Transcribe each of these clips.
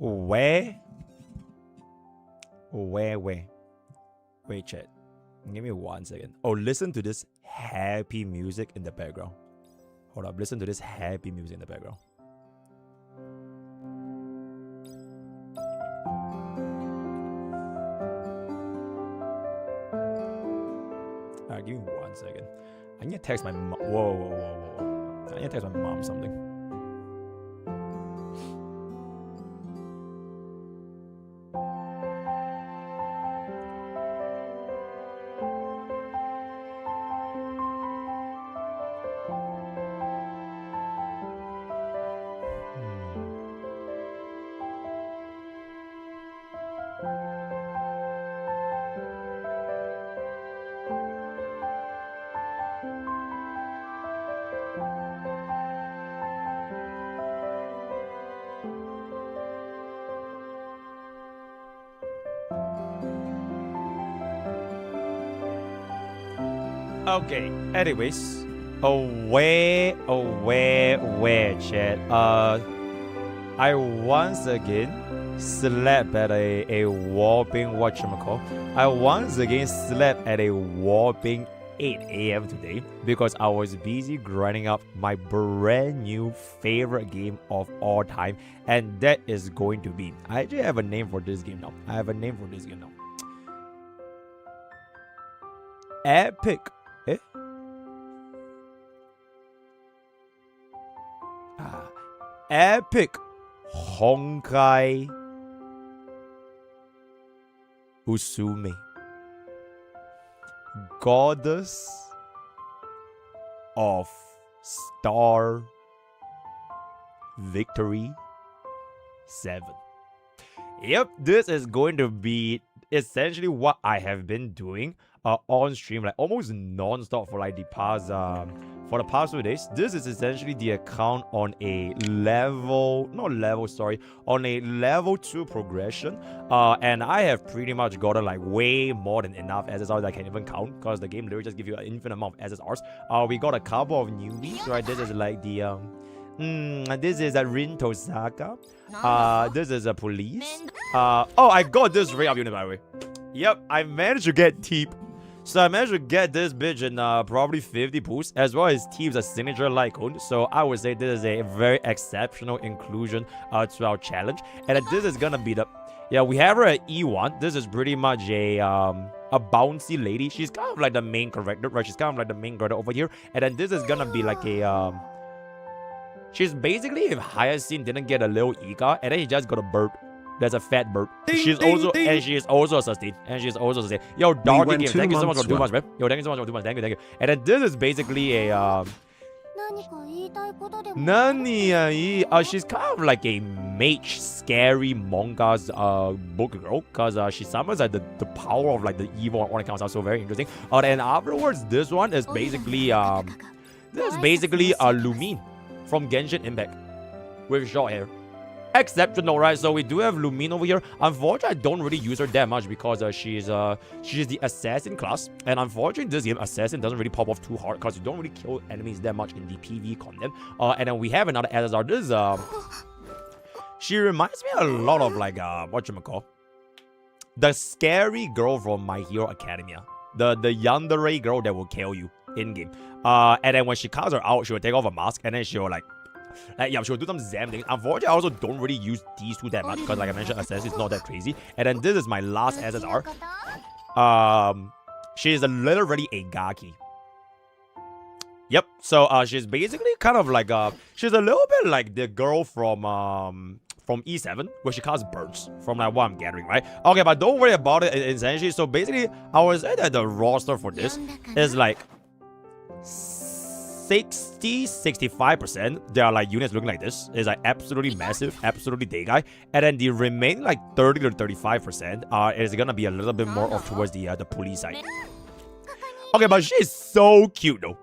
Where? Wait, chat. Give me 1 second. Oh, listen to this happy music in the background. Hold up, listen to this happy music in the background. Alright, give me 1 second. I need to text my mom. Whoa. I need to text my mom something. Okay, anyways. Where, chat. I once again slept at a whopping, I once again slept at a whopping 8 a.m. today because I was busy grinding up my brand new favorite game of all time, and that is going to be, I actually have a name for this game now. Epic. Epic Honkai Usume, Goddess of Star Victory 7. Yep, this is going to be essentially what I have been doing on stream, like almost non-stop for like the past 2 days. This is essentially the account on a level 2 progression, and I have pretty much gotten like way more than enough SSRs that I can even count, because the game literally just gives you an infinite amount of SSRs. We got a couple of newbies, right? This is like the this is a Rinto Saka. This is a police. Oh, I got this rate up unit, by the way. Yep, I managed to get Teep. So I managed to get this bitch in probably 50 boosts, as well as Teep's a signature Lycone. So I would say this is a very exceptional inclusion to our challenge. And this is gonna be the... Yeah, we have her at E1. This is pretty much a bouncy lady. She's kind of like the main character, right? She's kind of like the main character over here. And then this is gonna be like a... She's basically, if Hyacinth didn't get a little Ika, and then he just got a bird. There's a fat bird. She is also a sustain. Yo, Darky Game, thank you so much for too much, man. Yo, thank you so much for too much. Thank you. And then this is basically a she's kind of like a mage, scary manga's book girl, because she summons like the power of like the evil on accounts. So very interesting. And afterwards, this one is basically Lumine from Genshin Impact with short hair. Exceptional, right? So we do have Lumine over here. Unfortunately, I don't really use her that much because she's the assassin class, and unfortunately, this game assassin doesn't really pop off too hard because you don't really kill enemies that much in the PvE content. And then we have another SSR. This she reminds me a lot of like whatchamacall, the scary girl from My Hero Academia, the yandere girl that will kill you in game. And then when she casts her out, she will take off a mask, and then she will like yeah, she'll do some Zam things. Unfortunately, I also don't really use these two that much because, like I mentioned, Assassin is not that crazy. And then this is my last SSR. She is literally a Gaki. Yep. So she's basically kind of like she's a little bit like the girl from E7, where she casts birds, from like what I'm gathering, right? Okay, but don't worry about it essentially. So basically, I would say that the roster for this is like 60-65%, there are like units looking like this. It's like absolutely massive, absolutely day guy. And then the remaining like 30-35% is gonna be a little bit more off towards the police side. Okay, but she's so cute though.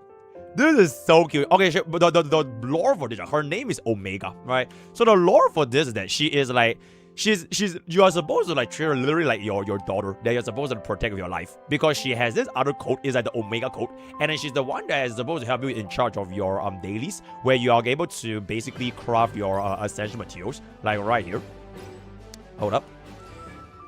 This is so cute. Okay, but the lore for this, her name is Omega, right? So the lore for this is that she is like, you are supposed to like treat her literally like your daughter that you're supposed to protect with your life, because she has this other code, is like the Omega code, and then she's the one that is supposed to help you in charge of your dailies, where you are able to basically craft your essential materials, like right here. Hold up.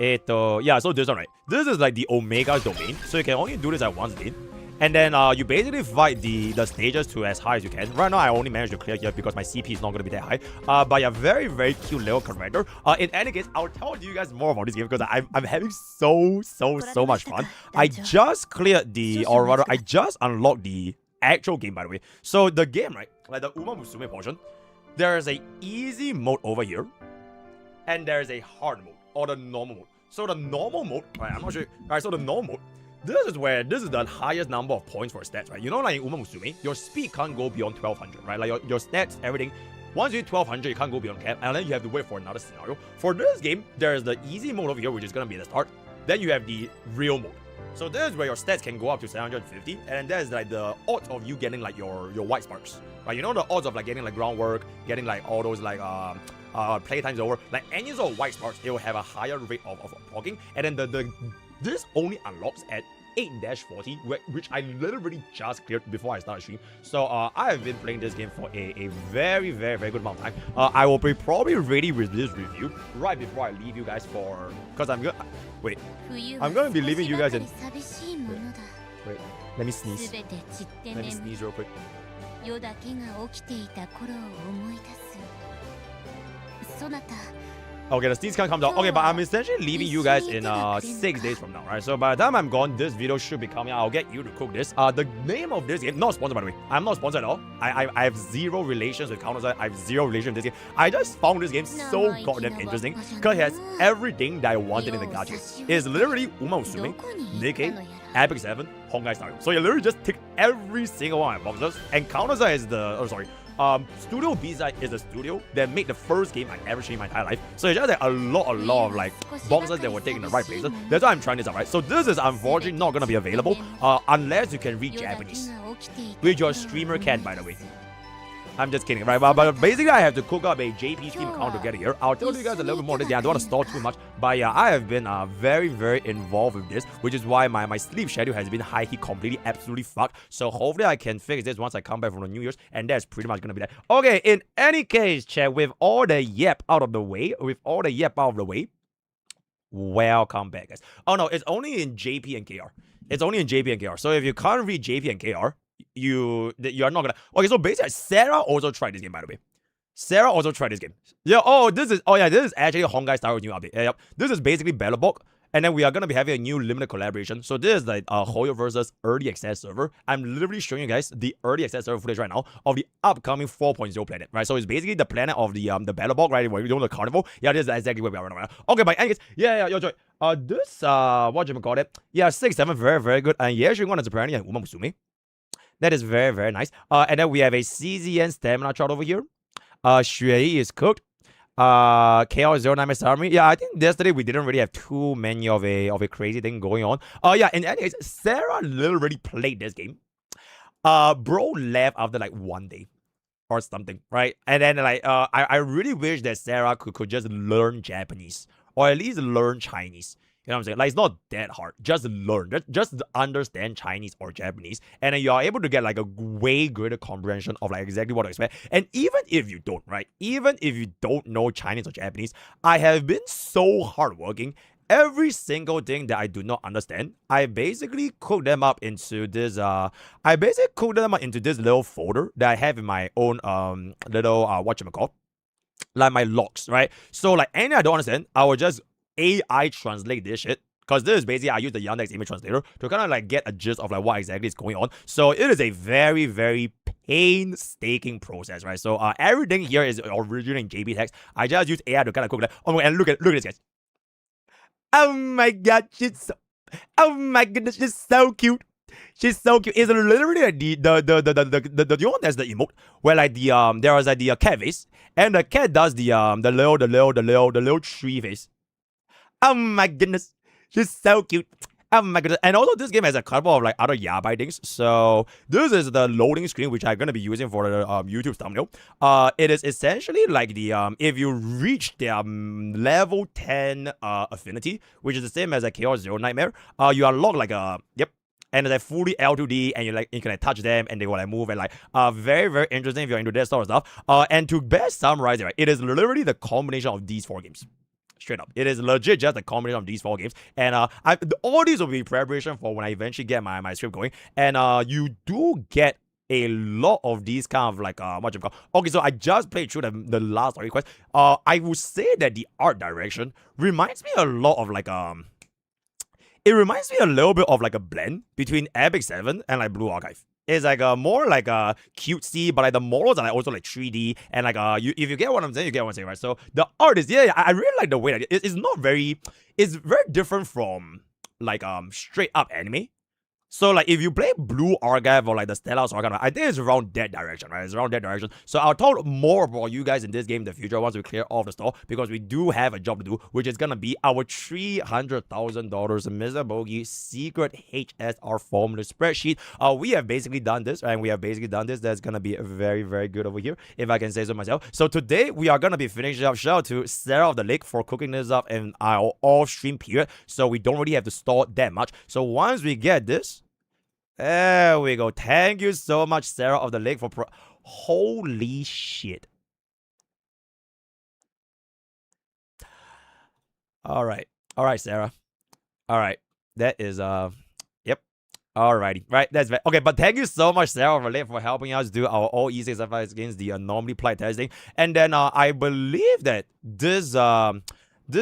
Yeah, so this one, right? This is like the Omega domain. So you can only do this at once a day. And then you basically fight the stages to as high as you can. Right now, I only managed to clear here because my CP is not going to be that high. But yeah, very, very cute little character. In any case, I'll tell you guys more about this game because I'm having so much fun. I just cleared or rather, I just unlocked the actual game, by the way. So the game, right? Like the Uma Musume portion, there is a easy mode over here. And there is a hard mode, or the normal mode. So the normal mode, right, I'm not sure. Alright, so the normal mode, this is the highest number of points for stats, right? You know, like in Uma Musume, your speed can't go beyond 1200, right? Like your stats, everything. Once you hit 1200, you can't go beyond cap, and then you have to wait for another scenario. For this game, there is the easy mode over here, which is gonna be the start. Then you have the real mode. So this is where your stats can go up to 750, and that is like the odds of you getting like your white sparks, right? You know the odds of like getting like groundwork, getting like all those like playtimes over, like any sort of white sparks, it will have a higher rate of proccing, and then this only unlocks at 8-40, which I literally just cleared before I started stream. So I have been playing this game for a very good amount of time. I will be probably ready with this review right before I leave you guys for, because I'm gonna be leaving you guys in. Wait, let me sneeze. Let me sneeze real quick. Okay, the sneeze can't come down. Okay, but I'm essentially leaving you guys in 6 days from now, right? So by the time I'm gone, this video should be coming out. I'll get you to cook this. The name of this game, not sponsored by the way. I'm not sponsored at all. I have zero relations with Counter-Strike. I have zero relation with this game. I just found this game so goddamn interesting because it has everything that I wanted in the gacha. It's literally Uma Musume, Nikkei, Epic 7, Honkai Star. So you literally just tick every single one of my boxes. And Counter-Strike is Studio B-Side is the studio that made the first game I ever seen in my entire life. So it's just like a lot of like boxes that were taken in the right places. That's why I'm trying this out, right? So this is unfortunately not gonna be available unless you can read Japanese, which your streamer can, by the way. I'm just kidding, right? But basically, I have to cook up a JP Steam account to get here. I'll tell you guys a little bit more. I don't want to stall too much, but yeah, I have been very involved with this, which is why my sleep schedule has been high-key completely absolutely fucked. So hopefully I can fix this once I come back from the New Year's, and that's pretty much gonna be that. Okay, in any case, chat, with all the yap out of the way, welcome back, guys. Oh no, it's only in JP and KR. It's only in JP and KR. So if you can't read JP and KR, you're not gonna. Okay, so basically Sarah also tried this game, by the way. Sarah also tried this game. Yeah, this is actually Honkai Star Wars new update. Yep. This is basically Battlebog, and then we are gonna be having a new limited collaboration. So this is like Hoyo versus early access server. I'm literally showing you guys the early access server footage right now of the upcoming 4.0 planet, right? So it's basically the planet of the Battlebog, right? Where we're doing the carnival. Yeah, this is exactly where we are right now. Okay, but anyways, yeah, yo, Joy. This what you call it? Yeah, 6-7, very good. And yeah, she wanted to apparently Uma Musume. That is very nice. And then we have a CZN stamina chart over here. Shui is cooked. Chaos 09 Master Army. Yeah, I think yesterday we didn't really have too many of a crazy thing going on. Yeah, in any case, Sarah literally played this game. Bro left after like 1 day or something, right? And then like I really wish that Sarah could just learn Japanese or at least learn Chinese. You know what I'm saying? Like, it's not that hard. Just learn. Just understand Chinese or Japanese. And then you are able to get, like, a way greater comprehension of, like, exactly what to expect. And even if you don't, right? Even if you don't know Chinese or Japanese, I have been so hardworking. Every single thing that I do not understand, I basically cook them up into this, little folder that I have in my own, little, whatchamacallit? Like, my logs, right? So, like, anything I don't understand, I will just AI translate this shit, because this is basically I use the Yandex image translator to kind of like get a gist of like what exactly is going on. So it is a very painstaking process, right? So everything here is originally in JP text. I just use AI to kind of cook that. Oh, and look at this, guys. Oh my god, oh my goodness, she's so cute. She's so cute. It's literally like the you know, there's the emote where like there was like the cat face, and the cat does the little tree face. Oh my goodness, she's so cute. Oh my goodness. And also this game has a couple of like other yabai things. So this is the loading screen, which I'm gonna be using for the YouTube thumbnail. It is essentially like the if you reach the level 10 affinity, which is the same as a Chaos Zero Nightmare, you unlock like a and it's like fully L2D, and you can like touch them and they will like move, and like very interesting if you're into that sort of stuff. And to best summarize it, right, it is literally the combination of these 4 games. Straight up. It is legit just a combination of these 4 games. And all these will be preparation for when I eventually get my script going. And you do get a lot of these kind of like what you call. Okay, so I just played through the last story quest. I would say that the art direction reminds me a lot of like it reminds me a little bit of like a blend between Epic 7 and like Blue Archive. It's like a more like a cutesy, but like the models are like also like 3D, and like if you get what I'm saying, you get what I'm saying, right? So the art is I really like the way that it's not very, it's very different from like straight up anime. So, like, if you play Blue Archive or, like, the Stella's Archive, I think it's around that direction, right? It's around that direction. So, I'll talk more about you guys in this game in the future once we clear off the store, because we do have a job to do, which is gonna be our $300,000 MrPokke secret HSR formula spreadsheet. We have basically done this, and we have basically done this. That's gonna be very, very good over here, if I can say so myself. So, today, we are gonna be finishing up. Shout out to Sarah of the Lake for cooking this up in our off-stream period, so we don't really have to store that much. So, once we get this, there we go. Thank you so much, Sarah of the Lake, for holy shit. All right, Sarah. All right, that is yep. Alrighty, right. That's right. Okay, but thank you so much, Sarah of the Lake, for helping us do our all E6 against the Anomaly play testing. And then I believe that this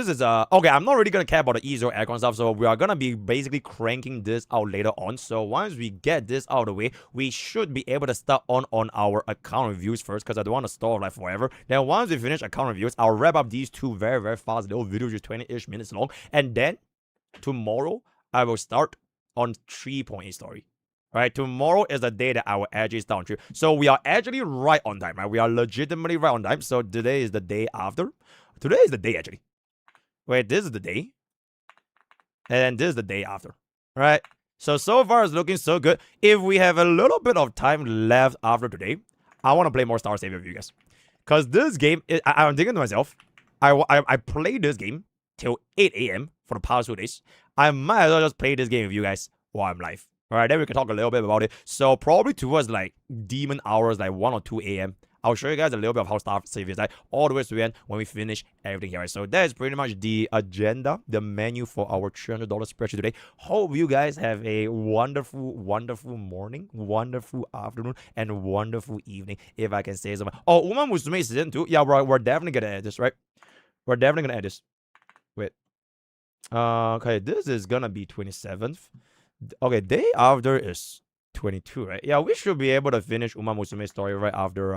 is okay, I'm not really gonna care about the E0 aircon stuff, so we are gonna be basically cranking this out later on. So once we get this out of the way, we should be able to start on our account reviews first, because I don't want to store like forever. Then once we finish account reviews, I'll wrap up these 2 very, very fast little videos, just 20-ish minutes long. And then tomorrow I will start on 3.8 story. Right, tomorrow is the day that I will actually start on 3. So we are actually right on time, right? We are legitimately right on time. So today is the day after. Today is the day actually. Wait, this is the day. And this is the day after. Right? So far it's looking so good. If we have a little bit of time left after today, I want to play more Star Savior with you guys. Because this game, I'm thinking to myself, I played this game till 8 a.m. for the past 2 days. I might as well just play this game with you guys while I'm live. Alright, then we can talk a little bit about it. So probably towards like demon hours, like 1 or 2 a.m. I'll show you guys a little bit of how Star Savior is like all the way to the end when we finish everything here. Right? So that is pretty much the agenda, the menu for our $300 spreadsheet today. Hope you guys have a wonderful, wonderful morning, wonderful afternoon, and wonderful evening, if I can say so. Oh, Uma Musume Season 2. Yeah, we're definitely gonna add this, right? We're definitely gonna add this. Wait. Okay, this is gonna be 27th. Okay, day after is 22, right? Yeah, we should be able to finish Uma Musume's story right after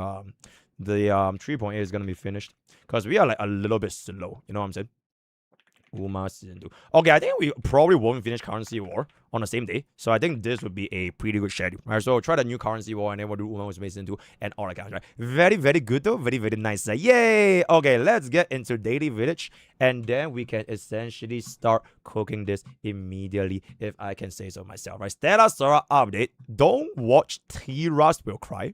the 3.8 is gonna be finished, because we are like a little bit slow. You know what I'm saying? Uma Season 2. Okay, I think we probably won't finish Currency War on the same day. So I think this would be a pretty good schedule. Right, so try the new Currency War and then we'll do Uma Musume Season 2 and all that kind of right? Very, very good though. Very, very nice. Yay! Okay, let's get into Daily Village. And then we can essentially start cooking this immediately, if I can say so myself. Right, Stella Sora update. Don't watch Tiras Will Cry.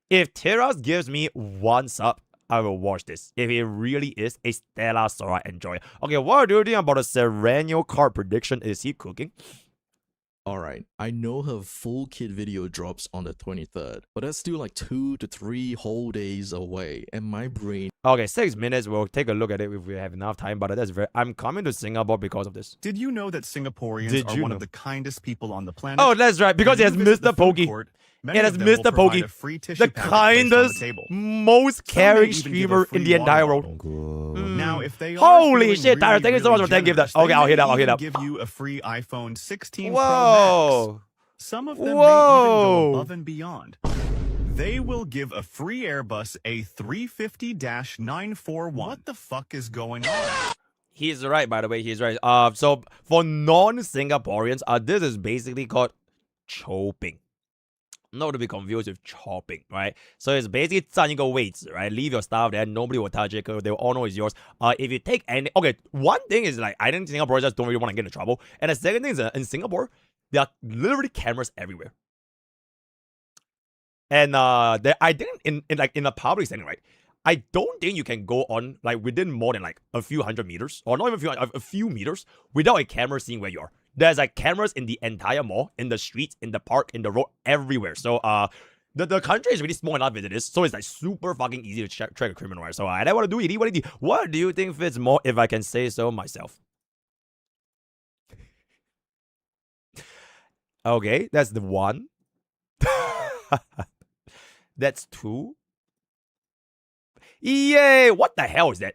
If Tiras gives me 1 sub, I will watch this. If it really is a Stella Sora enjoyer. Okay, what do you think about the Sereno card prediction? Is he cooking? Alright, I know her full kit video drops on the 23rd, but that's still like 2 to 3 whole days away, and my brain... Okay, 6 minutes, we'll take a look at it if we have enough time, but that's very... I'm coming to Singapore because of this. Did you know that Singaporeans are one of the kindest people on the planet? Oh, that's right, because it has MrPokke. It has MrPokke, the kindest, most caring streamer in the entire world. Now, if they holy shit, Tyler, thank you so much for that gift. Okay, I'll hit up. Give you a free iPhone 16 Whoa. Pro Max. Some of them may even go above and beyond. They will give a free Airbus A350-941. What the fuck is going on? He's right, by the way. He's right. So for non-Singaporeans, this is basically called chopping. Not to be confused with chopping, right? So it's basically 占一个位置, right? Leave your stuff there, nobody will touch it, because they will all know it's yours. If you take any... Okay, one thing is like, I think Singaporeans just don't really want to get into trouble. And the second thing is in Singapore, there are literally cameras everywhere. And I think in a public setting, right? I don't think you can go on like within more than like a few hundred meters, or not even a few meters, without a camera seeing where you are. There's like cameras in the entire mall, in the streets, in the park, in the road, everywhere. So The country is really small enough as it is, so it's like super fucking easy to track a criminal, right? So I don't want to do it. What do you think fits more, if I can say so myself? Okay, that's the 1. That's 2. Yay! What the hell is that?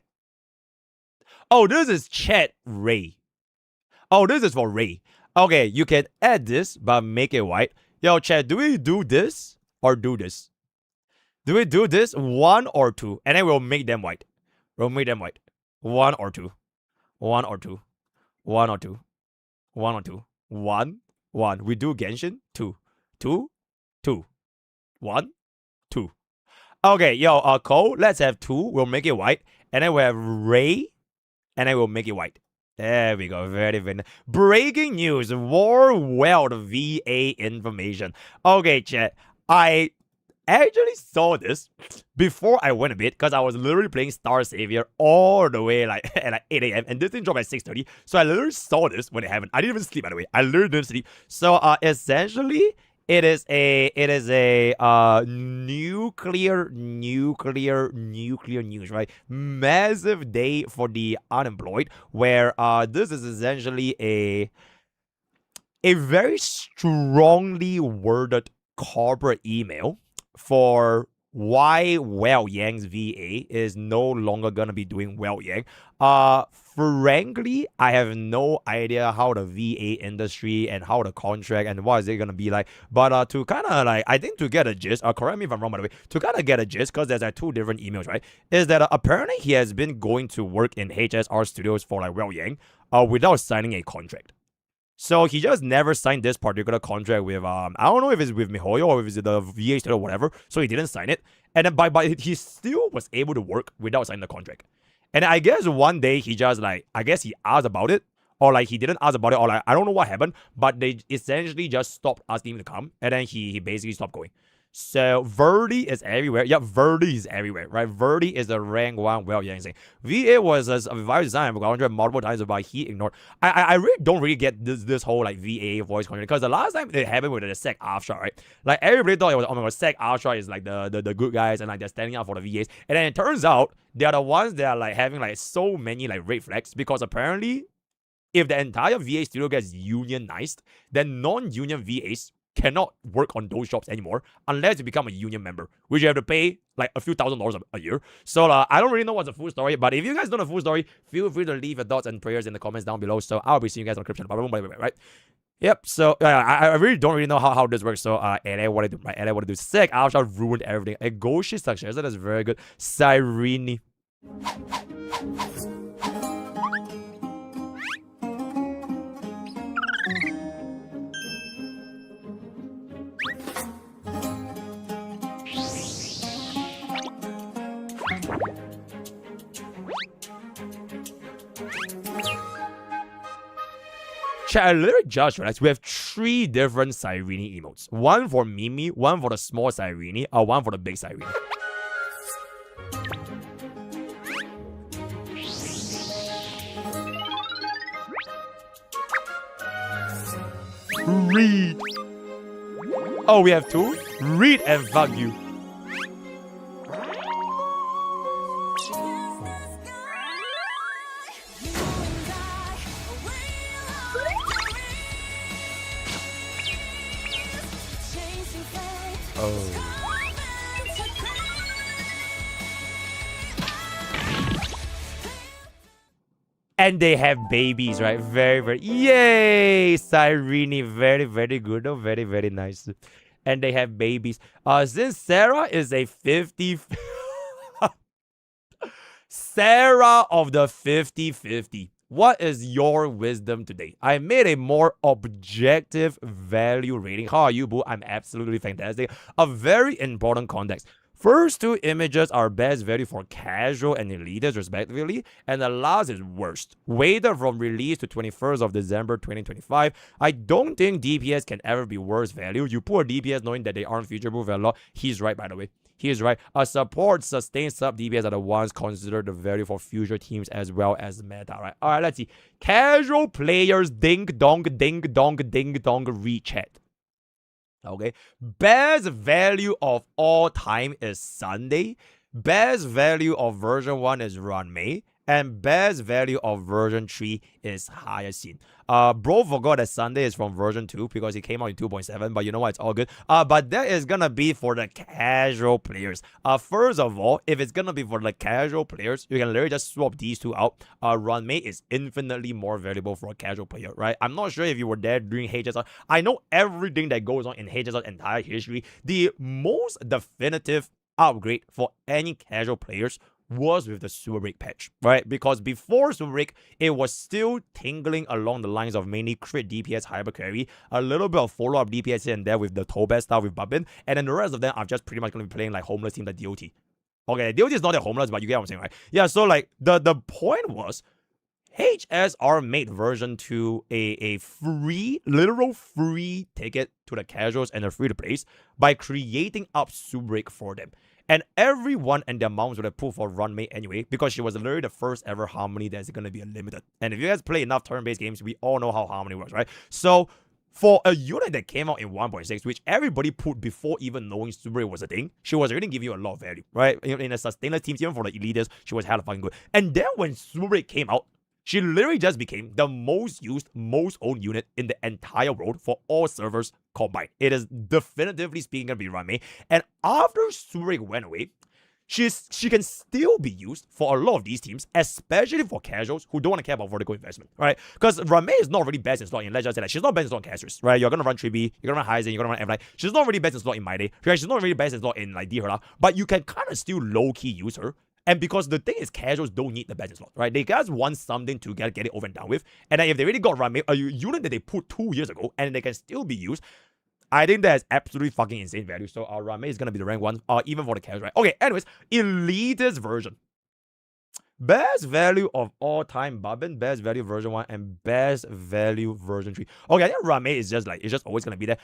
Oh, this is chat Ray. Oh, this is for Ray. Okay, you can add this, but make it white. Yo, chat, do we do this or do this? Do we do this 1 or 2? And then we'll make them white. We'll make them white. 1 or 2. 1 or 2. 1 or 2. 1 or 2. 1. 1. We do Genshin. 2. 2. 2. 1. 2. Okay, yo, Cole, let's have 2. We'll make it white. And then we have Ray. And then we'll make it white. There we go. Very, very nice. Breaking news. War Weld VA information. Okay, chat. I actually saw this before I went to bed because I was literally playing Star Savior all the way like at like 8 a.m. and this thing dropped at 6:30. So I literally saw this when it happened. I didn't even sleep, by the way. I literally didn't sleep. So essentially it is a nuclear news, right? Massive day for the unemployed, where this is essentially a very strongly worded corporate email for why Well Yang's VA is no longer gonna be doing Well Yang. Frankly, I have no idea how the VA industry and how the contract and what is it gonna be like. But to kind of like, I think to get a gist, correct me if I'm wrong by the way, to kind of get a gist, because there's like 2 different emails, right? Is that apparently he has been going to work in HSR Studios for like Well Yang, without signing a contract. So he just never signed this particular contract with I don't know if it's with MiHoYo or if it's the VA studio or whatever. So he didn't sign it, and then but he still was able to work without signing the contract. And I guess one day he just like, I guess he asked about it, or like he didn't ask about it, or like I don't know what happened, but they essentially just stopped asking him to come, and then he basically stopped going. So Verdi is everywhere. Yeah, Verdi is everywhere, right? Verdi is the rank 1 Well Yang thing. VA was a revised design contract multiple times, but he ignored. I really don't really get this whole like VA voice contract, because the last time it happened with the SEC Astra, right? Like everybody thought it was, oh my god, SEC Astra is like the good guys and like they're standing up for the VAs, and then it turns out they are the ones that are like having like so many like red flags, because apparently if the entire VA studio gets unionized, then non-union VAs cannot work on those shops anymore unless you become a union member, which you have to pay like a few $1,000s a year. So I don't really know what's the full story, but if you guys know the full story, feel free to leave your thoughts and prayers in the comments down below. So I'll be seeing you guys on the description, right? Yep, so I really don't really know how this works. So LA, what I do, right? LA, what I do. Sick, Alshar ruined everything. A Goshi success, that is very good. Cyrene. I literally just realized we have 3 different Cyrene emotes. One for Mimi, one for the small Cyrene, or one for the big Cyrene. Read. Oh, we have 2? Read and fuck you. And they have babies, right? Very, very... Yay! Cyrene. Very, very good. Oh, very, very nice. And they have babies. Since Sarah is a 50... Sarah of the 50-50. What is your wisdom today? I made a more objective value rating. How are you, boo? I'm absolutely fantastic. A very important context. First 2 images are best value for casual and elitist respectively, and the last is worst. Weighted from release to 21st of December 2025. I don't think DPS can ever be worst value. You put a DPS knowing that they aren't feature proof a lot. He's right, by the way. He is right. Support sustained sub DPS are the ones considered the value for future teams as well as meta, right? Alright, let's see. Casual players ding dong read chat. Okay, best value of all time is Sunday. Best value of version 1 is Runmei. And best value of version 3 is Hyacinth. Bro forgot that Sunday is from version 2 because it came out in 2.7, but you know what? It's all good. But that is gonna be for the casual players. First of all, if it's gonna be for the casual players, you can literally just swap these two out. Runmei is infinitely more valuable for a casual player, right? I'm not sure if you were there during HSR. I know everything that goes on in HSR's entire history. The most definitive upgrade for any casual players was with the Super Break patch, right? Because before Super Break, it was still tingling along the lines of mainly crit DPS hyper carry, a little bit of follow-up DPS here and there with the Tobet stuff with Babin, and then the rest of them are just pretty much going to be playing like homeless team like DOT. Okay, DOT is not that homeless, but you get what I'm saying, right? Yeah, so like the point was HSR made version 2 a free, literal free ticket to the casuals and the free-to-plays by creating up Super Break for them. And everyone and their moms would have pulled for Runmei anyway, because she was literally the first ever Harmony that's going to be unlimited. And if you guys play enough turn-based games, we all know how Harmony works, right? So, for a unit that came out in 1.6, which everybody put before even knowing Super Break was a thing, she was already giving you a lot of value, right? In a sustainable team, even for the elitists, she was hella fucking good. And then when Super Break came out, she literally just became the most used, most owned unit in the entire world for all servers combined. It is definitively speaking going to be Runmei. And after Super Break went away, she can still be used for a lot of these teams, especially for casuals who don't want to care about vertical investment, right? Because Runmei is not really best in slot in Let's just say that she's not best in slot in Casters, right? You're gonna run 3B, you're gonna run Heisen, you're gonna run F-Light. She's not really best in slot in My Day, right? She's not really best in slot in like D-Hurla, but you can kind of still low-key use her. And because the thing is, casuals don't need the best slot, right? They just want something to get it over and done with. And then if they really got Runmei, a unit that they put 2 years ago, and they can still be used, I think that's absolutely fucking insane value. So Runmei is gonna be the rank 1, even for the casuals, right? Okay, anyways, elitist version. Best value of all time, Babin, best value version 1, and best value version 3. Okay, I think Runmei is just like, it's just always gonna be there.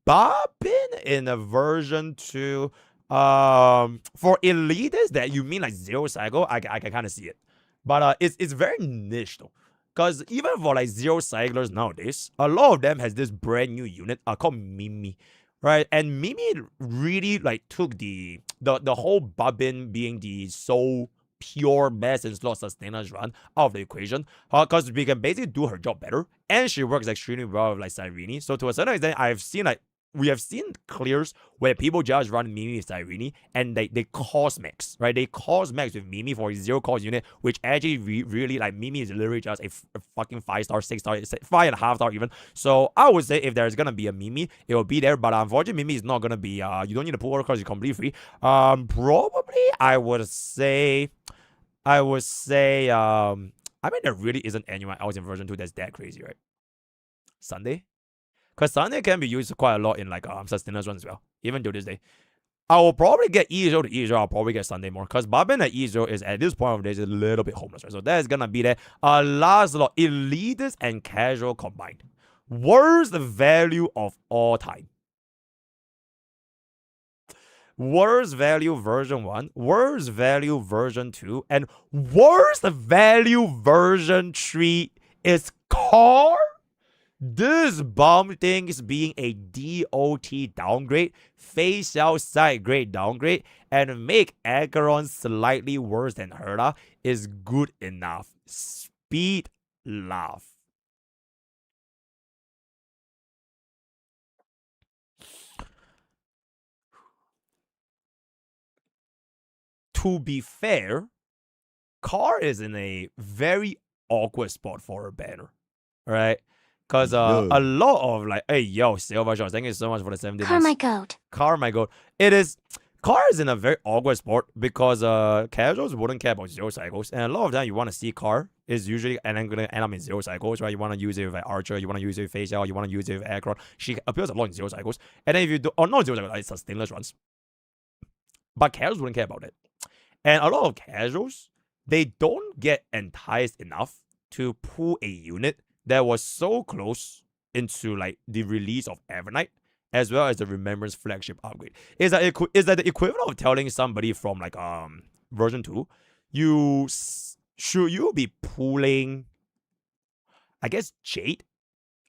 Babin in a version 2. For elitists that you mean like zero cycle, I can kind of see it, but it's very niche though, because even for like zero cyclers nowadays, a lot of them has this brand new unit called Mimi, right? And Mimi really like took the whole Babin being the so pure best in slot sustainers run out of the equation, because we can basically do her job better, and she works extremely well with like Cyrene. So to a certain extent, we have seen clears where people just run Mimi with Cyrene and they cost max, right? They cost max with Mimi for a zero cost unit, which actually really like Mimi is literally just a fucking 5-star, 6-star, 5.5-star even. So I would say if there's gonna be a Mimi, it will be there. But unfortunately, Mimi is not gonna be. You don't need to pull her because you're completely free. Probably I would say. I mean, there really isn't anyone else in version 2 that's that crazy, right? Sunday. Because Sunday can be used quite a lot in like sustainers run as well, even to this day. I will probably get E0 to E0. I'll probably get Sunday more. Because Babin at E0 is at this point of the day is a little bit homeless, right? So that is gonna be there. Last lot, elitist and casual combined. Worst value of all time. Worst value version 1, worst value version 2, and worst value version 3 is Car. This bomb thing is being a DOT downgrade, face out side grade downgrade, and make Acheron slightly worse than Herda is good enough. Speed laugh. To be fair, Car is in a very awkward spot for a banner, right? Because a lot of like, hey, yo, Silver Shots, thank you so much for the 70 Car my goat. Car my goat. Car is in a very awkward spot because casuals wouldn't care about zero cycles. And a lot of time you want to see Car is usually, and I'm going to end up in zero cycles, right? You want to use it with Archer, you want to use it with Face Out, you want to use it with Acheron. She appears a lot in zero cycles. And then if you do, or not zero cycles, like sustainless runs. But casuals wouldn't care about it. And a lot of casuals, they don't get enticed enough to pull a unit that was so close into like the release of Evernight as well as the Remembrance flagship upgrade. Is that the equivalent of telling somebody from like version 2, should you be pulling, I guess, Jade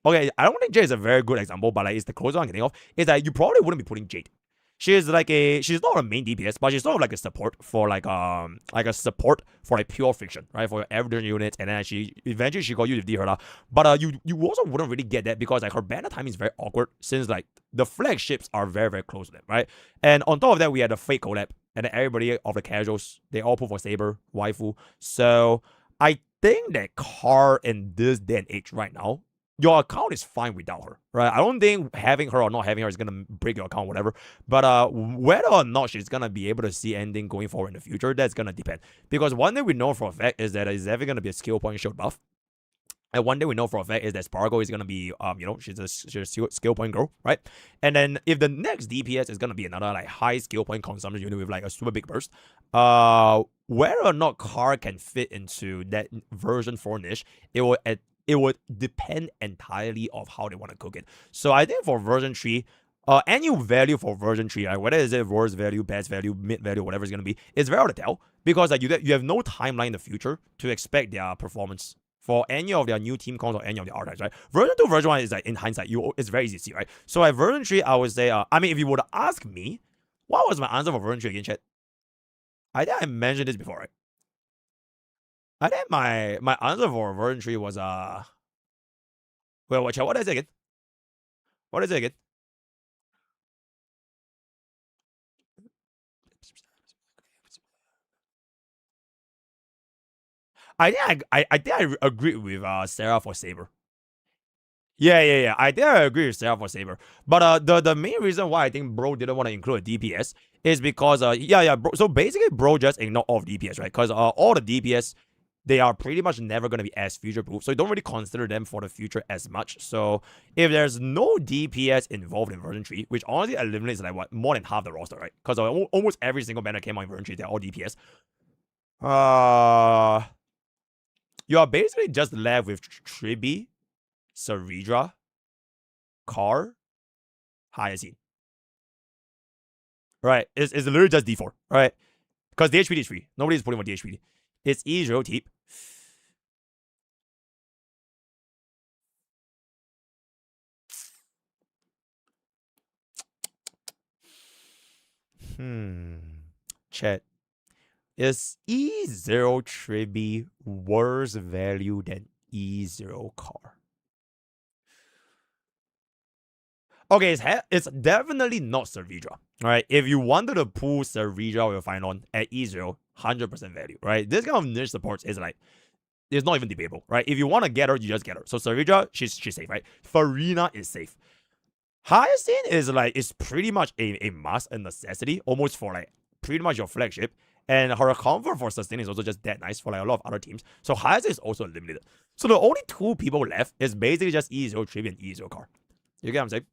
okay, I don't think Jade is a very good example, but like it's the closest one I'm getting off, is that you probably wouldn't be putting Jade. She's not a main DPS, but she's sort of like a support for like a support for like pure friction, right? For your average units, and then she eventually got you to her. But you also wouldn't really get that because like her banner timing is very awkward since like the flagships are very, very close to them, right? And on top of that, we had the fake collab, and then everybody of the casuals, they all put for Saber, waifu. So I think that Car in this day and age right now, your account is fine without her, right? I don't think having her or not having her is gonna break your account, whatever. But whether or not she's gonna be able to see anything going forward in the future, that's gonna depend. Because one thing we know for a fact is that it's ever gonna be a skill point shield buff. And one thing we know for a fact is that Spargo is gonna be, she's a skill point girl, right? And then if the next DPS is gonna be another like high skill point consumption unit with like a super big burst, whether or not Car can fit into that version 4 niche, it would depend entirely of how they want to cook it. So I think for version 3, any value for version 3, right, whether is it worst value, best value, mid value, whatever it's going to be, it's very hard to tell because like, you have no timeline in the future to expect their performance for any of their new team cons or any of the archetypes, right? Version 2, version 1 is like in hindsight, it's very easy to see, right? So like version 3, I would say, if you would ask me, what was my answer for version 3 again, chat? I think I mentioned this before, right? I think my answer for version 3 was wait, watch out. What is it again? What is it again? I think I agree with Sarah for Saber. Yeah. I think I agree with Sarah for Saber. But the main reason why I think bro didn't want to include a DPS is because bro, so basically bro just ignored all of DPS, right? Because all the DPS, they are pretty much never going to be as future proof. So you don't really consider them for the future as much. So if there's no DPS involved in version 3, which honestly eliminates like what, more than half the roster, right? Because almost every single banner came out in version 3, they're all DPS. You are basically just left with Tribi, Saridra, Car, Hyacinth. Right? It's literally just D4, right? Because DHPD is free. Nobody's putting for DHPD. It's E0 Teep. Chat. Is E0 Tribi worse value than E0 Car? Okay, it's definitely not Saridra, right? If you wanted to pull Saridra with a final at E0, 100% value, right? This kind of niche supports is like, it's not even debatable, right? If you want to get her, you just get her. So Saridra, she's safe, right? Farina is safe. Hyacinth is pretty much a must, a necessity, almost for like pretty much your flagship. And her comfort for sustain is also just that nice for like a lot of other teams. So Hyacinth is also limited. So the only two people left is basically just E0 Trivi and E0 Car. You get what I'm saying?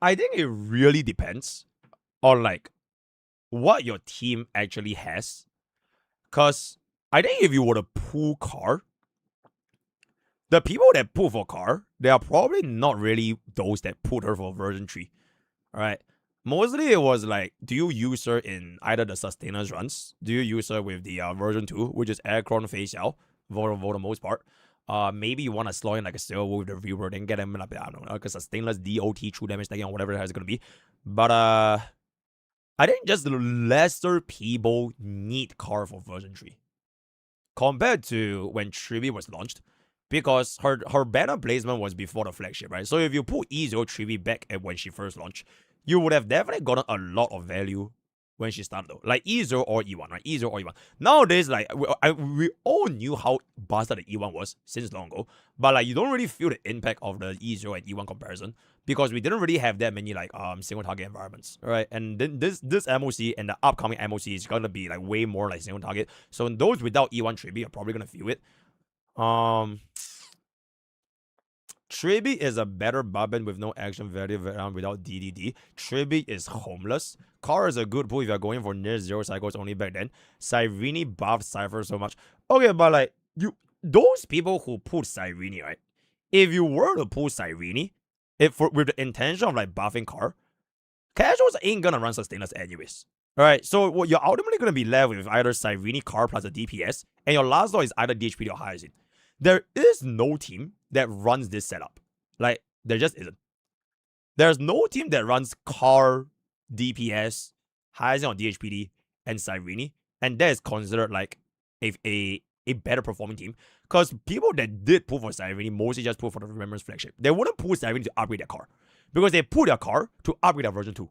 I think it really depends on like what your team actually has. Because I think if you were to pull Car, the people that pull for Car, they are probably not really those that pulled her for version 3. Alright. Mostly it was like, do you use her in either the sustainers runs? Do you use her with the version 2, which is Aircron Face Yao, for the most part? Maybe you want to slow in like a silver with the reward and get him like, I don't know, like a sustainless DOT true damage taking or whatever the hell it's gonna be. But I think just lesser people need Car for version 3 compared to when Trivi was launched, because her banner placement was before the flagship, right? So if you put E0 Trivi back at when she first launched, you would have definitely gotten a lot of value when she started though. Like E0 or E1, right? E0 or E1. Nowadays, like, we all knew how bastard the E1 was since long ago, but like, you don't really feel the impact of the E0 and E1 comparison because we didn't really have that many like single target environments, right? And then this MOC and the upcoming MOC is gonna be like way more like single target. So those without E1 Tribi are probably gonna feel it. Tribi is a better Barbin with no action value without DDD. Tribi is homeless. Car is a good pull if you're going for near 0 cycles only back then. Cyrene buffed Cypher so much. Okay, but like, those people who pulled Cyrene, right? If you were to pull Cyrene, with the intention of like buffing car, casuals ain't gonna run sustainers anyways. Alright, so what you're ultimately gonna be left with either Cyrene car plus a DPS, and your last door is either DHPD or Hyacinth. There is no team that runs this setup. Like, there just isn't. There's no team that runs car, DPS, Hyacinth or DHPD, and Cyrene, and that is considered like a better performing team. Because people that did pull for Cyrene mostly just pull for the Remembrance flagship. They wouldn't pull Cyrene to upgrade their car. Because they pull their car to upgrade their version 2.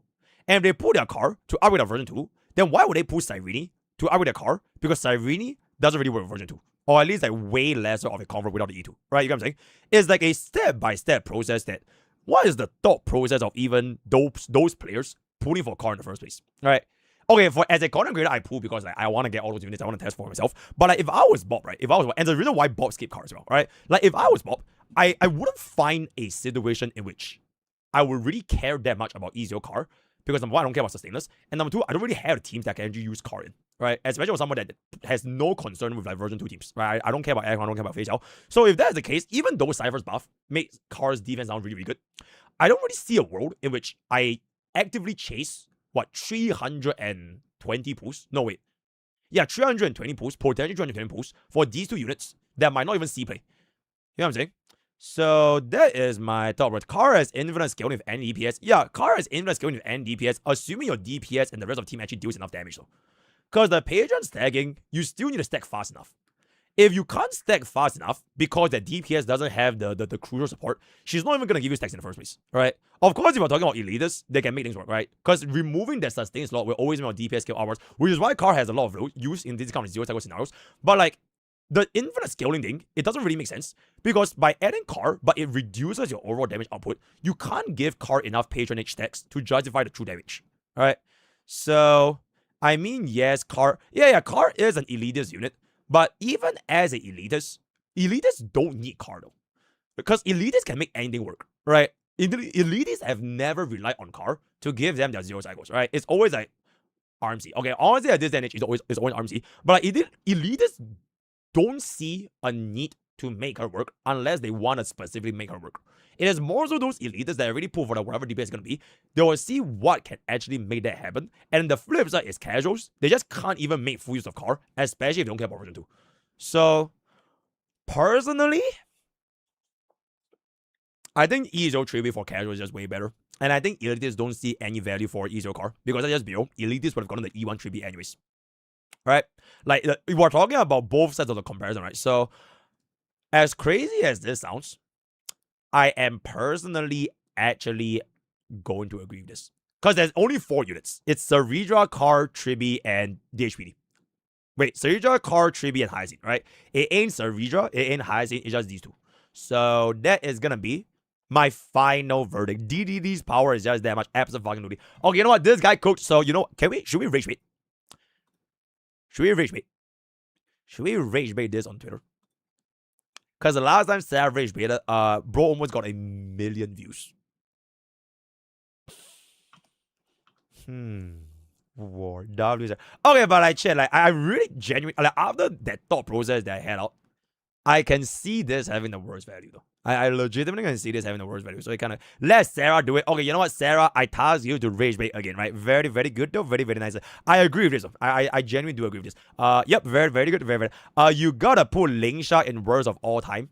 And if they pull their car to upgrade their version 2, then why would they pull Cyrene to upgrade their car? Because Cyrene doesn't really work with version 2. Or at least like way lesser of a convert without the E2. Right? You know what I'm saying? It's like a step-by-step process that what is the thought process of even those players pulling for a car in the first place? Right? Okay, as a content creator, I pull because like I want to get all those units, I want to test for myself. But like if I was Bob, right? And the reason why Bob skip cars, well, right? Like if I was Bob, I wouldn't find a situation in which I would really care that much about easier car. Because number one, I don't care about sustainers. And number two, I don't really have teams that can actually use car in. Right? Especially with someone that has no concern with like version 2 teams. Right? I don't care about aircon, I don't care about facial. So if that's the case, even though Cypher's buff makes cars defense sound really, really good, I don't really see a world in which I actively chase 320 pulls? No, wait. Yeah, 320 pulls, potentially 320 pulls for these two units that might not even see play. You know what I'm saying? So that is my thought. Right? Car has infinite scaling with N DPS. Yeah, Car has infinite scaling with N DPS, assuming your DPS and the rest of the team actually deals enough damage though. Because the patron stacking, you still need to stack fast enough. If you can't stack fast enough because the DPS doesn't have the crucial support, she's not even going to give you stacks in the first place, right? Of course, if we're talking about elitists, they can make things work, right? Because removing that sustain slot will always make our DPS scale upwards, which is why Car has a lot of use in these kind of zero cycle scenarios. But like, the infinite scaling thing, it doesn't really make sense. Because by adding Car, but it reduces your overall damage output, you can't give Car enough patronage stacks to justify the true damage, alright? So, I mean, yes, Car... Yeah, Car is an elitist unit. But even as an elitist, elitists don't need car though. Because elitists can make anything work, right? Elitists have never relied on car to give them their zero cycles, right? It's always like RMC. Okay, honestly at this day and age, it's always RMC. But like, elitists don't see a need to make her work unless they want to specifically make her work. It is more so those elitists that already pull for whatever DPS is going to be. They will see what can actually make that happen. And the flip side is casuals. They just can't even make full use of car, especially if they don't care about version 2. So, personally, I think EZO tribute for casual is just way better. And I think elitists don't see any value for EZO car. Because I just below, elitists would have gotten the E1 tribute anyways. Right? Like, we're talking about both sides of the comparison, right? So, as crazy as this sounds, I am personally actually going to agree with this. Because there's only 4 units. It's Saridra, Car, Tribi, and DHPD. Wait, Saridra, Car, Tribi, and Hyacinth, right? It ain't Saridra, it ain't Hyacinth, it's just these 2. So that is gonna be my final verdict. DDD's power is just that much. Absolutely. Okay, you know what? This guy coached, so you know, should we rage bait? Should we rage bait? Should we rage bait this on Twitter? Because the last time Sarah rage baited, bro almost got 1 million views. War W. Okay, but like shit, like I really genuinely like after that thought process that I had out, I can see this having the worst value though. I legitimately can see this having the worst value. So it kind of let Sarah do it. Okay, you know what, Sarah? I task you to rage bait again, right? Very, very good though. Very, very nice. I agree with this. I genuinely do agree with this. Yep, very, very good. Very, very. You gotta put Lingsha in worst of all time.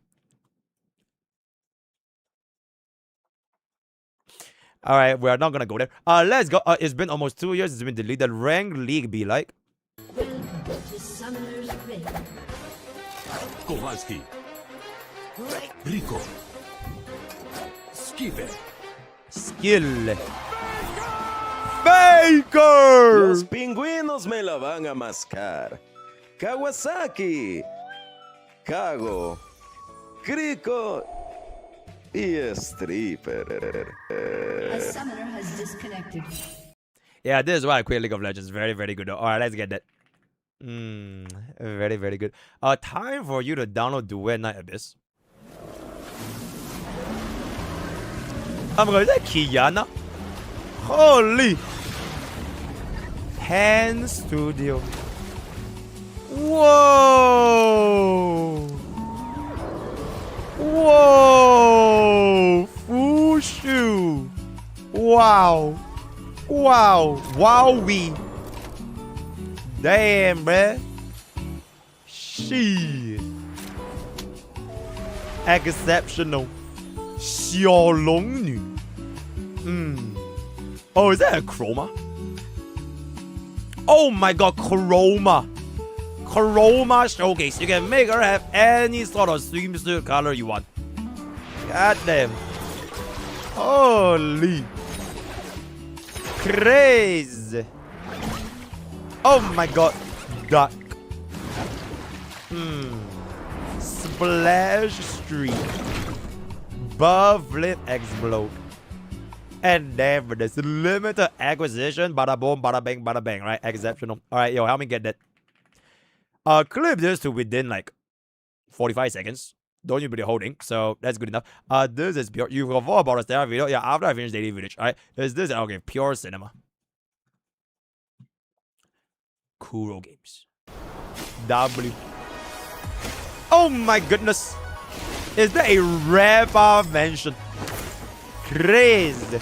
All right, we're not gonna go there. Let's go. It's been almost 2 years. It's been deleted. Rank League be like. Kowalski. Rico. Skive. Skill. Baker. Los pingüinos me la van a mascar. Kawasaki. Kago. Crico. Y stripper. A summoner has disconnected. Yeah, this is why I quit League of Legends. Very, very good. Alright, let's get that. Very, very good. Time for you to download Duet Night Abyss. Oh my god, is that Kiana? Holy! Hand Studio. Whoa! Whoa! Fusion! Wow. Wowie. Damn, bruh. Shit. Exceptional. 小龙女. Oh, is that a chroma? Oh my god, chroma. Chroma showcase. You can make her have any sort of swimsuit color you want. God damn. Holy. Crazy. Oh my god. Duck. Splash Street. Buff Flip Explode. And then there's limited acquisition. Bada boom, bada bang, right? Exceptional. Alright, yo, help me get that. Clip this to within like 45 seconds. Don't need to be holding, so that's good enough. This is pure. You forgot about a Sarah video. Yeah, after I finish daily footage. Alright, is this okay? Pure cinema. Kuro games. W. Oh my goodness. Is that a rapper mention? Crazy.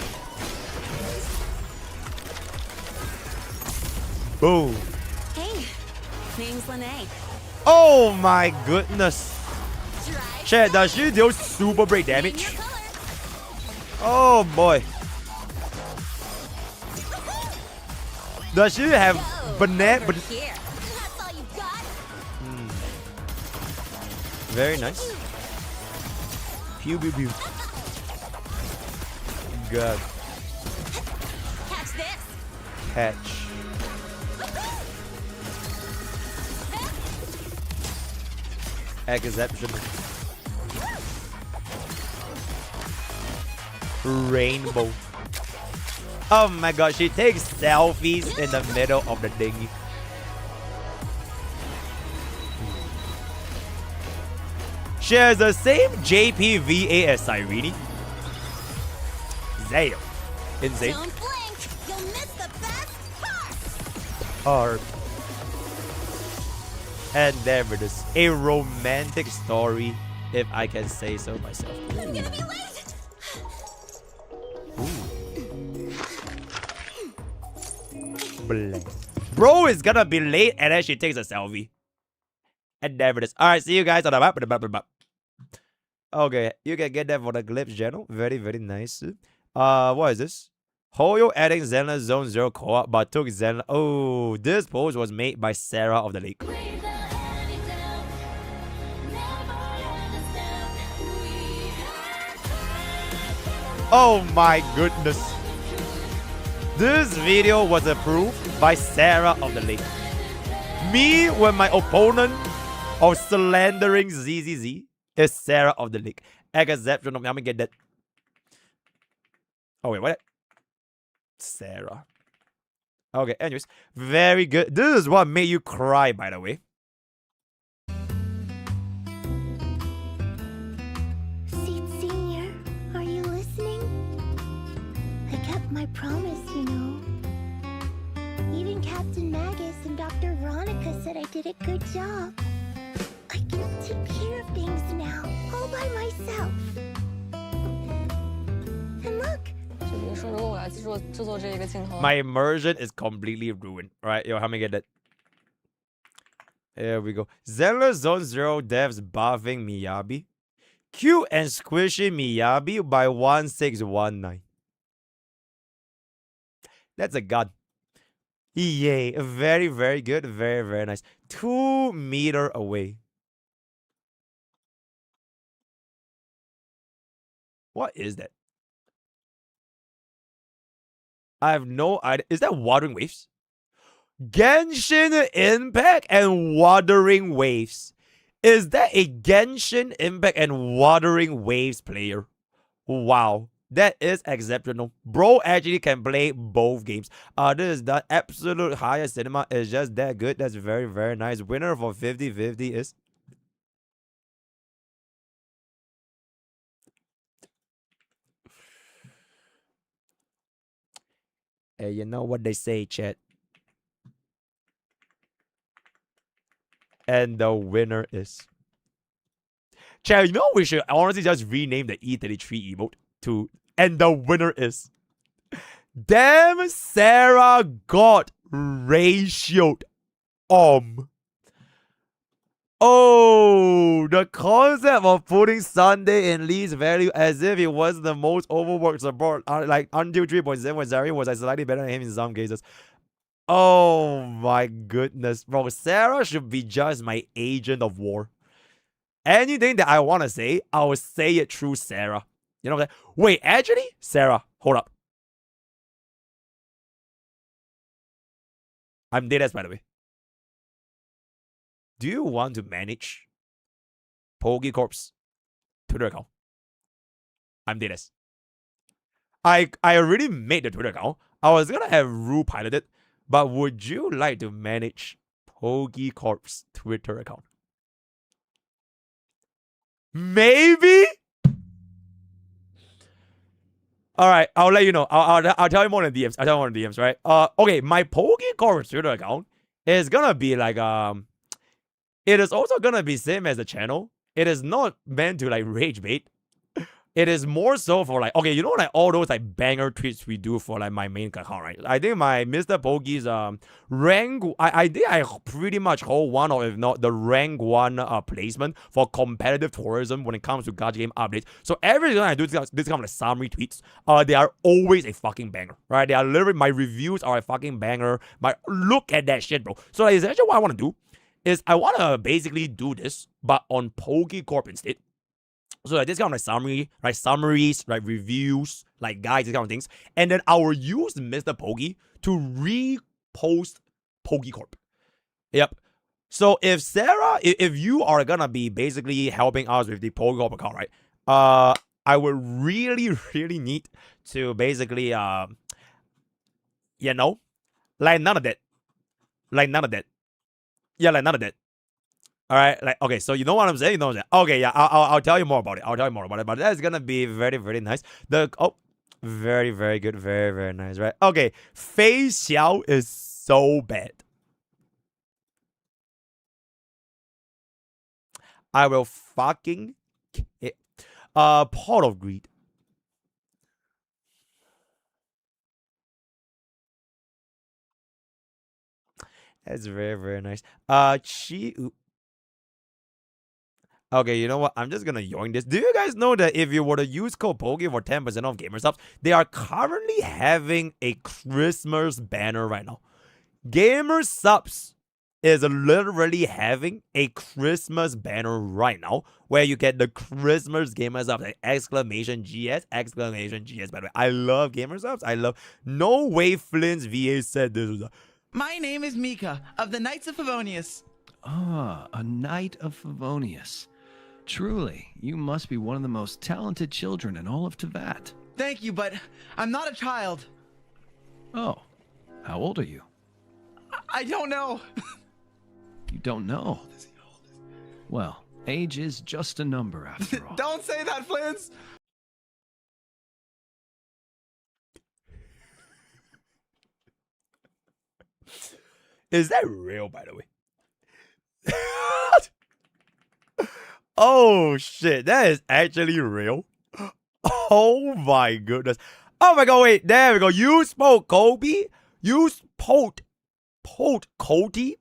Boom. Hey, name's Lene. Oh my goodness. Chat, does she deal super break damage? Your color. Oh boy. Does she have banana? Over here. That's all you got. Very nice. Pew pew pew. Good. Catch this. Catch. Exception. Rainbow. Oh my god, she takes selfies in the middle of the dinghy. She has the same JPVA as Cyrene. Damn. Insane. Don't blink. You'll miss the best part. Art. And there it is. A romantic story, if I can say so myself. I'm gonna be late. Blank. Bro is gonna be late and then she takes a selfie. And there it is. Alright, see you guys on the map. Okay, you can get that for the Glimpse channel. Very, very nice. What is this? Hoyo adding Zenless Zone 0 co-op, but took Zenless. Oh, this post was made by Sarah of the Lake. Oh my goodness. This video was approved by Sarah of the Lake. Me when my opponent of slandering ZZZ is Sarah of the Lake. Exceptional. Let me get that. Oh wait, what? Sarah. Okay, anyways. Very good. This is what made you cry, by the way. Seed Senior, are you listening? I kept my promise, you know. Even Captain Magus and Dr. Veronica said I did a good job. I can take care of things now, all by myself. And look, My immersion is completely ruined. Alright, yo, help me get that. There we go. Zenless Zone 0 devs buffing Miyabi. Cute and squishy Miyabi by 1619. That's a god. Yay. Very, very good. Very, very nice. 2 meters away. What is that? I have no idea. Is that Wuthering Waves? Genshin Impact and Wuthering Waves. Is that a Genshin Impact and Wuthering Waves player? Wow. That is exceptional. Bro actually can play both games. This is the absolute highest cinema. Is just that good. That's very, very nice. Winner for 50-50 is... Hey, you know what they say, chat. And the winner is... Chat, you know we should honestly just rename the E33 emote to... And the winner is... Damn, Sarah got ratioed. Oh, the concept of putting Sunday in least value as if he was the most overworked support, like until 3.7 when Zari was like slightly better than him in some cases. Oh my goodness, bro. Sarah should be just my agent of war. Anything that I want to say, I will say it through Sarah. You know what I'm saying? Wait, actually, Sarah, hold up. I'm dead ass, by the way. Do you want to manage Poke Corp's Twitter account? I'm dead ass. I already made the Twitter account. I was gonna have Rue pilot it, but would you like to manage Poke Corp's Twitter account? Maybe? Alright, I'll let you know. I'll tell you more in the DMs. I'll tell you more in the DMs, right? Okay, my Poke Corp's Twitter account is gonna be like it is also gonna be same as the channel. It is not meant to like rage bait. It is more so for like, okay, you know, like all those like banger tweets we do for like my main account, right? I think my MrPokke's rank, I think I pretty much hold one or if not the rank 1 placement for competitive tourism when it comes to gacha game updates. So every time I do this kind of like summary tweets, they are always a fucking banger, right? They are literally, my reviews are a fucking banger. Look at that shit, bro. So like, essentially what I want to do is I want to basically do this, but on Poke Corp instead. So like this kind of like summary, right? Summaries, right? Reviews, like guides, these kind of things. And then I will use MrPokke to repost Poke Corp. Yep. So if Sarah, if you are gonna be basically helping us with the Poke Corp account, right? I would really, really need to basically, you know, like none of that. Like none of that. Yeah, like none of that. All right, like, okay, so you know what I'm saying? You know what I'm saying? Okay, yeah, I'll tell you more about it. I'll tell you more about it, but that's gonna be very, very nice. Very, very good. Very, very nice, right? Okay, Fei Xiao is so bad. I will fucking kill. Pot of Greed. That's very, very nice. Okay, you know what? I'm just gonna yoink this. Do you guys know that if you were to use code Poke for 10% off Gamer Supps, they are currently having a Christmas banner right now. Gamer Supps is literally having a Christmas banner right now where you get the Christmas Gamer Supps, like exclamation GS, exclamation GS, by the way. I love Gamer Supps. I love. No way Flint's VA said this was My name is Mika of the Knights of Favonius. Ah, a Knight of Favonius. Truly, you must be one of the most talented children in all of Teyvat. Thank you, but I'm not a child. Oh, how old are you? I don't know. You don't know? Well, age is just a number after all. Don't say that, Flins. Is that real, by the way? Oh shit, that is actually real. Oh my goodness. Oh my god, wait, there we go. You spoke Kobe. Use code Cody.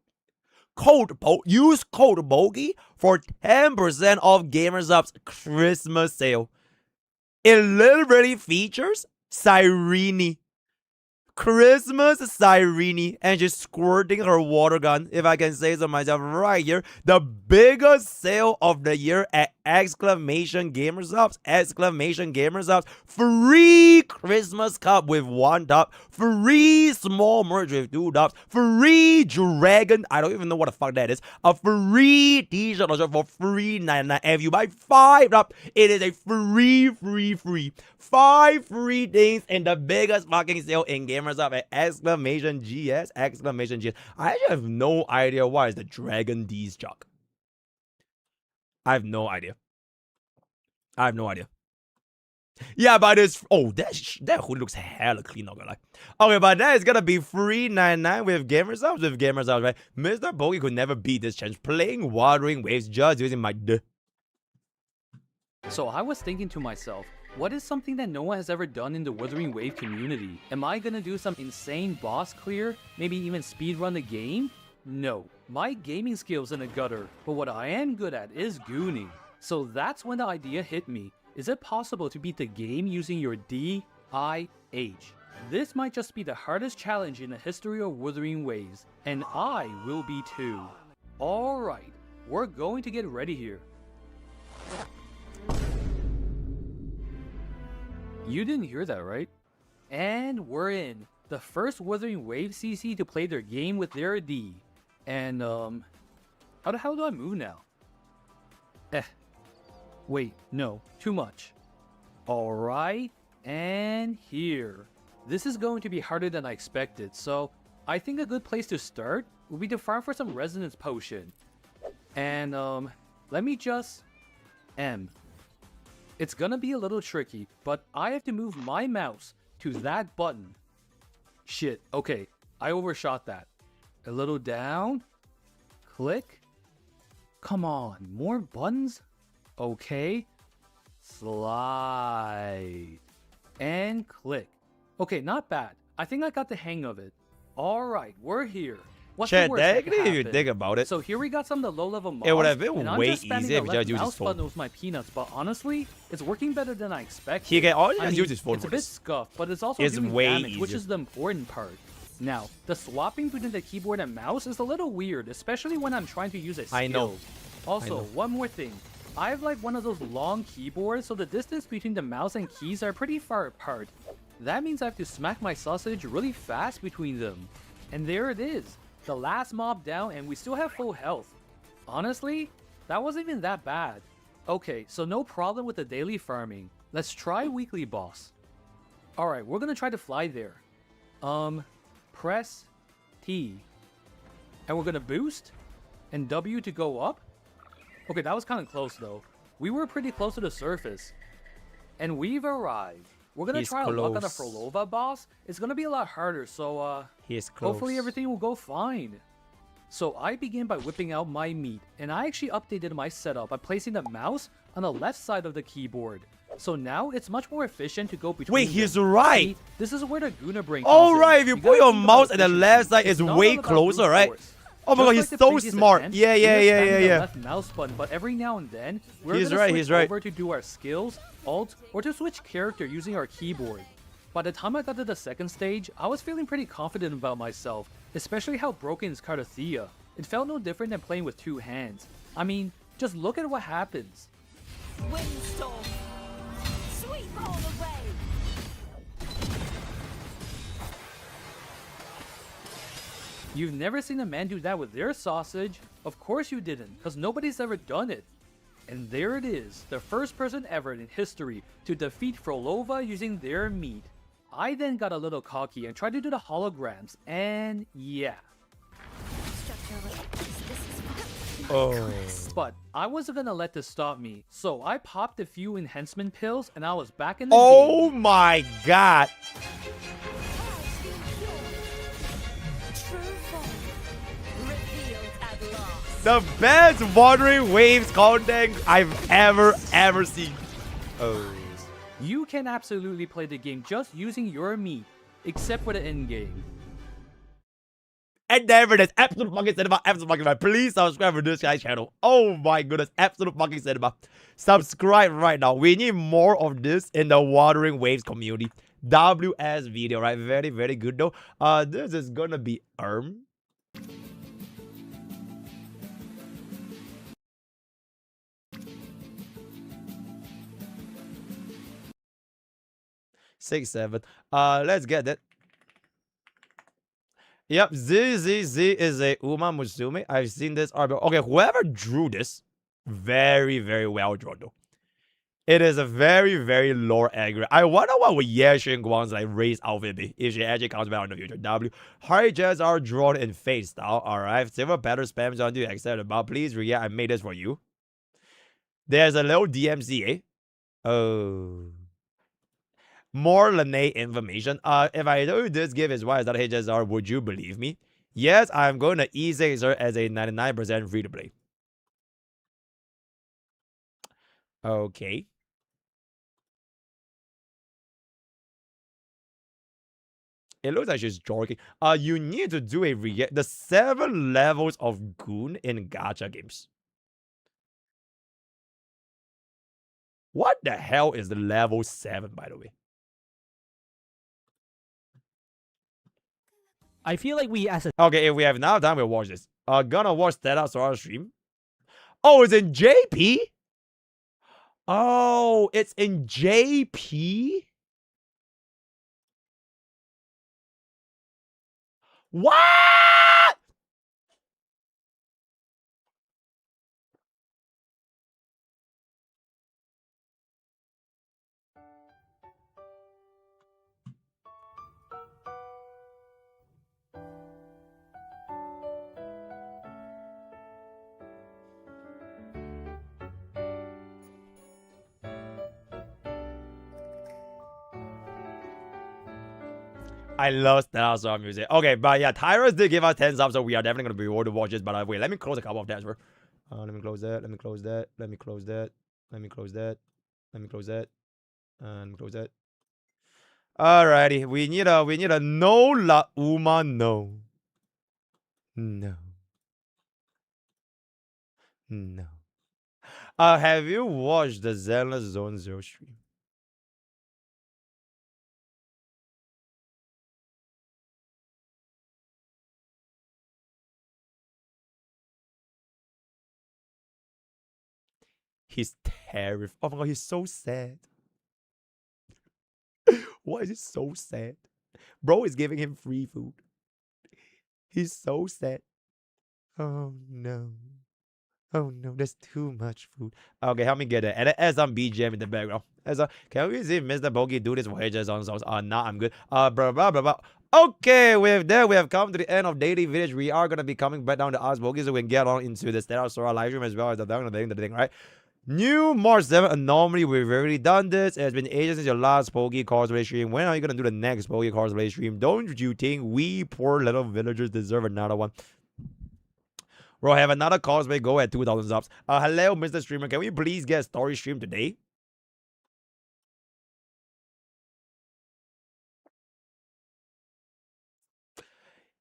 Use code Bogie for 10% off Gamer Supps Christmas sale. It literally features Cyrene. Christmas Cyrene, and she's squirting her water gun, if I can say so myself, right here. The biggest sale of the year at exclamation Gamer Supps, exclamation Gamer Supps. Free Christmas cup with 1 top, free small merch with 2 tops, free dragon, I don't even know what the fuck that is, a free t-shirt for free 99. And if you buy 5 top, it is a free 5 free things in the biggest fucking sale in Gamer Supps at exclamation GS, exclamation GS. I actually have no idea why is the Dragon D's jock. I have no idea. Yeah, but it's that hood looks hella clean, not gonna lie. Okay, but that is gonna be free 99 with Gamer Supps, right? MrPokke could never beat this challenge playing Wuthering Waves just using my So I was thinking to myself, what is something that no one has ever done in the Wuthering Wave community? Am I gonna do some insane boss clear? Maybe even speedrun the game? No, my gaming skills in the gutter, but what I am good at is gooning. So that's when the idea hit me. Is it possible to beat the game using your D-I-H? This might just be the hardest challenge in the history of Wuthering Waves, and I will be too. Alright, we're going to get ready here. You didn't hear that, right? And we're in. The first Wuthering Waves CC to play their game with their D. And, how the hell do I move now? Wait, no, too much. Alright, and here. This is going to be harder than I expected, so I think a good place to start would be to farm for some resonance potion. And, let me just... It's gonna be a little tricky, but I have to move my mouse to that button. Shit, okay, I overshot that. A little down. Click. Come on, more buttons? Okay. Slide. And click. Okay, not bad. I think I got the hang of it. Alright, we're here. What's the worst that could if you happen? think about it, So here we got some of the low-level mobs. it would have been and I'm way just spamming easier if the you left just used his mouse phone. button with my peanuts, but honestly, it's working better than I expected. He can always I just mean, use his phone it's for a bit this. scuffed, but it's also It's doing way damage, which easier. is the important part. Now, the swapping between the keyboard and mouse is a little weird, especially when I'm trying to use a skill. I know. Also, know. one more thing. I have like one of those long keyboards, so the distance between the mouse and keys are pretty far apart. That means I have to smack my sausage really fast between them. And there it is. The last mob down and we still have full health. Honestly, that wasn't even that bad. Okay, so no problem with the daily farming. Let's try weekly boss. Alright, we're gonna try to fly there. Press T. And we're gonna boost. And W to go up. Okay, that was kind of close though. We were pretty close to the surface. And we've arrived. We're gonna He's try a luck on the close. Frolova boss. It's gonna be a lot harder, so He's close. hopefully everything will go fine. So I begin by whipping out my meat, and I actually updated my setup by placing the mouse on the left side of the keyboard. So now it's much more efficient to go between Wait, them. he's right. See, this is where the Guna brain All comes in. right, if you put gotta your think about mouse at the left efficiency. side, it's not way all about closer, brute right? force. Oh my Just god, like he's the so previous smart. attempt, Yeah, we yeah, just yeah, spamming yeah, the yeah. left mouse button, but every now and then we're He's gonna right, switch he's right. over to do our skills, alt, or to switch character using our keyboard. By the time I got to the second stage, I was feeling pretty confident about myself, especially how broken is Cardathea. It felt no different than playing with two hands. I mean, just look at what happens. Windstorm. Sweep all away. You've never seen a man do that with their sausage? Of course you didn't, because nobody's ever done it. And there it is, the first person ever in history to defeat Frolova using their meat. I then got a little cocky and tried to do the holograms, and yeah. Oh. But I wasn't gonna let this stop me, so I popped a few enhancement pills and I was back in the game. Oh my god. True form. Revealed at last. The best Wuthering Waves content I've ever seen. Oh. You can absolutely play the game just using your meat, except for the end game. And there it is, absolute fucking cinema, absolute fucking cinema. Please subscribe to this guy's channel. Oh my goodness, absolute fucking cinema. Subscribe right now. We need more of this in the Wuthering Waves community. WS video, right? Very, very good though. This is gonna be Six, seven. Let's get that. Yep, Z is a Uma Musume. I've seen this art. Okay, whoever drew this, very, very well drawn though. It is a very, very lore accurate. I wonder what would Ye Guang's like race outfit be if she actually comes back in the future. W. Hard jets are drawn in face style. Alright. Silver pattern spams on you accept about. Please react. I made this for you. There's a little DMCA. Oh. More Lene information. If I told you this give is why is that HSR, would you believe me? Yes, I'm going to E6 her as a 99% free to play. Okay. It looks like she's joking. You need to do the 7 levels of goon in gacha games. What the hell is the level 7, by the way? I feel like we as a Okay, if we have enough time, we'll watch this. Gonna watch Stella Sora stream. Oh, it's in JP? Oh, it's in JP? What? I love Stella Sora music. Okay, but yeah, Tyrus did give us 10 subs, so we are definitely going to be able to watch this. But wait, let me close a couple of tabs first. Let me close that. Let me close that. Let me close that. Let me close that. Let me close that. And close that. Alrighty, we need a no la uma no. No. No. Have you watched the Zenless Zone Zero stream? He's terrified. Oh my god, he's so sad. Why is he so sad? Bro is giving him free food. He's so sad. Oh no. Oh no, there's too much food. Okay, help me get it. And add some BGM in the background. Can we see MrPokke do this for ages on songs? Nah, I'm good. Blah blah blah blah. Okay, with that, we have come to the end of Daily Village. We are gonna be coming back down to Ask Pokke so we can get on into the Stella Sora live stream as well as the thing, right? New March 7 Anomaly. We've already done this. It's been ages since your last Pokke cosplay stream. When are you gonna do the next Pokke cosplay stream? Don't you think we poor little villagers deserve another one? Bro, have another cosplay go at 2,000 subs. Hello, Mr. Streamer. Can we please get a story stream today?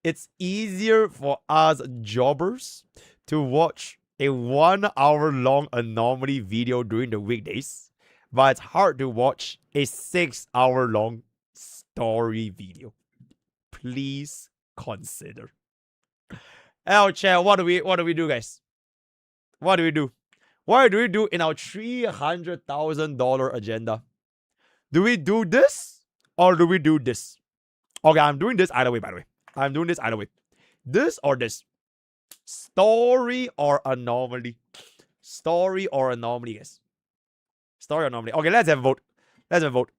It's easier for us jobbers to watch a 1 hour long Anomaly video during the weekdays, but it's hard to watch a 6 hour long story video. Please consider. Oh, chat, what do we do, guys? What do we do? What do we do in our $300,000 agenda? Do we do this or do we do this? Okay, I'm doing this either way, by the way. I'm doing this either way. This or this. Story or Anomaly? Story or Anomaly, guys? Story or Anomaly? Okay, let's have a vote. Let's have a vote.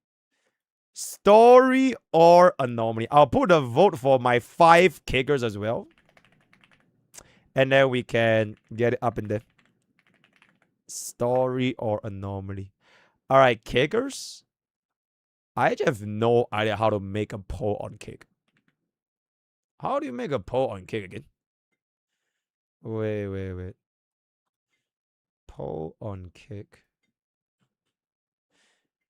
Story or Anomaly? I'll put a vote for my 5 kickers as well. And then we can get it up in there. Story or Anomaly? Alright, kickers. I just have no idea how to make a poll on kick. How do you make a poll on kick again? Wait. Poll on kick.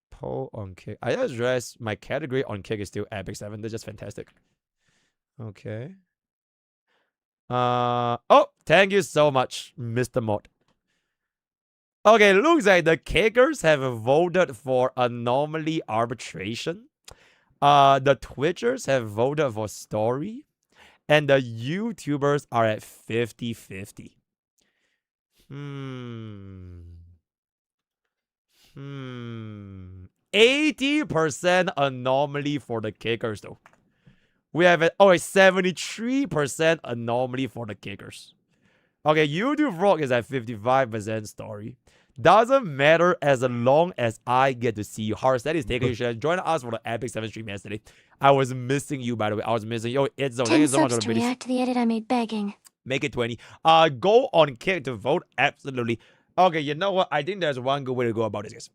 Poll on kick. I just realized my category on kick is still Epic 7. That's just fantastic. Okay. Oh, thank you so much, Mr. Mod. Okay, looks like the kickers have voted for Anomaly arbitration. The Twitchers have voted for story. And the YouTubers are at 50-50. 80% Anomaly for the kickers, though. We have a 73% Anomaly for the kickers. Okay, YouTube Rock is at 55% story. Doesn't matter as long as I get to see you. Harstead is taking you. Join us for the Epic 7 stream yesterday. I was missing you, by the way. I was missing you. It's so thank you so much for the react to the edit I made begging. Make it 20. Go on Kick to vote. Absolutely. Okay, you know what? I think there's one good way to go about this, guys.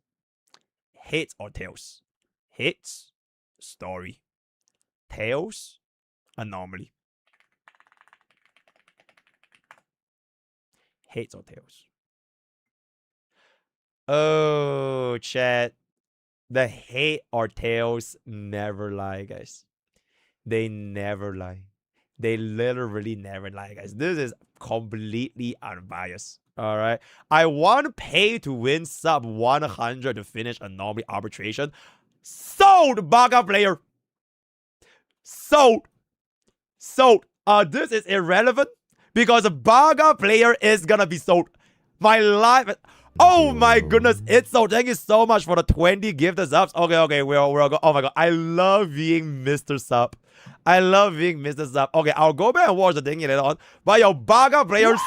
Hits or tails? Hits, story. Tails, Anomaly. Hits or tails? Oh, chat. The hate or tails never lie, guys. They never lie. They literally never lie, guys. This is completely unbiased. All right. I want pay to win sub 100 to finish Anomaly arbitration. Sold, Baga player. Sold. Sold. This is irrelevant because a Baga player is gonna be sold. My life. Oh my goodness, it's so. Thank you so much for the 20 gifted subs. Okay, we're go. Oh my god, I love being Mr. Sub. I love being Mr. Sub. Okay, I'll go back and watch the thing later on. But your Baga players.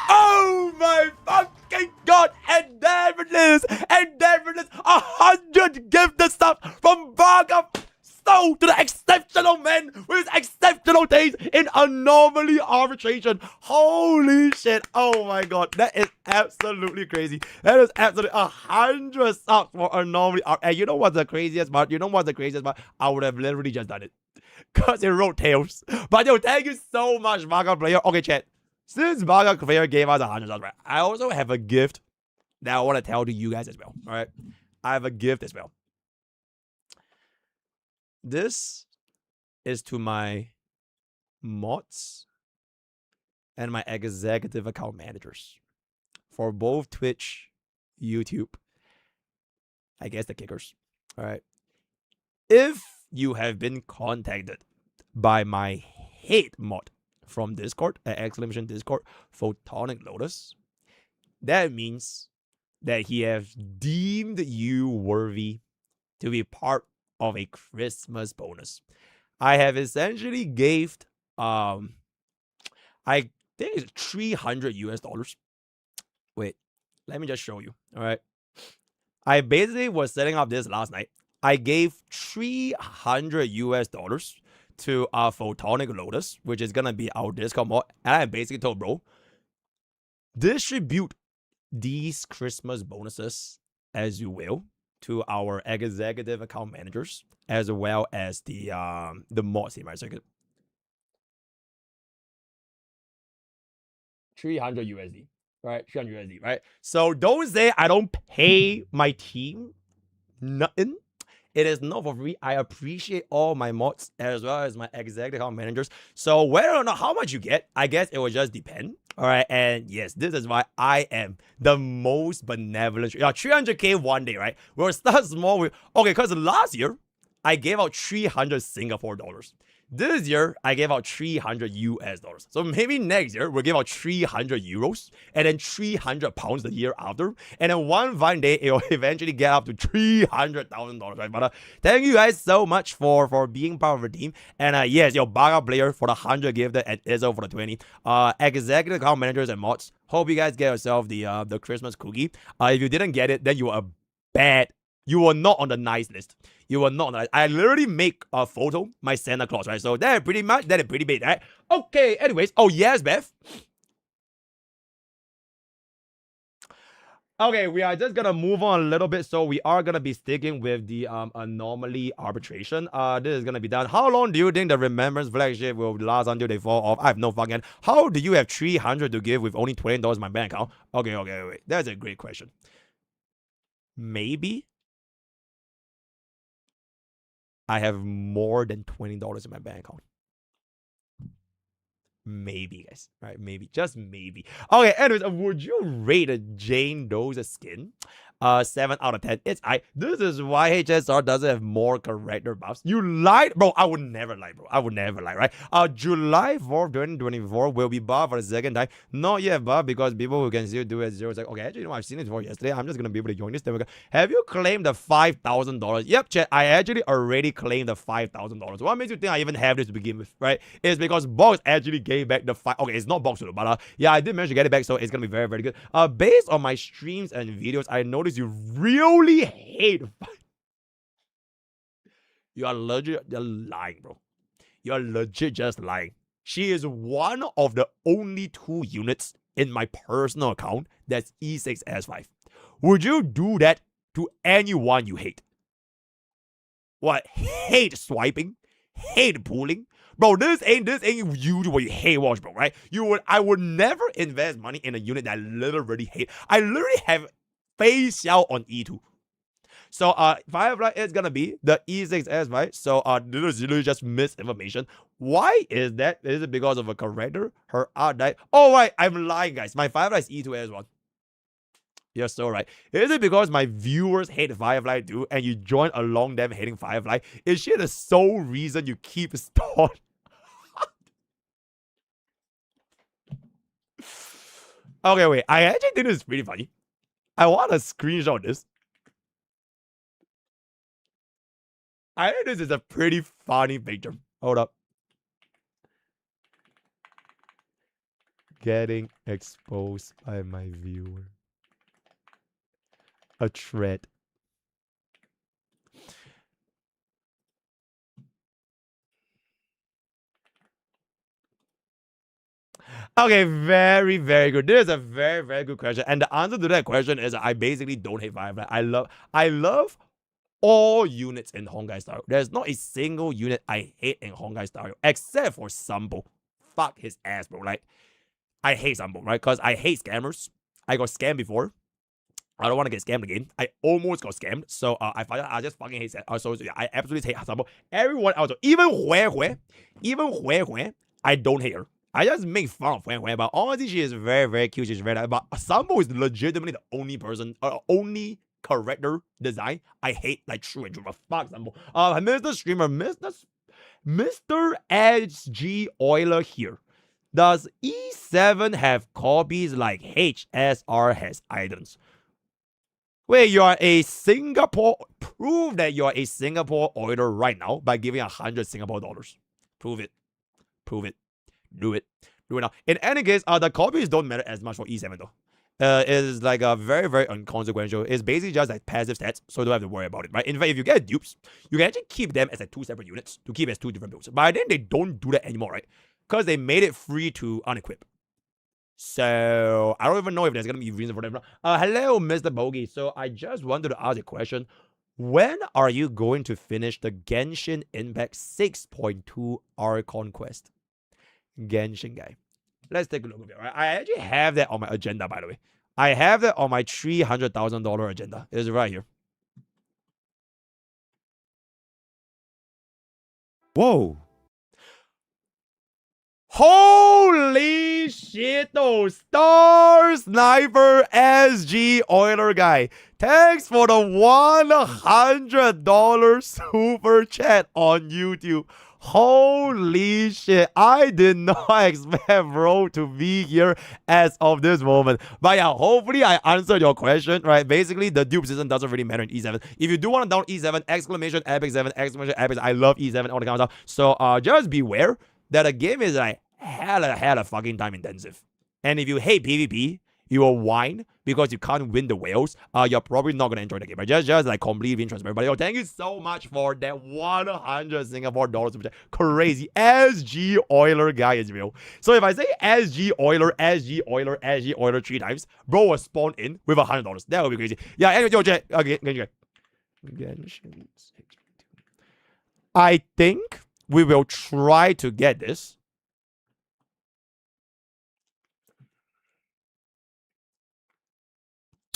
Oh my fucking god! And there it is! And there it is! 100 gifted subs from Baga! So to the exceptional man with exceptional days in Anomaly arbitration. Holy shit. Oh my god. That is absolutely crazy. That is absolutely 100 subs for Anomaly. And you know what's the craziest part? I would have literally just done it. Because it wrote tails. But yo, thank you so much, Baga player. Okay, chat. Since Baga player gave us 100 subs, right? I also have a gift that I want to tell to you guys as well. Alright. I have a gift as well. This is to my mods and my executive account managers for both Twitch, YouTube, I guess the kickers. All right. If you have been contacted by my hate mod from Discord, exclamation Discord, Photonic Lotus, that means that he has deemed you worthy to be part of a Christmas bonus. I have essentially gave I think it's $300. Wait, let me just show you. All right. I basically was setting up this last night. I gave $300 to Photonic Lotus, which is gonna be our Discord mod. And I basically told bro, distribute these Christmas bonuses as you will to our executive account managers as well as the mods in my circuit. 300 USD, right? 300 USD, right? So don't say I don't pay my team nothing. It is not for free. I appreciate all my mods as well as my executive account managers. So whether or not how much you get, I guess it will just depend. All right. And yes, this is why I am the most benevolent. 300K one day, right? We'll start small with, okay, because last year, I gave out 300 Singapore dollars. This year, I gave out 300 US dollars. So maybe next year, we'll give out 300 euros and then 300 pounds the year after. And then one fine day, it will eventually get up to $300,000, right? But thank you guys so much for being part of the team. And yes, your Baga player for the 100 gifted and Izzo for the 20. Executive account managers and mods. Hope you guys get yourself the Christmas cookie. If you didn't get it, then you are bad. You were not on the nice list. You were not on the nice. I literally make a photo, my Santa Claus, right? So that is pretty big, right? Okay, anyways. Oh, yes, Beth. Okay, we are just gonna move on a little bit. So we are gonna be sticking with the Anomaly arbitration. This is gonna be done. How long do you think the Remembrance flagship will last until they fall off? I have no fucking. How do you have 300 to give with only $20 in my bank account? Okay, wait. That's a great question. Maybe I have more than $20 in my bank account. Maybe, guys. Right? Maybe. Just maybe. Okay, anyways, would you rate a Jane Doe's skin? 7 out of 10. This is why HSR doesn't have more character buffs. You lied, bro. I would never lie, bro. I would never lie, right? July 4th, 2024 will be buffed for the second time. Not yet buffed because people who can still do it 0. It's like, okay, actually, you know, I've seen it before yesterday. I'm just gonna be able to join this. Have you claimed the $5,000? Yep, chat. I actually already claimed the $5,000. What makes you think I even have this to begin with, right? It's because Box actually gave back the Okay, it's not Box, but yeah, I did manage to get it back, so it's gonna be very, very good. Based on my streams and videos, I noticed you really hate. You are legit lying, bro. You are legit just lying. She is one of the only 2 units in my personal account that's E6S5. Would you do that to anyone you hate? What? Hate swiping? Hate pulling? Bro, this ain't usually what you hate watch, bro, right? I would never invest money in a unit that I literally hate. I literally have face out on E2. So Firefly is gonna be the E6S, right? So this is literally just misinformation. Why is that? Is it because of a character? Her art died. Oh right, I'm lying, guys. My Firefly is E2S1. You're so right. Is it because my viewers hate Firefly too, and you join along them hating Firefly? Is she the sole reason you keep stalling? Okay, wait. I actually think this is pretty funny. I want to screenshot this. I think this is a pretty funny picture. Hold up. Getting exposed by my viewer. A thread. Okay, very, very good. This is a very, very good question. And the answer to that question is I basically don't hate Firefly. I love all units in Honkai Star Rail. There's not a single unit I hate in Honkai Star Rail, except for Sambo. Fuck his ass, bro. Like, I hate Sambo, right? Because I hate scammers. I got scammed before. I don't want to get scammed again. I almost got scammed. So I just fucking hate so yeah, I absolutely hate Sambo. Everyone else, even Hue, I don't hate her. I just make fun of Hue, but honestly, she is very, very cute. She's very nice. But Sambo is legitimately the only person, only character design I hate, like true and true. But fuck Sambo. Mr. Streamer, Mr. SG Euler here. Does E7 have copies like HSR has items? Wait, you are a Singapore. Prove that you are a Singapore Euler right now by giving 100 Singapore dollars. Prove it. Prove it. Do it. Do it now. In any case, the copies don't matter as much for E7 though. It is like a very, very inconsequential. It's basically just like passive stats, so you don't have to worry about it, right? In fact, if you get dupes, you can actually keep them as like 2 separate units to keep as 2 different builds. But I think they don't do that anymore, right? Because they made it free to unequip. So I don't even know if there's gonna be a reason for that. Hello, MrPokke. So I just wanted to ask a question. When are you going to finish the Genshin Impact 6.2 Archon quest? Genshin guy. Let's take a look at it. Right? I actually have that on my agenda, by the way. I have that on my $300,000 agenda. It's right here. Whoa. Holy shit, those Star Sniper SG Euler guy. Thanks for the $100 super chat on YouTube. Holy shit, I did not expect bro to be here as of this moment. But yeah, hopefully I answered your question, right? Basically, the dupe system doesn't really matter in E7. If you do want to down E7, exclamation epic 7, exclamation epic, I love E7, all the kind of stuff. So just beware that the game is like hella fucking time intensive. And if you hate PvP, you will whine because you can't win the whales. You're probably not gonna enjoy the game. Right? Just like completely transparent. But yo, thank you so much for that 100 Singapore dollars. Crazy. SG Euler guy is real. So if I say SG Euler 3 times, bro will spawn in with $100. That would be crazy. Yeah, anyway, yo, check. Okay. I think we will try to get this.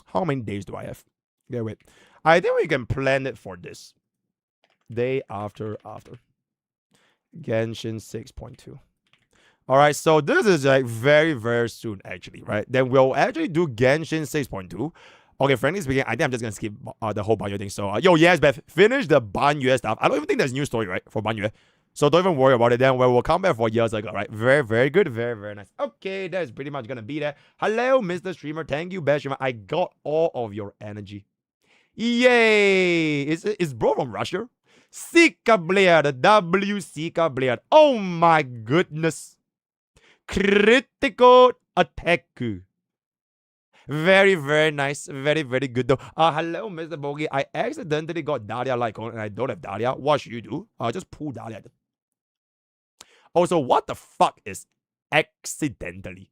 How many days do I have? Okay, wait. I think we can plan it for this. Day after. Genshin 6.2. All right, so this is like very, very soon, actually, right? Then we'll actually do Genshin 6.2. Okay, frankly speaking, I think I'm just going to skip the whole Banyue thing. So, yo, yes, Beth, finish the Banyue stuff. I don't even think there's a new story, right, for Banyue. So don't even worry about it. Then we'll come back for years ago, right? Very, very good. Very, very nice. Okay, that's pretty much going to be that. Hello, Mr. Streamer. Thank you, best streamer. I got all of your energy. Yay! Is bro from Russia? Sika Blair, the W Sika Blair. Oh my goodness. Critical attack. Very, very nice. Very, very good though. Hello, MrPokke. I accidentally got Dahlia Lycon and I don't have Dahlia. What should you do? Just pull Dahlia. Also, what the fuck is accidentally?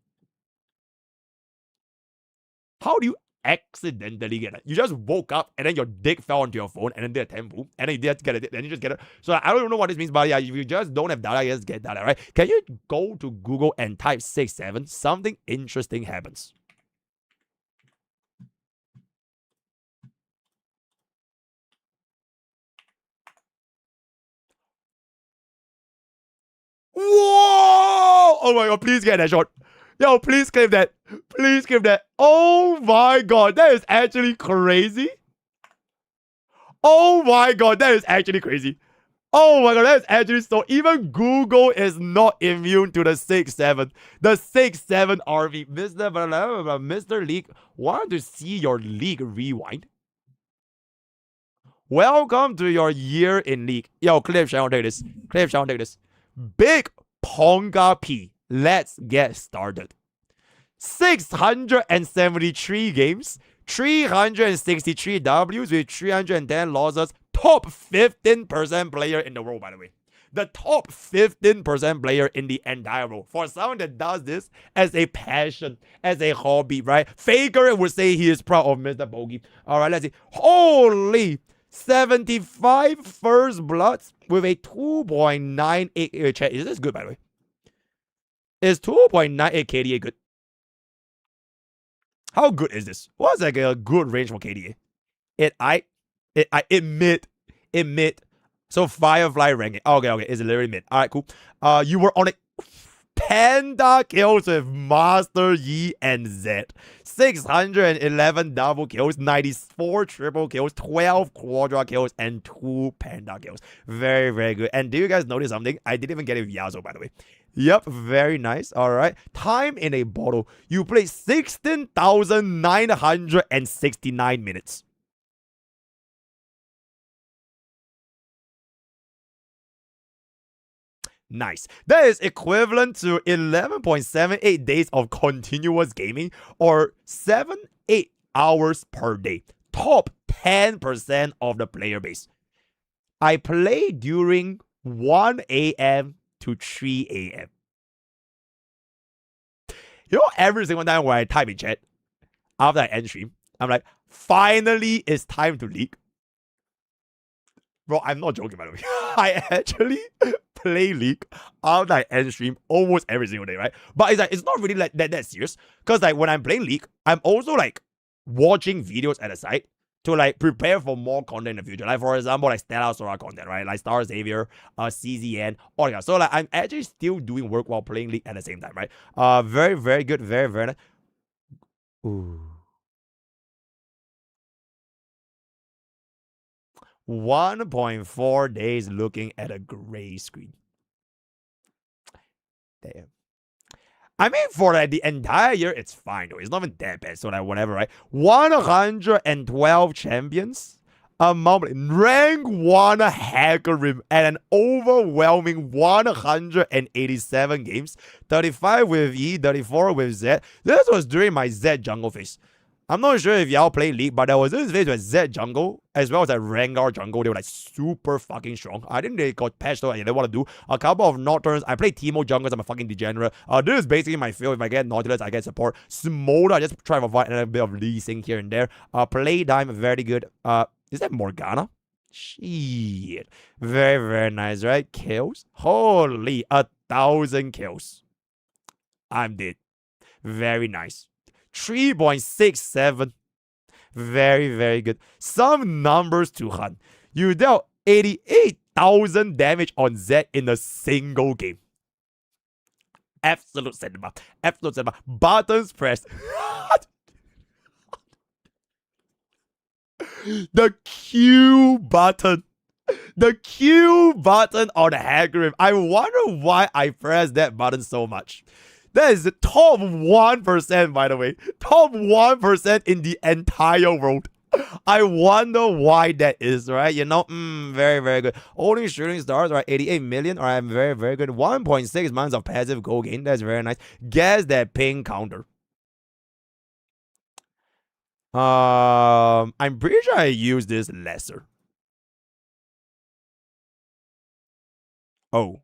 How do you accidentally get it? You just woke up and then your dick fell onto your phone and then did a temple and then you did get it and you just get it. So I don't know what this means, but yeah, if you just don't have data, you just get data, right? Can you go to Google and type 6-7? Something interesting happens. Whoa! Oh my god, please get that shot. Yo, please clip that. Please clip that. Oh my god, that is actually crazy. Oh my god, that is actually crazy. Oh my god, that is actually so. Even Google is not immune to the 6-7. The 6-7 RV. Mr. League, want to see your league rewind? Welcome to your year in league. Yo, Cliff, shall take this. Cliff, shall take this. Big Ponga P. Let's get started. 673 games, 363 Ws with 310 losses. Top 15% player in the world, by the way. The top 15% player in the entire world. For someone that does this as a passion, as a hobby, right? Faker would say he is proud of MrPokke. Alright, let's see. Holy 75 first bloods with a 2.98 chat. Is this good, by the way? Is 2.98 KDA good? How good is this? What's like a good range for KDA? It mid. So Firefly ranking. Okay. It's literally mid. Alright, cool. You were on a Panda kills with Master Yi and Z. 611 double kills, 94 triple kills, 12 quadra kills, and 2 Panda kills. Very, very good. And do you guys notice something? I didn't even get a Yazo, by the way. Yep, very nice. Alright. Time in a bottle. You played 16,969 minutes. Nice. That is equivalent to 11.78 days of continuous gaming or 7-8 hours per day. Top 10% of the player base. I play during 1 a.m. to 3 a.m. You know, every single time when I type in chat, after I end stream, I'm like, finally it's time to leak. Bro, I'm not joking, by the way. I actually play League after I end stream almost every single day, right? But it's like, it's not really like that serious. Because like when I'm playing League, I'm also like watching videos at the side to like prepare for more content in the future. Like for example, like Stella Sora content, right? Like Star Xavier, CZN, all that. So like I'm actually still doing work while playing League at the same time, right? Very, very good. Very, very nice. Ooh. 1.4 days looking at a gray screen. Damn. I mean, for like the entire year, it's fine though. It's not even that bad. So like whatever, right? 112 champions. Rank 1 hacker rim and an overwhelming 187 games. 35 with E, 34 with Z. This was during my Z jungle phase. I'm not sure if y'all play League, but there was this phase with Z jungle as well as a Rengar jungle. They were like super fucking strong. I think they got patched though and they want to do a couple of Nocturnes. I play Teemo jungles. I'm a fucking degenerate. This is basically my field. If I get Nautilus, I get support. Smolder, I just try to avoid a bit of Lee Sin here and there. Play time, very good. Is that Morgana? Shit. Very, very nice, right? Kills? Holy, 1,000 kills. I'm dead. Very nice. 3.67. Very, very good. Some numbers to hunt. You dealt 88,000 damage on Z in a single game. Absolute cinema. Absolute cinema. Buttons pressed. The Q button. The Q button on the hacker. I wonder why I pressed that button so much. That is the top 1%, by the way. Top 1% in the entire world. I wonder why that is, right? You know, very, very good. Only shooting stars, right? 88 million. All right, very, very good. 1.6 months of passive goal gain. That's very nice. Guess that ping counter. I'm pretty sure I use this lesser. Oh.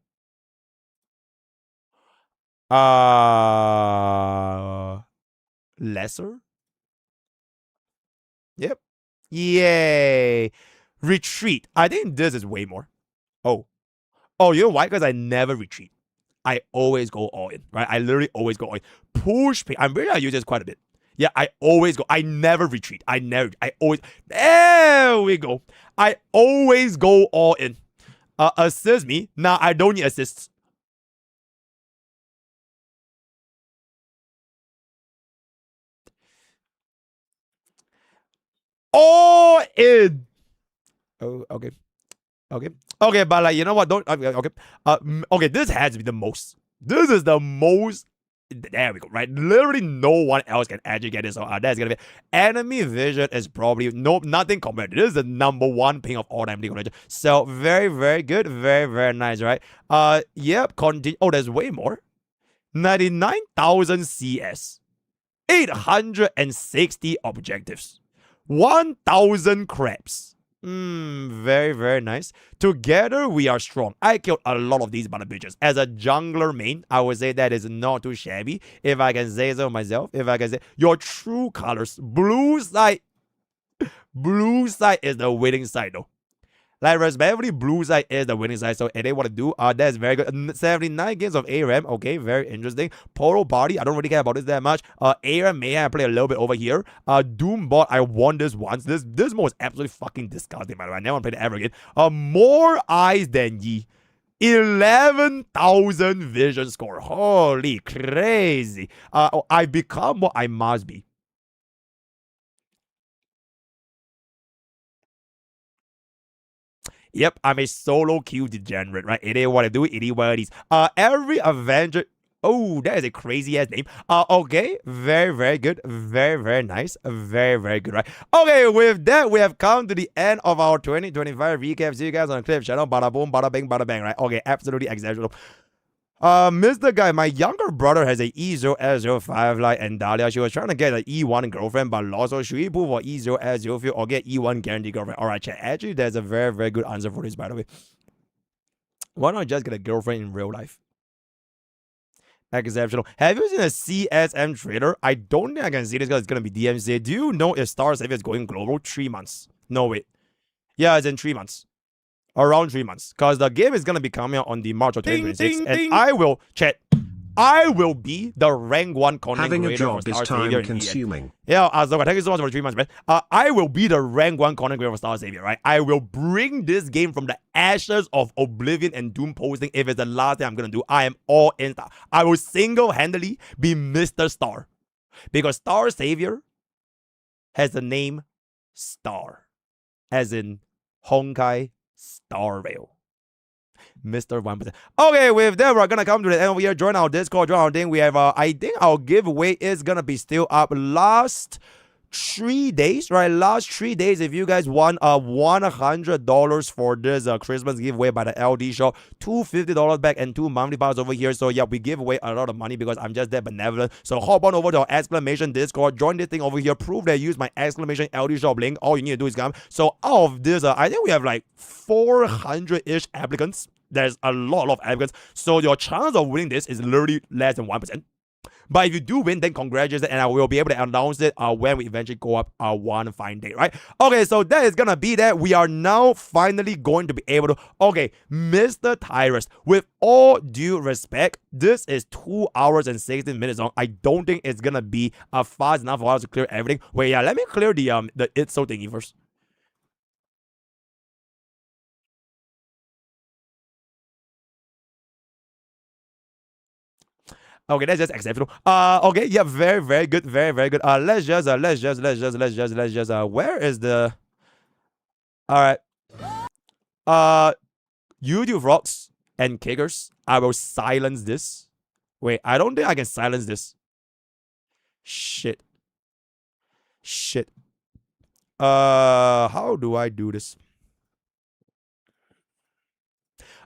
Lesser? Yep. Yay. Retreat. I think this is way more. Oh. Oh, you know why? Because I never retreat. I always go all in, right? I literally always go all in. Push ping. I'm pretty sure I use this quite a bit. Yeah, I always go. I never retreat. I always. There we go. I always go all in. Assist me. Nah, I don't need assists. all in. Oh, okay. Okay. Okay, but like, you know what? Don't. Okay. Okay, this has to be the most. This is the most. There we go, right? Literally no one else can actually get this. So that's gonna be enemy vision is probably nothing compared. This is the #1 ping of all time League of Legends. So very good, very nice, right? Yep. Continue. Oh, there's way more. 99,000 CS, 860 objectives, 1,000 crabs. Very nice. Together we are strong. I killed a lot of these banana bitches. As a jungler main, I would say that is not too shabby. If I can say so myself. If I can say your true colors. Blue side. Blue side is the winning side though. Like, respectively, blue side is the winning side. So, and they want to do, that's very good. 79 games of ARAM. Okay, very interesting. Poro Party, I don't really care about this that much. ARAM may have played a little bit over here. Doombot, I won this once. This mode is absolutely fucking disgusting, by the way. I never want to play it ever again. More eyes than ye. 11,000 vision score. Holy crazy. I become what I must be. Yep, I'm a solo queue degenerate, right? It is what I do, it is what it is. Every Avenger. Oh, that is a crazy ass name. Okay, very good. Very nice. Very good, right? Okay, with that, we have come to the end of our 2025 recap. See you guys on the clip channel. Bada boom, bada bing, bada bang, right? Okay, absolutely exceptional. Mr. Guy, my younger brother has a E0S05 like and Dahlia. She was trying to get an E1 girlfriend, but lost. So should we pull for E0S05 or get E1 guaranteed girlfriend? Alright, chat. Actually, there's a very good answer for this, by the way. Why not just get a girlfriend in real life? Exceptional. Have you seen a CSM trailer? I don't think I can see this because it's gonna be DMC. Do you know if Star Savior is going global? 3 months. No, wait. Yeah, it's in 3 months. Around 3 months, because the game is gonna be coming out on the March of 2026, and I will I will be the rank 1 content Having creator a job for Star is time Savior consuming. Yeah, Azoka, thank you so much for 3 months, man. I will be the rank 1 content creator for Star Savior, right? I will bring this game from the ashes of Oblivion and Doom posting. If it's the last thing I'm gonna do, I am all in Star. I will single-handedly be Mr. Star, because Star Savior has the name Star, as in Honkai Star Rail. Mr. 1%. Okay, with that, we're gonna come to the end of the year. Join our Discord, join our thing. We have I think our giveaway is gonna be still up last 3 days, right? Last 3 days. If you guys want $100 for this Christmas giveaway by the LD shop, $250 back and 2 monthly passes over here. So yeah, we give away a lot of money because I'm just that benevolent. So hop on over to our exclamation Discord, join this thing over here, prove that you use my exclamation LD shop link. All you need to do is come. So out of this, I think we have like 400-ish applicants. There's a lot of applicants. So your chance of winning this is literally less than 1%. But if you do win, then congratulations, and I will be able to announce it when we eventually go up one fine day, right? Okay, so that is gonna be that. We are now finally going to be able to. Okay, Mr. Tyrus, with all due respect, this is 2 hours and 16 minutes long. I don't think it's gonna be fast enough for us to clear everything. Wait, yeah, let me clear the it's so thingy first. Okay, that's just exceptional. Okay, yeah, very good, very good. Let's just, where is the? All right. YouTube rocks and kickers. I will silence this. Wait, I don't think I can silence this. Shit. How do I do this?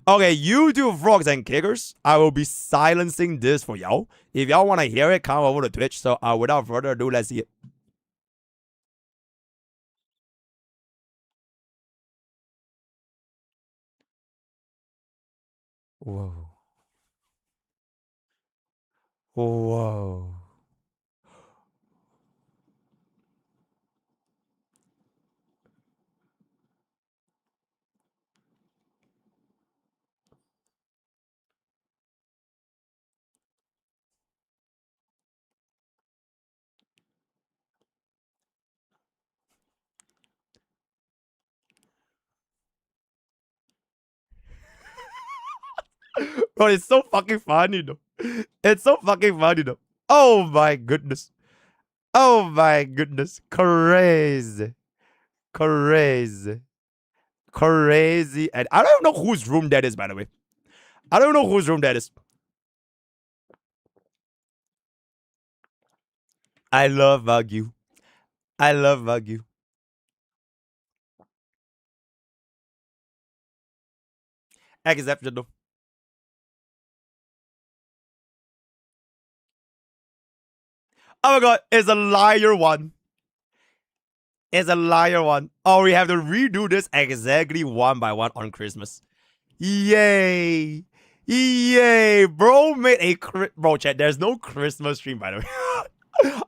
Okay, YouTube vlogs and kickers, I will be silencing this for y'all. If y'all want to hear it, come over to Twitch. So without further ado, let's see it. Whoa. Whoa. Bro, it's so fucking funny though. It's so fucking funny though. Oh my goodness. Oh my goodness. Crazy. Crazy. Crazy. And I don't know whose room that is, by the way. I don't know whose room that is. I love Wagyu. I love Wagyu. Exceptional. Oh my god, it's a liar one. It's a liar one. Oh, we have to redo this exactly one by one on Christmas. Yay. Yay. Bro made a... Bro, chat, there's no Christmas stream, by the way.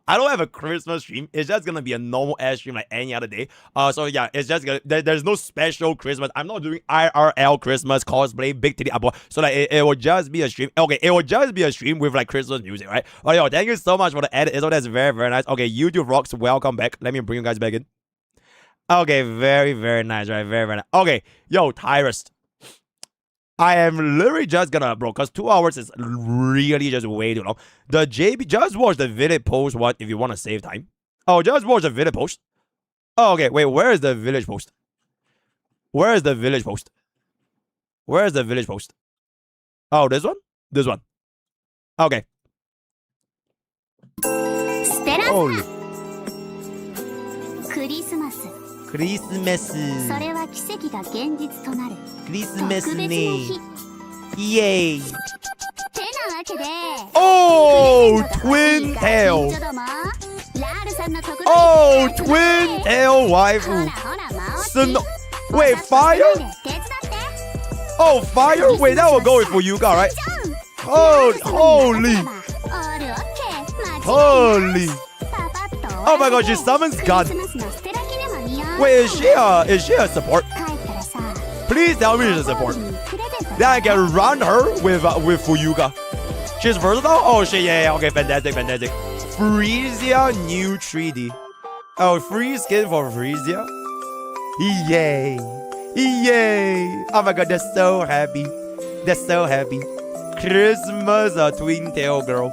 I don't have a Christmas stream. It's just gonna be a normal ass stream like any other day. So yeah, it's just gonna there's no special Christmas. I'm not doing IRL Christmas cosplay big titty up. So like it will just be a stream. Okay, it will just be a stream with like Christmas music, right? Oh yo, thank you so much for the edit. So that's very, very nice. Okay, YouTube rocks, welcome back. Let me bring you guys back in. Okay, very, very nice, right? Very, very nice. Okay, yo, Tyrus. I am literally just gonna, bro, because 2 hours is really just way too long. The JB, just watch the village post one if you want to save time. Oh, just watch the village post. Oh, okay, wait, where is the village post? Where is the village post? Where is the village post? Oh, this one? This one. Okay. Holy. Christmas. Christmas ね Yay. Oh, twin tail. Oh, twin tail waifu. Wait, fire? Oh, fire? Wait, that will go for you, right? Holy. Holy. Oh my god, she summons God. Wait, is she a support? Please tell me she's a support. Then I can run her with Fuyuga. She's versatile? Oh shit, yeah, okay, fantastic. Frisia new 3D. Oh, free skin for Frisia? Yay. Oh my god, they're so happy. Christmas, a twin tail girl.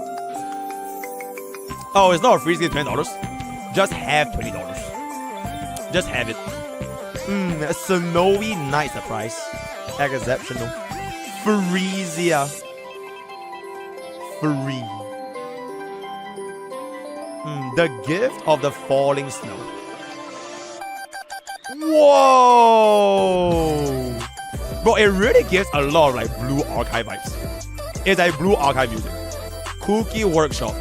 Oh, it's not a free skin, $20. Just have $20. Just have it. A snowy night surprise. Exceptional. Frisia. Free. The gift of the falling snow. Whoa! Bro, it really gives a lot of like Blue Archive vibes. It's like Blue Archive music. Cookie Workshop.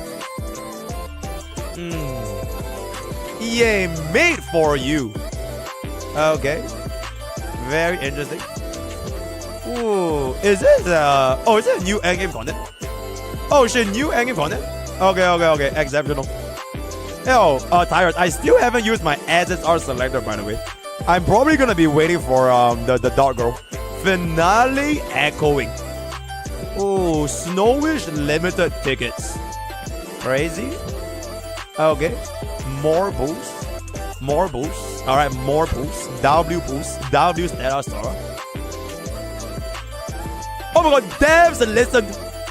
Yay, made for you. Okay. Very interesting. Ooh, is this is it new endgame content? Oh shit, new endgame content? Okay. Exceptional. Yo, Tyrus, I still haven't used my SSR selector, by the way. I'm probably gonna be waiting for the dog girl. Finale echoing. Oh, Snowish limited tickets. Crazy. Okay. More boosts. Alright, more boosts. W boosts. W Stella Star. Oh my god, devs, listen.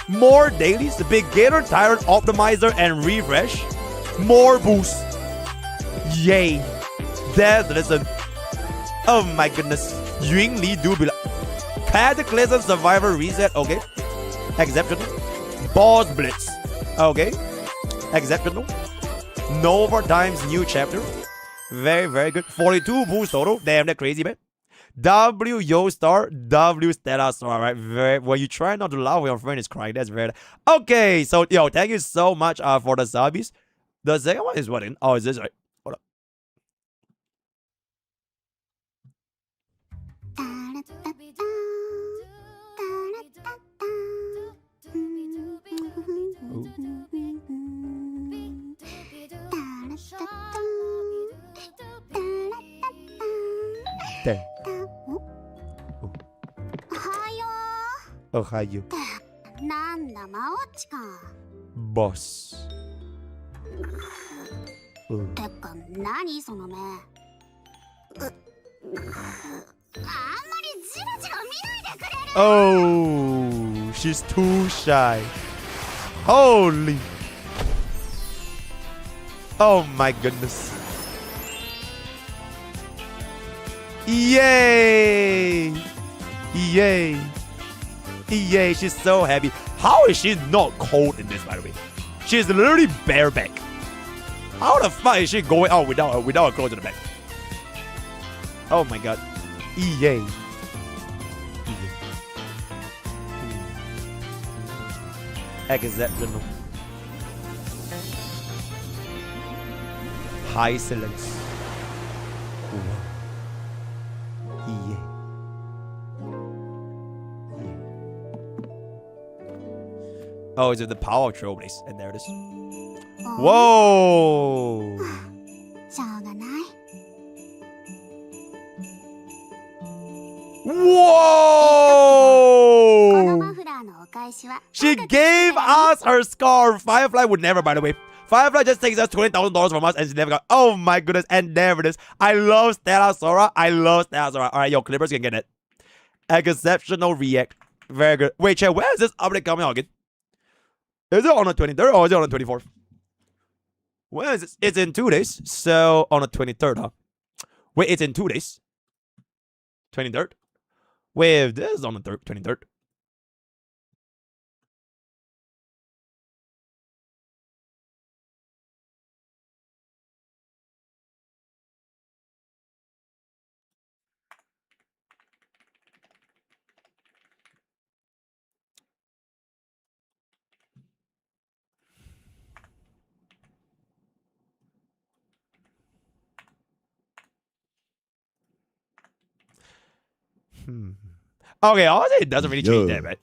More dailies. Beginner, Tyrant, Optimizer, and Refresh. More boosts. Yay. Devs, listen. Oh my goodness. Yun Li do be like. Cataclysm Survivor Reset. Okay. Exceptional. Boss Blitz. Okay. Exceptional. Nova Times new chapter. Very, very good. 42 boost total. Damn, that crazy, man. W Yo Star. W Stella Star. Right. Very. When you try not to laugh when your friend is crying, that's very. Okay. So, yo, thank you so much for the subbies. The second one is what in? Oh, is this right? Hold up. There. Ohio. Boss. Oh, she's too shy. Holy. Oh my goodness. Yay! Yay! Yay! She's so happy. How is she not cold in this, by the way? She's literally bareback. How the fuck is she going out without a clothes in the back? Oh my god. Yay. Exceptional. High silence. Yeah. Oh, it's the power of Trailblaze. And there it is. Whoa! しょうがない。 Whoa! マフラーのお返しは She gave us her scarf. Firefly would never, by the way. Firefly just takes us $20,000 from us and she never got. Oh my goodness. And there it is. I love Stella Sora. I love Stella Sora. Alright, yo, Clippers can get it. Exceptional react. Very good. Wait, chat, where is this update coming out again? Is it on the 23rd or is it on the 24th? Where is it? It's in 2 days. So on the 23rd, huh? Wait, it's in 2 days. 23rd? Wait, this is on the 23rd. Okay, honestly, it doesn't really change that, right?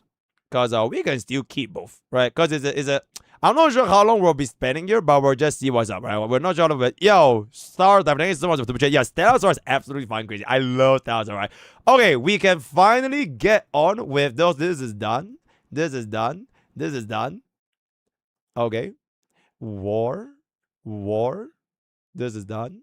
Because we can still keep both, right? Because it's a. I'm not sure how long we'll be spending here, but we'll just see what's up, right? We're not sure of it. Yo, Star, thank you so much for the chat. Yeah, Stellasaur is absolutely fine, crazy. I love Stellasaur, right? Okay, we can finally get on with those. This is done. This is done. This is done. Okay. War. This is done.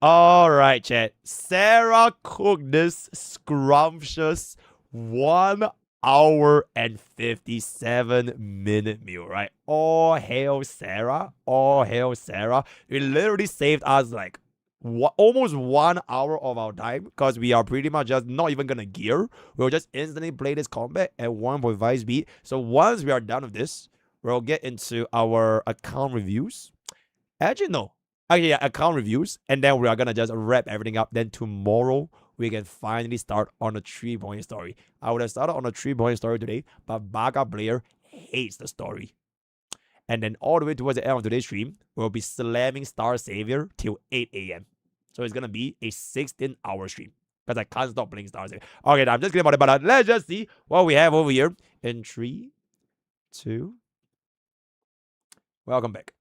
All right, chat. Sarah cooked this scrumptious 1 hour and 57-minute meal, right? All hail Sarah. All hail Sarah. It literally saved us like almost 1 hour of our time because we are pretty much just not even gonna gear. We'll just instantly play this combat at 1.5 speed. So once we are done with this, we'll get into our account reviews. Actually, no. Okay, yeah, account reviews, and then we are gonna just wrap everything up. Then tomorrow we can finally start on a 3-point story. I would have started on a 3-point story today, but Baga player hates the story. And then all the way towards the end of today's stream, we'll be slamming Star Savior till 8 a.m. So it's gonna be a 16-hour stream because I can't stop playing Star Savior. Okay, I'm just kidding about it, but let's just see what we have over here in 3, 2. Welcome back.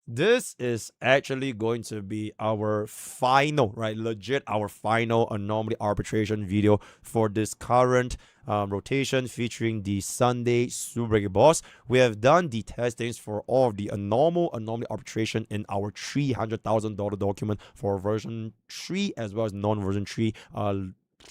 This is actually going to be our final, right? Legit, our final Anomaly arbitration video for this current rotation featuring the Sunday Super Breaker boss. We have done the testings for all of the Anomaly arbitration in our $300,000 document for version 3 as well as non-version 3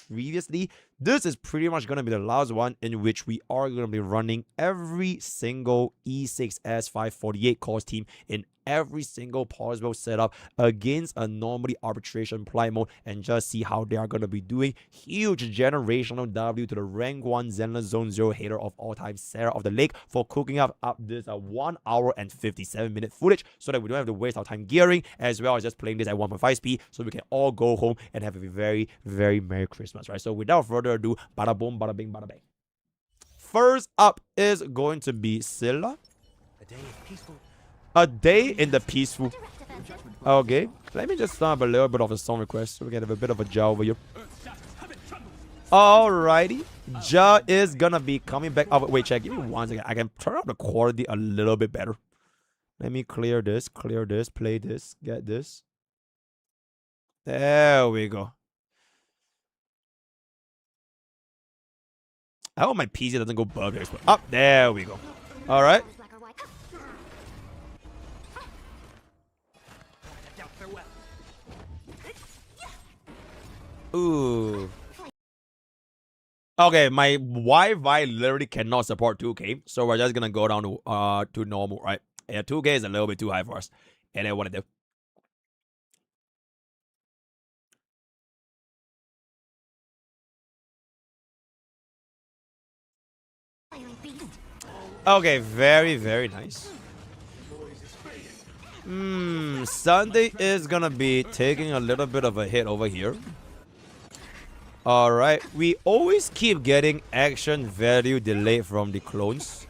previously. This is pretty much going to be the last one in which we are going to be running every single E6S548 cost team in every single possible setup against Anomaly arbitration play mode and just see how they are going to be doing. Huge generational W to the rank 1 Zenless Zone 0 hater of all time, Sarah of the Lake, for cooking up this 1 hour and 57-minute footage so that we don't have to waste our time gearing, as well as just playing this at 1.5 speed so we can all go home and have a very, very Merry Christmas, right? So without further ado, bada boom, bada bing, bada bang. First up is going to be Scylla. A day in the peaceful. Okay, let me just start up a little bit of a song request so we can have a bit of a Ja over here. Alrighty, Ja is gonna be coming back. Oh, wait, check. Give me 1 second. I can turn up the quality a little bit better. Let me clear this, play this, get this. There we go. I hope my PC doesn't go bug there. Up, there we go. All right. Ooh. Okay, my Wi-Fi literally cannot support 2K, so we're just gonna go down to normal, right? Yeah, 2K is a little bit too high for us, and then what to do? Okay, very, very nice. Sunday is gonna be taking a little bit of a hit over here. Alright, we always keep getting action value delayed from the clones.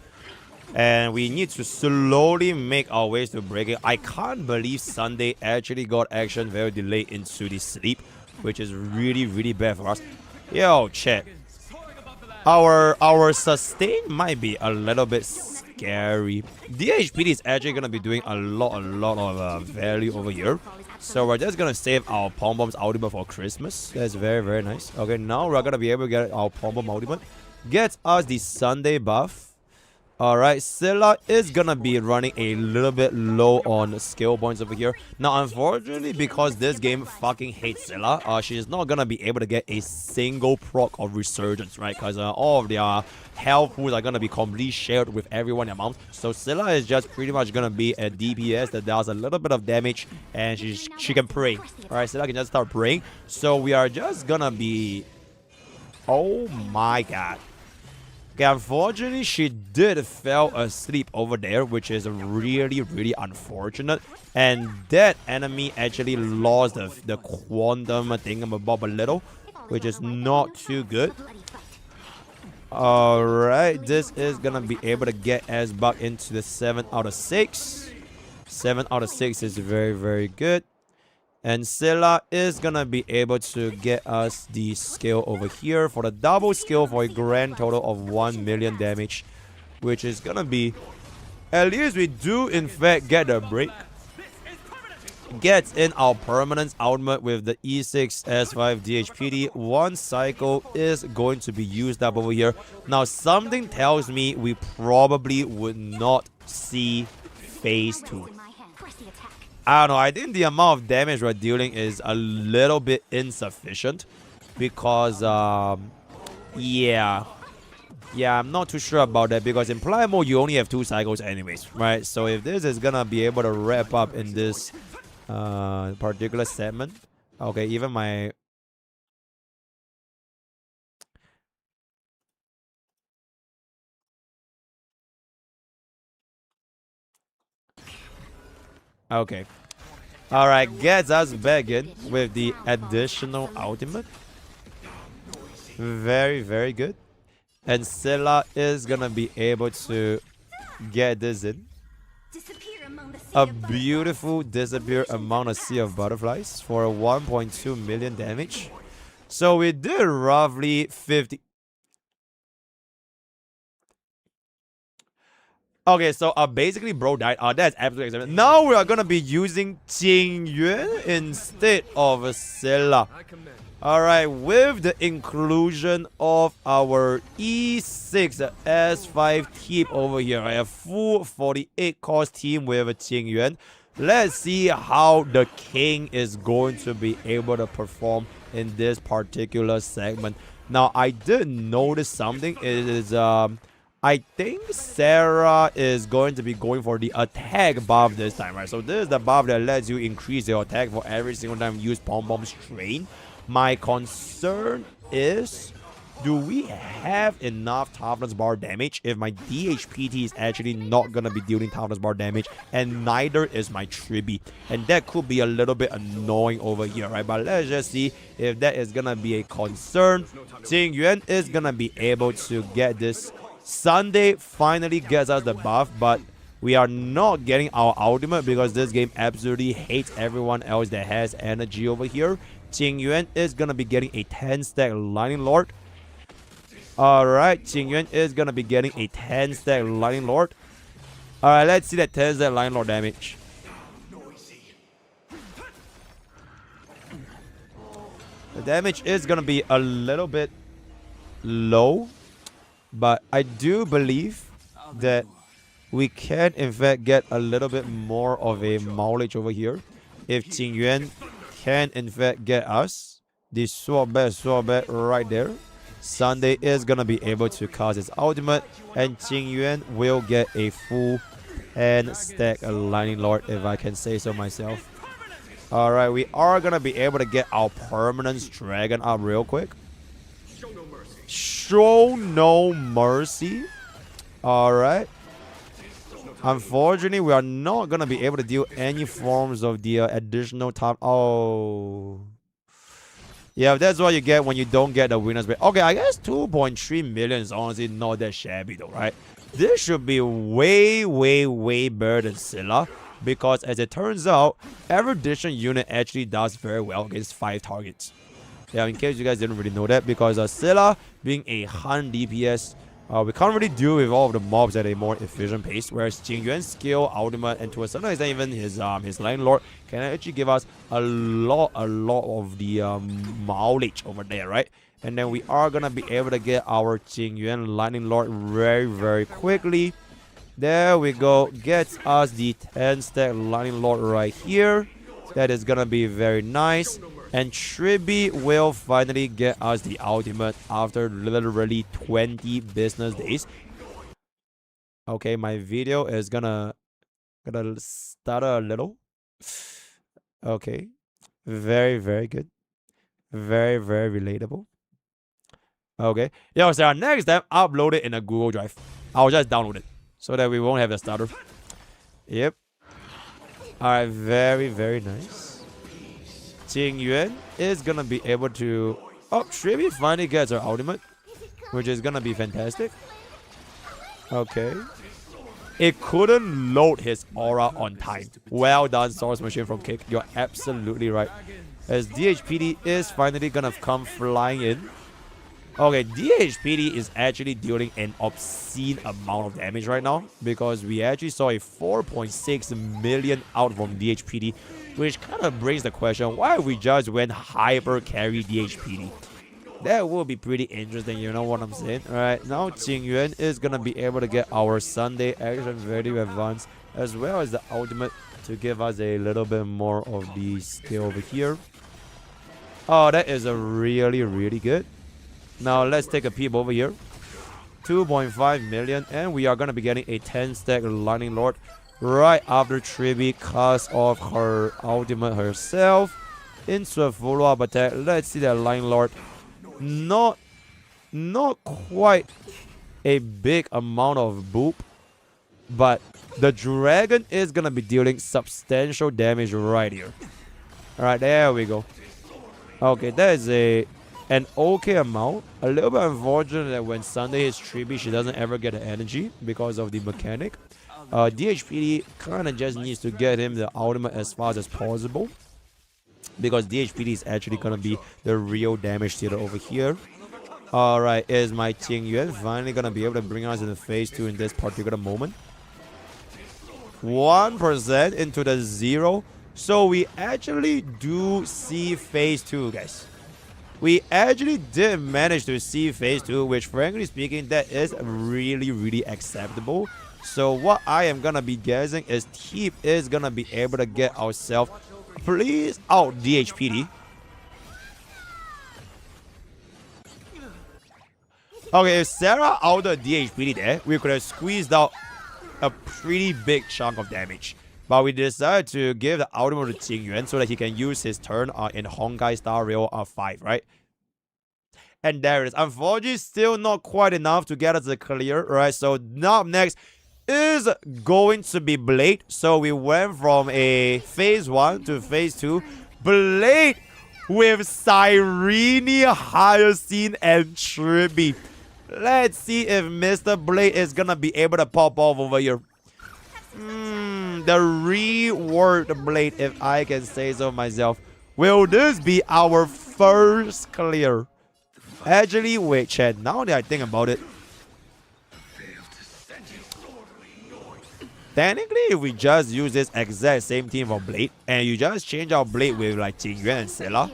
And we need to slowly make our ways to break it. I can't believe Sunday actually got action value delayed into the sleep, which is really, really bad for us. Yo, chat. Our sustain might be a little bit scary. DHPD is actually gonna be doing a lot of value over here. So we're just gonna save our Pom Bomb's ultimate for Christmas. That's very, very nice. Okay, now we're gonna be able to get our Pom Bomb ultimate. Gets us the Sunday buff. Alright, Scylla is gonna be running a little bit low on skill points over here. Now, unfortunately, because this game fucking hates Scylla, she's not gonna be able to get a single proc of Resurgence, right? Because all of their health pools are gonna be completely shared with everyone amount. So Scylla is just pretty much gonna be a DPS that does a little bit of damage, and she can pray. Alright, Scylla can just start praying. So we are just gonna be... Oh my god. Okay, unfortunately, she did fall asleep over there, which is really, really unfortunate. And that enemy actually lost the quantum thingamabob a little, which is not too good. Alright, this is gonna be able to get us back into the 7 out of 6. 7 out of 6 is very, very good. And Scylla is gonna be able to get us the skill over here for the double skill for a grand total of 1 million damage, which is gonna be... At least we do in fact get a break. Gets in our permanence ultimate with the E6 S5 DHPD. One cycle is going to be used up over here. Now something tells me we probably would not see phase 2. I don't know, I think the amount of damage we're dealing is a little bit insufficient. Because, yeah, I'm not too sure about that. Because in Playa mode, you only have 2 cycles anyways, right? So if this is gonna be able to wrap up in this particular segment. Okay, even my... Okay. Alright, gets us back in with the additional ultimate. Very, very good. And Scylla is gonna be able to get this in. A beautiful disappear among a sea of butterflies for 1.2 million damage. So we did roughly 50... Okay, so basically bro died. That's absolutely excellent. Now we are gonna be using Jingyuan instead of Scylla. Alright, with the inclusion of our E6 S5 team over here, I have full 48 cost team with Jingyuan. Let's see how the king is going to be able to perform in this particular segment. Now, I did notice something. It is I think Sarah is going to be going for the attack buff this time, right? So this is the buff that lets you increase your attack for every single time you use Pom Bomb's train. My concern is, do we have enough toughness bar damage if my DHPT is actually not going to be dealing toughness bar damage, and neither is my Tribi? And that could be a little bit annoying over here, right? But let's just see if that is going to be a concern. Jingyuan is going to be able to get this. Sunday finally gets us the buff, but we are not getting our ultimate because this game absolutely hates everyone else that has energy over here. Jingyuan is going to be getting a 10-stack Lightning Lord. Alright, Jingyuan is going to be getting a 10-stack Lightning Lord. Alright, let's see that 10-stack Lightning Lord damage. The damage is going to be a little bit low. But I do believe that we can in fact get a little bit more of a mileage over here. If Jingyuan can in fact get us the sword bat right there. Sunday is gonna be able to cast his ultimate, and Jingyuan will get a full 10-stack Lightning Lord, if I can say so myself. Alright, we are gonna be able to get our permanence dragon up real quick. Show no mercy. Alright. Unfortunately, we are not going to be able to deal any forms of the additional time. Oh. Yeah, that's what you get when you don't get the winner's bet. Okay, I guess 2.3 million is honestly not that shabby though, right? This should be way, way, way better than Scylla. Because as it turns out, Erudition unit actually does very well against 5 targets. Yeah, in case you guys didn't really know that, because Scylla being a 100 DPS, we can't really deal with all of the mobs at a more efficient pace, whereas Jingyuan's skill, ultimate, and to a certain extent even his landlord can actually give us a lot of the mileage over there, right? And then we are gonna be able to get our Jingyuan Lightning Lord very, very quickly. There we go. Gets us the 10 stack Lightning Lord right here. That is gonna be very nice. And Tribi will finally get us the ultimate after literally 20 business days. Okay, my video is gonna stutter a little. Okay. Very, very good. Very, very relatable. Okay. Yo, so next time, upload it in a Google Drive. I'll just download it so that we won't have the stutter. Yep. Alright, very, very nice. Jingyuan is gonna be able to... Oh, Tribi finally gets her ultimate, which is gonna be fantastic. Okay. It couldn't load his aura on time. Well done, Source Machine from Kick. You're absolutely right. As DHPD is finally gonna come flying in. Okay, DHPD is actually dealing an obscene amount of damage right now, because we actually saw a 4.6 million out from DHPD, which kind of brings the question, why we just went hyper carry DHPD? That will be pretty interesting, you know what I'm saying? Alright, now Jingyuan is gonna be able to get our Sunday action very advanced, as well as the ultimate to give us a little bit more of the skill over here. Oh, that is a really, really good. Now let's take a peep over here. 2.5 million, and we are gonna be getting a 10 stack Lightning Lord right after Tribi casts off her ultimate herself into a follow-up attack. Let's see that Lightning Lord. Not quite a big amount of boop, but the dragon is gonna be dealing substantial damage right here. Alright, there we go. Okay, that is an okay amount. A little bit unfortunate that when Sunday hits Tribi, she doesn't ever get the energy because of the mechanic. DHPD kind of just needs to get him the ultimate as fast as possible, because DHPD is actually going to be the real damage dealer over here. Alright, is my Jingyuan finally going to be able to bring us into phase 2 in this particular moment? 1% into the 0. So we actually do see phase 2, guys. We actually did manage to see phase 2, which frankly speaking, that is really, really acceptable. So what I am gonna be guessing is Teep is gonna be able to get ourselves, please, out DHPD. Okay, if Sarah out the DHPD there, we could have squeezed out a pretty big chunk of damage. But we decided to give the ultimate to Jingyuan so that he can use his turn in Honkai Star Rail 5, right? And there it is. Unfortunately, still not quite enough to get us a clear, right? So now next is going to be Blade. So we went from a phase 1 to phase 2. Blade with Cyrene, Hyacinth, and Tribi. Let's see if Mr. Blade is gonna be able to pop off over here. The reworked Blade, if I can say so myself. Will this be our first clear? Actually, wait, Chad. Now that I think about it, technically, if we just use this exact same team for Blade, and you just change our Blade with like Jingyuan and Scylla,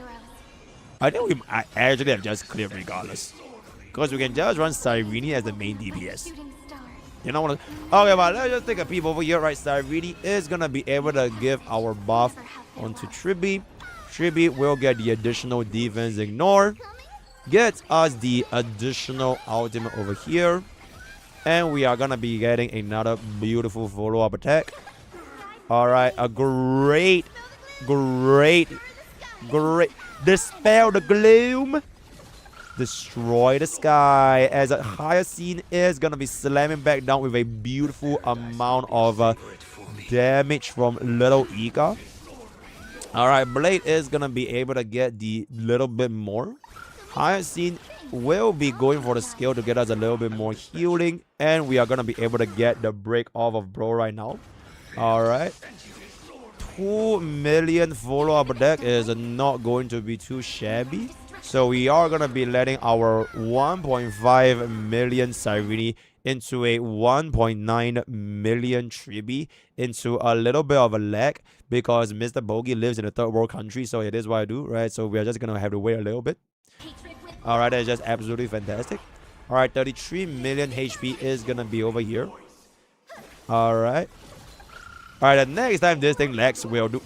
I think we actually have just cleared regardless. Because we can just run Cyrene as the main DPS. You know what? Okay, but let's just take a peep over here, right? Cyrene is gonna be able to give our buff onto Tribi. Tribi will get the additional defense ignore. Gets us the additional ultimate over here. And we are gonna be getting another beautiful follow-up attack. Alright, a great Dispel the gloom. destroy the sky as a Hyacinth is gonna be slamming back down with a beautiful amount of damage from Little Ika. Alright, Blade is gonna be able to get the little bit more. Hyacinth will be going for the skill to get us a little bit more healing, and we are gonna be able to get the break off of Bro right now. Alright. 2 million follow-up deck is not going to be too shabby. So we are going to be letting our 1.5 million Cyrene into a 1.9 million Tribi into a little bit of a lag because MrPokke lives in a third world country, so it is what I do, right? So we are just going to have to wait a little bit. Alright, that's just absolutely fantastic. Alright, 33 million HP is going to be over here. Alright. Alright, the next time this thing lags, we'll do...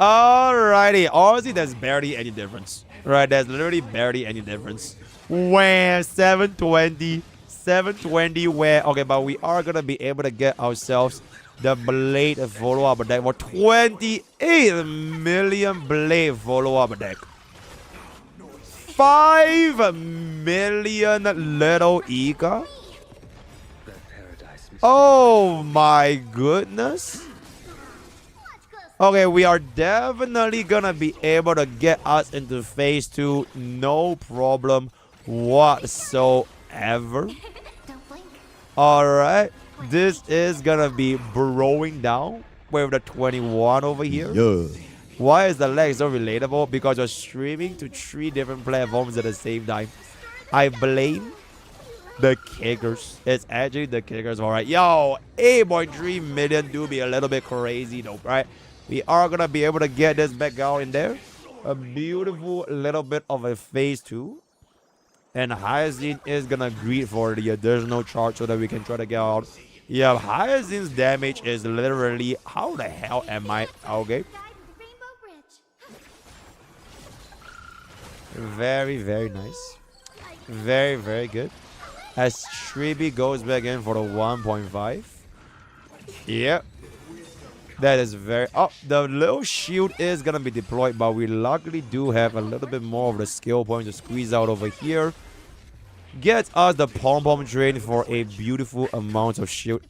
Alrighty, honestly, there's barely any difference. Right, there's literally barely any difference. Where 720 where... Okay, but we are gonna be able to get ourselves the Blade follow-up deck for 28 million Blade follow-up deck. 5 million Little Ika. Oh my goodness. Okay, we are definitely gonna be able to get us into phase 2, no problem whatsoever. Alright, this is gonna be burrowing down with the 21 over here. Yeah. Why is the lag so relatable? Because you're streaming to 3 different platforms at the same time. I blame the kickers. It's actually the kickers, alright. Yo, 8.3 million do be a little bit crazy though, right? We are going to be able to get this back out in there. A beautiful little bit of a phase 2. And Hyacinth is going to greet for the additional charge so that we can try to get out. Yeah, Hyacinth's damage is literally... How the hell am I... Okay. Very, very nice. Very, very good. As Tribi goes back in for the 1.5. Yep. That is very... Oh, the little shield is going to be deployed, but we luckily do have a little bit more of the skill point to squeeze out over here. Gets us the pom-pom train for a beautiful amount of shield.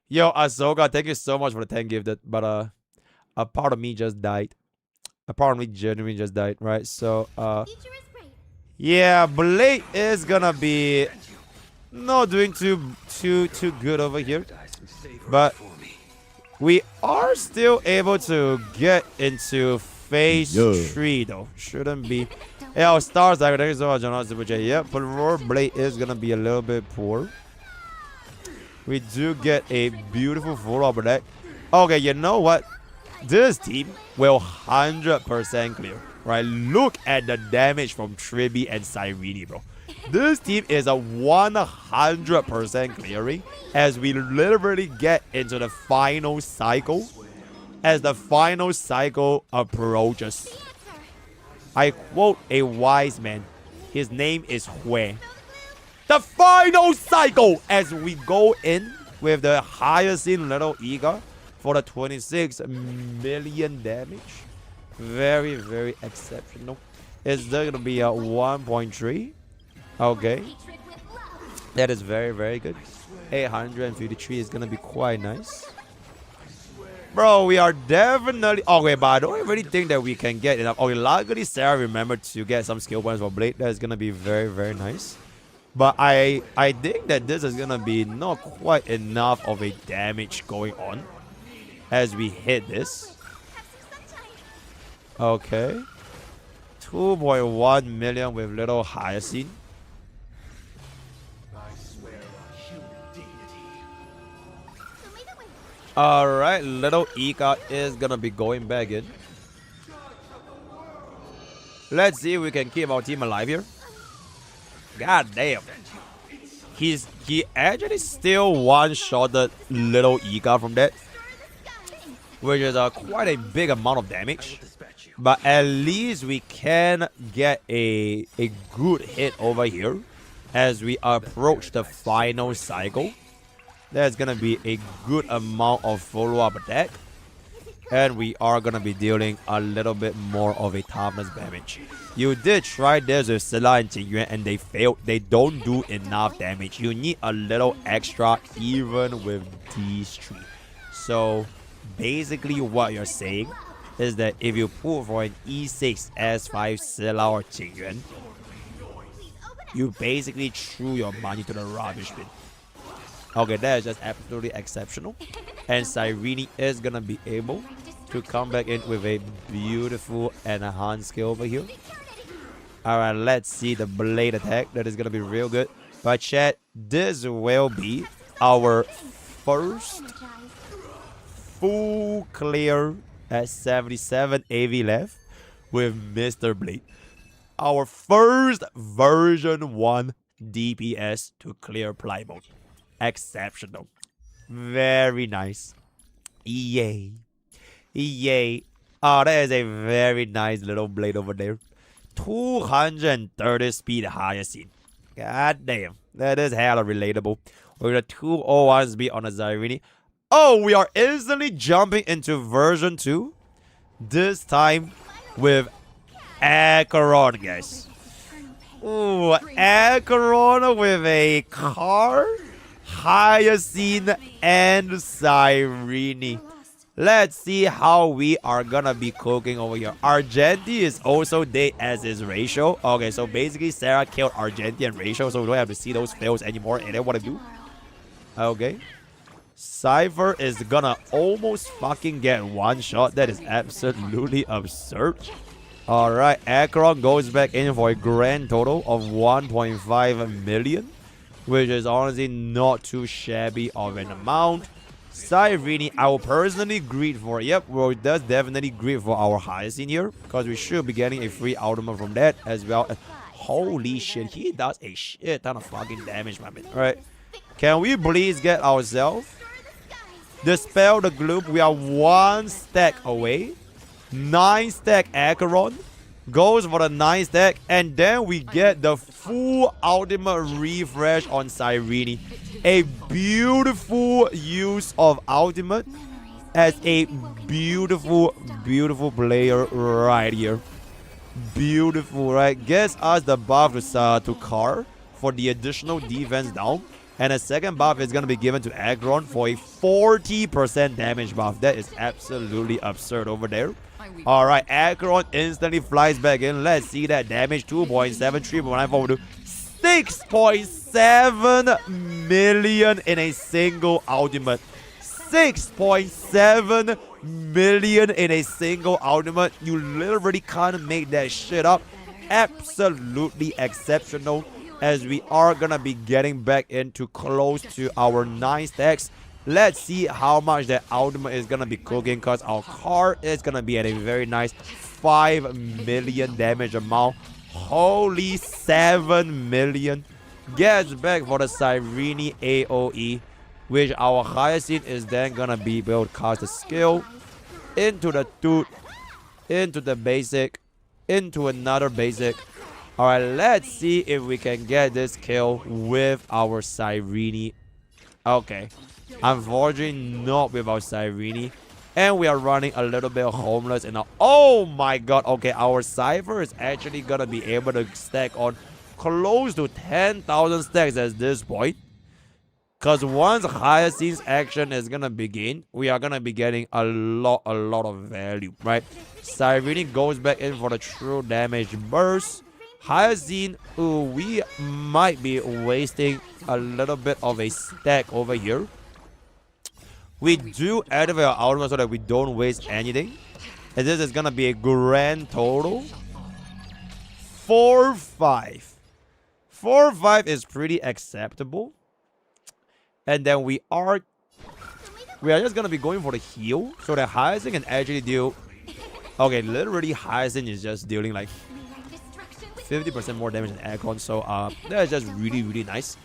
Yo, Ahsoka, thank you so much for the 10 gifted, but a part of me just died. A part of me genuinely just died, right? So yeah, Blade is gonna be not doing too good over here, but we are still able to get into phase 3 though. Shouldn't be. Yeah, stars. Thank you so much, John. Super J. Yep, but Blade is gonna be a little bit poor. We do get a beautiful follow-up deck. Okay, you know what? This team will 100% clear, right? Look at the damage from Tribi and Cyrene, bro. This team is a 100% clearing as we literally get into the final cycle. As the final cycle approaches. I quote a wise man. His name is Hue. The final cycle as we go in with the Hyacinth Little Ika for the 26 million damage. Very, very exceptional. Is there going to be a 1.3? Okay. That is very, very good. 853 is going to be quite nice. Bro, we are definitely... Okay, but I don't really think that we can get enough. Okay, luckily Sarah remembered to get some skill points for Blade. That is going to be very, very nice. But I think that this is going to be not quite enough of a damage going on as we hit this. Okay. 2.1 million with little Hyacinth. Alright, little Ika is gonna be going back in. Let's see if we can keep our team alive here. God damn. He actually still one-shotted little Ika from that, which is quite a big amount of damage. But at least we can get a good hit over here as we approach the final cycle. There's gonna be a good amount of follow-up attack. And we are gonna be dealing a little bit more of a toughness damage. You did try this with Scylla and Jingyuan and they failed. They don't do enough damage. You need a little extra even with these three. So basically what you're saying is that if you pull for an E6, S5, Scylla or Jingyuan, you basically threw your money to the rubbish bin. Okay, that is just absolutely exceptional. And Cyrene is gonna be able to come back in with a beautiful enhanced skill over here. Alright, let's see the blade attack. That is gonna be real good. But chat, this will be our first full clear at 77 AV left with Mr. Blade. Our first version 1 DPS to clear Plymouth. Exceptional. Very nice. Yay. Yay. Oh, that is a very nice little blade over there. 230 speed hyacinth. God damn. That is hella relatable. We're gonna 201 speed on a Cyrene. Oh, we are instantly jumping into version 2. This time with Acheron, guys. Ooh, Acheron with a car, Hyacinth, and Cyrene. Let's see how we are gonna be cooking over here. Argenti is also dead as is Ratio. Okay, so basically Sarah killed Argenti and Ratio, so we don't have to see those fails anymore. And then what to do? Okay. Cypher is gonna almost fucking get one shot. That is absolutely absurd. Alright, Acheron goes back in for a grand total of 1.5 million, which is honestly not too shabby of an amount. Cyrene, I will personally greet for, yep, well, that's definitely great for our Hyacinth here, because we should be getting a free ultimate from that as well. Holy shit, he does a shit ton of fucking damage, my man. Alright, can we please get ourselves Dispel the Gloom? We are 1 stack away. 9 stack Acheron goes for the 9 stack, and then we get the full ultimate refresh on Cyrene. A beautiful use of ultimate as a beautiful player right here. Beautiful, right? Gets us the buff to Car for the additional defense down. And a second buff is going to be given to Acheron for a 40% damage buff. That is absolutely absurd over there. Alright, Acheron instantly flies back in. Let's see that damage. 2.7, 3.9, 6.7 million in a single ultimate. 6.7 million in a single ultimate. You literally can't make that shit up. Absolutely exceptional. As we are gonna be getting back into close to our 9 stacks. Let's see how much that ultimate is gonna be cooking, because our car is gonna be at a very nice 5 million damage amount. Holy 7 million. Gets back for the Cyrene AoE, which our Hyacinth is then gonna be able to cast a skill into the dude, into the basic, into another basic. Alright, let's see if we can get this kill with our Cyrene. Okay. Unfortunately, not with our Cyrene. And we are running a little bit homeless. And oh my god. Okay, our Cypher is actually going to be able to stack on close to 10,000 stacks at this point. Because once Hyacinth's action is going to begin, we are going to be getting a lot of value, right? Cyrene goes back in for the true damage burst. Hyacinth, we might be wasting a little bit of a stack over here. We do activate our ultimate so that we don't waste anything. And this is going to be a grand total. 4-5. 4-5 is pretty acceptable. And then we are we are just gonna be going for the heal, so that Hyacinth can actually deal. Okay, literally Hyacinth is just dealing like 50% more damage than Aggron, so that is just really nice.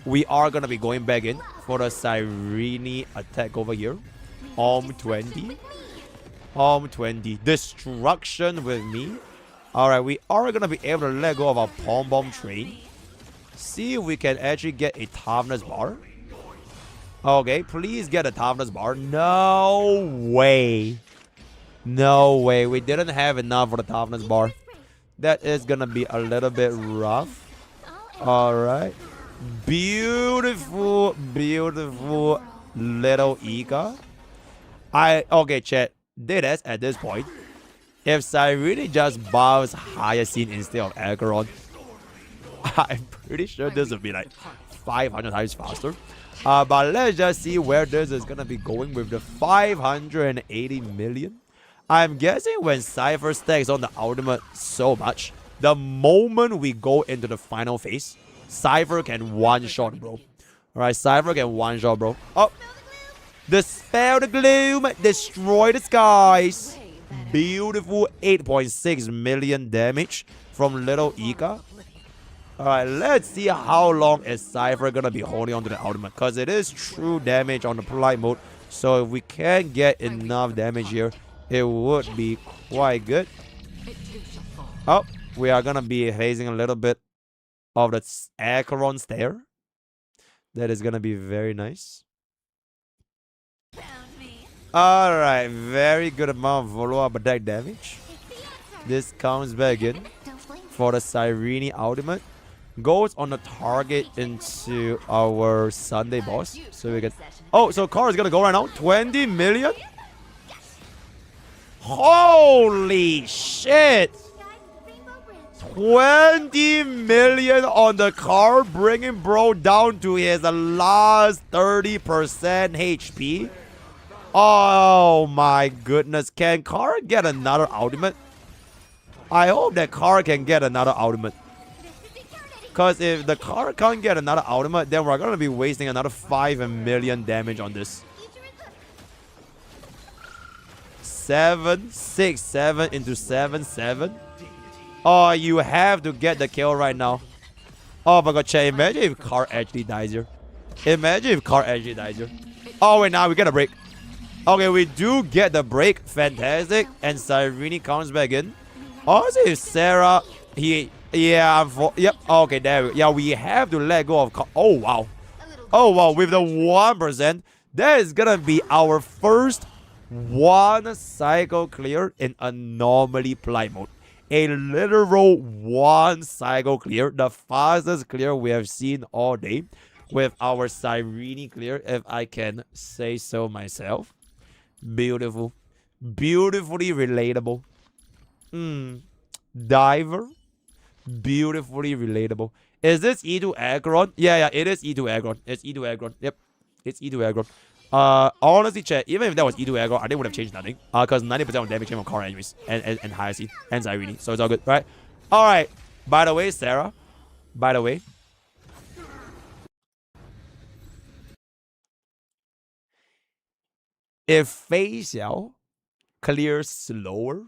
We are gonna be going back in for the Cyrene attack over here. 20. 20. Destruction with me. Alright, we are gonna be able to let go of our Pom Bomb Train. See if we can actually get a toughness bar. Okay, please get a toughness bar. No way. No way. We didn't have enough for the toughness bar. That is gonna be a little bit rough. Alright. Beautiful, beautiful little Ika. Okay, chat. Deadass at this point. If Cyrene just buffs Hyacinth instead of Aggron, I'm pretty sure this will be like 500 times faster. But let's just see where this is gonna be going with the 580 million. I'm guessing when Cypher stacks on the ultimate so much, the moment we go into the final phase, Cypher can one-shot, bro. Alright, Cypher can one-shot, bro. Oh! Dispel the gloom! Destroy the skies! Beautiful 8.6 million damage from little Ika. Alright, let's see how long is Cypher gonna be holding on to the ultimate. Because it is true damage on the polite mode. So if we can get enough damage here, it would be quite good. Oh, we are gonna be facing a little bit of the Acheron stare. That is gonna be very nice. Alright, very good amount of follow-up attack damage. This comes back in for the Cyrene ultimate. Goes on the target into our Sunday boss. So we can... Oh, so Car is gonna go right now. 20 million? Holy shit! 20 million on the Car, bringing bro down to his last 30% HP. Oh my goodness. Can Car get another ultimate? I hope that Car can get another ultimate. Because if the Car can't get another ultimate, then we're going to be wasting another 5 million damage on this. 7, 6, 7 into 7, 7. Oh, you have to get the kill right now. Oh my god, chat. Imagine if Car actually dies here. Imagine if Car actually dies here. Oh, wait, now we get a break. Okay, we do get the break. Fantastic. And Cyrene comes back in. Also, if Sarah... Yeah, yep. Okay, there we go. Yeah, we have to let go of... Oh, wow. Oh, wow. With the 1%, that is gonna be our first one cycle clear in Anomaly play mode. A literal one cycle clear. The fastest clear we have seen all day. With our Cyrene clear, if I can say so myself. Beautiful. Beautifully relatable. Diver. Beautifully relatable. Is this E2 Aggron? Yeah, it is E2 Aggron. It's E2 Aggron. Yep. It's E2 Aggron. Honestly, chat, even if that was E2 Aggron, I think it would have changed nothing. Because 90% of damage came from Car anyways. And Hyacinth. And Cyrene. So it's all good, right? Alright. By the way, Sarah. By the way. If Fei Xiao clears slower,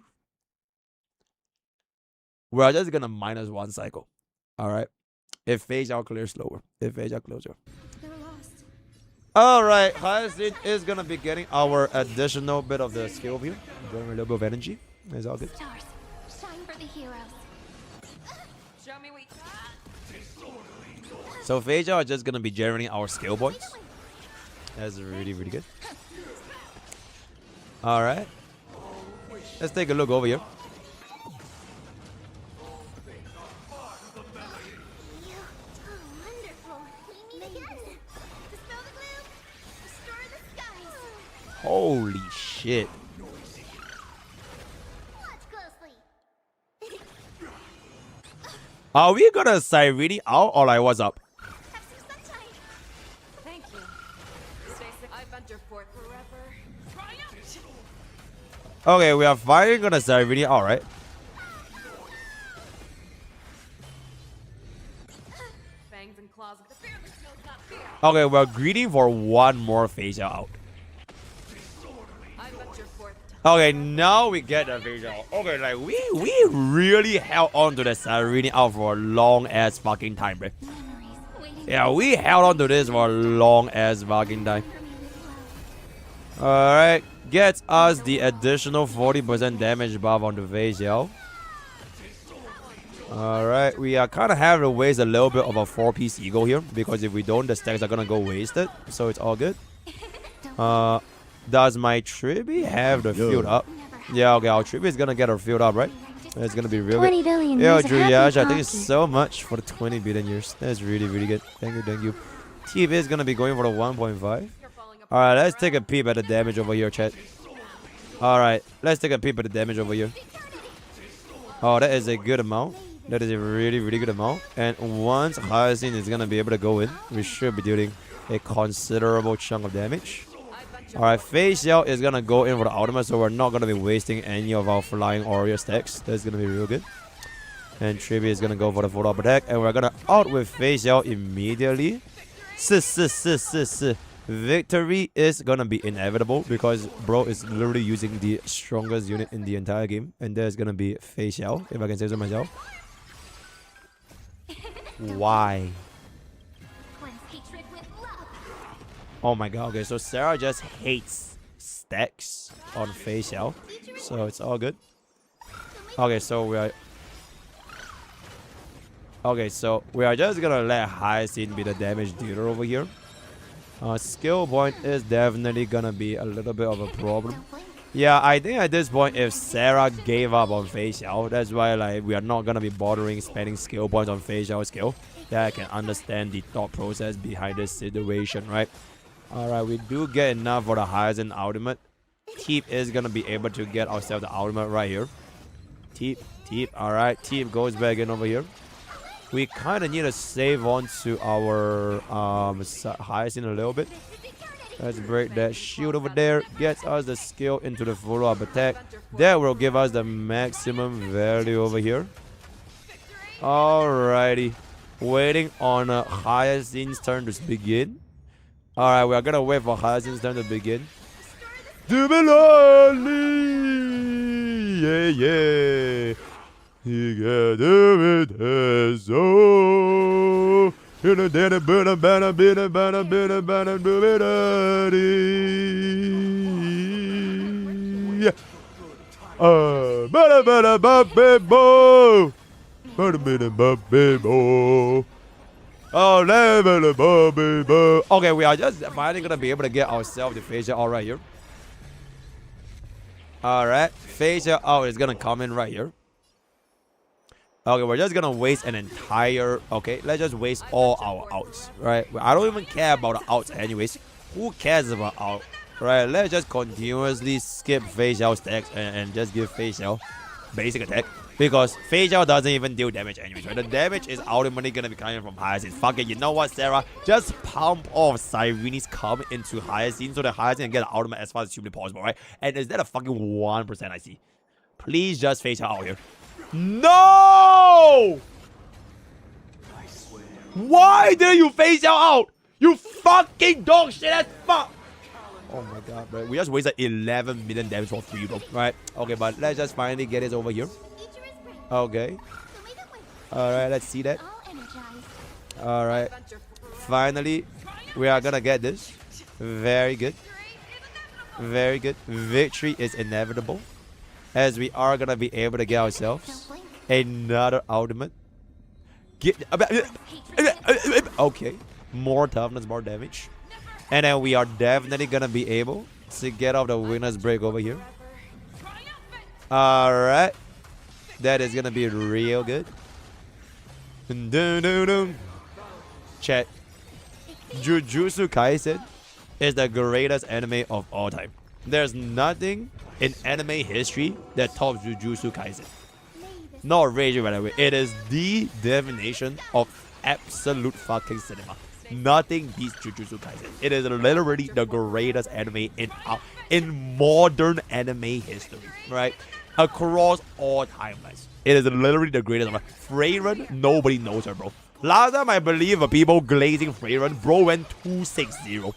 we're just gonna minus 1 cycle. Alright. If Fei Xiao clears slower. If Fei Xiao closer. Alright, Hyacinth is gonna be getting our additional bit of the skill here. Getting a little bit of energy. It's all good. Stars, shine for the heroes. Show me we So Fei Xiao is just gonna be generating our skill points. That's really good. Alright. Let's take a look over here. Holy shit. Are we gonna Cyrene out or like what's up? Thank you. I've entered forth forever. Okay, we are finally gonna Cyrene out, right? Fangs and claws of the fearless will not fear. Okay, we're greeting for one more phase out. Okay, now we get the visual. Okay, like we really held on to the Serenity out for a long ass fucking time, bro. Yeah, we held on to this for a long ass fucking time. Alright, gets us the additional 40% damage buff on the facial. Alright, we are kind of having to waste a little bit of a 4-piece ego here, because if we don't, the stacks are gonna go wasted. So it's all good. Does my Triby have the field up? Yeah, okay, our Triby is gonna get her field up, right? It's gonna be real 20 good. billion Yo, years of happy Juliash, thank you talking. so much for the 20 billion years. That's really, really good. Thank you, thank you. TV is gonna be going for the 1.5. Alright, let's take a peep at the damage over here, chat. Alright, let's take a peep at the damage over here. Oh, that is a good amount. That is a really, really good amount. And once Hyacinth is gonna be able to go in, we should be dealing a considerable chunk of damage. Alright, Facial is gonna go in for the ultimate, so we're not gonna be wasting any of our flying warrior stacks. That's gonna be real good. And Triby is gonna go for the full up attack, and we're gonna out with Facial immediately. Victory is gonna be inevitable because bro is literally using the strongest unit in the entire game, and there's gonna be Facial, if I can say so myself. Why? Oh my god, okay, so Sarah just hates stacks on Facial, so it's all good. Okay, so we are just gonna let Hyacinth be the damage dealer over here. Skill point is definitely gonna be a little bit of a problem. Yeah, I think at this point, if Sarah gave up on Facial, that's why like we are not gonna be bothering spending skill points on Facial skill. Yeah, I can understand the thought process behind this situation, right? Alright, we do get enough for the Hyacinth ultimate. Teep is gonna be able to get ourselves the ultimate right here. Teep, alright, Teep goes back in over here. We kind of need to save on to our Hyacinth a little bit. Let's break that shield over there. Gets us the skill into the follow-up attack. That will give us the maximum value over here. Alrighty. Waiting on Hyacinth's turn to begin. Alright, we are gonna wait for Hyacinth's turn to begin. Yeah, yeah. You gotta do it as so. You know that okay, we are just finally gonna be able to get ourselves the Facial out right here. Alright, Facial out is gonna come in right here. Okay, we're just gonna waste an entire... Okay, let's just waste all our outs, right? I don't even care about the outs anyways. Who cares about out? Right, let's just continuously skip Facial stacks and just give Facial basic attack. Because Facial doesn't even deal damage anyways, right? The damage is ultimately gonna be coming from Hyacinth. Fuck it, you know what, Sarah? Just pump off Sirene's come into Hyacinth so that Hyacinth can get the ultimate as fast as humanly possible, right? And is that a fucking 1% I see? Please just Facial out here. No! Why did you Facial out? You fucking dog shit ass fuck! Oh my god, bro. We just wasted 11 million damage for free, bro. Right? Okay, but let's just finally get it over here. Okay. Alright, let's see that. Alright. Finally, we are gonna get this. Very good. Very good. Victory is inevitable. As we are gonna be able to get ourselves another ultimate. Okay. More toughness, more damage. And then we are definitely gonna be able to get off the winner's break over here. Alright. That is gonna be real good. Chat. Jujutsu Kaisen is the greatest anime of all time. There's nothing in anime history that tops Jujutsu Kaisen. Not raging, by the way. It is the definition of absolute fucking cinema. Nothing beats Jujutsu Kaisen. It is literally the greatest anime in modern anime history, right? Across all timelines. It is literally the greatest. Freyren, nobody knows her, bro. Last time I believe people glazing Freyren, bro went 260.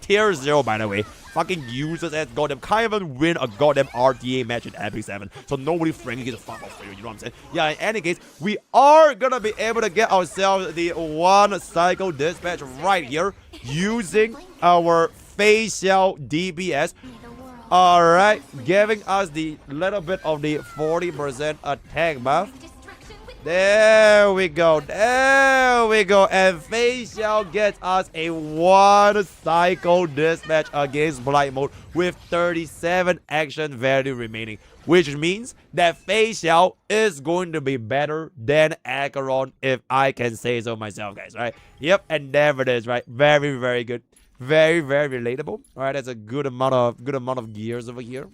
tier 0, by the way. Fucking useless as goddamn. Can't even win a goddamn RTA match in Epic 7. So nobody frankly gives a fuck off for you know what I'm saying? Yeah, in any case, we are gonna be able to get ourselves the 1 cycle dispatch right here using our facial DPS. Alright, giving us the little bit of the 40% attack buff. There we go. There we go. And facial gets us a 1 cycle dispatch against Blight Mode with 37 action value remaining. Which means that facial is going to be better than Acheron, if I can say so myself, guys, right? Yep, and there it is, right? Very, very good. Very, very relatable. Alright, that's a good amount of gears over here.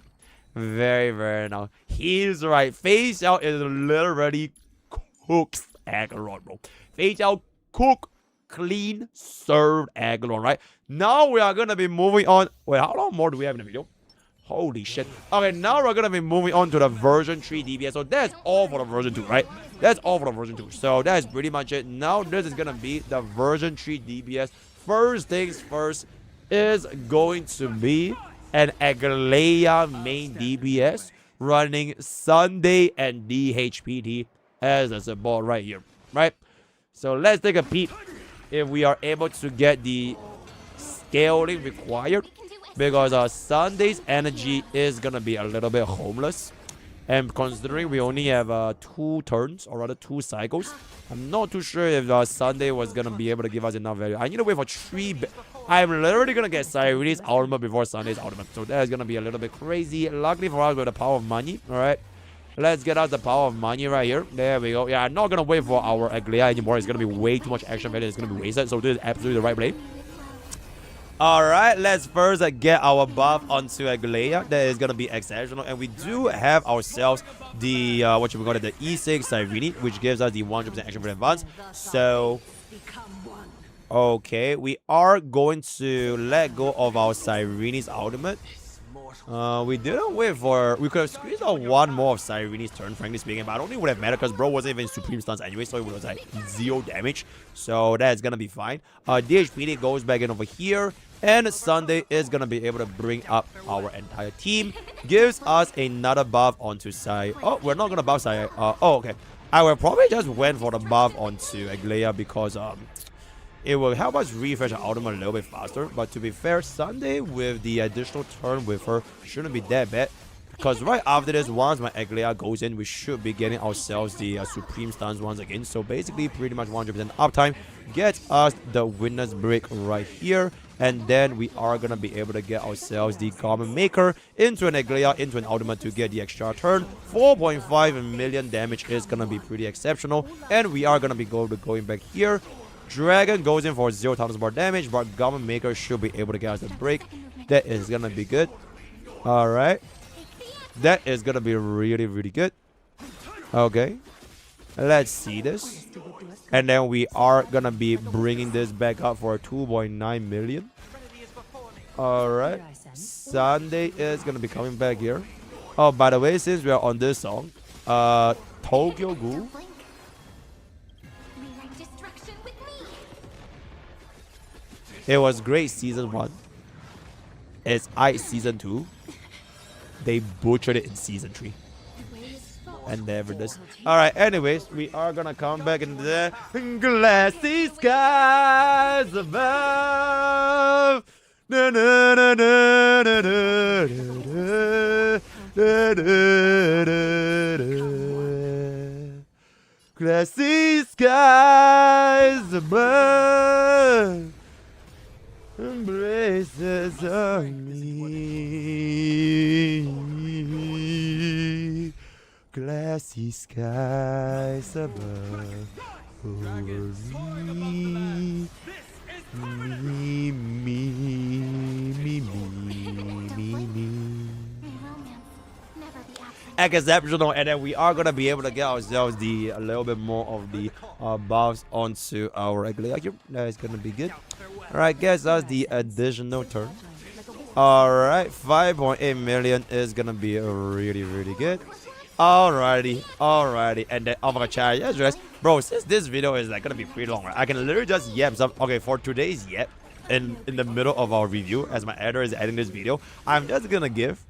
Very, very nice. He's right. Facial is literally cooks Acheron, bro. Facial cook, clean, served Acheron, right? Now we are gonna be moving on. Wait, how long more do we have in the video? Holy shit. Okay, now we're gonna be moving on to the version 3 DPS. So that's all for the version 2, right? That's all for the version 2. So that's pretty much it. Now this is gonna be the version 3 DPS. First things first is going to be an Aglaia main DPS running Sunday and DHPT as a support right here, right? So let's take a peek if we are able to get the scaling required, because Sunday's energy is gonna be a little bit homeless, and considering we only have 2 turns, or rather 2 cycles, I'm not too sure if Sunday was gonna be able to give us enough value. I need to wait for 3. I'm literally gonna get Cyreni's ultimate before Sunday's ultimate, so that is gonna be a little bit crazy. Luckily for us, with the power of money, all right. Let's get out the power of money right here. There we go. Yeah, I'm not gonna wait for our Aglaia anymore. It's gonna be way too much action value. It's gonna be wasted. So this is absolutely the right play. Alright, let's first get our buff onto Aglaia. That is gonna be exceptional. And we do have ourselves the what you call it, the E6 Cyrene, which gives us the 100% action value advance. So okay, we are going to let go of our Cyrene's ultimate. We didn't wait for... We could have squeezed out 1 more of Cyrene's turn, frankly speaking, but I don't think it would have mattered because bro wasn't even Supreme Stance anyway, so it was like 0 damage. So that's gonna be fine. DHPD goes back in over here, and Sunday is gonna be able to bring up our entire team. Gives us another buff onto Sai. Oh, we're not gonna buff Sai. Oh, okay. I will probably just went for the buff onto Aglaia because it will help us refresh our ultimate a little bit faster. But to be fair, Sunday with the additional turn with her shouldn't be that bad. Because right after this, once my Aglaia goes in, we should be getting ourselves the Supreme Stance once again. So basically, pretty much 100% uptime gets us the winner's break right here. And then we are going to be able to get ourselves the Garment Maker into an Aglaia, into an ultimate to get the extra turn. 4.5 million damage is going to be pretty exceptional. And we are going to be going back here. Dragon goes in for 0 times more damage, but Garment Maker should be able to get us the break. That is gonna be good. Alright. That is gonna be really, really good. Okay. Let's see this. And then we are gonna be bringing this back up for 2.9 million. Alright. Sunday is gonna be coming back here. Oh, by the way, since we are on this song, Tokyo Ghoul. It was great season 1. It's Ice season 2. They butchered it in season 3. And there it is. Alright, anyways, we are gonna come back into the glassy skies above. Na, na, na, na, na, na, na, na, na. Glassy skies above. Embraces on me, glassy skies above over me, exceptional. And then we are gonna be able to get ourselves a little bit more of the buffs onto our Aglaia. That is gonna be good. Alright, gets us the additional turn. Alright, 5.8 million is gonna be really, really good. Alrighty. And then I'm gonna charge. Yes, bro, since this video is like gonna be pretty long, right? I can literally just yap some. Okay, for today's yap, in the middle of our review, as my editor is editing this video, I'm just gonna give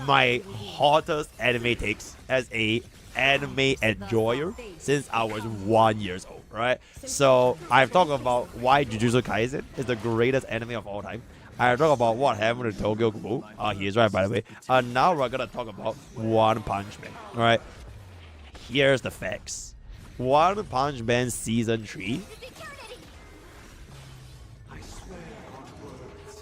my hottest anime takes as a anime enjoyer since I was 1 year old, right? So I've talked about why Jujutsu Kaisen is the greatest anime of all time. I talk about what happened to Tokyo Ghoul. He is right, by the way. Now we're gonna talk about One Punch Man. All right. Here's the facts. One Punch Man season 3.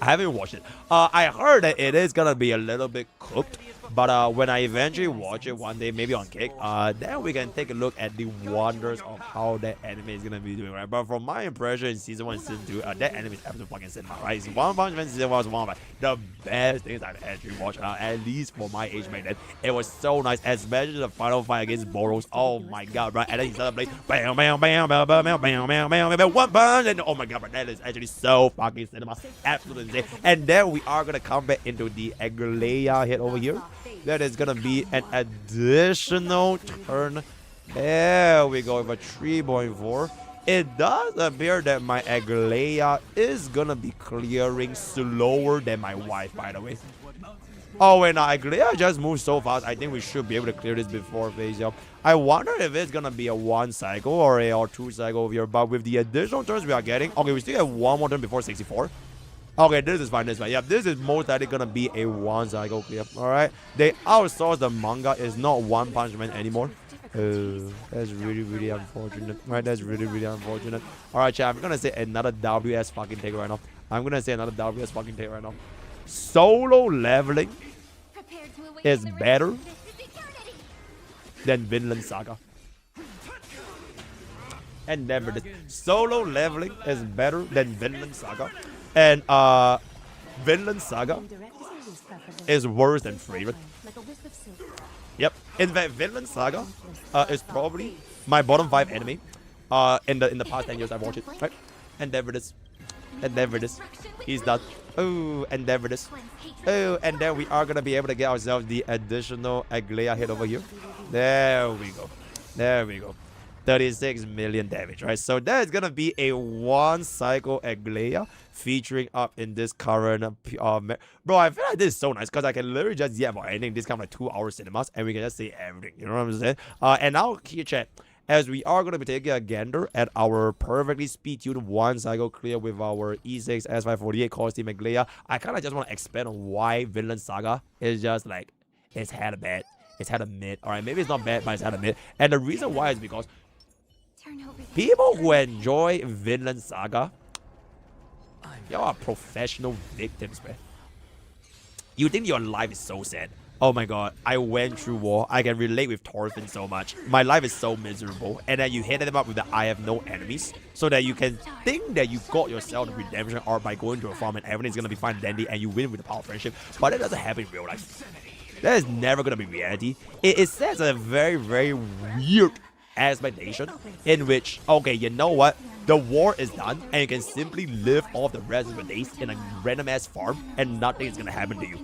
I haven't watched it. I heard that it is gonna be a little bit cooked. But when I eventually watch it one day, maybe on Kick, then we can take a look at the wonders of how that anime is gonna be doing, right? But from my impression in season 1 and season 2, that anime is absolute fucking cinema, right? It's One Punch Man season 1 was one of the best things I've actually watched, at least for my age back then. It was so nice, especially the final fight against Boros. Oh my god, right? And then he started playing bam, bam, bam, bam, bam, bam, bam, bam, bam, bam, one punch, and oh my god, but that is actually so fucking cinema, absolutely insane. And then we are gonna come back into the Aglaea hit over here. That is gonna be an additional turn. There we go with a 3.4. It does appear that my Aglaea is gonna be clearing slower than my wife, by the way. Oh wait, no, Aglaea just moves so fast. I think we should be able to clear this before phase up. I wonder if it's gonna be a 1 cycle or a 2 cycle over here. But with the additional turns we are getting, okay, we still have 1 more turn before 64. Okay, this is fine, this is fine. Yeah, this is most likely gonna be a 1 cycle clear. Alright. They outsourced the manga, is not One Punch Man anymore. That's really, really unfortunate. Right, that's really, really unfortunate. Alright, chat, I'm gonna say another WS fucking take right now. I'm gonna say another WS fucking take right now. Solo leveling is better than Vinland Saga. And never this. Solo leveling is better than Vinland Saga. And Vinland Saga is worse than Favorite. Yep. In fact, Vinland Saga is probably my bottom 5 anime in the past 10 years I've watched it. Right? And there it is. And there it is. He's done. Oh, and there it is. Oh, and then we are gonna be able to get ourselves the additional Aglaea hit over here. There we go. There we go. 36 million damage, right? So that is gonna be a 1 cycle Aglaea featuring up in this current bro, I feel like this is so nice because I can literally just about anything, this kind of like 2-hour cinemas, and we can just say everything, you know what I'm saying? And now here, chat, as we are going to be taking a gander at our perfectly speed-tuned 1 cycle clear with our E6 S548 costume Aglaea, I kind of just want to expand on why Vinland Saga is just like, it's had a bad, it's had a mid. Alright, maybe it's not bad, but it's had a mid. And the reason why is because people who enjoy Vinland Saga, y'all are professional victims, man. You think your life is so sad. Oh my god, I went through war. I can relate with Thorfinn so much. My life is so miserable. And then you hit them up with the I have no enemies, so that you can think that you got yourself the redemption arc by going to a farm and everything's gonna be fine and dandy and you win with the power of friendship. But that doesn't happen in real life. That is never gonna be reality. It sets a very, very weird expectation in which, okay, you know what? The war is done and you can simply live off the rest of your days in a random ass farm and nothing is gonna happen to you.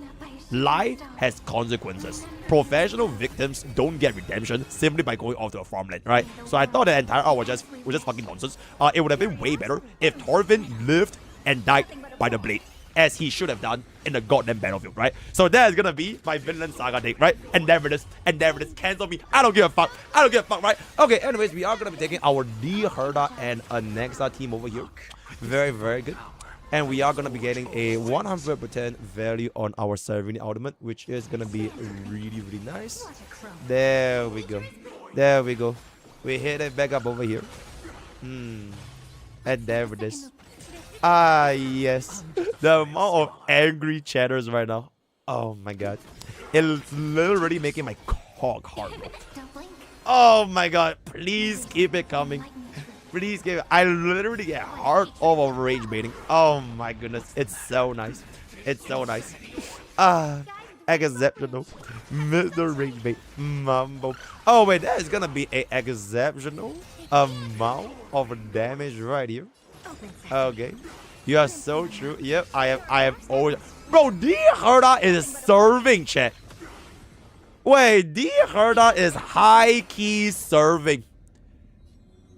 Life has consequences. Professional victims don't get redemption simply by going off to a farmland, right? So I thought the entire arc was just fucking nonsense. It would have been way better if Thorfinn lived and died by the blade, as he should have done in the goddamn battlefield, right? So that is gonna be my Vinland Saga take, right? And there it is. And there it is. Cancel me. I don't give a fuck. I don't give a fuck, right? Okay, anyways, we are gonna be taking our D Herda and a Nexa team over here. Very, very good. And we are going to be getting a 100% value on our Serenity Ultimate, which is going to be really, really nice. There we go. There we go. We hit it back up over here. And there it is. Ah, yes. The amount of angry chatters right now. Oh my god. It's literally making my cock hard, bro. Oh my god. Please keep it coming. Please give it. I literally get hard over rage baiting. Oh my goodness. It's so nice. It's so nice. Exceptional. Mr. Rage bait. Mambo. Oh wait, that is gonna be a exceptional amount of damage right here. Okay. You are so true. Yep, I have always. Bro, D Herda is serving, chat. Wait, D Herda is high key serving.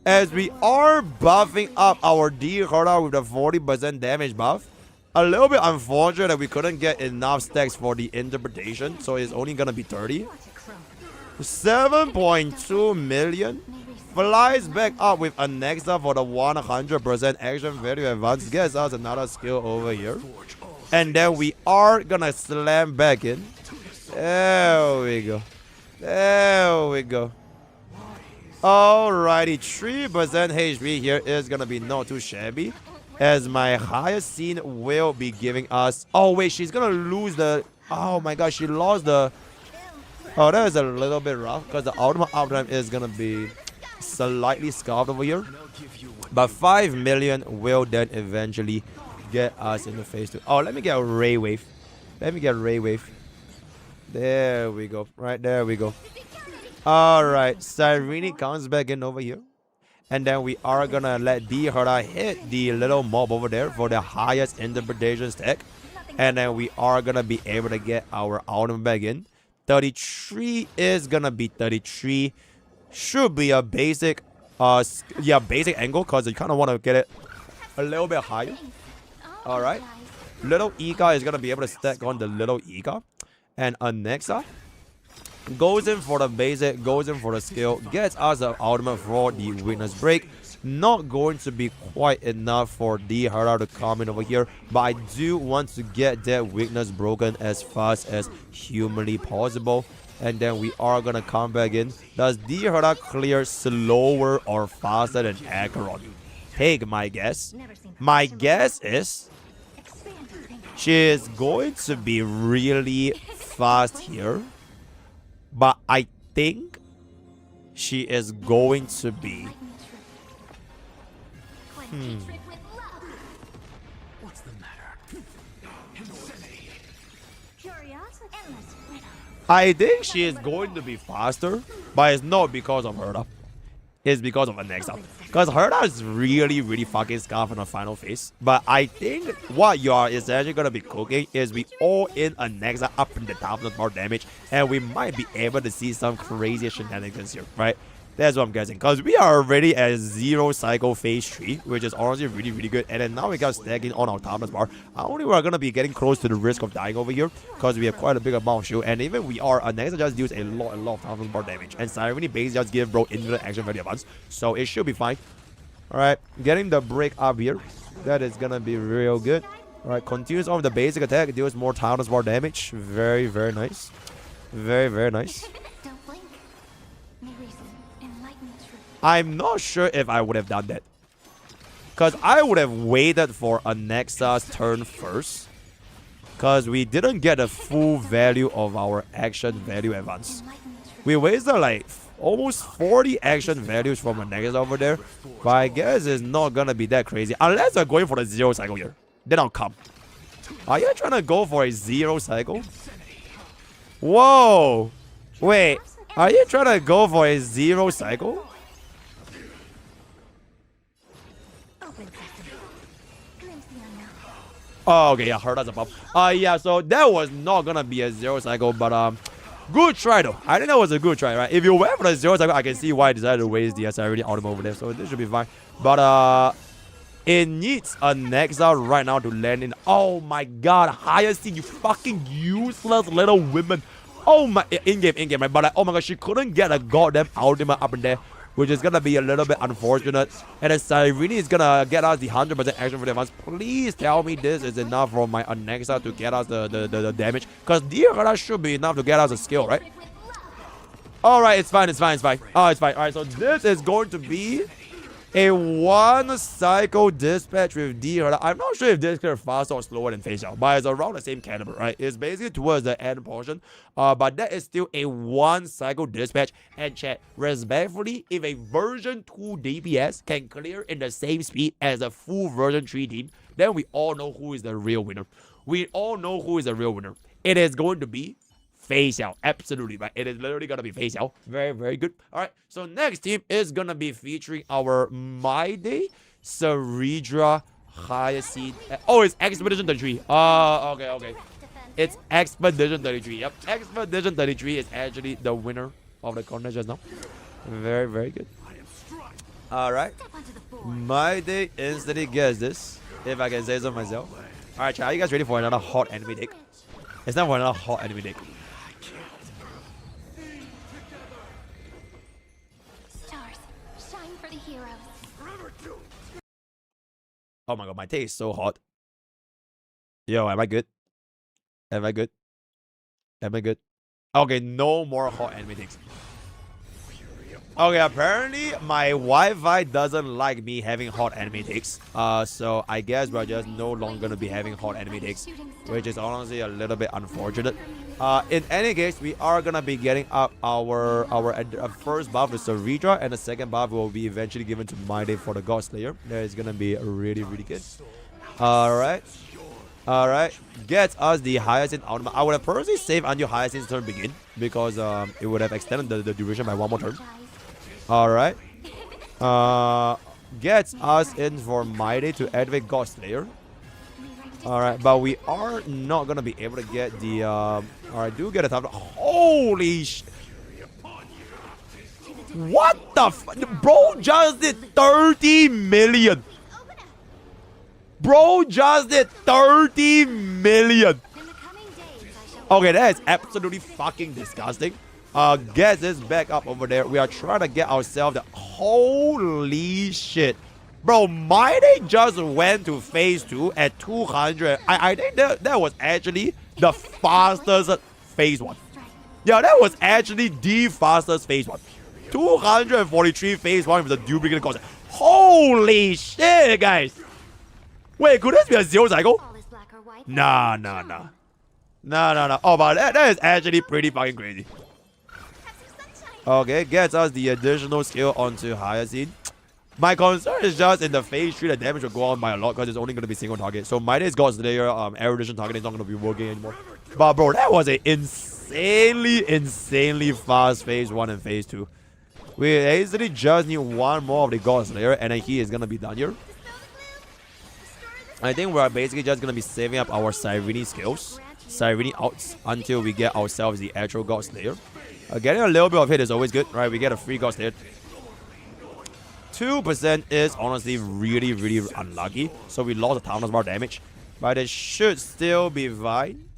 as we are buffing up our D Herda with the 40% damage buff. A little bit unfortunate that we couldn't get enough stacks for the interpretation, so it's only gonna be 30. 7.2 million. Flies back up with Anexa for the 100% action value advance. Gets us another skill over here. And then we are gonna slam back in. There we go. There we go. Alrighty, 3% HP here is gonna be not too shabby. As my highest scene will be giving us... Oh wait, she's gonna lose the... Oh my god, she lost the... Oh, that is a little bit rough, because the ultimate uptime is gonna be slightly scarred over here. But 5 million will then eventually get us into phase 2. Oh, let me get a Ray Wave. Let me get a Ray Wave. There we go. Right, there we go. Alright, Cyrene comes back in over here. And then we are gonna let D Herda hit the little mob over there for the highest interpretation stack. And then we are gonna be able to get our ultimate back in. 33 is gonna be 33. Should be a basic basic angle, because you kind of want to get it a little bit higher. Alright. Little Ika is gonna be able to stack on the little Ika. And Anexa goes in for the basic, goes in for the skill, gets us the ultimate for the weakness break. Not going to be quite enough for D Herda to come in over here, but I do want to get that weakness broken as fast as humanly possible. And then we are gonna come back in. Does D Herda clear slower or faster than Acheron? Take my guess. My guess is she is going to be really fast here. But I think she is going to be... What's the matter? I think she is going to be faster, but it's not because of Herda. It's because of Anexa. Because Herda is really, really fucking scarred in the final phase. But I think what you are essentially going to be cooking is we all in Anexa up in the 1000 more damage. And we might be able to see some crazy shenanigans here, right? That's what I'm guessing. Because we are already at 0 cycle phase 3, which is honestly really, really good. And then now we got stacking on our toughness bar. Only we're going to be getting close to the risk of dying over here, because we have quite a big amount of shield. And even we are, Anexa just deals a lot of toughness bar damage. And Cyrene base just give bro infinite action value advance. So it should be fine. Alright, getting the break up here. That is going to be real good. Alright, continues on with the basic attack. Deals more toughness bar damage. Very, very nice. Very, very nice. I'm not sure if I would have done that, because I would have waited for Anexa's turn first, because we didn't get the full value of our action value advance. We wasted like almost 40 action values from Anexa over there, but I guess it's not gonna be that crazy unless they're going for the 0 cycle here. Then I'll come. Are you trying to go for a 0 cycle? Whoa! Wait, are you trying to go for a 0 cycle? Oh, okay, yeah, Herda's above. Yeah, so that was not gonna be a 0 cycle, but good try though. I think that was a good try, right? If you went for the 0 cycle, I can see why I decided to waste the SRD ultimate over there, so this should be fine. But it needs a Nexa right now to land in. Oh my god, highest scene, you fucking useless little women. Oh my, in-game, right? But oh my god, she couldn't get a goddamn ultimate up in there, which is gonna be a little bit unfortunate. And then Cyrene is gonna get us the 100% action for the advance. Please tell me this is enough for my Anexa to get us the damage, because the Herda should be enough to get us a skill, right? Alright, it's fine. Oh, it's fine. Alright, so this is going to be a 1 cycle dispatch with D Herda. I'm not sure if this is faster or slower than Face Out, but it's around the same caliber, right? It's basically towards the end portion. But that is still a 1 cycle dispatch. And chat, respectfully, if a version 2 DPS can clear in the same speed as a full version 3 team, then we all know who is the real winner. It is going to be Face Out, absolutely, right? It is literally gonna be Face Out. Very, very good. All right, so next team is gonna be featuring our My Day Ceredra Hyacinth. Oh, it's Expedition 33. Okay. It's Expedition 33. Yep, Expedition 33 is actually the winner of the contest just now. Very, very good. Alright. My day instantly gets this, if I can say so myself. Alright, chat, are you guys ready for another hot enemy deck? It's time for another hot enemy deck. Stars, shine for the heroes. Oh my god, my tea is so hot. Yo, am I good? Am I good? Am I good? Okay, no more hot enemy decks. Okay, apparently my Wi-Fi doesn't like me having hot enemy decks. So I guess we're just no longer gonna be having hot enemy decks, which is honestly a little bit unfortunate. In any case, we are gonna be getting up our first buff to Saridra, and the second buff will be eventually given to My Day for the God Slayer. That is gonna be really good. Alright. Alright. Gets us the Hyacinth Anomaly. I would have personally saved until Hyacinth's turn begin, because it would have extended the duration by one more turn. Alright. Gets us in for My Day to activate God Slayer. Alright, but we are not gonna be able to get the alright, do get a time. Holy sh... What the f... Bro just did 30 million. Bro just did 30 million. Okay, that is absolutely fucking disgusting. Get this back up over there. We are trying to get ourselves the... Holy shit. Bro, My Day just went to phase 2 at 200. I think that was actually the fastest phase 1. Yeah, that was actually the fastest phase 1. 243 phase 1 with the duplicate cost. Holy shit, guys. Wait, could this be a zero cycle? Nah. Oh, but that is actually pretty fucking crazy. Okay, gets us the additional skill onto Hyacinth. My concern is just in the phase 3, the damage will go on by a lot because it's only going to be single target. So My Day's God Slayer, erudition target is not going to be working anymore. But bro, that was an insanely fast phase 1 and phase 2. We basically just need one more of the God Slayer, and then he is going to be done here. I think we're basically just going to be saving up our Cyrene skills, Cyrene outs, until we get ourselves the actual God Slayer. Getting a little bit of hit is always good, right? We get a free God Slayer. 2% is honestly really unlucky. So we lost a 1000 bar damage. But it should still be fine.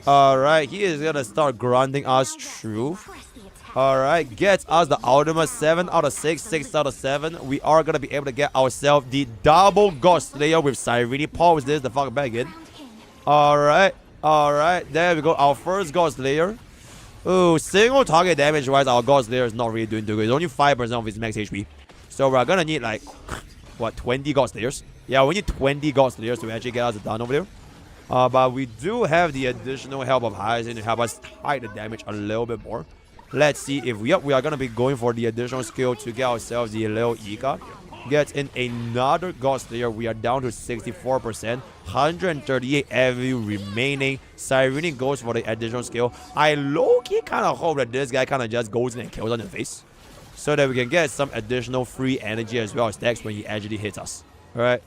Alright, he is gonna start granting us truth. Alright, gets us the ultimate 7 out of 6, 6 out of 7. We are gonna be able to get ourselves the double God Slayer with Cyrene. Pause this the fuck back in. Alright, there we go. Our first God Slayer. Ooh, single target damage wise, our God Slayer is not really doing too good. It's only 5% of his max HP. So we're gonna need like, what, 20 God Slayers? Yeah, we need 20 God Slayers to actually get us done over there. But we do have the additional help of Hyacinth to help us hide the damage a little bit more. Let's see if we are gonna be going for the additional skill to get ourselves the little Ika. Gets in another God Slayer. We are down to 64%. 138 every remaining. Cyrene goes for the additional skill. I low-key kind of hope that this guy kind of just goes in and kills on the face, so that we can get some additional free energy as well as stacks when he actually hits us. Alright.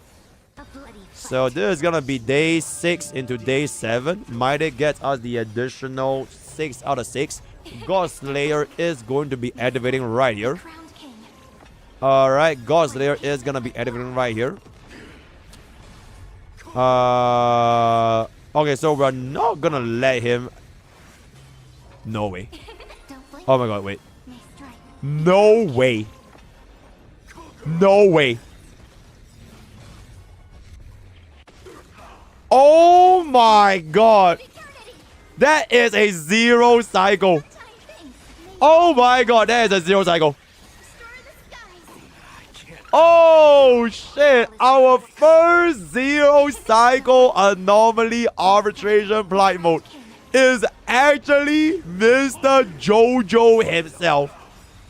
So this is gonna be day 6 into day 7. My Day gets us the additional 6 out of 6. God Slayer is going to be activating right here. Alright, God Slayer is gonna be activating right here. Okay, so we're not gonna let him. No way. Oh my god, wait. No way. No way. Oh my god. That is a 0 cycle. Oh my god, that is a 0 cycle. Oh shit. Our first 0 cycle anomaly arbitration flight mode is actually Mr. Jojo himself.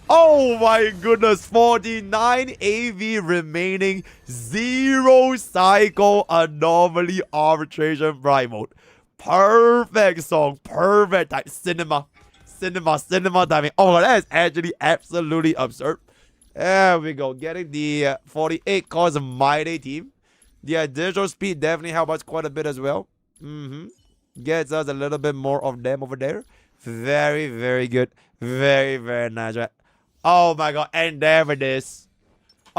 Oh my goodness, 49 AV remaining, 0 cycle anomaly arbitration flight mode. Perfect song, perfect time. Cinema timing. Oh, that is actually absolutely absurd. There we go, getting the 48 cause My Day team. The additional speed definitely helps us quite a bit as well. Gets us a little bit more of them over there. Very good. Very nice, right? Oh my god, and there it is.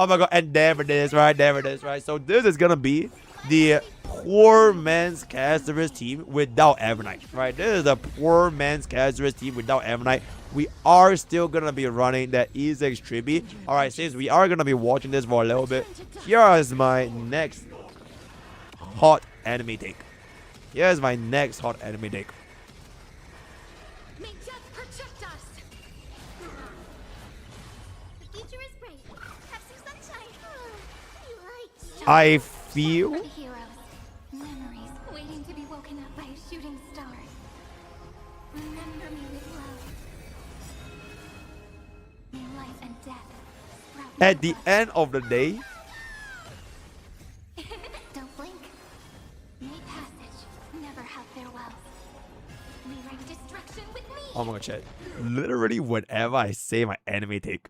Oh my god, and there it is, right? There it is, right? So this is gonna be the poor man's Casterus team without Evernight, right? This is the poor man's Casterus team without Evernight. We are still gonna be running that E6 Trippy. Alright, since we are gonna be watching this for a little bit, here is my next hot enemy take. Here's my next hot enemy take. May death protect us. The future is bright. Have some sunshine. I feel For the heroes. Memories waiting to be woken up by a shooting star. Remember me with love. May life and death sprout at the end of the day, Don't blink. May passage never have farewells. May write destruction with me. oh my god, chat. Literally, whenever I say my anime take,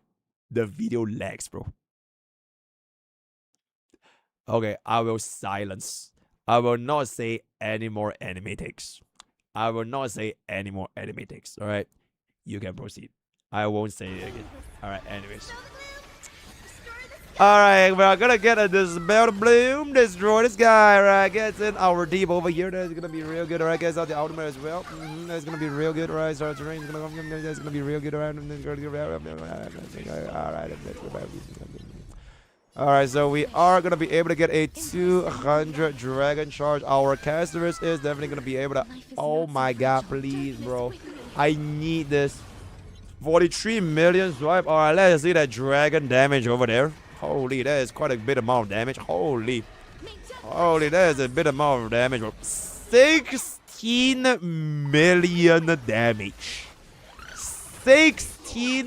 the video lags, bro. Okay, I will silence. I will not say any more anime takes. I will not say any more anime takes. Alright? You can proceed. I won't say it again. Alright, anyways. Alright, we're gonna get a Dispel the Bloom, destroy this guy. Alright, gets in our deep over here. That's gonna be real good. Alright, gets out the ultimate as well. That's gonna be real good. Alright, so terrain is gonna come. That's gonna be real good. Alright, alright, so we are gonna be able to get a 200 dragon charge. Our Casterus is definitely gonna be able to. Oh my god, please, bro. I need this. 43 million swipe. Alright, let's see that dragon damage over there. Holy, that is quite a bit amount of damage. Holy, that is a bit amount of damage, bro. 16 million damage. 16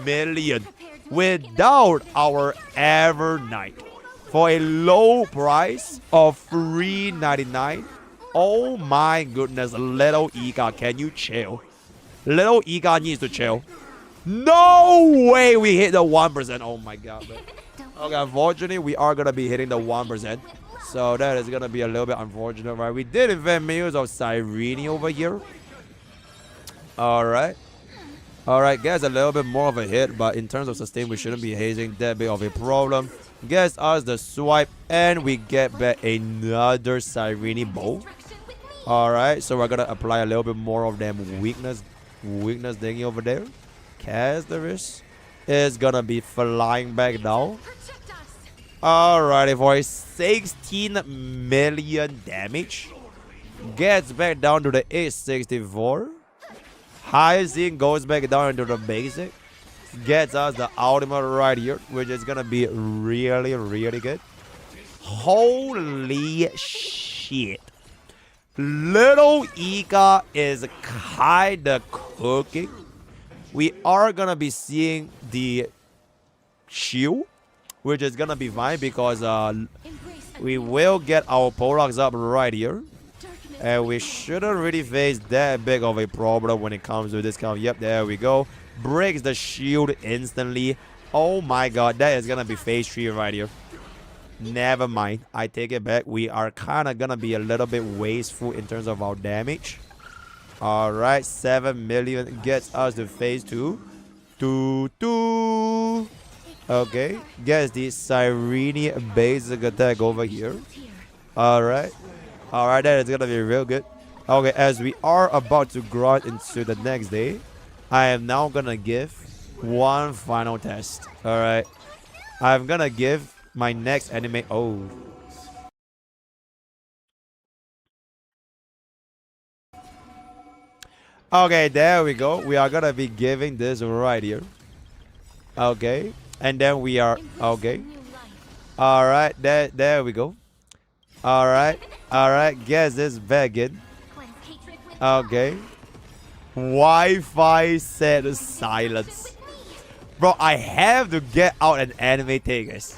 million without our Evernight for a low price of $3.99. Oh my goodness, little Ika, can you chill? Little Ika needs to chill. No way we hit the 1%. Oh my god, man. Okay, unfortunately, we are going to be hitting the 1%. So that is going to be a little bit unfortunate, right? We did invent millions of Cyrene over here. Alright. Alright, gets a little bit more of a hit, but in terms of sustain, we shouldn't be hazing that big of a problem. Gets us the swipe, and we get back another Cyrene bow. Alright, so we're going to apply a little bit more of them weakness thingy over there. Casterus is gonna be flying back down. Alrighty, for a 16 million damage. Gets back down to the 864. Hyacinth goes back down into the basic. Gets us the ultimate right here, which is gonna be really, really good. Holy shit. Little Ika is kinda cooking. We are gonna be seeing the shield, which is gonna be fine because we will get our Porox up right here. And we shouldn't really face that big of a problem when it comes to this count. Yep, there we go. Breaks the shield instantly. Oh my god, that is gonna be phase 3 right here. Never mind, I take it back. We are kind of gonna be a little bit wasteful in terms of our damage. Alright, 7 million gets us to phase 2. Okay, gets the Cyrene basic attack over here. Alright. Alright, that is gonna be real good. Okay, as we are about to grind into the next day, I am now gonna give one final test. Alright. I'm gonna give my next anime. Oh. Okay, there we go. We are gonna be giving this right here. Okay. And then we are okay. Alright, there we go. Alright. Alright, guess this back in. Okay. Wi-Fi said silence. Bro, I have to get out an anime take, guys.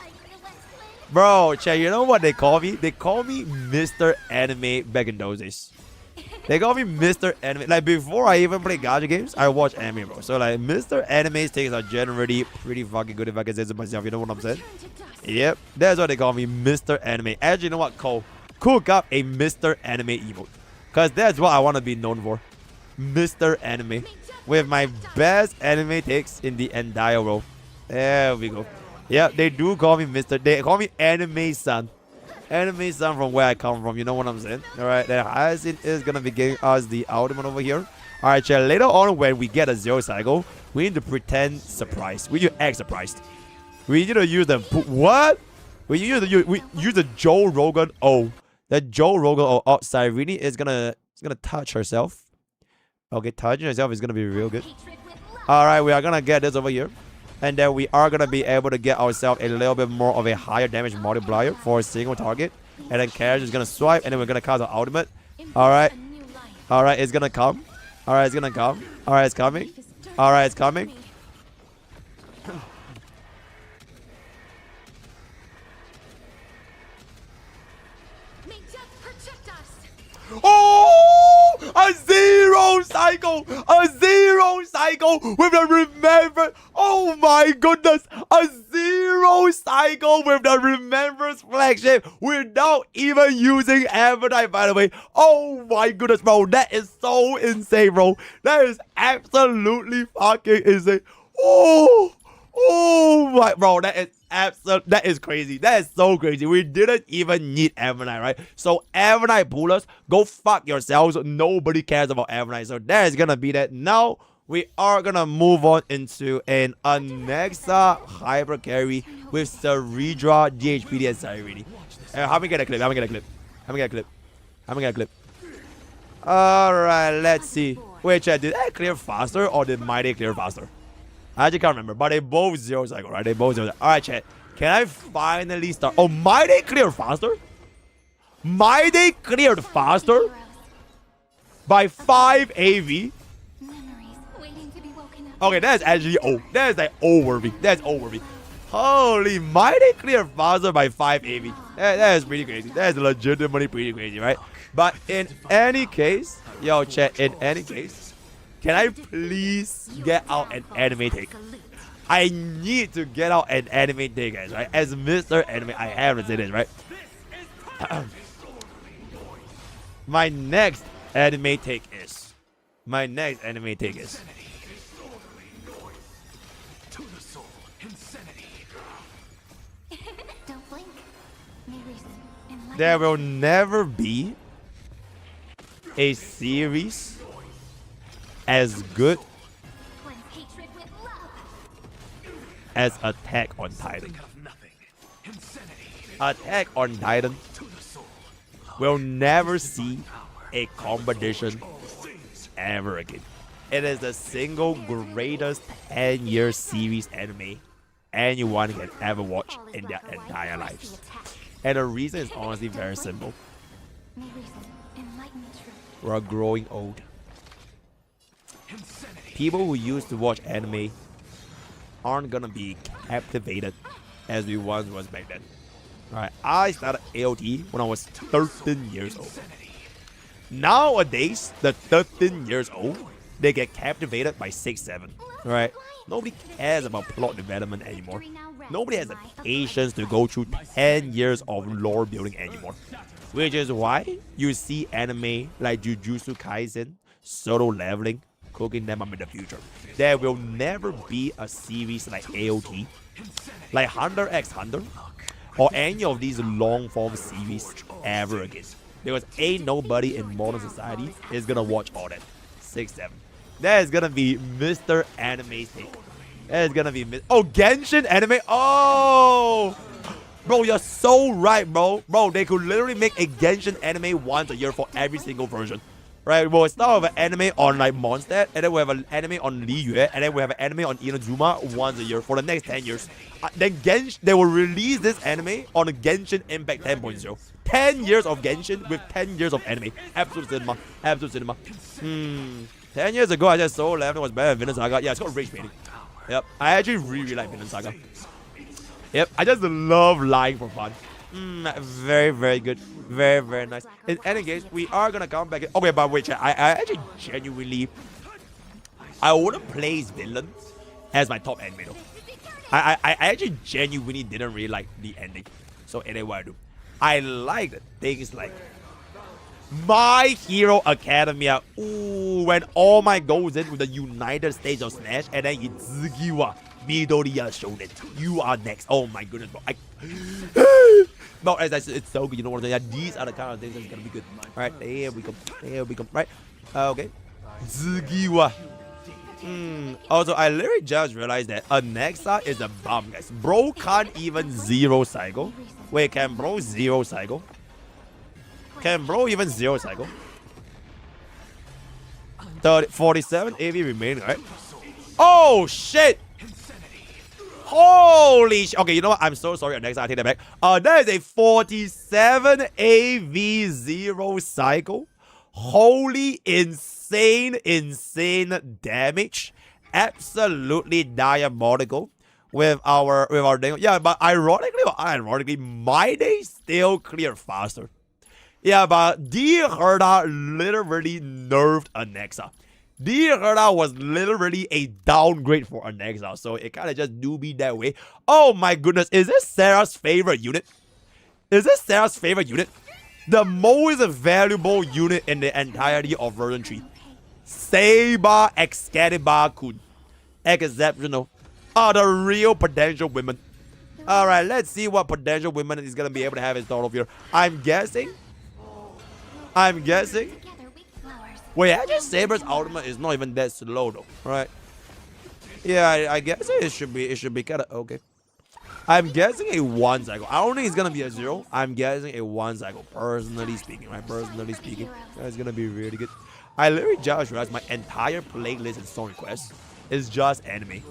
Bro, chat, you know what they call me? They call me Mr. Anime back in those days. They call me Mr. Anime. Like, before I even play gacha games, I watch anime, bro. So, like, Mr. Anime's takes are generally pretty fucking good if I can say so myself. You know what I'm saying? Yep. That's what they call me, Mr. Anime. Actually, you know what, Cole? Cook up a Mr. Anime emote. Because that's what I want to be known for. Mr. Anime. With my best anime takes in the entire world. There we go. Yeah, they do call me Mr. They call me Anime Son. Anime Son from where I come from. You know what I'm saying? All right, then Hyacinth is gonna be giving us the ultimate over here. All right, chat. Later on, when we get a zero cycle, we need to pretend surprised. We need to act surprised. We need to use the what? We use the Joe Rogan. Oh, the Joe Rogan. Oh, Cyrene is gonna touch herself. Okay, touching herself is gonna be real good. All right, we are gonna get this over here, and then we are gonna be able to get ourselves a little bit more of a higher damage multiplier for a single target, and then Carriage is gonna swipe, and then we're gonna cast our ultimate. All right, it's gonna come. All right, it's gonna come. All right, it's coming. All right, it's coming. Oh, a zero cycle with the remember. Oh my goodness, a zero cycle with the remembrance flagship without even using Avatar, by the way. Oh my goodness, bro, that is so insane, bro. That is absolutely fucking insane. Oh my, bro, that is crazy. That is so crazy. We didn't even need Avatar, right? So Avatar pullers, go fuck yourselves. Nobody cares about Avatar. So that is gonna be that. Now we are gonna move on into an Anexa hyper carry with Ceredra, DHPD, and Cyrene. How me get a clip? Alright, let's see. Wait, chat, did I clear faster or did Mighty clear faster? I actually can't remember, but they both zero cycle, right? They both zero cycle. Alright, chat. Can I finally start? Oh, Mighty cleared faster? Mighty cleared faster? By 5 AV? Okay, that's actually that is like overworthy. That's overworthy. Holy, Mighty cleared faster by 5 AV. That is pretty crazy. That is legitimately pretty crazy, right? But in any case, yo, chat, in any case, can I please get out an anime take? I need to get out an anime take, guys, right? As Mr. Anime, I have to say this, right? My next anime take is... There will never be a series as good as Attack on Titan. Attack on Titan will never see a competition ever again. It is the single greatest 10-year series anime anyone can ever watch in their entire lives. And the reason is honestly very simple. We're growing old. People who used to watch anime aren't gonna be captivated as we once was back then. Right? I started AOT when I was 13 years old. Nowadays, the 13 years old, they get captivated by 6, 7. Right? Nobody cares about plot development anymore. Nobody has the patience to go through 10 years of lore building anymore. Which is why you see anime like Jujutsu Kaisen, Solo Leveling, cooking them up in the future. There will never be a series like AOT, like Hunter x Hunter, or any of these long-form series ever again. Because ain't nobody in modern society is gonna watch all that. 6, 7. That is gonna be Mr. Anime's take. That is gonna be Genshin anime. Oh, bro, you're so right, bro. Bro, they could literally make a Genshin anime once a year for every single version. Right, we'll start with an anime on like Mondstadt, and then we have an anime on Liyue, and then we have an anime on Inazuma once a year for the next 10 years. Then they will release this anime on Genshin Impact 10.0. 10 years of Genshin with 10 years of anime. Absolute cinema. Absolute cinema. 10 years ago, I just saw Leveling was better than Vinland Saga. Yeah, it's called Rage Baiting. Yep, I actually really like Vinland Saga. Yep, I just love lying for fun. Very, very good. Very, very nice. In any case, we are gonna come back. Okay, but wait, I actually genuinely, I wouldn't place Vinland as my top anime though. I actually genuinely didn't really like the ending. So anyway, I do. I liked things like My Hero Academia. Ooh, when All Might goes in with the United States of Smash, and then Itsugiwa Midoriya Shonen. You are next. Oh my goodness, bro. No, as I said, it's so good. You know what I'm saying? Yeah, these are the kind of things that's gonna be good. Alright, there we go. There we go. Right. Okay. Zugiwa. Also, I literally just realized that Anexa is a bomb, guys. Bro can't even zero cycle. Wait, can bro zero cycle? Can bro even zero cycle? 47 AV remaining, right? Oh, shit! Holy shit. Okay, you know what? I'm so sorry, Anexa. I take that back. That is a 47 AV zero cycle. Holy insane damage. Absolutely diabolical with our thing. Yeah, but ironically, my day still clear faster. Yeah, but D Herda literally nerfed Anexa. D Herda was literally a downgrade for Anexa, so it kind of just do be that way. Oh my goodness, is this Sarah's favorite unit? Is this Sarah's favorite unit? The most valuable unit in the entirety of version 3. Saber Excalibur-kun. Exceptional. The real potential women. Alright, let's see what potential women is going to be able to have in store here. I'm guessing. Wait, actually Saber's ultimate is not even that slow though, right? Yeah, I guess it should be kind of okay. I'm guessing a 1 cycle. I don't think it's gonna be a 0. I'm guessing a 1 cycle. Personally speaking, right? Personally speaking, it's gonna be really good. I literally just realized my entire playlist in Song Request is just anime.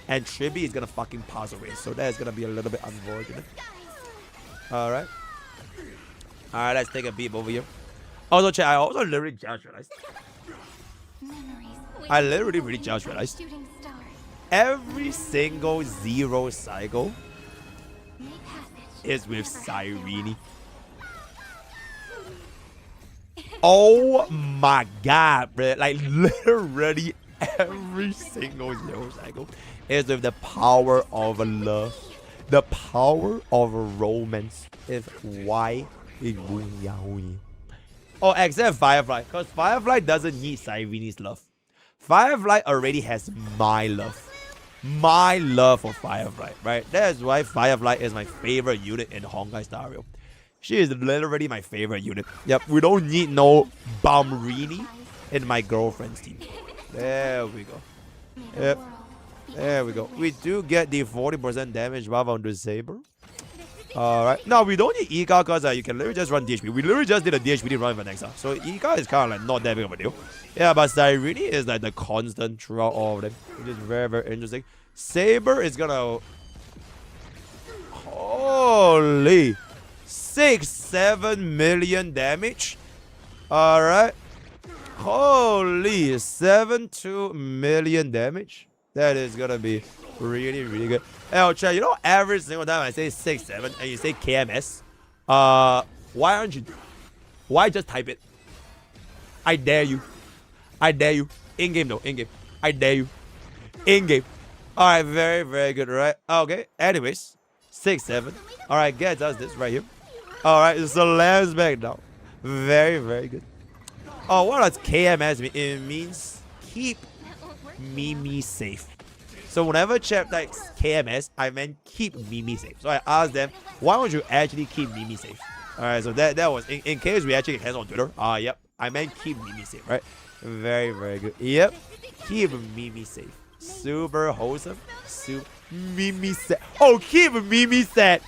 And Tribi is gonna fucking pass away, so that's gonna be a little bit unfortunate. Alright. Alright, let's take a peep over here. Also, chat, I also literally just realized. I literally really just realized. Every single 0 cycle is with Cyrene. Oh my god, bro. Like, literally every single 0 cycle is with the power of love. The power of romance. If why? Oh, except Firefly. Because Firefly doesn't need Cyrene's love. Firefly already has my love. My love for Firefly, right? That's why Firefly is my favorite unit in Honkai Star Rail. She is literally my favorite unit. Yep, we don't need no Bumrini in my girlfriend's team. There we go. Yep. There we go. We do get the 40% damage buff on the Saber. Alright. No, we don't need Ika because you can literally just run DHP. We literally just did a DHP run for Nexa. So Ika is kind of like not that big of a deal. Yeah, but Cyrene is like the constant throughout all of them. Which is very, very interesting. Saber is gonna... Holy... 6-7 million damage. Alright. Holy 7-2 million damage. That is gonna be really, really good. Hey, chat, you know, every single time I say 6-7 and you say KMS, why aren't you? Why just type it? I dare you. I dare you. In game though, in game. I dare you. In game. Alright, very, very good, right? Okay, anyways, 6-7. Alright, get us this right here. Alright, so let's back down. Very, very good. Oh, what does KMS mean? It means keep Mimi safe. So whenever chat types KMS, I meant keep Mimi safe. So I asked them, why don't you actually keep Mimi safe? Alright, so that was in case we actually get hands on Twitter. Yep, I meant keep Mimi safe, right? Very, very good. Yep, keep Mimi safe. Super wholesome. Super Mimi set. Oh, keep Mimi set.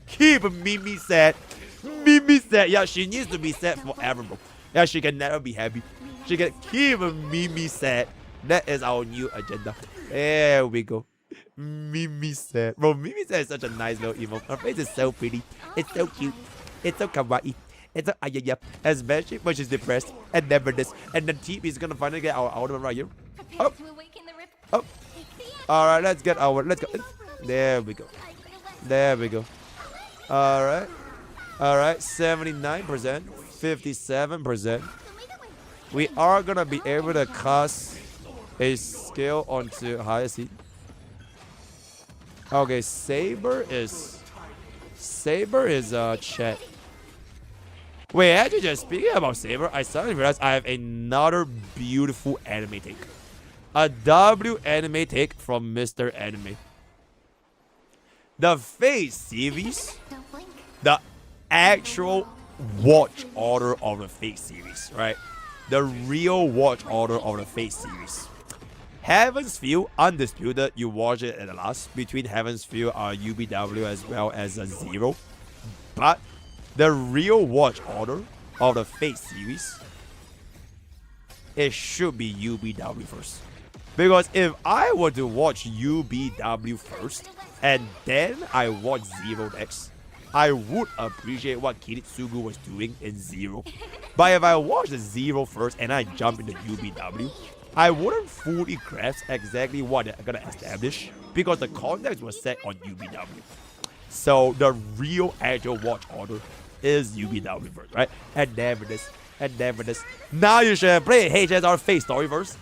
Keep Mimi set. Mimi set. Yeah, she needs to be set forever, bro. Yeah, she can never be happy. She can keep Mimi set. That is our new agenda. There we go. Mimi set. Bro, Mimi set is such a nice little emote. Her face is so pretty. It's so cute. It's so kawaii. It's so ayaya. Especially when she's depressed and never this. And the team is gonna finally get our ultimate right here. Oh. Oh. Alright, let's get our. Let's go. There we go. There we go. Alright. Alright. 79%. 57%. We are gonna be able to cast a skill onto higher seed. Okay, Saber is chat. Wait, actually just speaking about Saber, I suddenly realized I have another beautiful anime take. a W anime take from Mr. Anime. The Fate series, Don't blink. the actual watch order of the Fate series, right? The real watch order of the Fate series. Heaven's Field, undisputed, you watch it at the last. Between Heaven's Field are UBW as well as a Zero. But the real watch order of the Fate series, it should be UBW first. Because if I were to watch UBW first, and then I watch Zero next, I would appreciate what Kiritsugu was doing in Zero. But if I watch the Zero first and I jump into UBW, I wouldn't fully grasp exactly what they're gonna establish because the context was set on UBW. So the real actual watch order is UBW first, right? And never this, and never this. Now you should have played HSR Fate story first.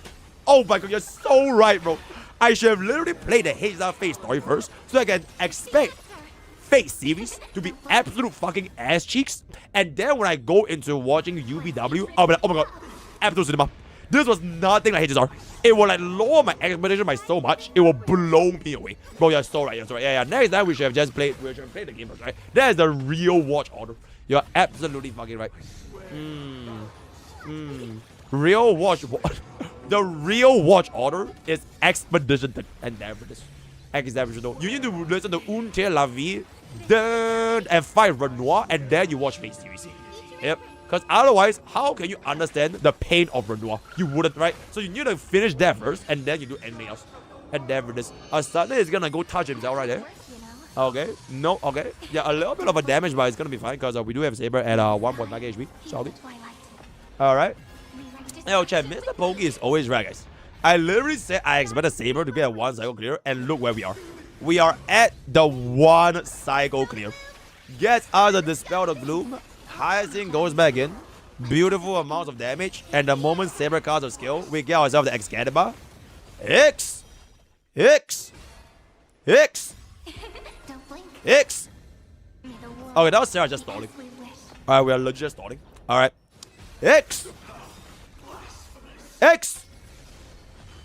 Oh my god, you're so right, bro. I should have literally played the HSR Fate story first so I can expect Fate series to be absolute fucking ass cheeks. And then when I go into watching UBW, I'll be like, oh my god, absolute cinema. This was nothing like HSR. It will like lower my expectation by so much. It will blow me away. Bro, you're so right. You're so right. Yeah. Next time we should have just played. We should have played the game first, right? That is the real watch order. You're absolutely fucking right. Real watch. The real watch order is Expedition and Nevertheless. Exceptional. You need to listen to Un Te La Vie, then and fight Renoir, and then you watch Fate series. Yep. Because otherwise, how can you understand the pain of Renoir? You wouldn't, right? So you need to finish that first, and then you do anything else. And Nevertheless. Asane is gonna go touch himself right there. Okay. No, okay. Yeah, a little bit of a damage, but it's gonna be fine, because we do have Saber at 1.9 HP. Solid. Alright. Yo, chat, MrPokke is always right, guys. I literally said I expected Saber to get a 1 cycle clear, and look where we are. We are at the 1 cycle clear. Gets us a Dispel the Gloom. Hyacinth goes back in. Beautiful amounts of damage. And the moment Saber casts a skill, we get ourselves the Excalibur. X! X! X! X! Okay, that was Sarah just stalling. Alright, we are legit stalling. Alright. X! X!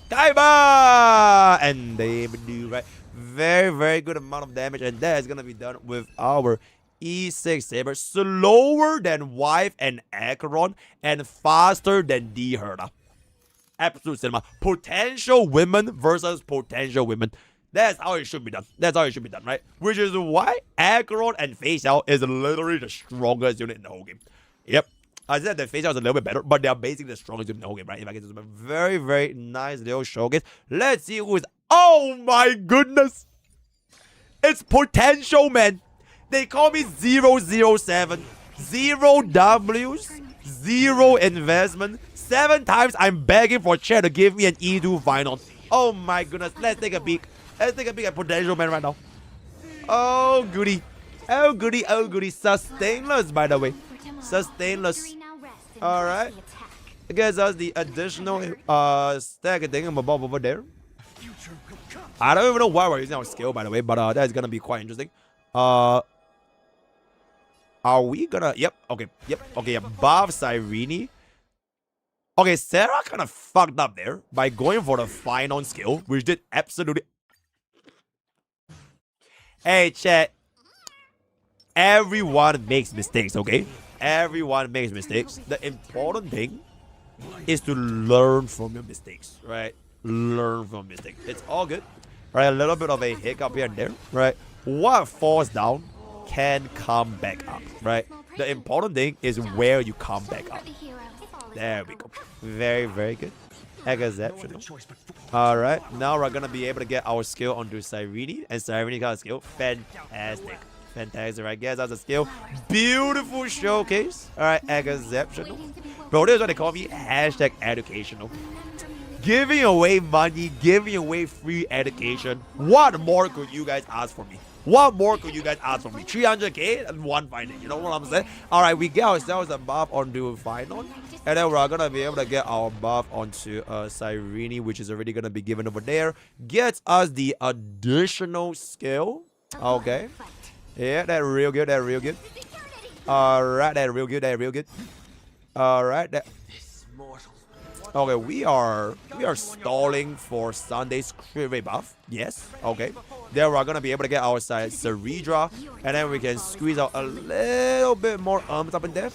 Diver! And they do, right? Very, very good amount of damage. And that is going to be done with our E6 Saber. Slower than Wife and Acheron. And faster than D-Herda. Absolute cinema. Potential women versus potential women. That's how it should be done. That's how it should be done, right? Which is why Acheron and Facial is literally the strongest unit in the whole game. Yep. I said that Facial is a little bit better, but they are basically the strongest unit in the whole game, right? If I get to a very, very nice little showcase. Let's see who is... Oh my goodness! It's potential, man. They call me 007. 0 W's. 0 investment. 7 times I'm begging for chat to give me an E2 final. Oh my goodness. Let's take a peek. Let's take a peek at potential man right now. Oh goody. Oh goody. Oh goody. Sustainless, by the way. Sustainless. Alright. It gives us the additional stack thingamabob over there. I don't even know why we're using our skill, by the way, but that's gonna be quite interesting. Are we gonna... Yep. Okay. Yep. Okay. Above Cyrene. Okay, Sarah kind of fucked up there by going for the final skill, which did absolutely... Hey, chat. Everyone makes mistakes, okay? Everyone makes mistakes. The important thing is to learn from your mistakes, right? Learn from mistakes. It's all good. Right, a little bit of a hiccup here and there, right? What falls down can come back up, right? The important thing is where you come back up. There we go. Very, very good. Exceptional. Alright, now we're gonna be able to get our skill onto Cyrene, and Cyrene got a skill. Fantastic. Fantastic, right? Guess that's a skill. Beautiful showcase. Alright, exceptional. Bro, this is what they call me. Hashtag educational. Giving away money, giving away free education. What more could you guys ask for me? What more could you guys ask from me? 300k and 1 final. You know what I'm saying? Alright, we get ourselves a buff onto final. And then we're gonna be able to get our buff onto Cyrene, which is already gonna be given over there. Gets us the additional skill. Okay. Yeah, that's real good. That's real good. Alright, that's real good. That's real good. Alright, that... Okay, we are stalling for Sunday's crit rate buff. Yes. Okay. Then we're gonna be able to get our side Ceredra, and then we can squeeze out a little bit more arms up in there.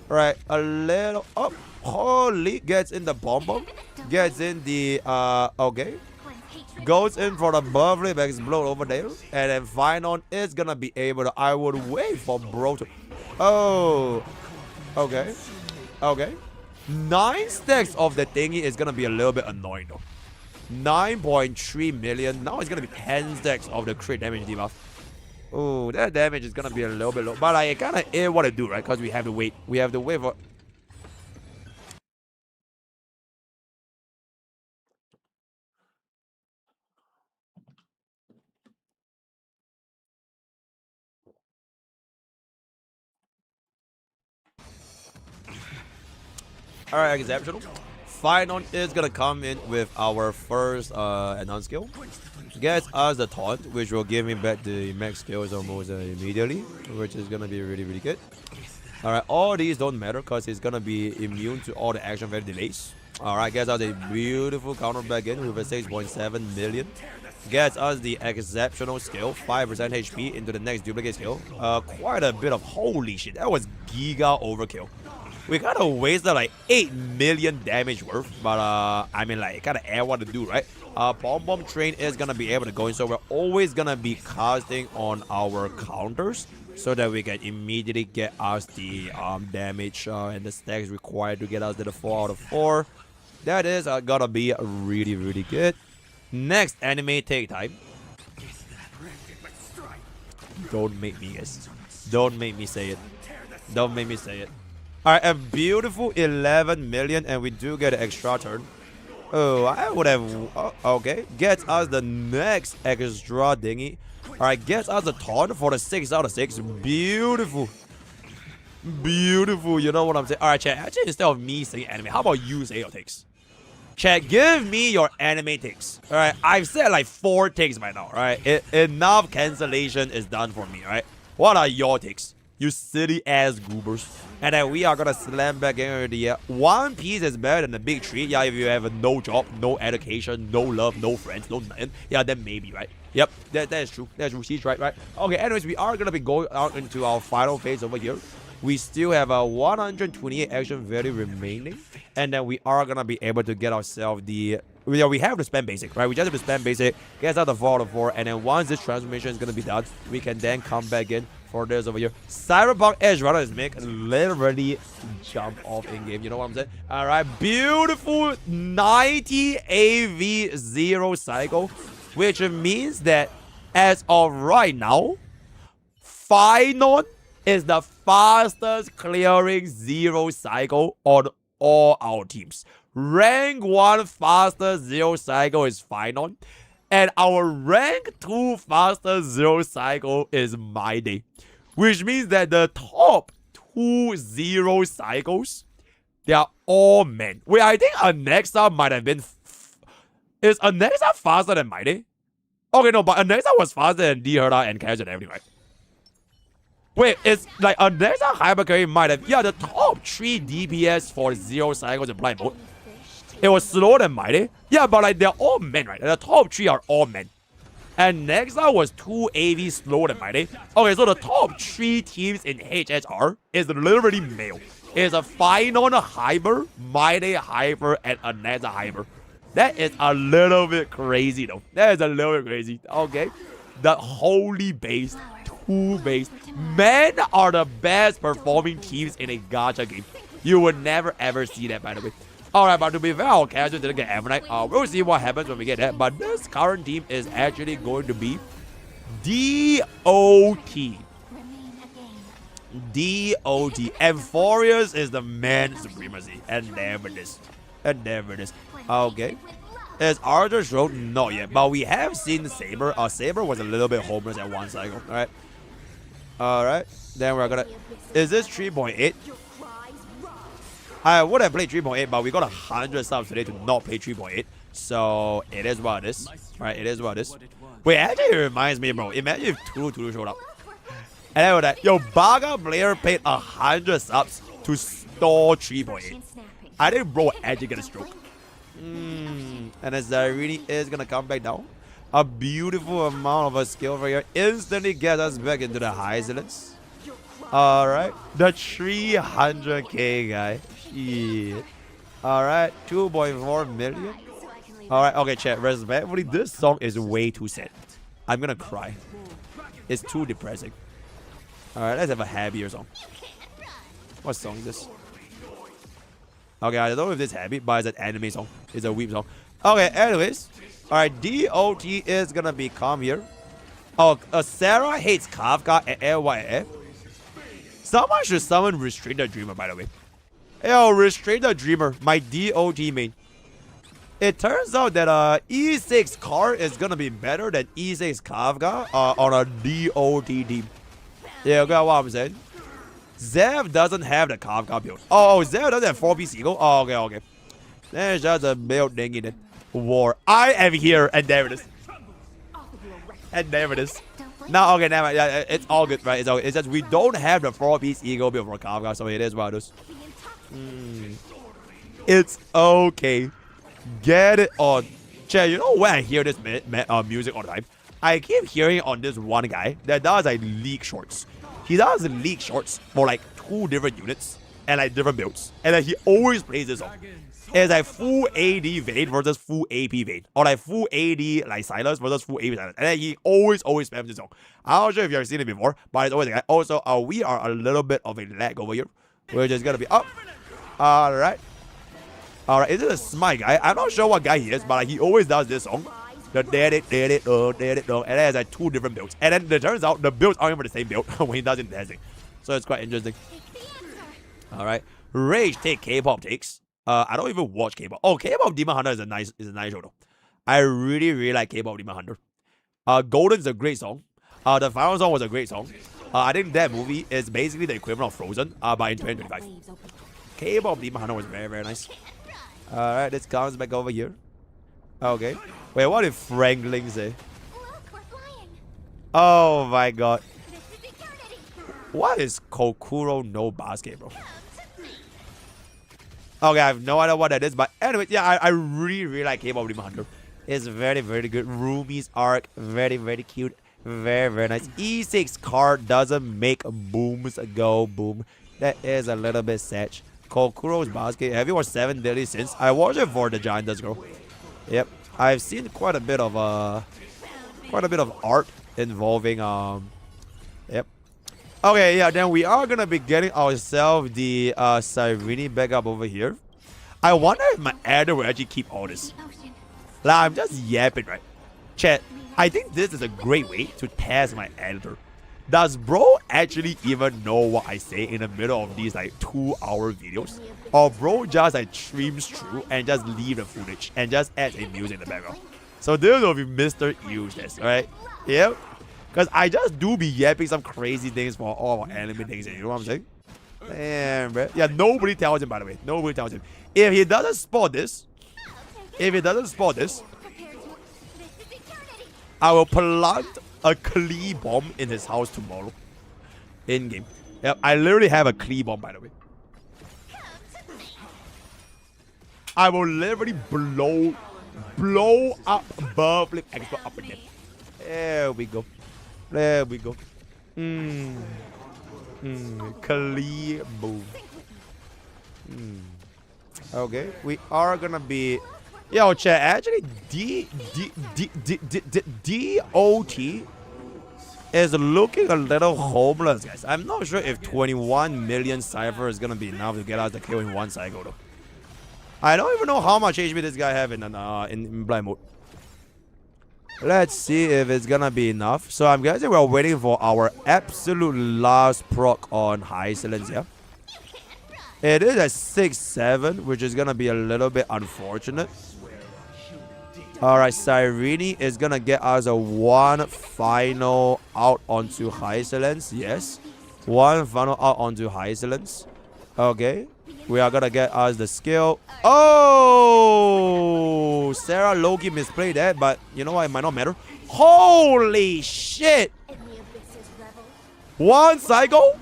Right, a little up. Holy, gets in the bomb, gets in the okay. Goes in for the bubbly explode over there, and then Finon is gonna be able to. I would wait for bro to. Oh, okay, okay. 9 stacks of the thingy is gonna be a little bit annoying though. 9.3 million. Now it's gonna be 10 stacks of the crit damage debuff. Oh, that damage is gonna be a little bit low, but like, it kind of is what to do, right? Because we have to wait. We have to wait for. Alright, exceptional. Finon is gonna come in with our first enhanced skill. Gets us the taunt, which will give me back the max skills almost immediately, which is gonna be really, really good. Alright, all these don't matter because he's gonna be immune to all the action value delays. Alright, gets us a beautiful counter back in with a 6.7 million. Gets us the exceptional skill, 5% HP into the next duplicate skill. Quite a bit of holy shit, that was giga overkill. We kind of wasted like 8 million damage worth, but I mean, like, kind of air what to do, right? Bomb train is gonna be able to go in, so we're always gonna be casting on our counters so that we can immediately get us the damage and the stacks required to get us to the 4 out of 4. That is gonna be really, really good. Next anime take time. Don't make me guess. Don't make me say it. Don't make me say it. Alright, a beautiful 11 million, and we do get an extra turn. Oh, I would have. Okay, gets us the next extra dingy. Alright, gets us a taunt for the 6 out of 6. Beautiful. Beautiful, you know what I'm saying? Alright, chat, actually, instead of me saying anime, how about you say your takes? Chat, give me your anime takes. Alright, I've said like 4 takes by now, alright? Enough cancellation is done for me, alright? What are your takes? You silly ass goobers. And then we are gonna slam back in the One Piece is better than the big tree. Yeah, if you have no job, no education, no love, no friends, no nothing. Yeah, then maybe, right? Yep, that is true. That's true. She's right. Okay, anyways, we are gonna be going out into our final phase over here. We still have a 128 action value remaining. And then we are gonna be able to get ourselves the. We have to spend basic, right? We just have to spend basic, get out the 4 out of 4, and then once this transformation is gonna be done, we can then come back in for this over here. Cyberpunk Edge Runner is make literally jump off in game. You know what I'm saying? All right, beautiful 90 AV 0 cycle, which means that as of right now, Finon is the fastest clearing 0 cycle on all our teams. Rank 1 fastest 0 cycle is Finon, and our rank 2 fastest 0 cycle is My Day. Which means that the top 2 0 cycles, they are all men. Wait, I think Anexa might have been. Is Anexa faster than My Day? Okay, no, but Anexa was faster than D-Herda and Cash and everything, right? Wait, it's like Anexa Hypercarry might have. Yeah, the top 3 DPS for 0 cycles in blind mode. It was slower than My Day. Yeah, but like they're all men, right? The top 3 are all men. And Nexa was 2 AV slower than My Day. Okay, so the top 3 teams in HSR is literally male. It's a Finon Hyper, My Day Hyper, and Anexa Hyper. That is a little bit crazy though. That is a little bit crazy. Okay. The holy base, 2 base. Men are the best performing teams in a gacha game. You would never ever see that, by the way. Alright, but to be fair, our casual didn't get Ammonite. We'll see what happens when we get that. But this current team is actually going to be DOT. DOT. Amphorius is the man supremacy. And never this. And never this. Okay. Is Arthur Road? Not yet. But we have seen Saber. Saber was a little bit homeless at 1 cycle. Alright. Alright. Then we're gonna. Is this 3.8? I would have played 3.8, but we got 100 subs today to not play 3.8. So it is what it is. Right, it is what it is. Wait, actually it reminds me, bro. Imagine if Tulu showed up. And then with that, yo, Baga player paid 100 subs to store 3.8. I think bro actually get a stroke. And as Irene is gonna come back down. A beautiful amount of a skill right here. Instantly gets us back into the high silence. Alright. The 300k guy. Shit. Alright. 2.4 million. Alright, okay, chat. Respectfully, this song is way too sad. I'm gonna cry. It's too depressing. Alright, let's have a happier song. What song is this? Okay, I don't know if this is happy, but it's an anime song. It's a weep song. Okay, anyways. Alright, DOT is gonna become here. Oh, Sarah hates Kafka and LYF. Someone should summon Restrain the Dreamer, by the way. Yo, Restrain the Dreamer, my DOT main. It turns out that E6 card is gonna be better than E6 Kafka on a DOT team. Yeah, you got what I'm saying? Zev doesn't have the Kafka build. Oh, Zev doesn't have 4-piece Eagle? Oh, okay. There's just a build thing in it. War. I am here, and there it is. And there it is. No, okay, never mind. Yeah, it's all good, right? It's all good. It's just we don't have the 4-piece Eagle build for Kafka, so it is what it is. It's okay. Get it on. Chat, you know when I hear this music all the time? I keep hearing it on this one guy that does like league shorts. He does league shorts for like 2 different units and like different builds. And then he always plays this song. It's like full AD Vayne versus full AP Vayne. Or like full AD like Silas versus full AP Silas. And then he always spams this song. I'm not sure if you've seen it before, but it's always a guy. Also, we are a little bit of a lag over here. We're just gonna be up. Alright. Alright, is it a Smite guy? I'm not sure what guy he is, but like, he always does this song. The did it, and it has like 2 different builds. And then it turns out the builds aren't even the same build when he does it in dancing. So it's quite interesting. Alright. Rage take K-pop takes. I don't even watch K-pop. Oh, K-pop Demon Hunter is a nice show though. I really like K-pop Demon Hunter. Golden's a great song. The final song was a great song. I think that movie is basically the equivalent of Frozen, but in 2025. K-pop Demon Hunter was very nice. Alright, this comes back over here. Okay. Wait, what did Franklin say? Oh my god. What is Kokuro no basket, bro? Okay, I have no idea what that is, but anyway, yeah, I really like K-pop Demon Hunter. It's very good. Ruby's arc, very cute. Very nice. E6 card doesn't make booms go boom. That is a little bit sad. Kokuro's basket. Have you watched 7 Deadly Sins? I watched it for the Giant Does Grow. Yep. I've seen quite a bit of art involving yep. Okay, yeah, then we are gonna be getting ourselves the Cyrene back up over here. I wonder if my editor will actually keep all this. Like, I'm just yapping, right? Chat, I think this is a great way to test my editor. Does bro actually even know what I say in the middle of these like 2-hour videos? Or bro just like streams through and just leave the footage and just adds a music in the background? So this will be Mr. Useless, alright? Yep. Because I just do be yapping some crazy things for all our anime things, you know what I'm saying? Damn, bro. Yeah, nobody tells him, by the way. Nobody tells him. If he doesn't spot this, I will plant a Klee bomb in his house tomorrow. In game. Yep, I literally have a Klee bomb, by the way. I will literally blow up Bubbling Expert up again. There we go. Klee boom. Okay, we are gonna be. Yo, chat, actually, DOT is looking a little homeless, guys. I'm not sure if 21 million Cypher is gonna be enough to get us the kill in 1 cycle, though. I don't even know how much HP this guy have in blind mode. Let's see if it's gonna be enough. So I'm guessing we're waiting for our absolute last proc on high silence, yeah? It is at 6-7, which is gonna be a little bit unfortunate. Alright, Cyrene is gonna get us a 1 final out onto high silence. Yes. 1 final out onto high silence. Okay. We are gonna get us the skill. Oh! Sarah Loki misplayed that, but you know what? It might not matter. Holy shit! 1 cycle?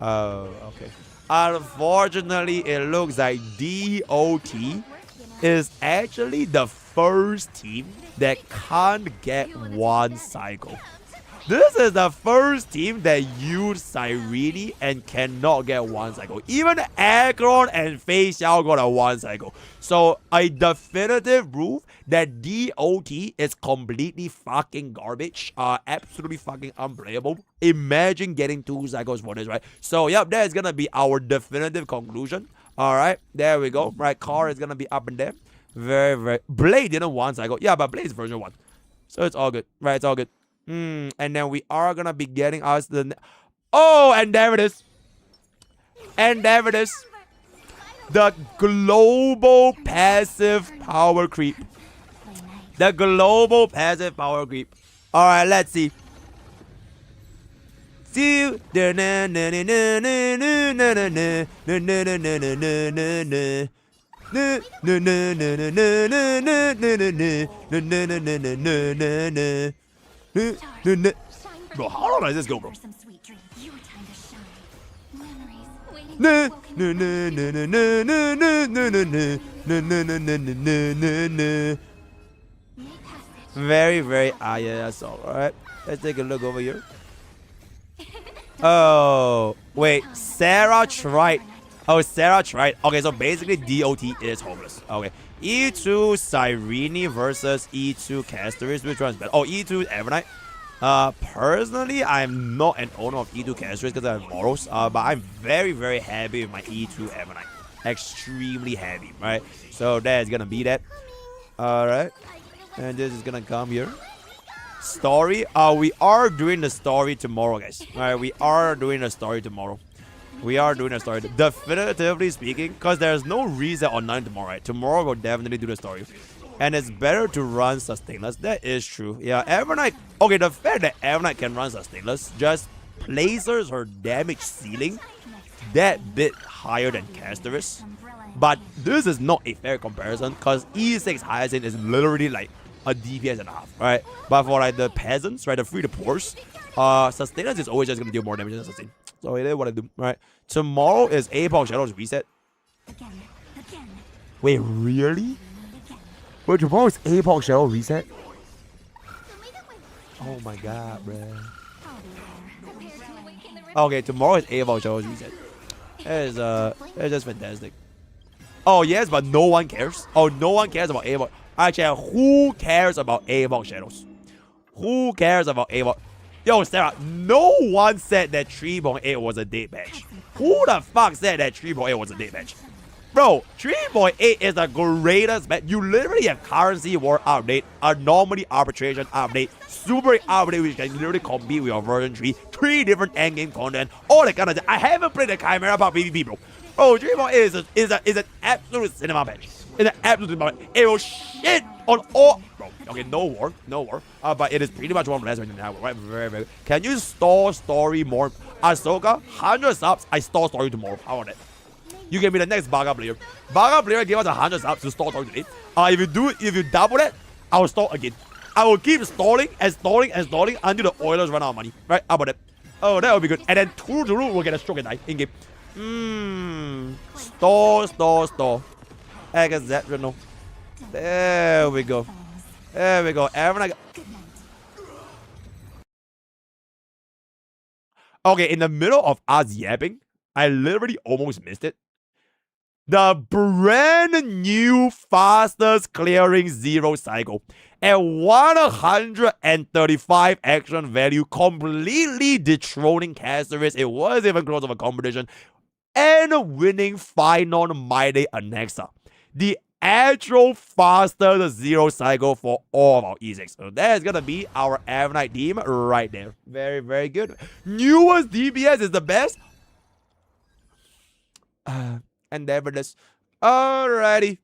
Oh, okay. Unfortunately, it looks like DOT is actually the first team that can't get one cycle. This is the first team that used Cyrene and cannot get one cycle. Even Akron and Fei Xiao got a one cycle. So a definitive proof that DOT is completely fucking garbage. Absolutely fucking unplayable. Imagine getting 2 cycles for this, right? So yep, that is gonna be our definitive conclusion. Alright, there we go. Right, car is gonna be up and there. Very, very. Blade didn't one cycle. Yeah, but Blade is version 1. So it's all good. Right, it's all good. And then we are gonna be getting us the... Oh, and there it is. And there it is. The global passive power creep. The global passive power creep. Alright, let's see. See you. Bro, how long does this go, bro? Very, very yeah, that's all. Alright, let's take a look over here. Oh, wait, Sarah tried. Oh, Sarah tried. Okay, so basically DOT is homeless. Okay. E2 Cyrene versus E2 Castoris. Which one's better? Oh, E2 Evernight. Personally, I'm not an owner of E2 Castoris because I have morals. But I'm very, very happy with my E2 Evernight. Extremely happy, right? So that is gonna be that. Alright. And this is gonna come here. Story. We are doing the story tomorrow, guys. Alright, we are doing the story tomorrow. We are doing a story. Definitively speaking, because there's no reason online tomorrow, right? Tomorrow we'll definitely do the story. And it's better to run sustainless. That is true. Yeah, Evernight. Okay, the fact that Evernight can run sustainless just places her damage ceiling that bit higher than Castoris. But this is not a fair comparison because E6 Hyacinth is literally like a DPS and a half, right? But for like the peasants, right, the free to poors, sustainless is always just gonna deal more damage than sustain. So it is what I do, right? Tomorrow is APOC Shadows reset. Wait, really? Wait, tomorrow is APOC Shadow reset? Oh my god, bruh. Okay, tomorrow is APOC Shadows reset. That is just fantastic. Oh yes, but no one cares. Oh, no one cares about APOC. Actually, who cares about APOC Shadows? Who cares about APOC? Yo, Sarah, no one said that 3.8 was a date match. Who the fuck said that 3.8 was a date match? Bro, 3.8 is the greatest match. You literally have currency war update, anomaly arbitration update, super update which can literally compete with your version 3, 3 different endgame content, all that kind of thing. I haven't played the Chimera about PvP, bro. Bro, 3.8 is an absolute cinema match. It's an absolute cinema match. It will shit on all... Bro, okay, no war. But it is pretty much one of the last ones in the network, right? Very, very. Can you store story more? Ahsoka, 100 subs, I store story tomorrow. How about that? You can be the next Baga player. Baga player give us 100 subs to store story today. If you double that, I will store again. I will keep stalling and stalling and stalling until the Oilers run out of money. Right? How about that? Oh, that will be good. And then Turu will get a stroke and die in game. Store. Exceptional. There we go. Everyone. Okay, in the middle of us yapping, I literally almost missed it. The brand new fastest clearing 0 cycle at 135 action value, completely dethroning Castoris. It wasn't even close of a competition. And winning final My Day Annexa. The actual fastest 0 cycle for all of our E6. So that is gonna be our Avnight team right there. Very, very good. Newest DPS is the best. And there it is. Alrighty.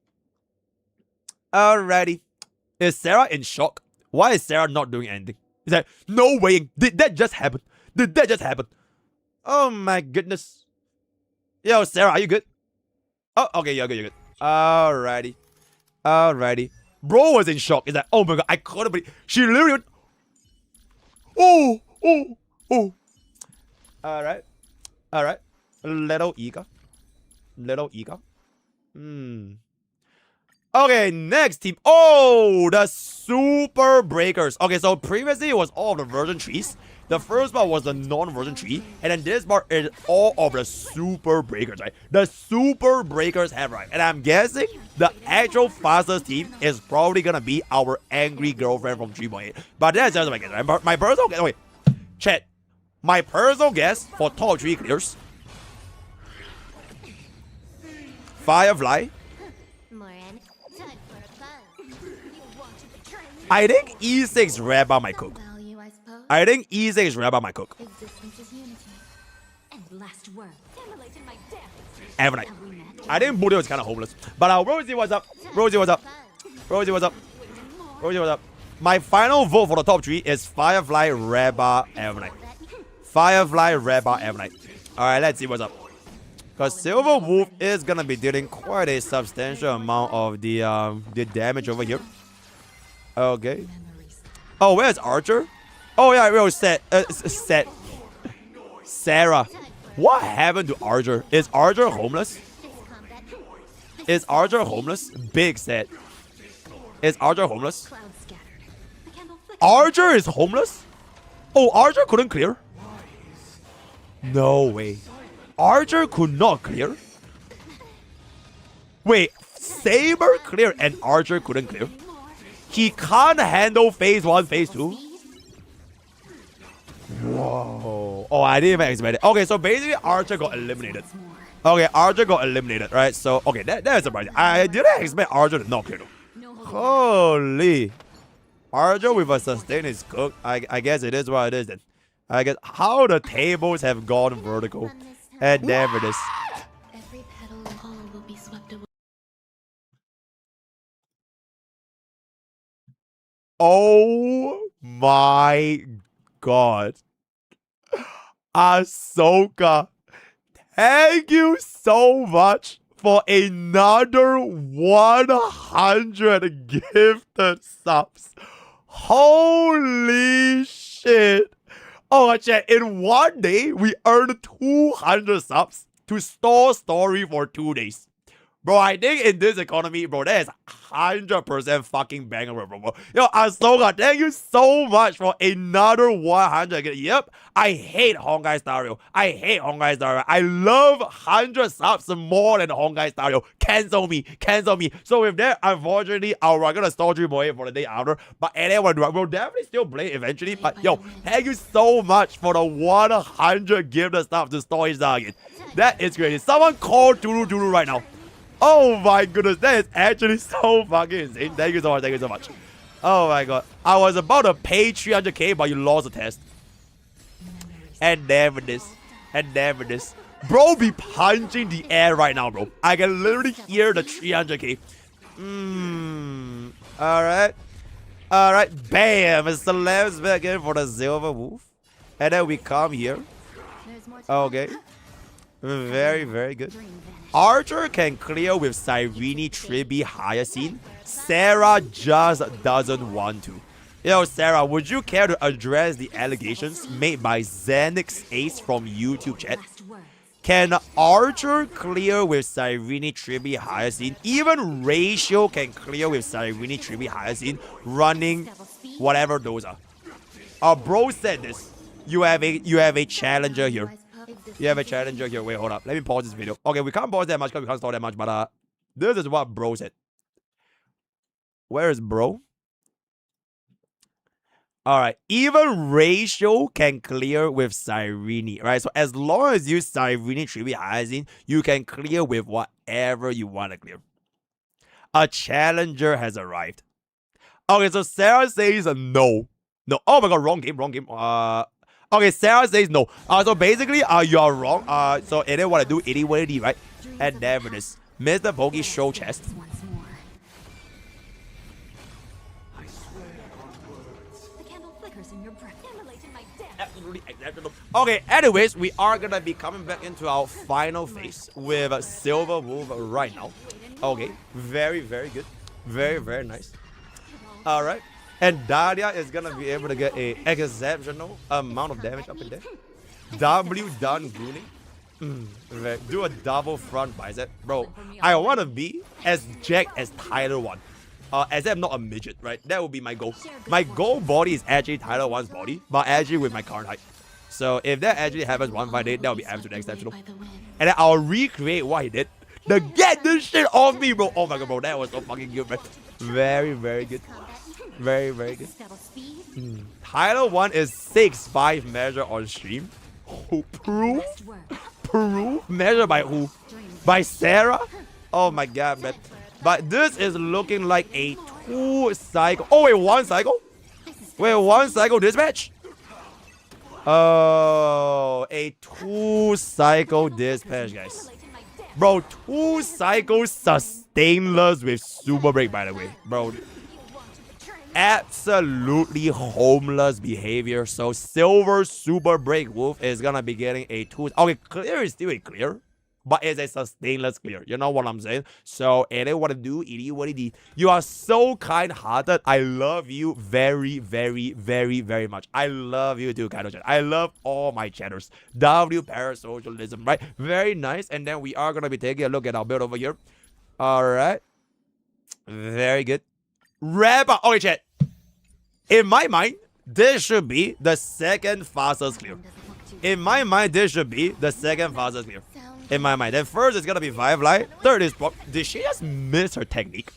Is Sarah in shock? Why is Sarah not doing anything? Is that no way? Did that just happen? Oh my goodness. Yo, Sarah, are you good? Oh, okay, you're good. Alrighty. Bro was in shock. Is that, oh my god, I couldn't believe. She literally went, oh. Alright. Little Ika. Okay, next team. Oh, the Super Breakers. Okay, so previously it was all of the version 3s. The first part was the non-version 3. And then this part is all of the Super Breakers, right? The Super Breakers have arrived. And I'm guessing the actual fastest team is probably gonna be our angry girlfriend from 3.8. But that's just my guess, right? My personal guess. Wait, chat. My personal guess for top 3 clears. Firefly. I think E6 Rabba might cook. I think E6 Rabba might cook. Evernight. I think Buddha was kind of homeless. But Rosie, what's up? Rosie, what's up? Rosie, what's up? Rosie, what's up? My final vote for the top 3 is Firefly, Rabba, Evernight. Firefly, Rabba, Evernight. Alright, let's see what's up. Because Silver Wolf is gonna be dealing quite a substantial amount of the damage over here. Okay. Oh, where's Archer? Oh yeah, we set. Sarah. What happened to Archer? Is Archer homeless? Is Archer homeless? Big set. Is Archer homeless? Archer is homeless? Oh, Archer couldn't clear? No way. Archer could not clear? Wait, Saber clear and Archer couldn't clear? He can't handle phase 1, phase 2? Whoa. Oh, I didn't even expect it. Okay, so basically Archer got eliminated. Okay, Archer got eliminated, right? So, okay, that's surprising. I didn't expect Archer to not clear though. Holy. Archer with a sustain is cooked. I guess it is what it is then. I guess how the tables have gone vertical. And there it is. Every petal and all will be swept away. Oh my god. Ahsoka, thank you so much for another 100 gifted subs. Holy shit. Oh, chat, in one day, we earned 200 subs to store story for 2 days. Bro, I think in this economy, bro, that is 100% fucking banger, bro. Yo, Ahsoka, thank you so much for another 100. Yep, I hate Honkai Star Rail. I love 100 subs more than Honkai Star Rail. Cancel me. So with that, unfortunately, we're gonna store 3.8 for the day after. But anyway, we'll definitely still play eventually. But yo, thank you so much for the 100 gifted stuff to storage again. That is crazy. Someone call Turu right now. Oh my goodness, that is actually so fucking insane. Thank you so much. Oh my god. I was about to pay 300k, but you lost the test. And never this. Bro be punching the air right now, bro. I can literally hear the 300k. Alright. Bam. Celebs back in for the Silver Wolf. And then we come here. Okay. Very, very good. Archer can clear with Cyrene, Tribi, Hyacinth. Sarah just doesn't want to. Yo, Sarah, would you care to address the allegations made by Xenix Ace from YouTube chat? Can Archer clear with Cyrene, Tribi, Hyacinth? Even Ratio can clear with Cyrene, Tribi, Hyacinth, running whatever those are. Bro said this. You have a challenger here. Wait, hold up. Let me pause this video. Okay, we can't pause that much because we can't store that much, but this is what bro said. Where is bro? Alright, even Ratio can clear with Cyrene, right? So as long as you use Cyrene, Tribi, Hyacinth, you can clear with whatever you want to clear. A challenger has arrived. Okay, so Sarah says no. Oh my god, wrong game. Okay, Sarah says no. So basically, you are wrong. So it is what I do, it is what it is, right? And there it is. MrPokke show chest. Absolutely exceptional. Okay, anyways, we are gonna be coming back into our final phase with Silver Wolf right now. Okay, very, very good. Very, very nice. Alright. And Daria is gonna be able to get a exceptional amount of damage up in there. W done Goonie. Do a double front bicep. Bro, I want to be as jacked as Tyler 1. As I'm not a midget, right? That would be my goal. My goal body is actually Tyler 1's body, but actually with my current height. So if that actually happens one fight day, that would be absolutely exceptional. And then I'll recreate what he did. To get this shit off me, bro. Oh my god, bro. That was so fucking good, man. Very, very good. Very, very good. Tyler 1 is 6'5" measure on stream. Who proof? Proof? Measured by who? By Sarah? Oh my god, man. But this is looking like a 2 cycle. Oh, wait, 1 cycle? Wait, 1 cycle this match? Oh, a 2 cycle dispatch, guys. Bro, 2 cycles sustainless with super break, by the way. Bro, absolutely homeless behavior. So silver super break wolf is gonna be getting a 2. Okay, clear is still a clear, but it's a sustainless clear. You know what I'm saying? So it is what it do, it is what it is. You are so kind-hearted. I love you very, very, very, very much. I love you too, Kaido chat. I love all my chatters. W parasocialism, right? Very nice. And then we are gonna be taking a look at our build over here. Alright. Very good. Rapper. Okay, chat. In my mind, this should be the second fastest clear. In my mind, this should be the second fastest clear. In my mind. Then first it's gonna be Firefly. Third is Pop. Did she just miss her technique?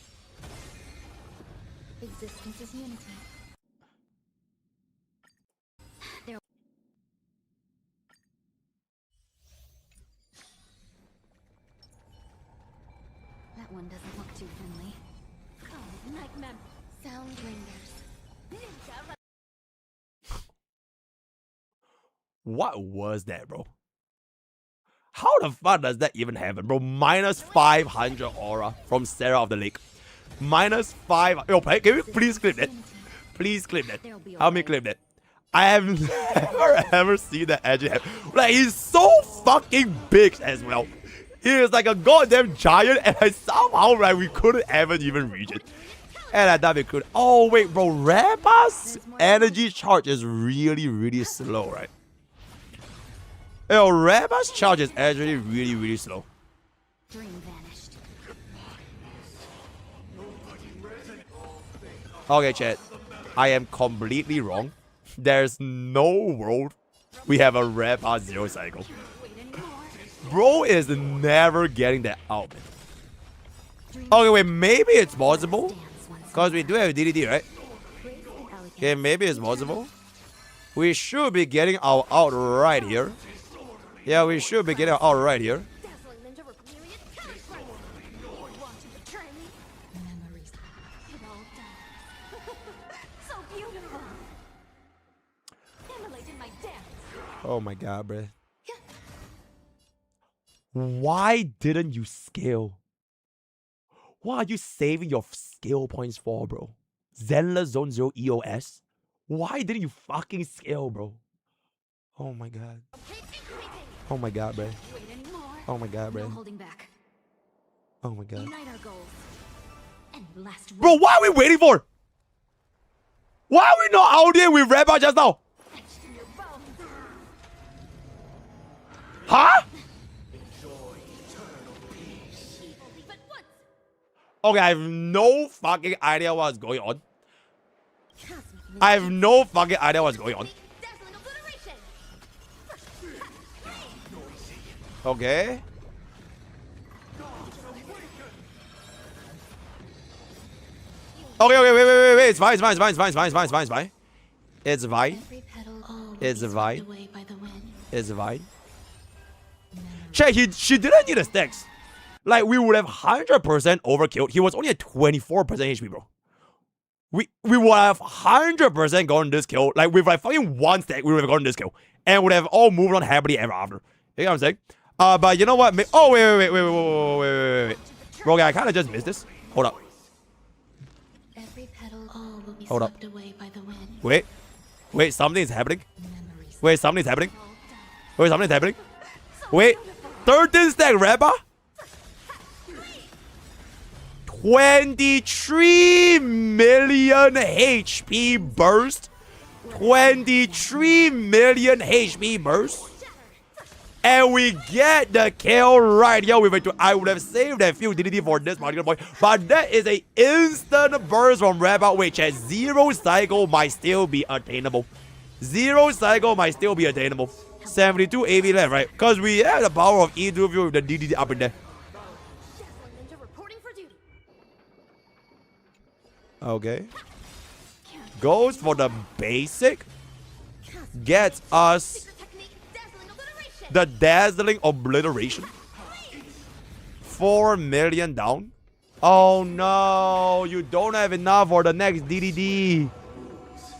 Existence is unity. That one doesn't look too friendly. Oh, nightmare. Sound lingers. What was that, bro? How the fuck does that even happen, bro? Minus 500 aura from Sarah of the Lake. Minus 5. Yo, can we please clip that? Please clip that. Help me clip that. I have never ever seen that actually happen. Like, he's so fucking big as well. He is like a goddamn giant, and I somehow, like, we couldn't ever even reach it. And I thought we could. Oh, wait, bro. Rappa's energy charge is really, really slow, right? Yo, Rappa's charge is actually really, really slow. Dream vanished. Okay, chat. I am completely wrong. There's no world we have a Rappa 0 cycle. Bro is never getting that out, man. Okay, wait, maybe it's possible. Because we do have DDD, right? Okay, maybe it's possible. We should be getting our out right here. Yeah, we should be getting our out right here. Oh my god, bro. Why didn't you scale? What are you saving your skill points for, bro? Zenless Zone 0 EOS? Why didn't you fucking scale, bro? Oh my god. Oh my god, bro. Oh my god, bro. Oh my god. Bro, what are we waiting for? Why are we not out there with Rappa just now? Huh? Okay, I have no fucking idea what's going on. I have no fucking idea what's going on. Okay. Okay, wait. It's fine. It's fine. It's fine. It's fine. Check, she didn't need the stacks. Like, we would have 100% overkilled. He was only at 24% HP, bro. We would have 100% gotten this kill. Like, with like fucking 1 stack, we would have gotten this kill. And would have all moved on happily ever after. You know what I'm saying? But you know what? Oh, wait. Bro, okay, I kind of just missed this. Hold up. Hold up. Wait, something's happening. Wait, 13 stack Rappa? 23 million HP burst. 23 million HP burst. And we get the kill right here. I would have saved that few DDT for this particular point. But that is a instant burst from Rabbit, which at 0 cycle might still be attainable. 0 cycle might still be attainable. 72 AV left, right? Because we have the power of E2 with the DDT up in there. Okay. Goes for the basic. Gets us the Dazzling Obliteration. 4 million down. Oh no, you don't have enough for the next DDD.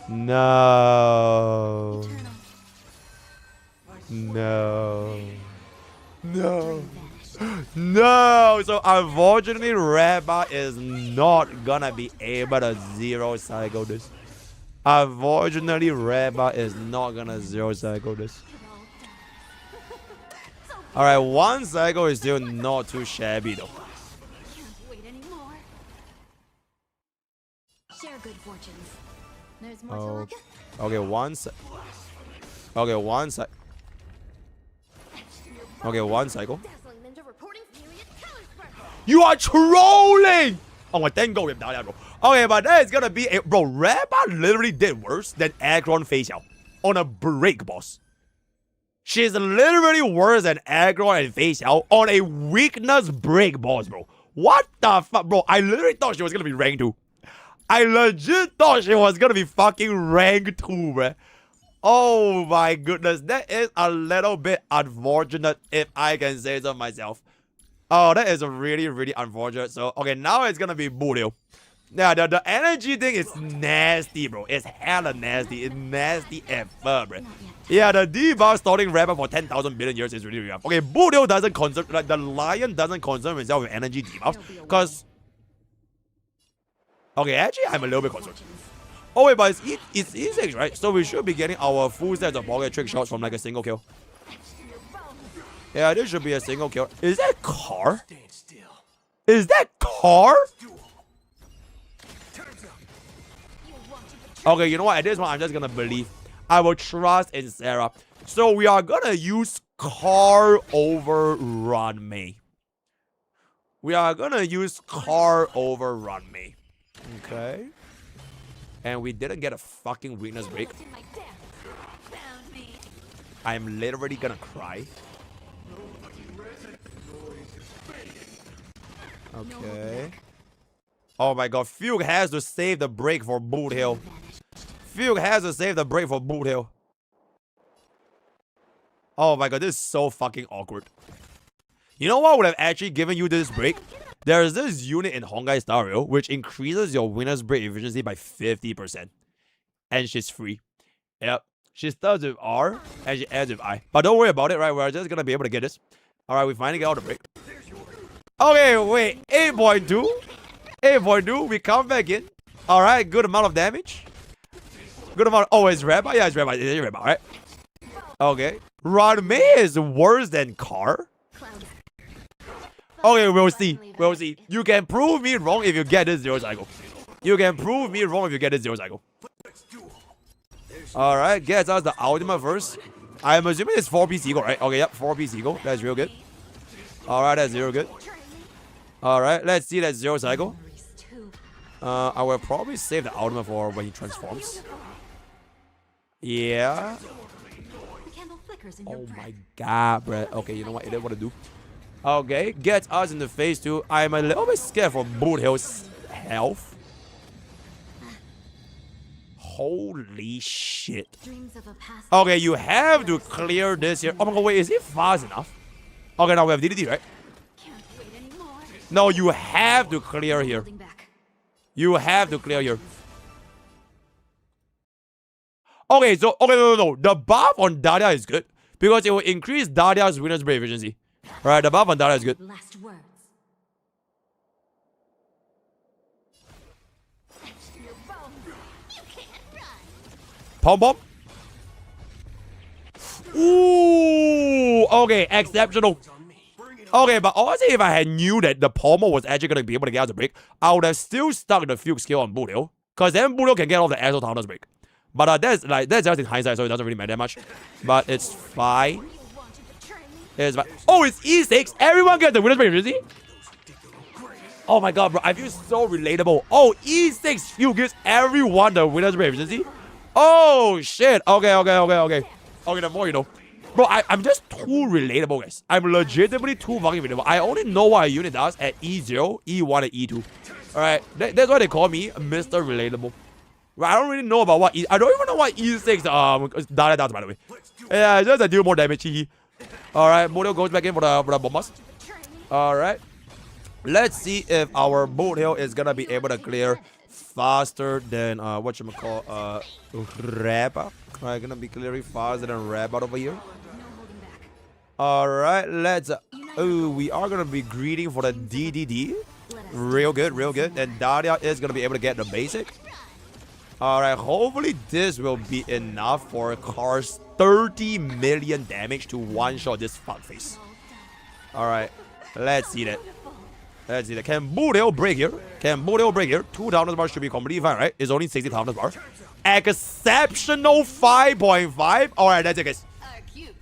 No. No. No. No. So unfortunately, Rabba is not gonna be able to 0 cycle this. Unfortunately, Rabba is not gonna 0 cycle this. Alright, 1 cycle is still not too shabby though. Share good fortunes. There's more Oh. to look at. Okay, 1 Okay, 1 cycle. Okay, 1 cycle. You are trolling! Oh my thank God, bro. Okay, but that is gonna be a bro. Rabba literally did worse than Aggron face out on a break boss. She's literally worse than Aggron and face out on a weakness break boss, bro. What the fuck, bro? I literally thought she was gonna be rank 2. I legit thought she was gonna be fucking rank 2, bro. Oh my goodness, that is a little bit unfortunate if I can say so myself. Oh, that is really, really unfortunate. So, okay, now it's gonna be Boodle. Yeah, the energy thing is nasty, bro. It's hella nasty. It's nasty as fuck, bro. Yeah, the debuff starting Rabbit for 10,000 billion years is really, really rough. Okay, Boodle doesn't concern, like, the lion doesn't concern himself with energy debuffs. Because, okay, actually, I'm a little bit concerned. Oh, wait, but it's E6, right? So we should be getting our full set of pocket trick shots from, like, a single kill. Yeah, this should be a single kill. Is that car? Is that car? Okay, you know what? At this one, I'm just gonna believe. I will trust in Sarah. So we are gonna use car over Run Me. We are gonna use car over Run Me. Okay. And we didn't get a fucking weakness break. I'm literally gonna cry. Okay. Oh my god, Fugue has to save the break for Boot Hill. Fugue has to save the break for Boot Hill. Oh my god, this is so fucking awkward. You know what would have actually given you this break? There is this unit in Hongai Star Rail which increases your winner's break efficiency by 50%. And she's free. Yep. She starts with R and she ends with I. But don't worry about it, right? We're just gonna be able to get this. Alright, we finally get out the break. Okay, wait. 8.2. 8.2. We come back in. Alright, good amount of damage. Good amount. Oh, it's Rabbi? Yeah, it's Rabbi. It's Rabbi, right? Okay. Ranmei is worse than Car. Okay, we'll see. We'll see. You can prove me wrong if you get this 0 cycle. You can prove me wrong if you get this 0 cycle. Alright, gets us the ultimate first. I'm assuming it's 4P Seagull, right? Okay, yep, 4P Seagull. That's real good. Alright, that's real good. Alright, let's see that 0 cycle. I will probably save the ultimate for when he transforms. Yeah. Oh my god, bro. Okay, you know what? It didn't want to do. Okay, gets us in the phase 2. I'm a little bit scared for Boot Hill's health. Holy shit. Okay, you have to clear this here. Oh my god, wait, is it fast enough? Okay, now we have DDD, right? No, you have to clear here. You have to clear here. Okay, so, okay, no. The buff on Daria is good. Because it will increase Daria's winner's break efficiency. Alright, the buff on Daria is good. Last words. Pom pom. Ooh, okay, exceptional. Okay, but honestly, if I had knew that the Pommel was actually going to be able to get out the break, I would have still stuck the Fugue skill on Boodle. Because then Boodle can get off the Asshole Towners break. But that's just in hindsight, so it doesn't really matter that much. But it's fine. Is my it's E6. Everyone gets the winner's break, is he? Oh my god, bro. I feel so relatable. Oh, E6 few gives everyone the winner's break, is he? Oh shit. Okay. Okay, the more you know. Bro, I'm just too relatable, guys. I'm legitimately too fucking relatable. I only know what a unit does at E0, E1, and E2. Alright, that's why they call me Mr. Relatable. Right, I don't really know about what I don't even know what E6 Dahlia does, by the way. Yeah, just to deal more damage. Alright, Model goes back in for the bombers. Alright. Let's see if our boat hill is gonna be able to clear faster than Rabba. Alright, gonna be clearing faster than Rabba over here. Alright, let's we are gonna be greeting for the DDD. Real good. And Dahlia is gonna be able to get the basic. Alright, hopefully this will be enough for Car's 30 million damage to one-shot this fuckface. Alright, let's see that. Can Boodle break here? 2 toughness bar should be completely fine, right? It's only 60 toughness bar. Exceptional 5.5. Alright, that's it, guys.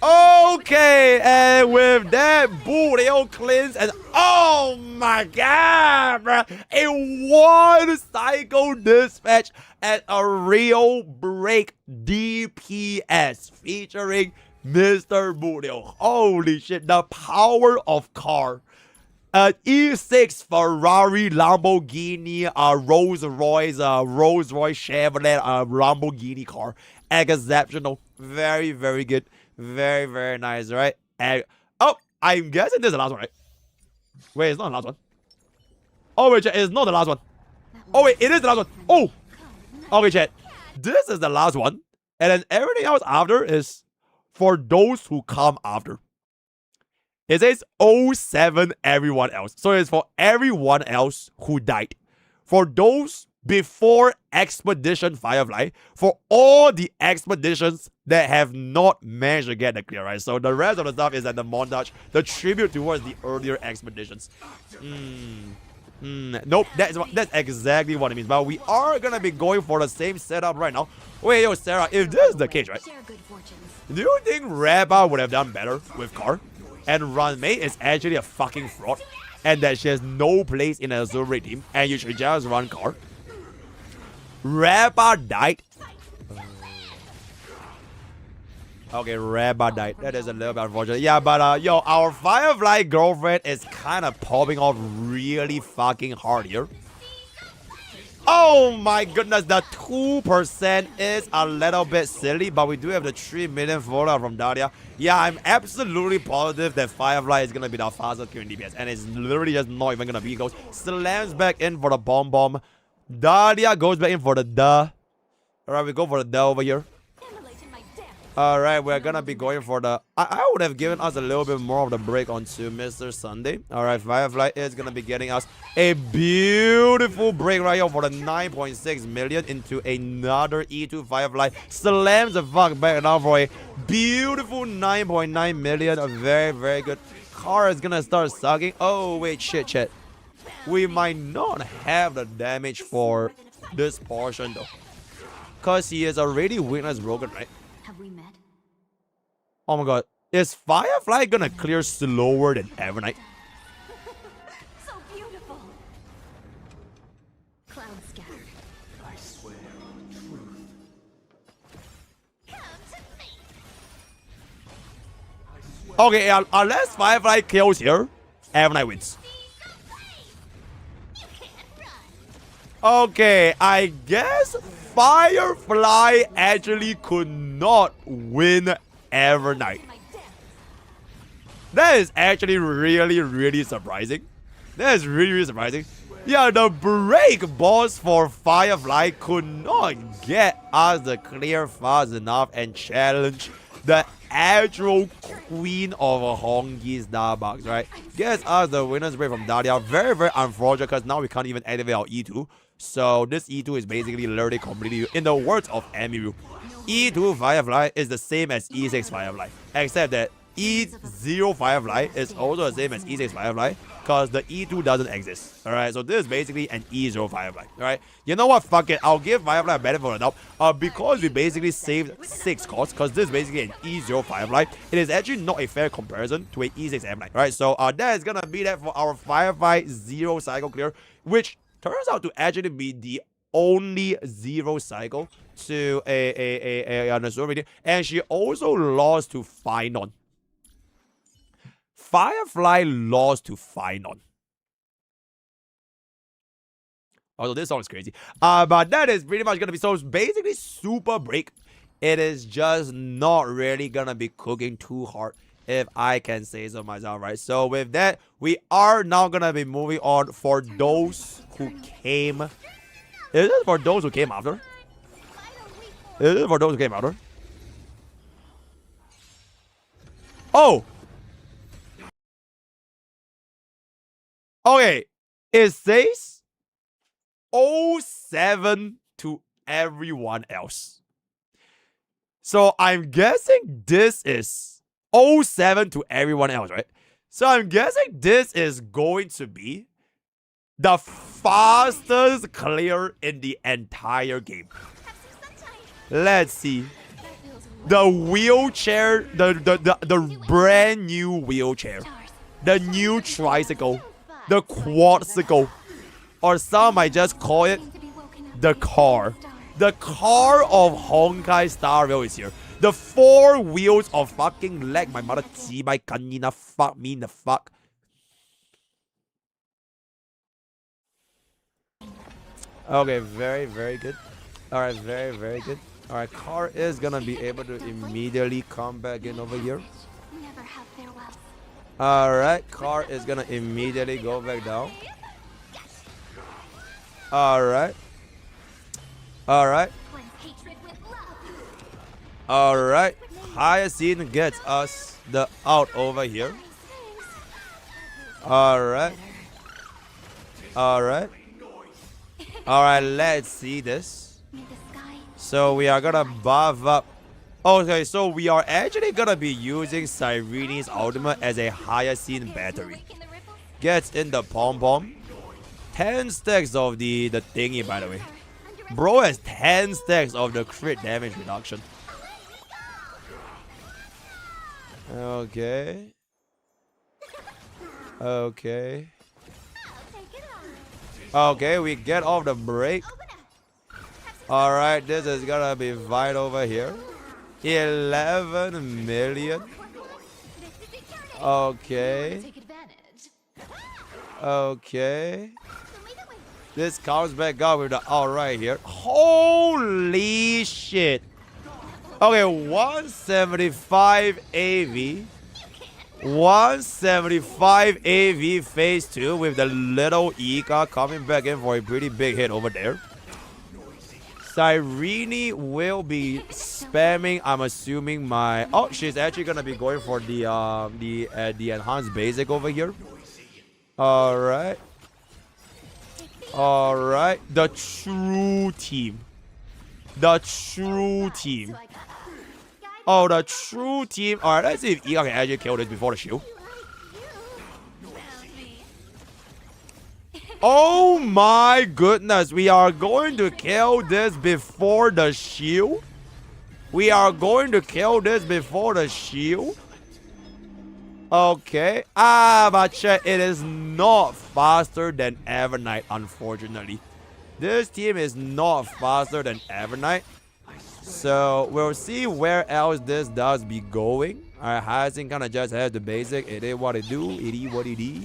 Okay, and with that, Boodle cleanse, and oh my god, bro. A one cycle dispatch at a real break DPS featuring Mr. Boodle. Holy shit, the power of car. E6 Ferrari, Lamborghini, Rolls Royce Chevrolet, Lamborghini car. Exceptional. Very, very good. Very, very nice, right? And, I'm guessing this is the last one, right? Wait, it's not the last one. Oh, wait, chat, it's not the last one. Oh, wait, it is the last one. Oh! Okay, chat. This is the last one. And then everything else after is for those who come after. It says 07 everyone else. So it's for everyone else who died. For those before Expedition Firefly, for all the expeditions that have not managed to get the clear, right? So the rest of the stuff is at the montage, the tribute towards the earlier expeditions. Nope, that's exactly what it means. But we are gonna be going for the same setup right now. Wait, yo, Sarah, if this is the case, right? Do you think Rabba would have done better with Car? And Runmei is actually a fucking fraud, and that she has no place in a Azure team, and you should just run Car? Rabba died. Okay, Rabba died. That is a little bit unfortunate. Yeah, but yo, our Firefly girlfriend is kind of popping off really fucking hard here. Oh my goodness, the 2% is a little bit silly, but we do have the 3 million follower from Dahlia. Yeah, I'm absolutely positive that Firefly is gonna be the fastest killing DPS, and it's literally just not even gonna be goes. Slams back in for the bomb. Dahlia goes back in for the duh. Alright, we go for the duh over here. Alright, we're gonna be going for the... I would have given us a little bit more of the break onto Mr. Sunday. Alright, Firefly is gonna be getting us a beautiful break right here for the 9.6 million into another E2 Firefly. Slams the fuck back now for a beautiful 9.9 million. A very, very good. Car is gonna start sucking. Oh, wait, shit, chat. We might not have the damage for this portion, though. Because he is already weakness broken, right? Have we met? Oh my god. Is Firefly gonna clear slower than Evernight? So beautiful. Cloud scattered. I swear on truth. Come to me. Okay, unless Firefly kills here, Evernight wins. Okay, I guess Firefly actually could not win Evernight. That is actually really, really surprising. That is really, really surprising. Yeah, the break boss for Firefly could not get us the clear fast enough and challenge the actual queen of Hongi's Starbucks, right? Gets us the winner's break from Dahlia. Very, very unfortunate because now we can't even activate our E2. So this E2 is basically literally completely, in the words of Emiru, E2 Firefly is the same as E6 Firefly, except that E0 Firefly is also the same as E6 Firefly, because the E2 doesn't exist. Alright, so this is basically an E0 Firefly. Alright, you know what? Fuck it. I'll give Firefly a benefit of the doubt. Because we basically saved 6 costs, because this is basically an E0 Firefly, it is actually not a fair comparison to a E6 M9. Alright, so that is gonna be that for our Firefly 0 cycle clear, which turns out to actually be the only 0 cycle to a Nasuri, and she also lost to Finon. Firefly lost to Finon. Although this song is crazy. But that is pretty much gonna be so basically super break. It is just not really gonna be cooking too hard, if I can say so myself, right? So with that, we are now gonna be moving on for those who came. Is it for those who came after? Is it for those who came after? Oh! Okay, it says 07 to everyone else. So I'm guessing this is 07 to everyone else, right? So I'm guessing this is going to be the fastest clear in the entire game. Let's see. The wheelchair, the brand new wheelchair, the new tricycle, the quadcycle, or some might just call it the car. The car of Honkai Star Rail is here. The 4 wheels of fucking leg. My mother see my kanina fuck me in the fuck. Okay, very, very good. Alright, very, very good. Alright, car is gonna be able to immediately come back in over here. Alright, car is gonna immediately go back down. Alright. Alright. Alright. Hyacinth gets us the out over here. Alright. Alright. Alright, let's see this. So we are gonna buff up. Okay, so we are actually gonna be using Cyrene's ultimate as a Hyacinth battery. Gets in the pom-pom. 10 stacks of the thingy, by the way. Bro has 10 stacks of the crit damage reduction. Okay. Okay. Okay, we get off the break. Alright, this is gonna be right over here. 11 million. Okay. Okay. This comes back up with the out right here. Holy shit. Okay, 175 AV. 175 AV phase 2 with the little Ika coming back in for a pretty big hit over there. Cyrene will be spamming, I'm assuming my... Oh, she's actually gonna be going for the enhanced basic over here. Alright. Alright. The true team. The true team. Oh, the true team. Alright, let's see if Ika can actually kill this before the shield. Oh my goodness. We are going to kill this before the shield. We are going to kill this before the shield. Okay. But check, it is not faster than Evernight, unfortunately. This team is not faster than Evernight. So we'll see where else this does be going. Alright, Hyacinth kind of just has the basic. It is what it do. It is what it is.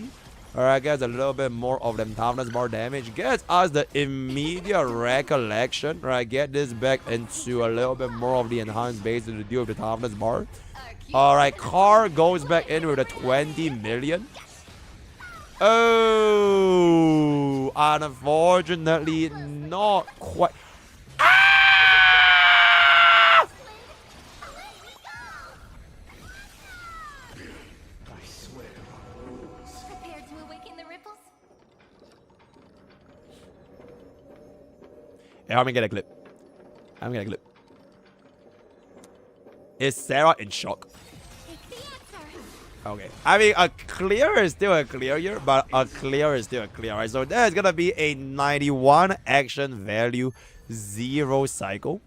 Alright, gets a little bit more of them toughness bar damage. Gets us the immediate recollection. Alright, get this back into a little bit more of the enhanced basic to deal with the toughness bar. Alright, car goes back in with a 20 million. Oh, unfortunately, not quite. Yeah, I'm gonna get a clip. I'm gonna get a clip. Is Sarah in shock? Okay. I mean, a clear is still a clear here, but a clear is still a clear, right? So there's gonna be a 91 action value, 0 cycle.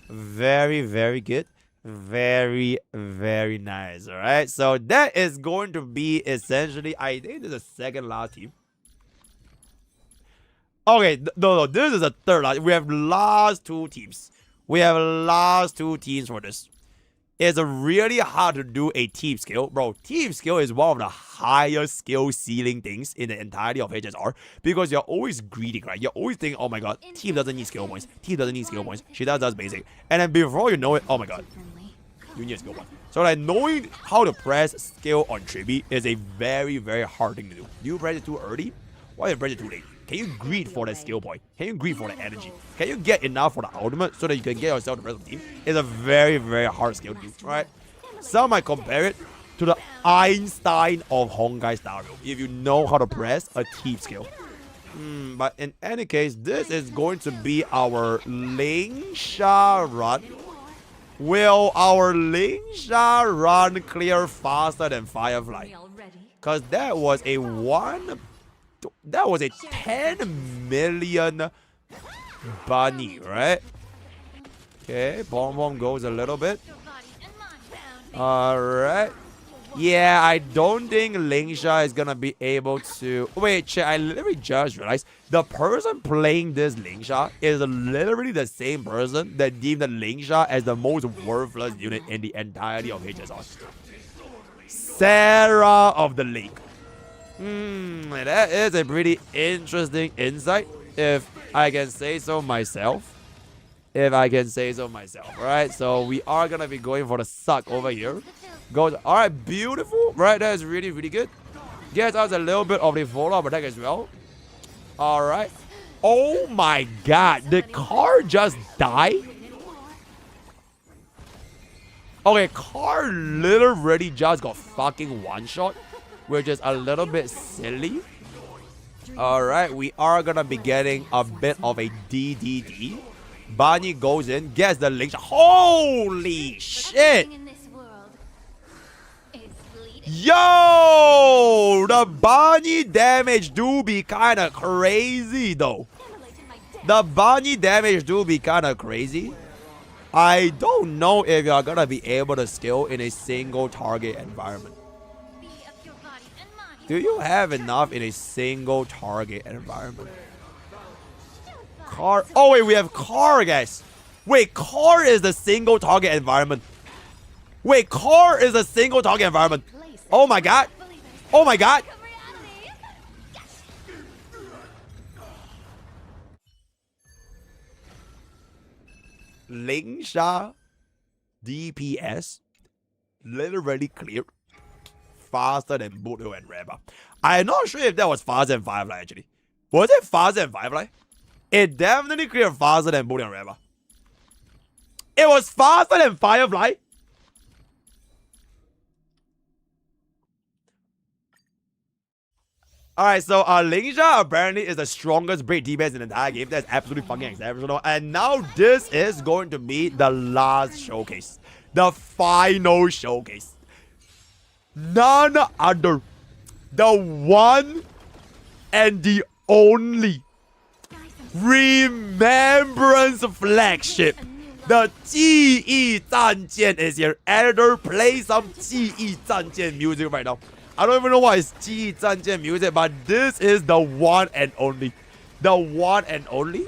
Very, very good. Very, very nice, alright? So that is going to be essentially, I think this is the second last team. Okay, no, this is the third last. We have last 2 teams. We have last 2 teams for this. It's really hard to do a team skill. Bro, team skill is one of the highest skill ceiling things in the entirety of HSR because you're always greedy, right? You're always thinking, oh my god, team doesn't need skill points. Team doesn't need skill points. She does basic. And then before you know it, oh my god, you need a skill point. So like knowing how to press skill on Trippy is a very, very hard thing to do. Do you press it too early? Why do you press it too late? Can you greed for that skill point? Can you greed for the energy? Can you get enough for the ultimate so that you can get yourself the rest of the team? It's a very, very hard skill to do, right? Some might compare it to the Einstein of Honkai Star Rail, if you know how to press a team skill. But in any case, this is going to be our Lingsha run. Will our Lingsha run clear faster than Firefly? Because that was a 10 million bunny, right? Okay, Bomb goes a little bit. Alright. Yeah, I don't think Lingsha is gonna be able to... Wait, check, I literally just realized the person playing this Lingsha is literally the same person that deemed the Lingsha as the most worthless unit in the entirety of HSR. Sarah of the Lake. That is a pretty interesting insight, if I can say so myself. Alright, so we are gonna be going for the suck over here. Goes, alright, beautiful. Right, that is really, really good. Gets us a little bit of the follow-up attack as well. Alright. Oh my god, the car just died? Okay, car literally just got fucking one-shot, which is a little bit silly. Alright, we are gonna be getting a bit of a DDD. Bunny goes in, gets the link. Holy shit! Yo! The bunny damage do be kinda crazy though. I don't know if you're gonna be able to skill in a single target environment. Do you have enough in a single target environment? Car. Oh wait, we have car, guys. Wait, car is the single target environment. Oh my god. Lingsha DPS literally cleared faster than Budo and Reba. I'm not sure if that was faster than Firefly actually. Was it faster than Firefly? It definitely cleared faster than Budo and Reba. It was faster than Firefly? Alright, so Lingsha apparently is the strongest break DPS in the entire game. That's absolutely fucking exceptional. And now this is going to be the last showcase. The final showcase. None other. The one and the only Remembrance flagship. The 记忆战舰 is here. Editor, play some 记忆战舰 music right now. I don't even know what is 记忆战舰 music, but this is the one and only. The one and only.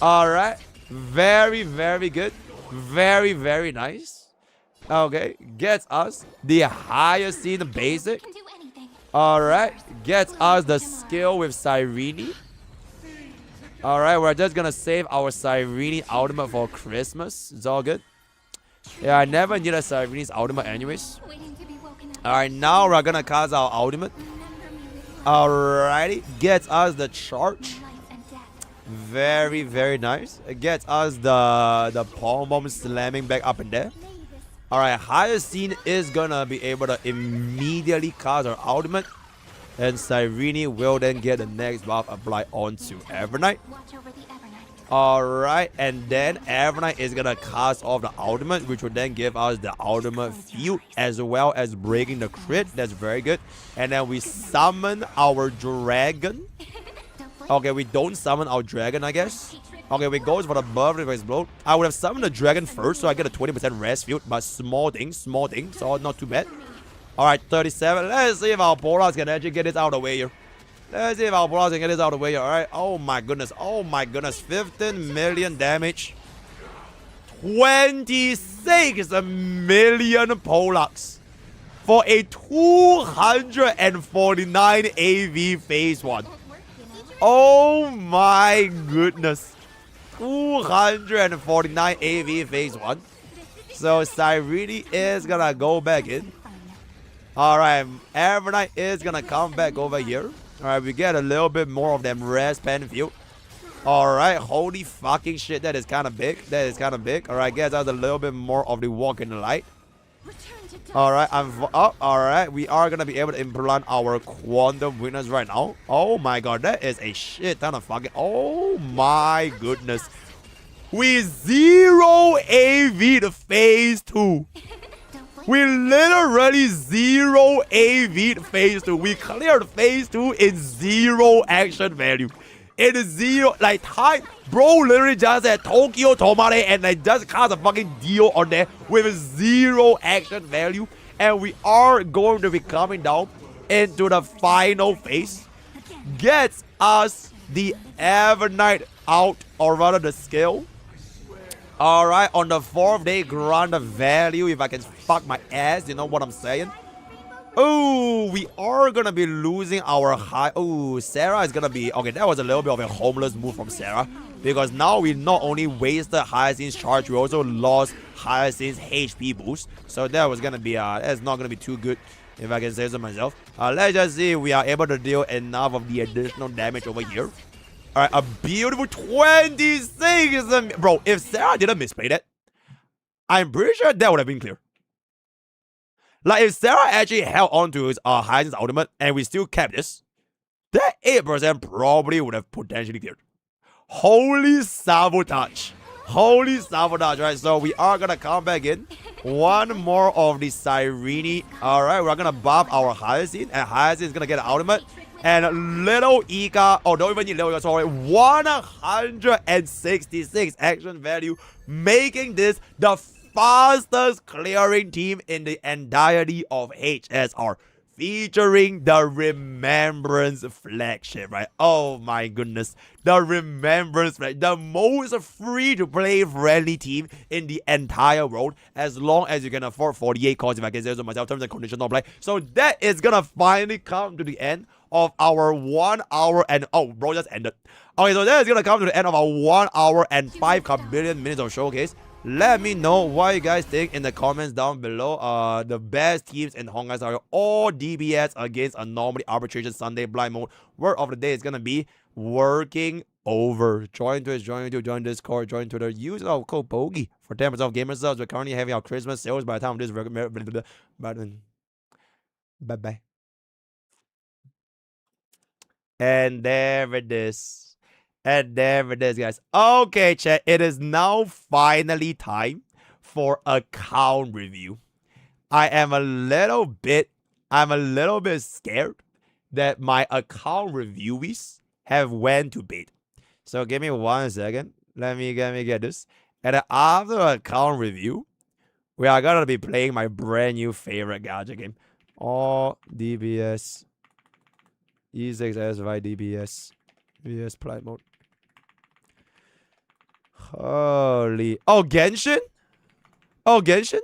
Alright. Very, very good. Very, very nice. Okay. Gets us the highest scene basic. Alright. Gets us the skill with Cyrene. Alright, we're just gonna save our Cyrene ultimate for Christmas. It's all good. Yeah, I never need a Cyrene's ultimate anyways. Alright, now we're gonna cast our ultimate. Alrighty. Gets us the charge. Very, very nice. It gets us the palm bomb slamming back up in there. Alright, highest scene is gonna be able to immediately cast our ultimate. And Cyrene will then get the next buff applied onto Evernight. Alright, and then MR1 is gonna cast off the ultimate, which will then give us the ultimate field as well as breaking the crit. That's very good. And then we summon our dragon. Okay, we don't summon our dragon, I guess. Okay, we go for the buff to explode. I would have summoned the dragon first, so I get a 20% rest field, but small thing, so not too bad. Alright, 37. Let's see if our Bolas can actually get this out of the way here. Let's see if our Bolas can get this out of the way here. Alright, oh my goodness, 15 million damage. 26 million Polars for a 249 AV phase 1. Oh my goodness. 249 AV phase 1. So Cyrene is gonna go back in. Alright, MR1 is gonna come back over here. Alright, we get a little bit more of them res pen field. Alright, holy fucking shit, that is kind of big. Alright, gets us a little bit more of the walk in the light. Alright, alright, we are gonna be able to implant our quantum weakness right now. Oh my god, that is a shit ton of fucking. Oh my goodness. We 0 AV to phase 2. We literally 0 AV to phase 2. We cleared phase 2 in 0 action value. It is 0, like time, bro literally just had Tokyo Tomare and they just cast a fucking deal on there with 0 action value. And we are going to be coming down into the final phase. Gets us the MR1 out, or rather the skill. Alright, on the 4th day, grant the value if I can fuck my ass, you know what I'm saying? Oh, we are gonna be losing our high. Oh, Sarah is gonna be. Okay, that was a little bit of a homeless move from Sarah. Because now we not only wasted Hyacinth's charge, we also lost Hyacinth's HP boost. So that was gonna be, that's not gonna be too good, if I can say so myself. Let's just see if we are able to deal enough of the additional damage over here. Alright, a beautiful 26. Bro, if Sarah didn't misplay that, I'm pretty sure that would have been clear. Like, if Sarah actually held on to his Hyacinth's ultimate and we still kept this, that 8% probably would have potentially cleared. Holy sabotage. Holy sabotage, right? So we are gonna come back in. One more of the Cyrene. Alright, we're gonna buff our Hyacinth, and Hyacinth is gonna get an ultimate. And little Ika, oh, don't even need little Ika, sorry, 166 action value, making this the fastest clearing team in the entirety of HSR, featuring the Remembrance flagship, right? Oh my goodness, the Remembrance flag, the most free-to-play friendly team in the entire world, as long as you can afford 48 coins, if I can say so myself, terms and conditions not apply. So that is gonna finally come to the end of our 1 hour and, oh, bro, just ended. Okay, so that is gonna come to the end of our 1 hour and 5 billion minutes of showcase. Let me know what you guys think in the comments down below. The best teams in Honkai are all DBS against Anomaly Arbitration Sunday Blind Mode. Word of the day is gonna be working over. Join Twitch, join YouTube, join Discord, join Twitter. Use our code POKE for 10% off gamer subs. We're currently having our Christmas sales by the time this bye-bye. And there it is. And there it is, guys. Okay, chat. It is now finally time for account review. I am a little bit scared that my account reviewees have went to bed. So give me 1 second. Let me get this. And after account review, we are gonna be playing my brand new favorite gacha game. All DBS E6SY DBS VS Play Mode. Holy. Oh, Genshin? Oh, Genshin?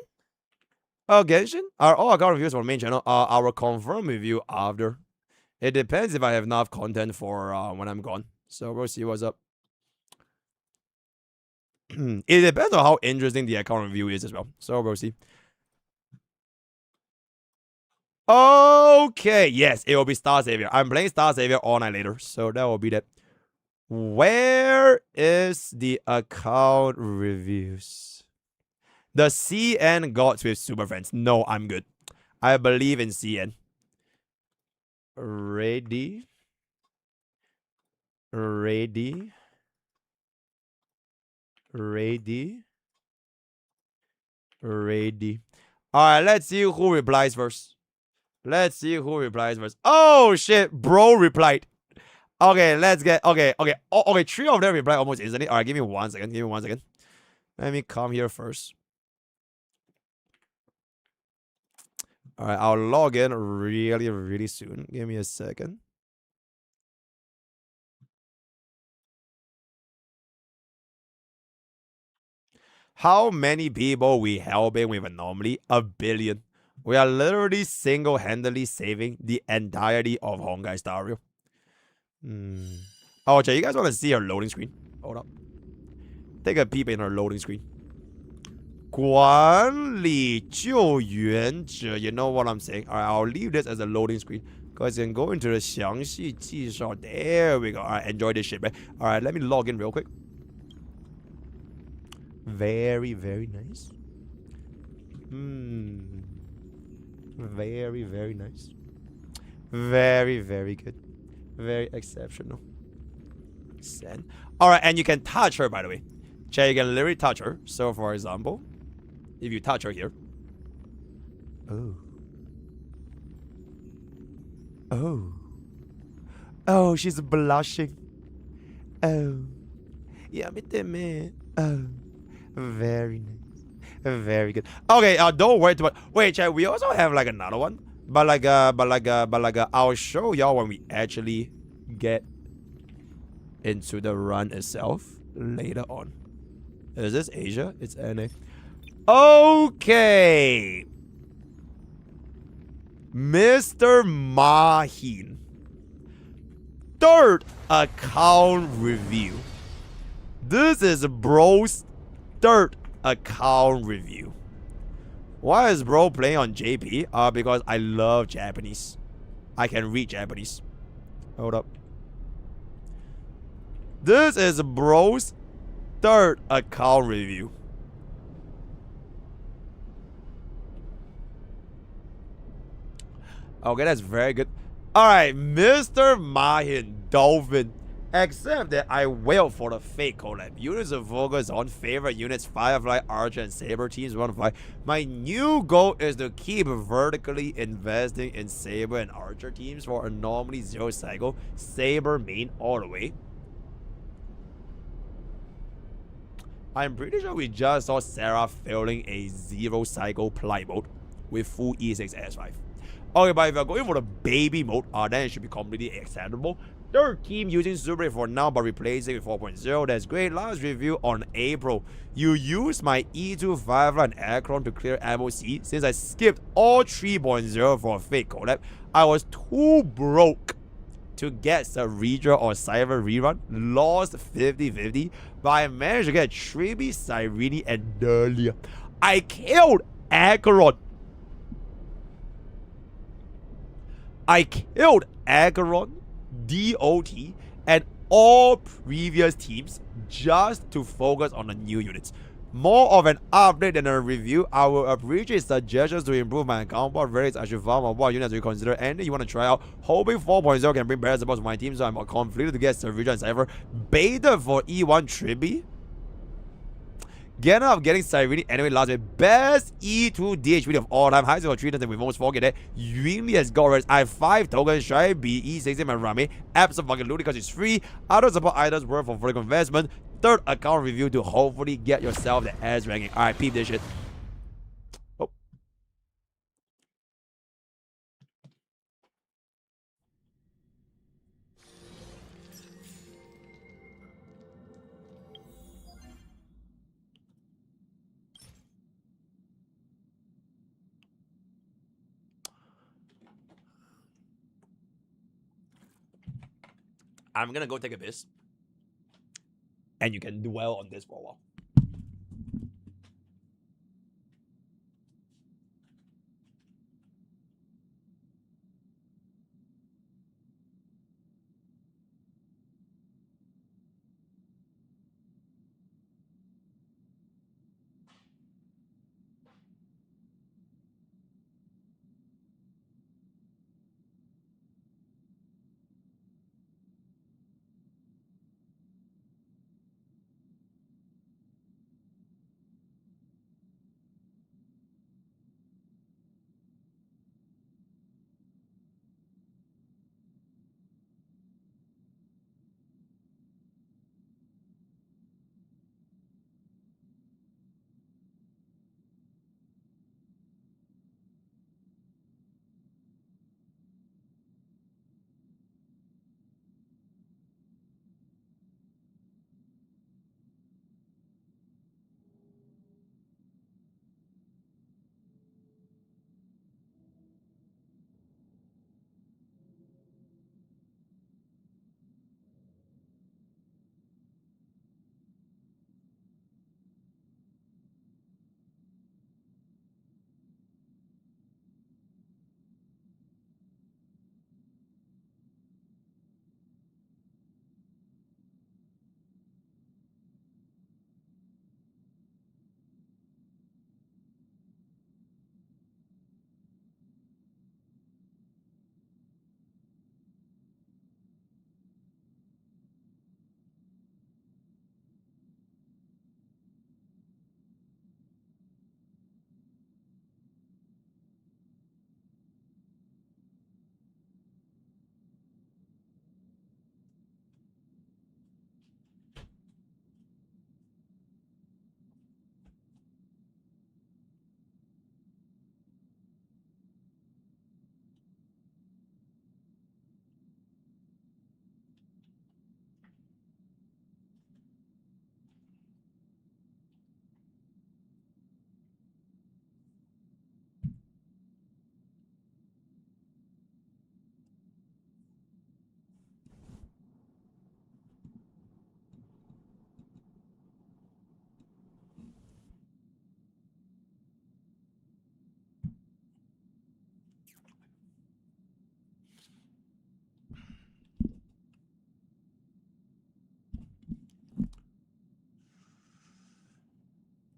Oh, Genshin? All account reviews for main channel. I will confirm review after. It depends if I have enough content for when I'm gone. So we'll see what's up. It depends on how interesting the account review is as well. So we'll see. Okay, yes, it will be Star Savior. I'm playing Star Savior all night later, so that will be that. Where is the account reviews? The CN Gods with Super Friends. No, I'm good. I believe in CN. Ready. Ready. Ready. Alright, let's see who replies first. Let's see who replies first. Oh shit, bro replied. Okay, let's get okay. Oh, okay, 3 of them replied almost instantly. Alright, give me 1 second. Give me 1 second. Let me come here first. Alright, I'll log in really soon. Give me a second. How many people we helping with Anomaly? 1 billion. We are literally single-handedly saving the entirety of Honkai Star Rail. Oh, Jay, you guys want to see her loading screen? Hold up. Take a peep in her loading screen. 管理救援者, you know what I'm saying? Alright, I'll leave this as a loading screen. Because you can go into the 详细介绍. There we go. Alright, enjoy this shit, man. Alright, let me log in real quick. Very, very nice. Very, very nice. Very, very good. Very exceptional. Send. Alright, and you can touch her, by the way. Chat, you can literally touch her. So, for example, if you touch her here. Oh. Oh. Oh, she's blushing. Oh. Yeah, me. Oh. Very nice. Very good. Okay, don't worry too much. Wait, chat, we also have like another one. But I'll show y'all when we actually get into the run itself later on. Is this Asia? It's NA. Okay. Mr. Mahin. 3rd account review. This is bro's 3rd account review. Why is bro playing on JP? Because I love Japanese. I can read Japanese. Hold up. This is bro's 3rd account review. Okay, that's very good. Alright, Mr. Mahin Dolphin. Except that I wailed for the fake collab. Units of focus on favorite units, Firefly, Archer, and Saber teams 1 5. My new goal is to keep vertically investing in Saber and Archer teams for Anomaly 0 cycle. Saber main all the way. I'm pretty sure we just saw Sarah failing a 0 cycle play mode with full E6 S5. Okay, but if you're going for the baby mode, then it should be completely acceptable. 3rd team using Super for now, but replacing with 4.0. That's great. Last review on April. You used my E2 Firefly and Akron to clear MOC. Since I skipped all 3.0 for a fake collab, I was too broke to get the Reader or Cyber rerun. Lost 50-50, but I managed to get Triby, Cyrene, and Nerlia. I killed Akron. DOT, and all previous teams just to focus on the new units. More of an update than a review. I will appreciate suggestions to improve my account board rates. I should farm on what units you consider any you want to try out. Hoping 4.0 can bring better support to my team, so I'm conflicted to get Servija and Cypher. Beta for E1 Triby. Get up getting Cyrene anyway last week. Best E2 DHP of all time. High score 3 times and we almost forget it. Yunli has got res. I have 5 tokens. Should I be E6 in my Rami? Absolutely because it's free. Other support items worth for vertical investment. 3rd account review to hopefully get yourself the S ranking. Alright, peep this shit. Oh. I'm gonna go take a piss. And you can dwell on this for a while.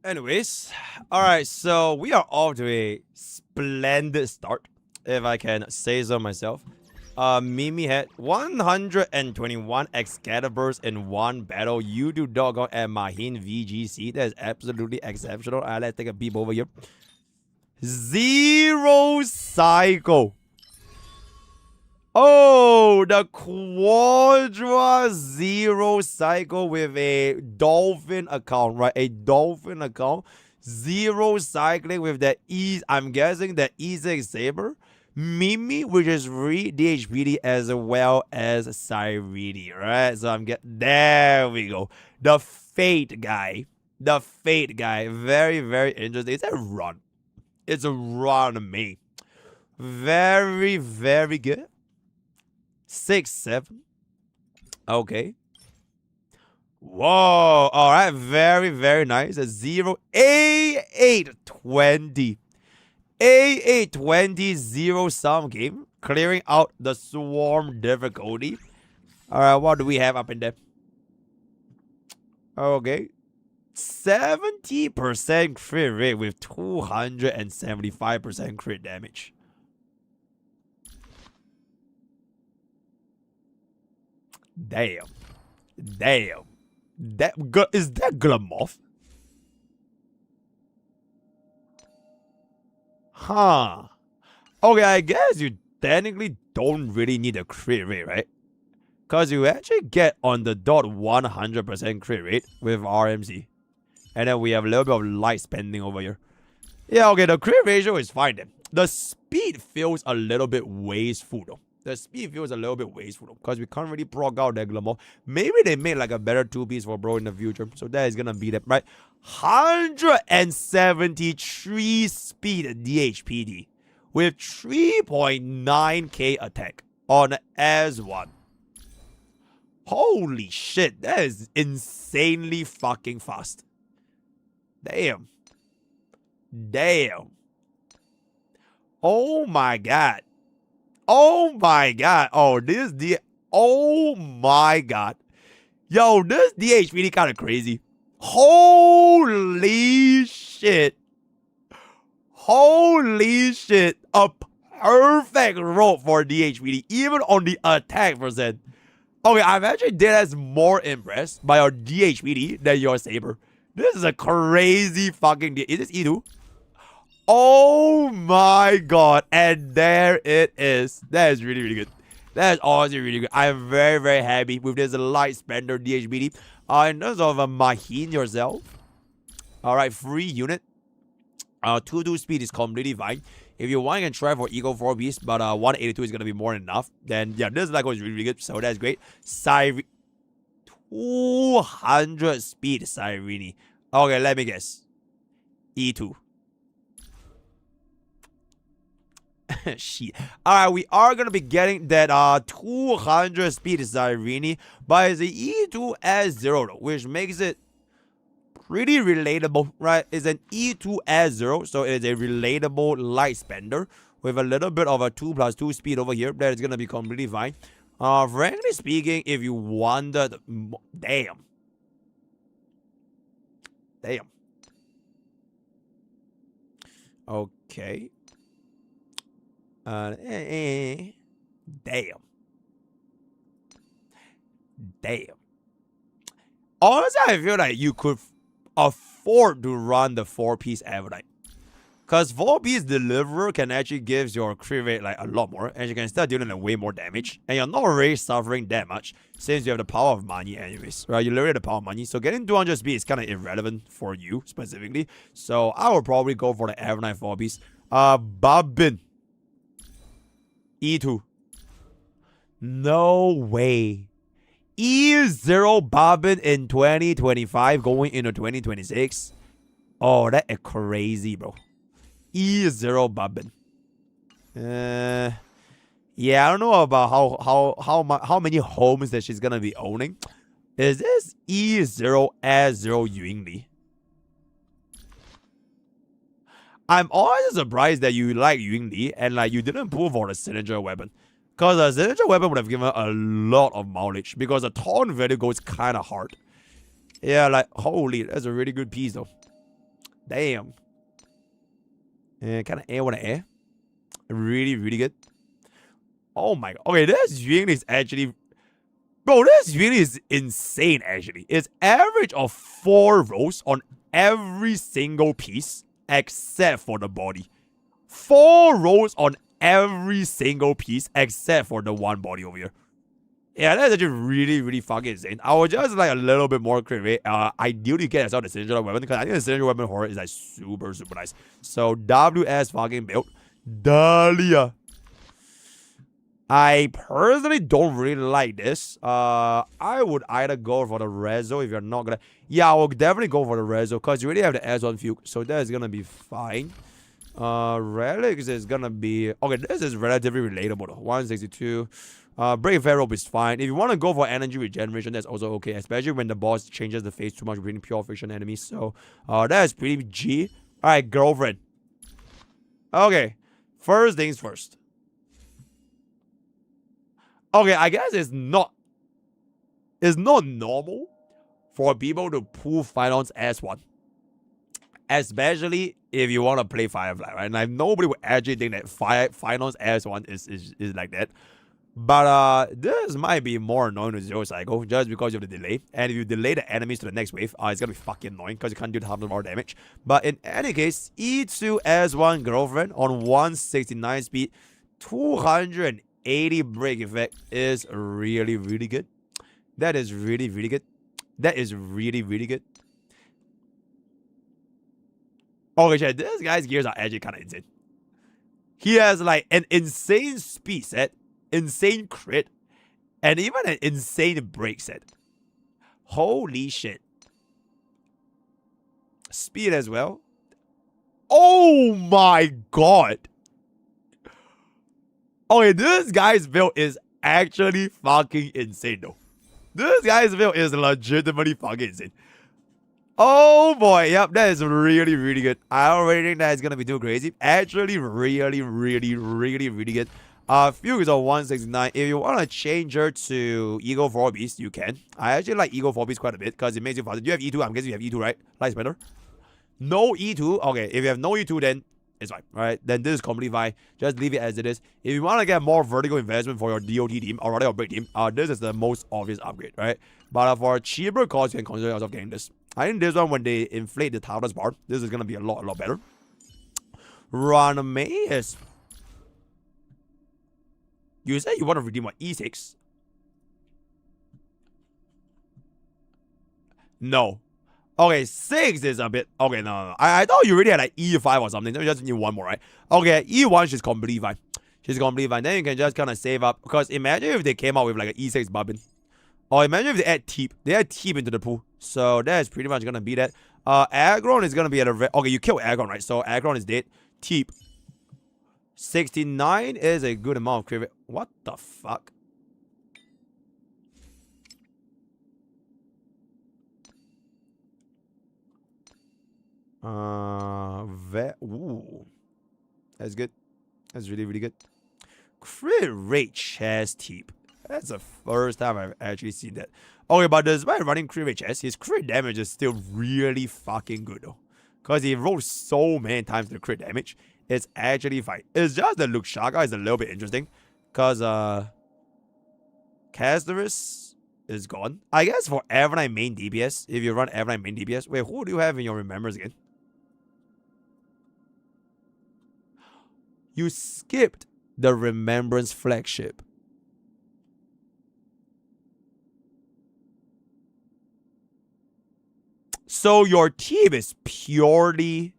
Anyways, alright, so we are off to a splendid start, if I can say so myself. Mimi had 121 Excaliburs in one battle. You do doggone at Mahin VGC. That is absolutely exceptional. Alright, let's take a peep over here. 0 cycle. Oh, the Quadra 0 cycle with a dolphin account, right? A dolphin account. 0 cycling with that I'm guessing that E6 Saber. Mimi, which is free DHPD as well as Cyrene, right? So there we go. The Fate guy. The Fate guy. Very, very interesting. It's a run. It's a run, me. Very, very good. 6, 7. Okay. Whoa. All right. Very, very nice. A 0. A820. A820 0 sum game. Clearing out the swarm difficulty. All right. What do we have up in there? Okay. 70% crit rate with 275% crit damage. Damn. Damn. Is that Glamoth? Huh. Okay, I guess you technically don't really need a crit rate, right? Because you actually get on the dot 100% crit rate with RMC. And then we have a little bit of light spending over here. Yeah, okay, the crit ratio is fine then. The speed feels a little bit wasteful though. The speed feels a little bit wasteful because we can't really proc out that Glamour. Maybe they made like a better 2-piece for bro in the future. So that is gonna be that, right? 173 speed DHPD with 3.9k attack on S1. Holy shit, that is insanely fucking fast. Damn. Damn. Oh my god. Oh my god. Oh, oh my god. Yo, this DHPD kind of crazy. Holy shit. Holy shit. A perfect roll for DHPD, even on the attack percent. Okay, I'm actually dead as more impressed by your DHPD than your Saber. This is a crazy fucking deal. Is this E2? Oh my god. And there it is. That is really, really good. That is honestly really good. I'm very, very happy with this light spender DHBD. In terms of Mahin yourself. Alright, free unit. 2-2 speed is completely fine. If you want, you can try for Eco 4 piece, but 182 is going to be more than enough. Then, yeah, this Lego is really, really good. So that's great. 200 speed Cyrene. Okay, let me guess. E2. Shit. Alright, we are gonna be getting that 200 speed Cyrene, but it's the E2S0 though, which makes it pretty relatable, right? It's an E2S0, so it's a relatable light spender with a little bit of a 2+2 speed over here. That is gonna be completely fine. Frankly speaking, if you wanted, damn. Okay. Damn. Honestly, I feel like you could afford to run the 4-piece Avenite. Because 4-piece Deliverer can actually give your crit rate like a lot more. And you can start dealing like way more damage. And you're not really suffering that much since you have the power of money anyways. Right? You literally have the power of money. So getting 200 speed is kind of irrelevant for you specifically. So I would probably go for the Avenite 4-piece. Babin. E2. No way. E0 Bobbin in 2025 going into 2026. Oh, that is crazy, bro. E0 Bobbin. Yeah, I don't know about how many homes that she's gonna be owning. Is this E0 S0 Yingli? I'm always surprised that you like Yingli and like you didn't pull for the signature weapon. Because the signature weapon would have given a lot of mileage. Because the taunt value goes kind of hard. Yeah, like, holy, that's a really good piece though. Damn. And kind of air on the air. Really, really good. Oh my god. Okay, this unit is actually... Bro, this unit is insane, actually. It's average of 4 rolls on every single piece except for the body. 4 rolls on every single piece except for the one body over here. Yeah, that's actually really, really fucking insane. I would just like a little bit more crit rate. Ideally, get yourself the signature weapon because I think the signature weapon horror is like super, super nice. So, WS fucking build. Dahlia. I personally don't really like this. I would either go for the Rezo if you're not gonna... Yeah, I will definitely go for the Rezo because you already have the S1 Fugue, so that is gonna be fine. Relics is gonna be... Okay, this is relatively relatable though. 162. Break Pharaoh is fine. If you want to go for energy regeneration, that's also okay, especially when the boss changes the phase too much between pure fiction enemies. So, that is pretty G. Alright, girlfriend. Okay, first things first. Okay, I guess it's not normal for people to pull Finance S1. Especially if you want to play Firefly, right? Like, nobody would actually think that Finance S1 is like that. But this might be more annoying to Zero Cycle just because of the delay. And if you delay the enemies to the next wave, it's gonna be fucking annoying because you can't do half the more damage. But in any case, E2 S1 girlfriend on 169 speed, 280 break effect is really, really good. That is really, really good. That is really, really good. Okay, chat, this guy's gears are actually kind of insane. He has like an insane speed set, insane crit, and even an insane break set. Holy shit. Speed as well. Oh my god. Okay, this guy's build is actually fucking insane though. This guy's build is legitimately fucking insane. Oh boy, yep, that is really, really good. I already think that is gonna be too crazy. Actually, really, really, really, really good. Fugue is on 169. If you want to change her to Eagle 4 Beast, you can. I actually like Eagle 4 Beast quite a bit because it makes you faster. You have E2, I'm guessing you have E2, right? Light Spinner. No E2. Okay, if you have no E2, then it's fine. Alright, then this is completely fine. Just leave it as it is. If you want to get more vertical investment for your DOT team, or rather your break team, this is the most obvious upgrade, right? But for a cheaper cost, you can consider yourself getting this. I think this one, when they inflate the toughness bar, this is going to be a lot better. Anomaly is... You said you want to redeem what? E6? No. Okay, 6 is a bit... Okay, no. I thought you already had like E5 or something. You just need one more, right? Okay, E1, she's completely fine. She's completely fine. Then you can just kind of save up. Because imagine if they came out with like an E6 bobbin. Or imagine if they add Teep. They add Teep into the pool. So that is pretty much going to be that. Agron is going to be at a... Okay, you killed Agron, right? So Agron is dead. Teep. 69 is a good amount of crit. What the fuck? Ooh. That's good. That's really, really good. Crit rate chest Teep. That's the first time I've actually seen that. Okay, but despite running crit rate chest, his crit damage is still really fucking good though. Because he rolls so many times the crit damage. It's actually fine. It's just the Luxaga is a little bit interesting. Because, Casterus is gone. I guess for Evernight main DPS, if you run Evernight main DPS. Wait, who do you have in your Remembers again? You skipped the Remembrance flagship. So your team is purely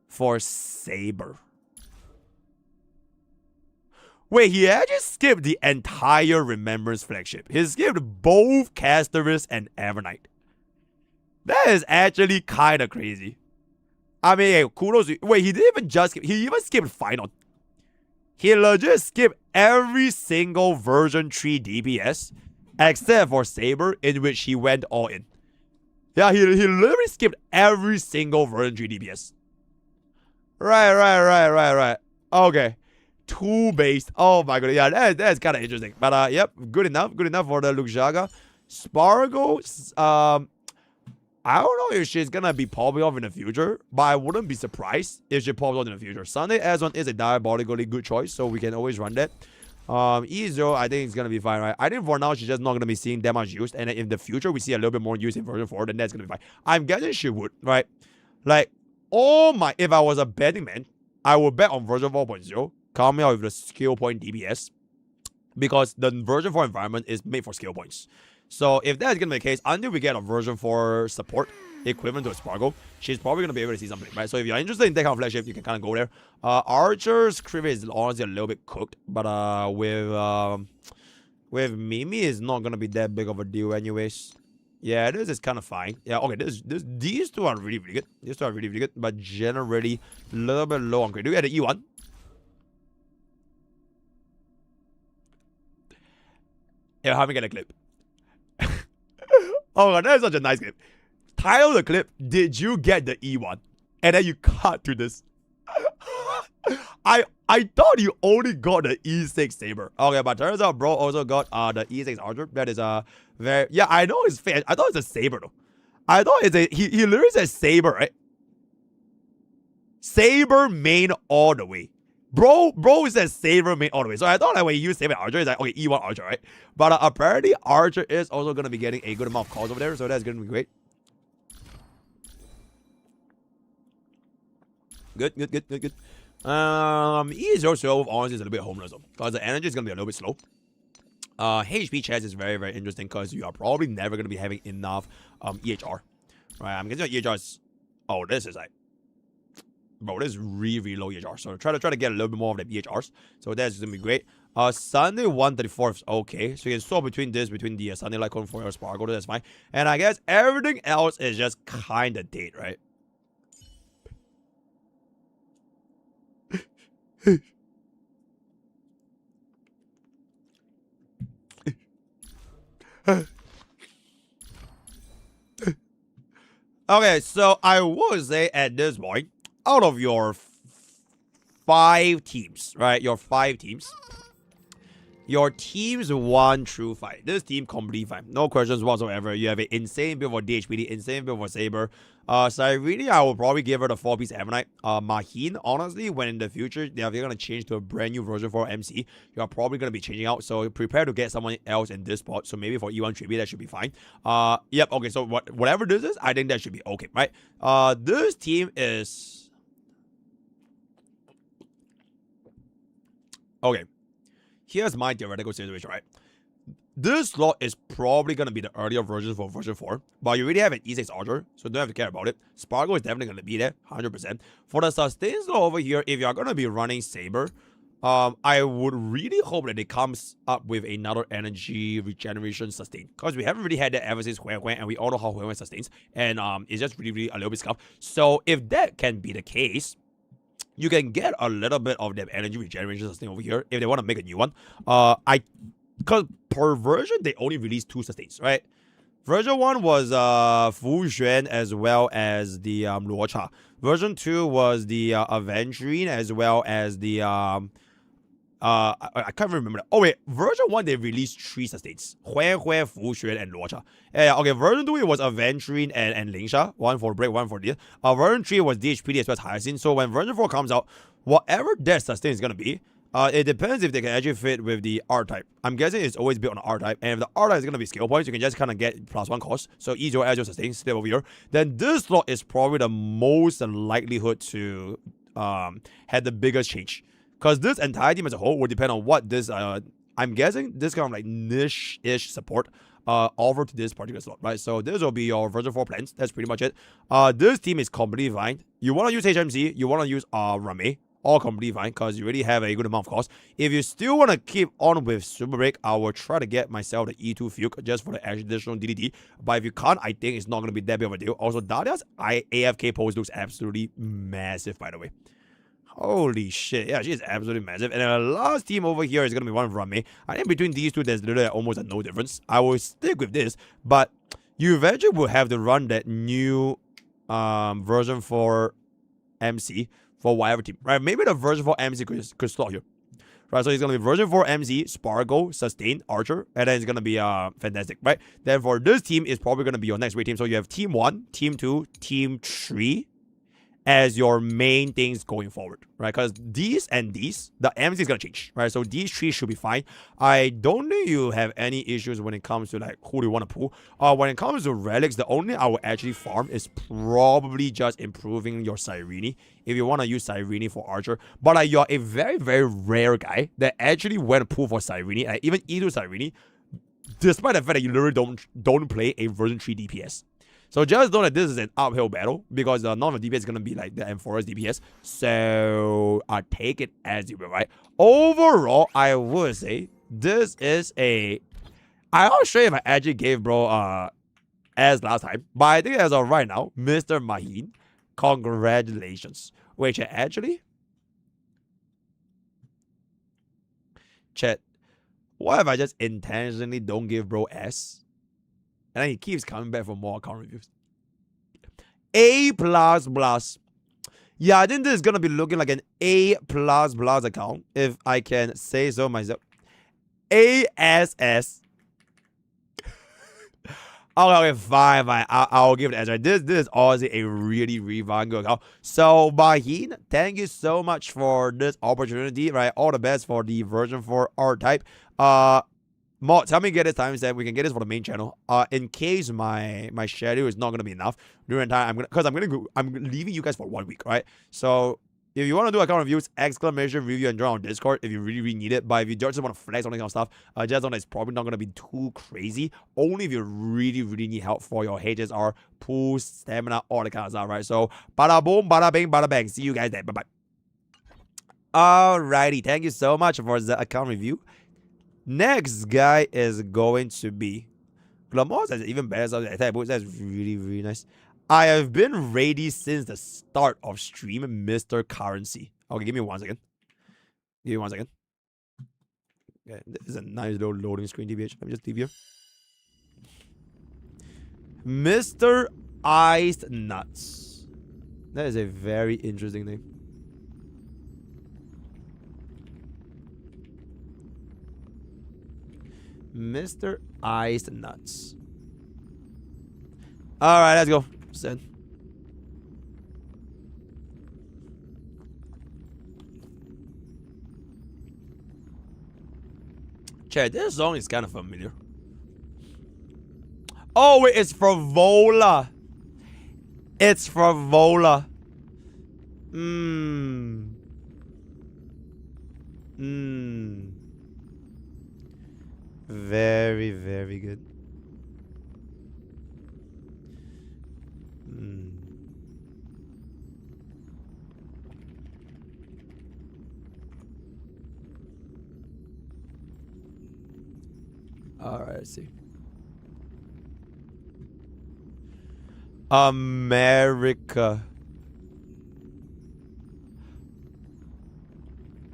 for Saber. Wait, he actually skipped the entire Remembrance flagship. He skipped both Casterus and Evernight. That is actually kind of crazy. I mean, hey, kudos. Wait, he didn't even just skip. He even skipped Final. He legit skipped every single version 3 DPS except for Saber, in which he went all in. Yeah, he literally skipped every single version 3 DPS. Right. Okay. 2 based. Oh my god. Yeah, that's kind of interesting. But yep, good enough. Good enough for the Luxaga. Spargo, I don't know if she's gonna be popping off in the future, but I wouldn't be surprised if she pops off in the future. Sunday S1 is a diabolically good choice, so we can always run that. E0, I think it's gonna be fine, right? I think for now she's just not gonna be seeing that much use, and in the future we see a little bit more use in version 4, then that's gonna be fine. I'm guessing she would, right? Like, if I was a betting man, I would bet on version 4.0 coming out with the skill point DPS, because the version 4 environment is made for skill points. So if that's gonna be the case, until we get a version 4 support equivalent to a Sparkle, she's probably gonna be able to see something, right? So if you're interested in that kind of flagship, you can kind of go there. Archer's Creep is honestly a little bit cooked, but with Mimi is not gonna be that big of a deal anyways. Yeah, this is kind of fine. Yeah, okay, these two are really, really good. These two are really, really good, but generally a little bit low on grade. Do we get the E1? Yeah, how we get a clip? Oh god, that is such a nice clip. Title of the clip, did you get the E1? And then you cut to this. I thought you only got the E6 Saber. Okay, but turns out bro also got the E6 Archer. That is very, yeah, I know it's fair. I thought it's a Saber though. I thought it's a, he literally says Saber, right? Saber main all the way. Bro says Saber main all the way. So I thought like when you use Saber Archer, it's like, okay, E1 Archer, right? But apparently Archer is also going to be getting a good amount of calls over there. So that's going to be great. Good. E0 honestly is a little bit homeless though, because the energy is going to be a little bit slow. HP chest is very, very interesting because you are probably never going to be having enough EHR. Right, I'm guessing EHR is, oh, this is like, bro, this is really, really low EHR. So try to get a little bit more of the EHRs. So that's going to be great. Sunday 134 is okay. So you can swap between the Sunday Light Cone for your Sparkle. That's fine. And I guess everything else is just kind of dead, right? Okay, so I would say at this point, out of your 5 teams, right? Your 5 teams. Your team's 1 through 5. This team completely fine. No questions whatsoever. You have an insane build for DHPD, insane build for Saber. Cyrene, I will probably give her the 4-piece Ammonite. Maheen, honestly, when in the future they're going to change to a brand new version for MC, you are probably going to be changing out. So prepare to get someone else in this spot. So maybe for E1 Tribute, that should be fine. Yep, okay, so whatever this is, I think that should be okay, right? This team is... Okay. Here's my theoretical situation, right? This slot is probably going to be the earlier version for version 4, but you already have an E6 Archer, so don't have to care about it. Sparkle is definitely going to be there, 100%. For the sustain slot over here, if you're going to be running Saber, I would really hope that it comes up with another energy regeneration sustain, because we haven't really had that ever since Huan, and we all know how Huan sustains, and it's just really, really a little bit scuffed. So if that can be the case, you can get a little bit of that energy regeneration sustain over here if they want to make a new one. Because per version, they only released 2 sustains, right? Version 1 was Fu Xuan as well as the Luocha. Version 2 was the Aventurine as well as the I can't remember that. Oh wait, version 1 they released 3 sustains. Huan, Fu Xuan, and Luocha. Yeah, okay, version 2 it was Aventurine and Lingsha. 1 for break, 1 for deal. Version 3 was DHPD as well as Hyacinth. So when version 4 comes out, whatever that sustain is gonna be, it depends if they can actually fit with the R-type. I'm guessing it's always built on R-type. And if the R-type is going to be skill points, you can just kind of get +1 cost. So E0 as your sustain, stay over here. Then this slot is probably the most likelihood to have the biggest change. Because this entire team as a whole will depend on what this, I'm guessing, this kind of like niche-ish support over to this particular slot, right? So this will be your version 4 plans. That's pretty much it. This team is completely fine. You want to use HMC, you want to use Rame. All completely fine, because you already have a good amount of cost. If you still want to keep on with Super Break, I will try to get myself the E2 Fuke just for the additional DDD. But if you can't, I think it's not going to be that big of a deal. Also, Dahlia's AFK pose looks absolutely massive, by the way. Holy shit. Yeah, she is absolutely massive. And the last team over here is going to be one from Rame. I think between these two, there's literally almost no difference. I will stick with this, but you eventually will have to run that new version for MC for whatever team, right? Maybe the version for MC could slot here, right? So it's gonna be version 4 MC, Sparkle, Sustain, Archer, and then it's gonna be Fantastic, right? Then for this team, is probably gonna be your next raid team. So you have Team 1, Team 2, Team 3 as your main things going forward, right? Because these and these, the MC is gonna change, right? So these 3 should be fine. I don't think you have any issues when it comes to like who do you want to pull. When it comes to relics, the only I will actually farm is probably just improving your Cyrene if you want to use Cyrene for Archer. But like you're a very, very rare guy that actually went pull for Cyrene, and even into Cyrene, despite the fact that you literally don't play a version 3 DPS. So just know that this is an uphill battle because the normal DPS is going to be like the M4's DPS. So I take it as you will, right? Overall, I would say this is a... I'm not sure if I actually gave bro as last time. But I think as of right now, Mr. Maheen, congratulations. Wait, chat, actually? Chat, what if I just intentionally don't give bro S? And then he keeps coming back for more account reviews. A++. Yeah, I think this is going to be looking like an A++ account, if I can say so myself. ASS. Okay, fine. I'll give it as right. This is honestly a really, really fun good account. So, Maheen, thank you so much for this opportunity, right? All the best for the version 4 art type. Mods, help me get this timestamp. We can get this for the main channel. In case my schedule is not gonna be enough during the time, I'm leaving you guys for 1 week, right? So if you want to do account reviews, exclamation review and join on Discord if you really, really need it. But if you just want to flex on that kind of stuff, just know that it's probably not gonna be too crazy. Only if you really, really need help for your HSR, pulls, stamina, all that kind of stuff, right? So bada boom, bada bing, bada bang. See you guys then. Bye bye. Alrighty, thank you so much for the account review. Next guy is going to be Glamour. That's even better. So that's really, really nice. I have been ready since the start of stream, Mr. Currency. Okay, give me 1 second. Give me 1 second. Okay, this is a nice little loading screen, TBH. Let me just leave here. Mr. Iced Nuts. That is a very interesting name. Mr. Iced Nuts. Alright, let's go. Send. Chat, this song is kind of familiar. Oh, wait, it's for Vola. It's for Vola. Very, very good. Alright, let's see. America.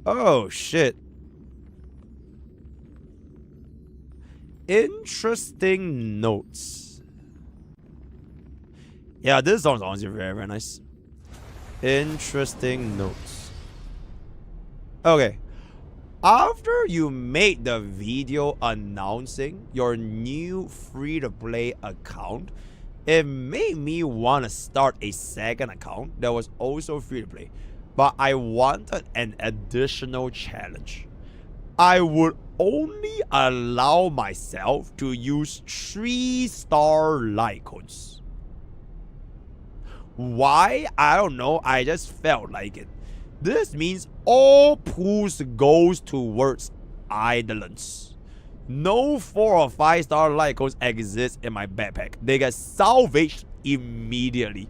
Oh, shit. Interesting notes. Yeah, this song is honestly very, very nice. Interesting notes. Okay. After you made the video announcing your new free-to-play account, it made me want to start a second account that was also free-to-play. But I wanted an additional challenge. I would only allow myself to use 3-star like codes. Why? I don't know. I just felt like it. This means all pools goes towards idolence. No 4 or 5-star like codes exist in my backpack. They get salvaged immediately.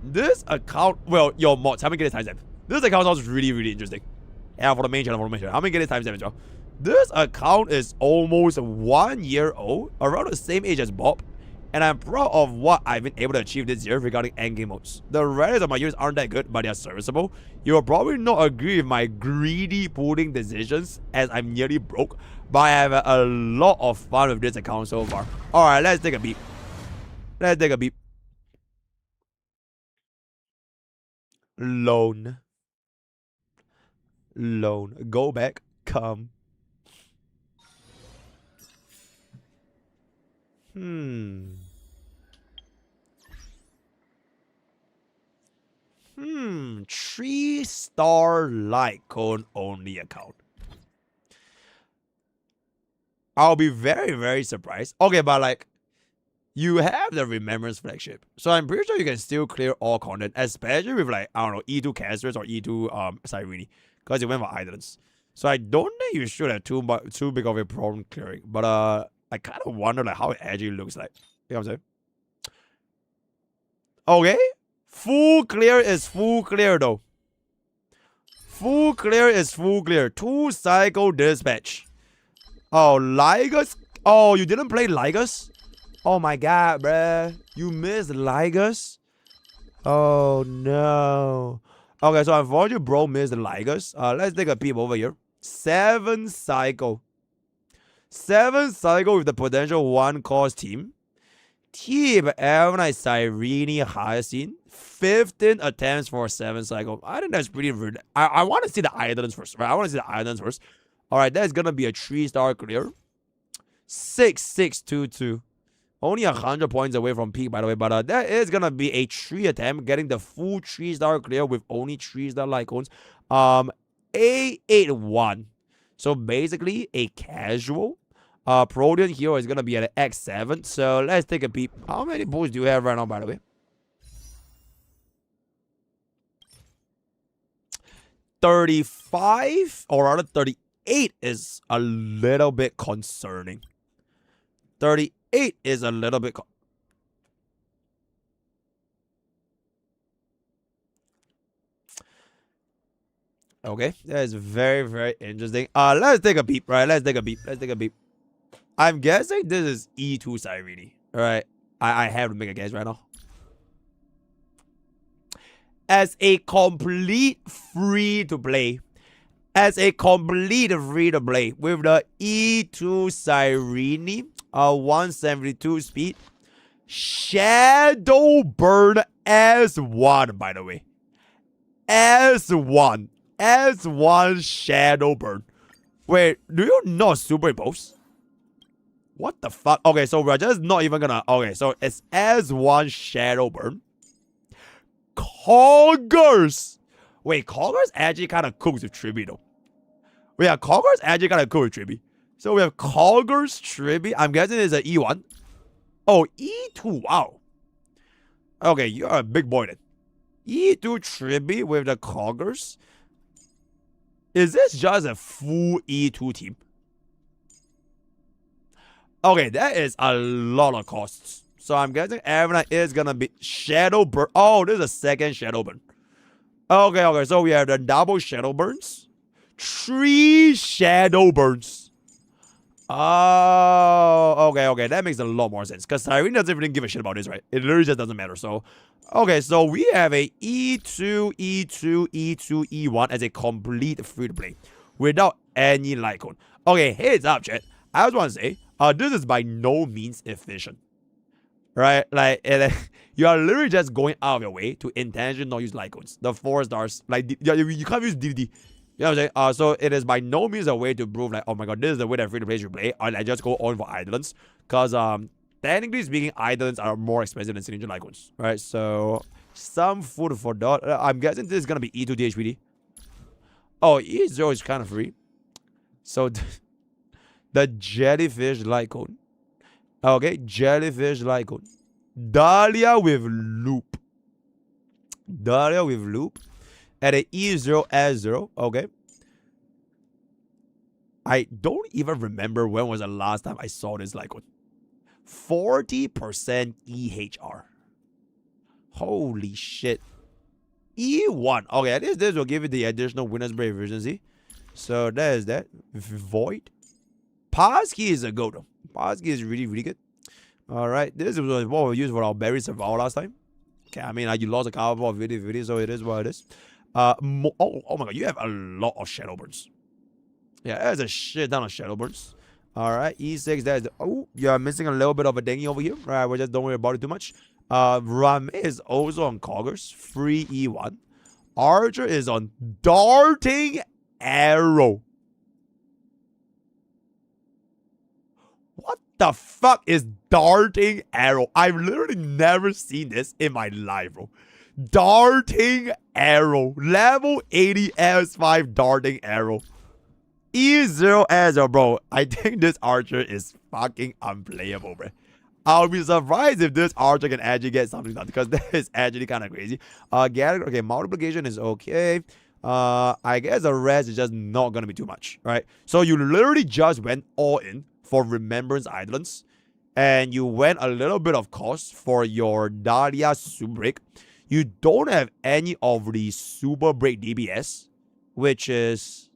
This account, well, yo mods, how many get this timestamp? This account sounds really, really interesting. Yeah, for the main channel, how many get this timestamp, Joe? This account is almost 1 year old, around the same age as Bob. And I'm proud of what I've been able to achieve this year regarding endgame modes. The rest of my units aren't that good, but they are serviceable. You will probably not agree with my greedy pooling decisions as I'm nearly broke, but I have a lot of fun with this account so far. Alright, let's take a beep. Let's take a beep. Loan. Go back. Come. Three-star Lycone only account. I'll be very, very surprised. Okay, but like, you have the Remembrance flagship. So I'm pretty sure you can still clear all content, especially with like, I don't know, E2 Casters or E2 Cyrene. Because you went for Islands. So I don't think you should have too big of a problem clearing. But I kind of wonder like how it actually looks like. You know what I'm saying? Okay. Full clear is full clear though. Full clear is full clear. 2 cycle dispatch. Oh, Ligus? Oh, you didn't play Ligus? Oh my god, bruh. You missed Ligus? Oh no. Okay, so unfortunately, bro missed Ligus. Let's take a peep over here. 7 cycle. 7 cycle with the potential 1 cost team. Team Avenite Cyrene Hyacinth. 15 attempts for 7 cycle. I think that's pretty rude. I want to see the islands first, right? I want to see the islands first. Alright, that's gonna be a 3-star clear. 6622. Only 100 points away from peak, by the way. But that is gonna be a 3 attempt, getting the full 3-star clear with only 3-star Lycones. A81. So basically a casual. Protean hero is gonna be at an X7. So let's take a peep. How many pulls do you have right now, by the way? 35 or rather 38 is a little bit concerning. 38 is a little bit okay, that is very, very interesting. Let's take a peep, right? Let's take a peep. Let's take a peep. I'm guessing this is E2 Cyrene. Alright. I have to make a guess right now. As a complete free-to-play. As a complete free-to-play. With the E2 Cyrene. 172 speed. Shadow Burn S1, by the way. S1. S1 Shadow Burn. Wait, do you not superimpose? What the fuck? Okay, so we're just not even gonna... Okay, so it's S1 Shadow Burn. Coggers! Wait, Coggers actually kind of cooks with Triby, though. Wait, yeah, Coggers actually kind of cooks with Triby. So we have Coggers, Triby. I'm guessing it's an E1. Oh, E2. Wow. Okay, you're a big boy then. E2 Triby with the Coggers. Is this just a full E2 team? Okay, that is a lot of costs. So I'm guessing everyone is gonna be Shadow Burn. Oh, this is a second Shadow Burn. Okay, so we have the double Shadow Burns. 3 Shadow Burns. Oh, okay. That makes a lot more sense. Because Cyrene doesn't even give a shit about this, right? It literally just doesn't matter. So, okay, so we have a E2, E2, E2, E1 as a complete free-to-play. Without any Lycone. Okay, heads up, chat. I just want to say, this is by no means efficient. Right? Like, you are literally just going out of your way to intentionally not use Lycones. The 4 stars. Like, you can't use DVD. You know what I'm saying? So it is by no means a way to prove like, oh my god, this is the way that free-to-play should play. Or like, just go on for Islands. Because, technically speaking, Islands are more expensive than Signature Lycones. Right? So, some food for that. I'm guessing this is going to be E2 DHPD. Oh, E0 is kind of free. So, the Jellyfish Lycone. Okay, Jellyfish Lycone. Dahlia with Loop. Dahlia with Loop. At an E0 S0. Okay. I don't even remember when was the last time I saw this Lycone. 40% EHR. Holy shit. E1. Okay, at least this will give you the additional Winner's Brave efficiency. So that is that. Void. Passkey is a go though. Passkey is really, really good. Alright, this is what we used for our berry survival last time. Okay, I mean, you lost a couple of video, so it is what it is. Oh my god, you have a lot of Shadow Burns. Yeah, there's a shit ton of Shadow Burns. Alright, E6, that's the... Oh, you're missing a little bit of a dengue over here. Alright, we just don't worry about it too much. Rame is also on Coggers. Free E1. Archer is on Darting Arrow. the fuck is darting arrow? I've literally never seen this in my life, bro. Darting arrow. Level 80 S5 darting arrow. E0 Azure, bro. I think this archer is fucking unplayable, bro. I'll be surprised if this archer can actually get something done, because that is actually kind of crazy. Okay, multiplication is okay. I guess the rest is just not gonna be too much, right? So you literally just went all in for Remembrance Islands, and you went a little bit of cost for your Dahlia Super Break. You don't have any of the Super Break DBS, which is,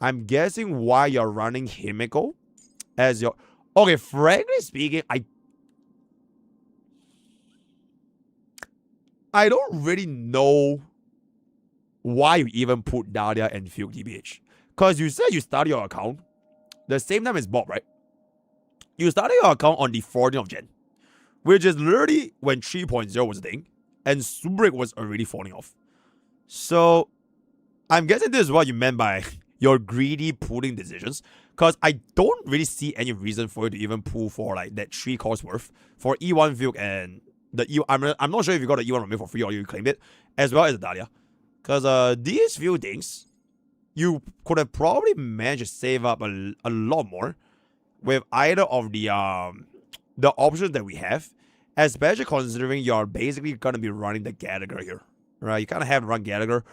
I'm guessing, why you're running Himiko as your... Okay, frankly speaking, I don't really know why you even put Dahlia and Fuke DBH. Because you said you started your account the same time as Bob, right? You started your account on the 14th of Jan, which is literally when 3.0 was a thing, and Subrick was already falling off. So, I'm guessing this is what you meant by your greedy pooling decisions, because I don't really see any reason for you to even pool for like that 3 cost worth for E1 Fuke and the E. I'm not sure if you got the E1 Romeo for free or you claimed it, as well as the Dahlia. Because these few things, you could have probably managed to save up a lot more with either of the options that we have, especially considering you're basically going to be running the Gallagher here, right? You kind of have to run Gallagher.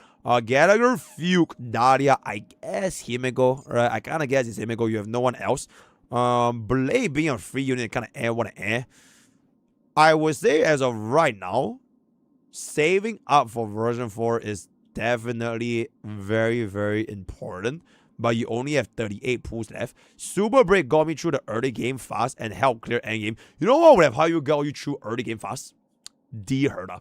Gallagher, Fuke, Dahlia, I guess Himiko, right? I kind of guess it's Himiko. You have no one else. Blade being a free unit, kind of air one air. I would say as of right now, saving up for version 4 is definitely very, very important, but you only have 38 pools left. Super Break got me through the early game fast and helped clear endgame. You know what would have helped you got you through early game fast? D Herda.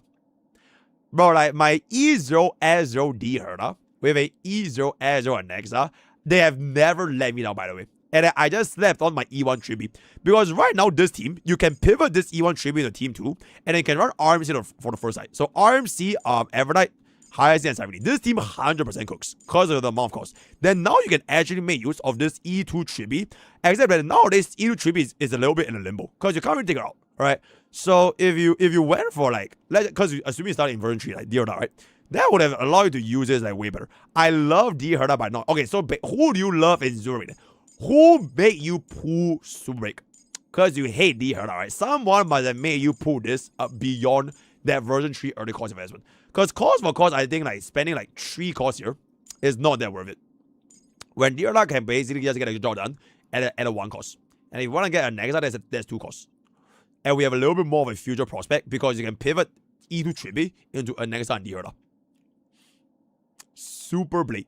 Bro, like my E0 S0 D Herda with a E0 S0 and Nexa, they have never let me down, by the way. And I just slept on my E1 Tribute. Because right now, this team, you can pivot this E1 Tribute to Team 2, and then you can run RMC for the first side. So RMC, Evernight, Highest and 70. This team 100% cooks because of the amount of cost. Then now you can actually make use of this E2 Tribute, except that nowadays E2 Tribute is a little bit in a limbo because you can't really take it out, right? So if you went for like, because assuming you start in version 3, like Dioda, right? That would have allowed you to use this like way better. I love D Herda by now. Okay, so who do you love in Zurich? Who made you pull Subrick? Because you hate D Herda, right? Someone must have made you pull this beyond that version 3 early cost investment. Because cost for cost, I think like spending like 3 costs here is not that worth it. When D Herda can basically just get a job done at a 1 cost. And if you want to get a Nexa, there's 2 costs. And we have a little bit more of a future prospect because you can pivot E2 Tribute into a Nexa and D Herda. Super Blade.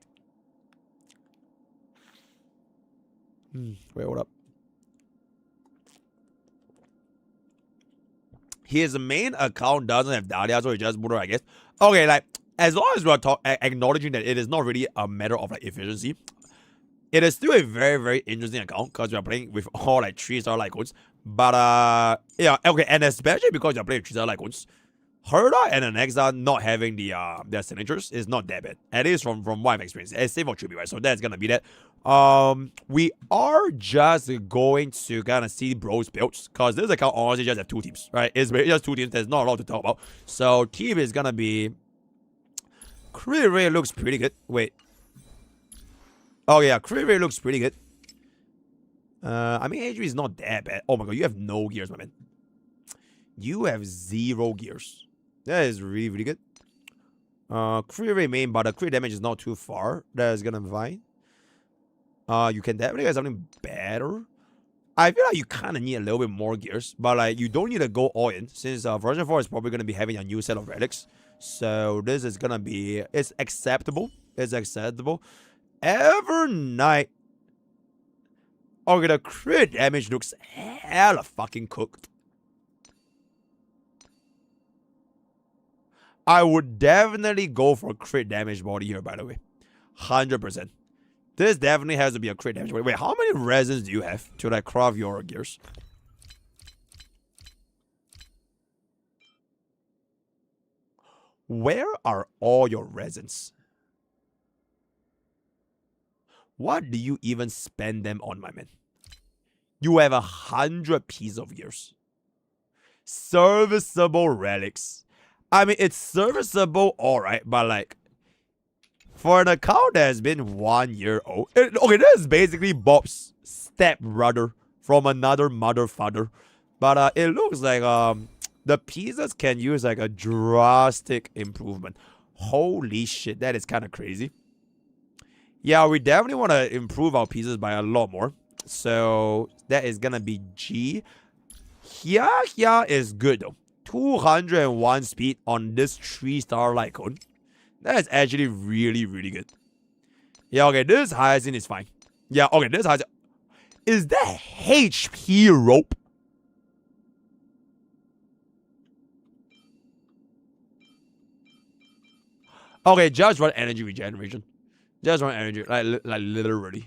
Wait, what up? His main account doesn't have Dahlia, so he just put her, I guess. Okay, like, as long as we're acknowledging that it is not really a matter of like efficiency, it is still a very, very interesting account because we are playing with all like 3-star Lycons. But yeah, okay, and especially because you're playing with 3-star Lycons, Herda and an Nexa not having their signatures is not that bad. At least from what I've experienced. It's same for Tribute, right? So that's gonna be that. We are just going to kind of see bros builds because this account honestly just have 2 teams, right? It's just 2 teams. There's not a lot to talk about. So team is gonna be Crit Ray looks pretty good. Wait. Oh yeah, Crit Ray looks pretty good. I mean HP is not that bad. Oh my god, you have no gears, my man. You have 0 gears. That is really, really good. Crit Ray main, but the crit damage is not too far. That is gonna be fine. You can definitely get something better. I feel like you kind of need a little bit more gears, but like you don't need to go all in since version 4 is probably gonna be having a new set of relics. So this is gonna be, it's acceptable. It's acceptable. Evernight. Okay, the crit damage looks hella fucking cooked. I would definitely go for crit damage body here, by the way. 100%. This definitely has to be a crit damage body. Wait, how many resins do you have to like craft your gears? Where are all your resins? What do you even spend them on, my man? you have 100 pieces of gears. Serviceable relics. I mean, it's serviceable, alright, but like, for an account that has been 1 year old, okay, this is basically Bob's stepbrother from another mother father, but it looks like the pieces can use like a drastic improvement. Holy shit, that is kind of crazy. Yeah, we definitely want to improve our pieces by a lot more. So that is gonna be G. Here is good though. 201 speed on this 3-star light cone. That is actually really, really good. Yeah, okay, this hyacinth is fine. Yeah, okay, this hyacinth. Is that HP rope? Okay, just run energy regeneration. Just run energy, like literally.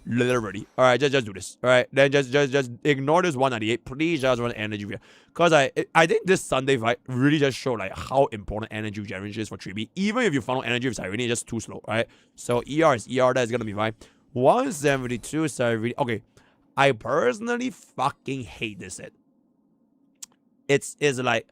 Literally. Alright, just do this. Alright, then just ignore this 198. Please just run energy. Because I think this Sunday fight really just showed like how important energy regeneration is for 3B. Even if you funnel energy with Cyrene, it's just too slow, right? So ER is ER, that's gonna be fine. 172 Cyrene. Okay. I personally fucking hate this set. It's like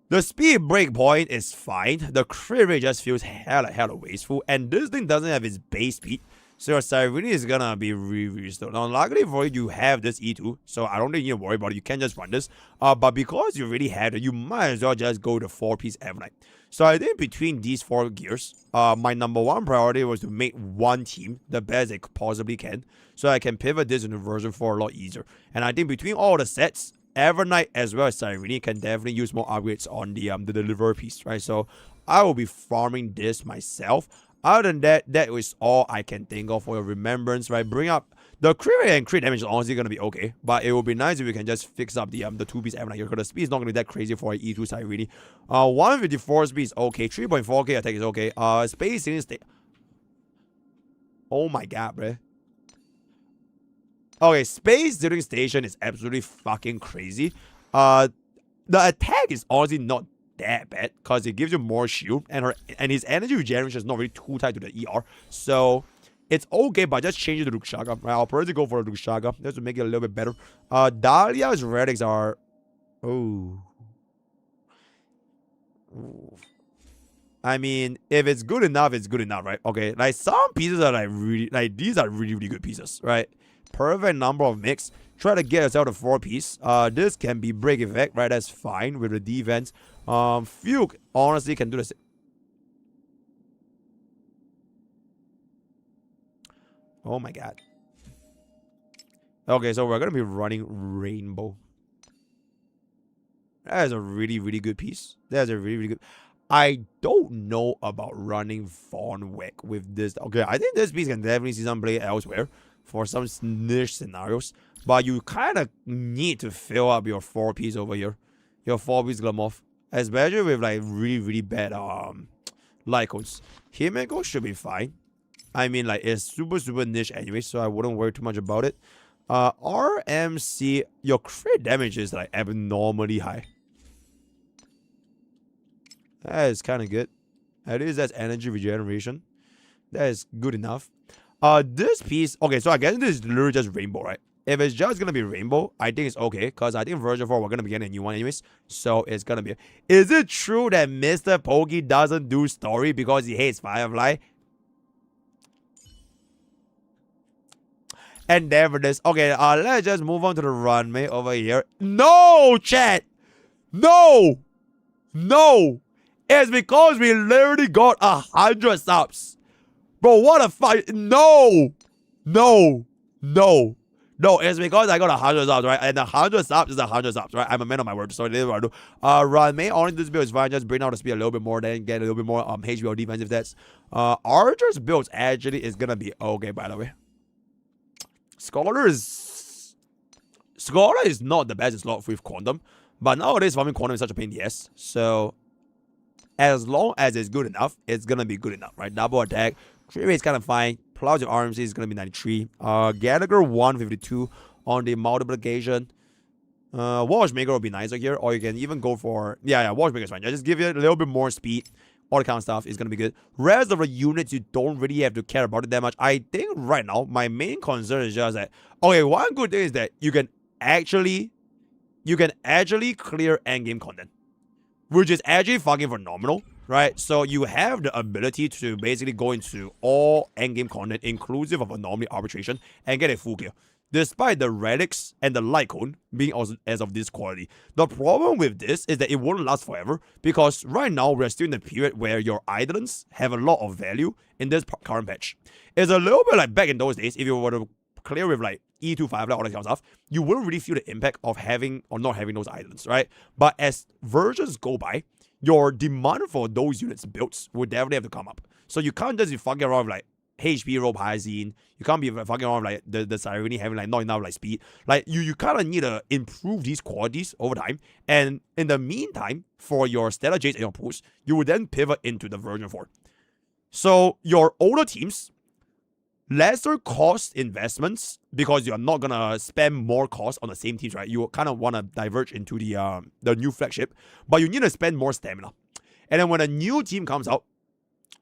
the speed break point is fine. The crit rate just feels hella wasteful. And this thing doesn't have its base speed. So your Cyrene is gonna be really slow. Now, luckily for you, you have this E2, so I don't think you need to worry about it. You can just run this. But because you already have it, you might as well just go to 4-piece Evernight. So I think between these 4 gears, my number 1 priority was to make one team the best they possibly can, so I can pivot this into version 4 a lot easier. And I think between all the sets, Evernight as well as Cyrene can definitely use more upgrades on the delivery piece, right? So I will be farming this myself. Other than that, that is all I can think of for your remembrance, right? Bring up the crit rate and crit damage is honestly going to be okay, but it would be nice if we can just fix up the 2-piece Evernight here, because the speed is not going to be that crazy for an E2 Cyrene. 154 speed is okay, 3.4k attack is okay. Space Ceiling State. Oh my god, bruh. Okay, Space Ceiling Station is absolutely fucking crazy. The attack is honestly not that bad because it gives you more shield, and his energy regeneration is not really too tied to the ER, so it's okay, but just change it to Lukshaga. Right, I'll probably go for the Lukshaga just to make it a little bit better. Dahlia's relics are I mean, if it's good enough, it's good enough, right? Okay, like some pieces are like really, like these are really good pieces, right? Perfect number of mix. Try to get yourself a 4-piece. This can be break effect, right? That's fine with the defense. Fuke honestly can do this. Oh my god. Okay, so we're gonna be running Rainbow. That is a really good piece. That's a really good. I don't know about running Von Wick with this. Okay, I think this piece can definitely see some play elsewhere for some niche scenarios. But you kind of need to fill up your 4-piece over here. Your 4-piece Glamoth. Especially with like really bad light codes. Himeko should be fine. I mean, like, it's super niche anyway, so I wouldn't worry too much about it. RMC, your crit damage is like abnormally high. That is kind of good. At least that's energy regeneration. That is good enough. This piece, okay, so I guess this is literally just Rainbow, right? If it's just gonna be Rainbow, I think it's okay, because I think version 4 we're gonna be getting a new one anyways. So it's gonna be. Is it true that MrPokke doesn't do story because he hates Firefly? And there it is. Okay, let's just move on to the runway over here. No, chat! No! No! It's because we literally got 100 subs. Bro, what a fight. No! No! No! No, it's because I got 100 subs, right? And 100 subs is 100 subs, right? I'm a man of my word, so this is what I do. Runway on this build is fine. Just bring down the speed a little bit more, then get a little bit more HBO defensive stats. Archer's build actually is gonna be okay, by the way. Scholar is not the best in slot with Quantum, but nowadays farming Quantum is such a pain in the ass. So as long as it's good enough, it's gonna be good enough, right? Double attack, crit rate is kind of fine. Plus your RMC is gonna be 93. Gallagher 152 on the multiplication. Watchmaker will be nicer here, or you can even go for Watchmaker is fine. Just give you a little bit more speed all the kind of stuff is gonna be good. Rest of the units, you don't really have to care about it that much. I think right now, my main concern is just that, okay, one good thing is that you can actually clear endgame content, which is actually fucking phenomenal, right? So you have the ability to basically go into all endgame content, inclusive of Anomaly Arbitration, and get a full clear, despite the relics and the light cone being as of this quality. The problem with this is that it won't last forever, because right now we're still in the period where your islands have a lot of value in this current patch. It's a little bit like back in those days, if you were to clear with like E25, like all that kind of stuff, you wouldn't really feel the impact of having or not having those islands, right? But as versions go by, your demand for those units built will definitely have to come up. So you can't just be fucking around with like HP rope Hyazine. You can't be fucking around with like the Sirene having like not enough like speed. Like you kind of need to improve these qualities over time. And in the meantime, for your Stellar Jades and your pools, you will then pivot into the version 4. So your older teams, lesser cost investments, because you're not gonna spend more cost on the same teams, right? You kind of want to diverge into the new flagship, but you need to spend more stamina. And then when a new team comes out,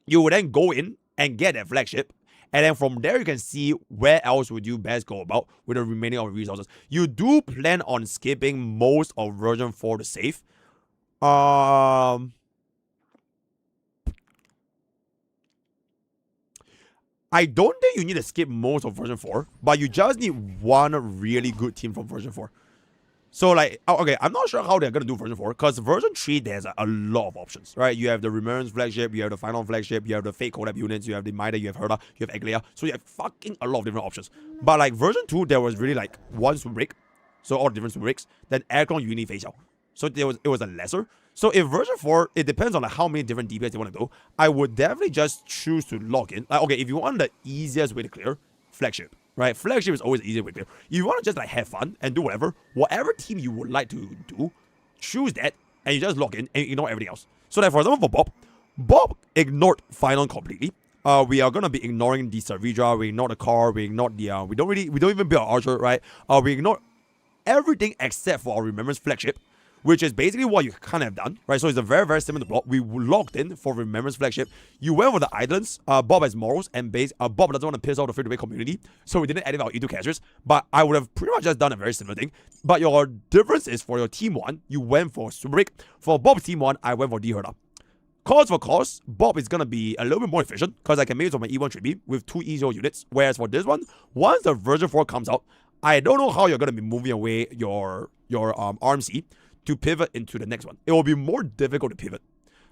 you will then go in and get that flagship, and then from there you can see where else would you best go about with the remaining of resources. You do plan on skipping most of version 4 to save. I don't think you need to skip most of version 4, but you just need one really good team from version 4. So like, okay, I'm not sure how they're going to do version 4, because version 3, there's a lot of options, right? You have the Remembrance flagship, you have the Final flagship, you have the Fate collab units, you have the Mida, you have Herda, you have Eglea. So you have fucking a lot of different options. But like version 2, there was really like one swim break, so all the different swim breaks, then Aircon Uni Face out. So it was a lesser. So if version 4, it depends on like how many different DPS you want to go. I would definitely just choose to log in. Like, okay, if you want the easiest way to clear, flagship. Right, flagship is always easier way to clear. If you want to just like have fun and do whatever team you would like to do, choose that and you just log in and ignore everything else. So that for example for Bob ignored Final completely. We are gonna be ignoring the Servidra, we ignore the car, we ignore the we don't even build our archer, right? We ignore everything except for our Remembrance flagship, which is basically what you kind of have done, right? So it's a very, very similar block. We logged in for Remembrance flagship. You went for the islands. Bob has morals, and Bob doesn't want to piss off the free-to-play community, so we didn't edit our E2 casters. But I would have pretty much just done a very similar thing. But your difference is for your team 1, you went for Subrick. For Bob's team 1, I went for D-Herda. Cause for cause, Bob is going to be a little bit more efficient, because I can make use of my E1 3B with 2 E0 units. Whereas for this one, once the version 4 comes out, I don't know how you're going to be moving away your RMC to pivot into the next one. It will be more difficult to pivot.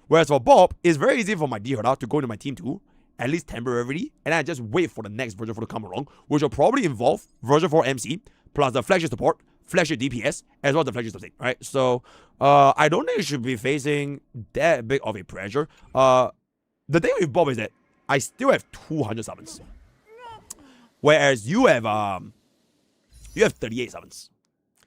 Whereas for Bob, it's very easy for my D-Herda to go into my team 2, at least temporarily, and then I just wait for the next version 4 to come along, which will probably involve version 4 MC, plus the flagship support, flagship DPS, as well as the flagship sustain, right? So, I don't think you should be facing that big of a pressure. The thing with Bob is that I still have 200 summons. Whereas you have 38 summons.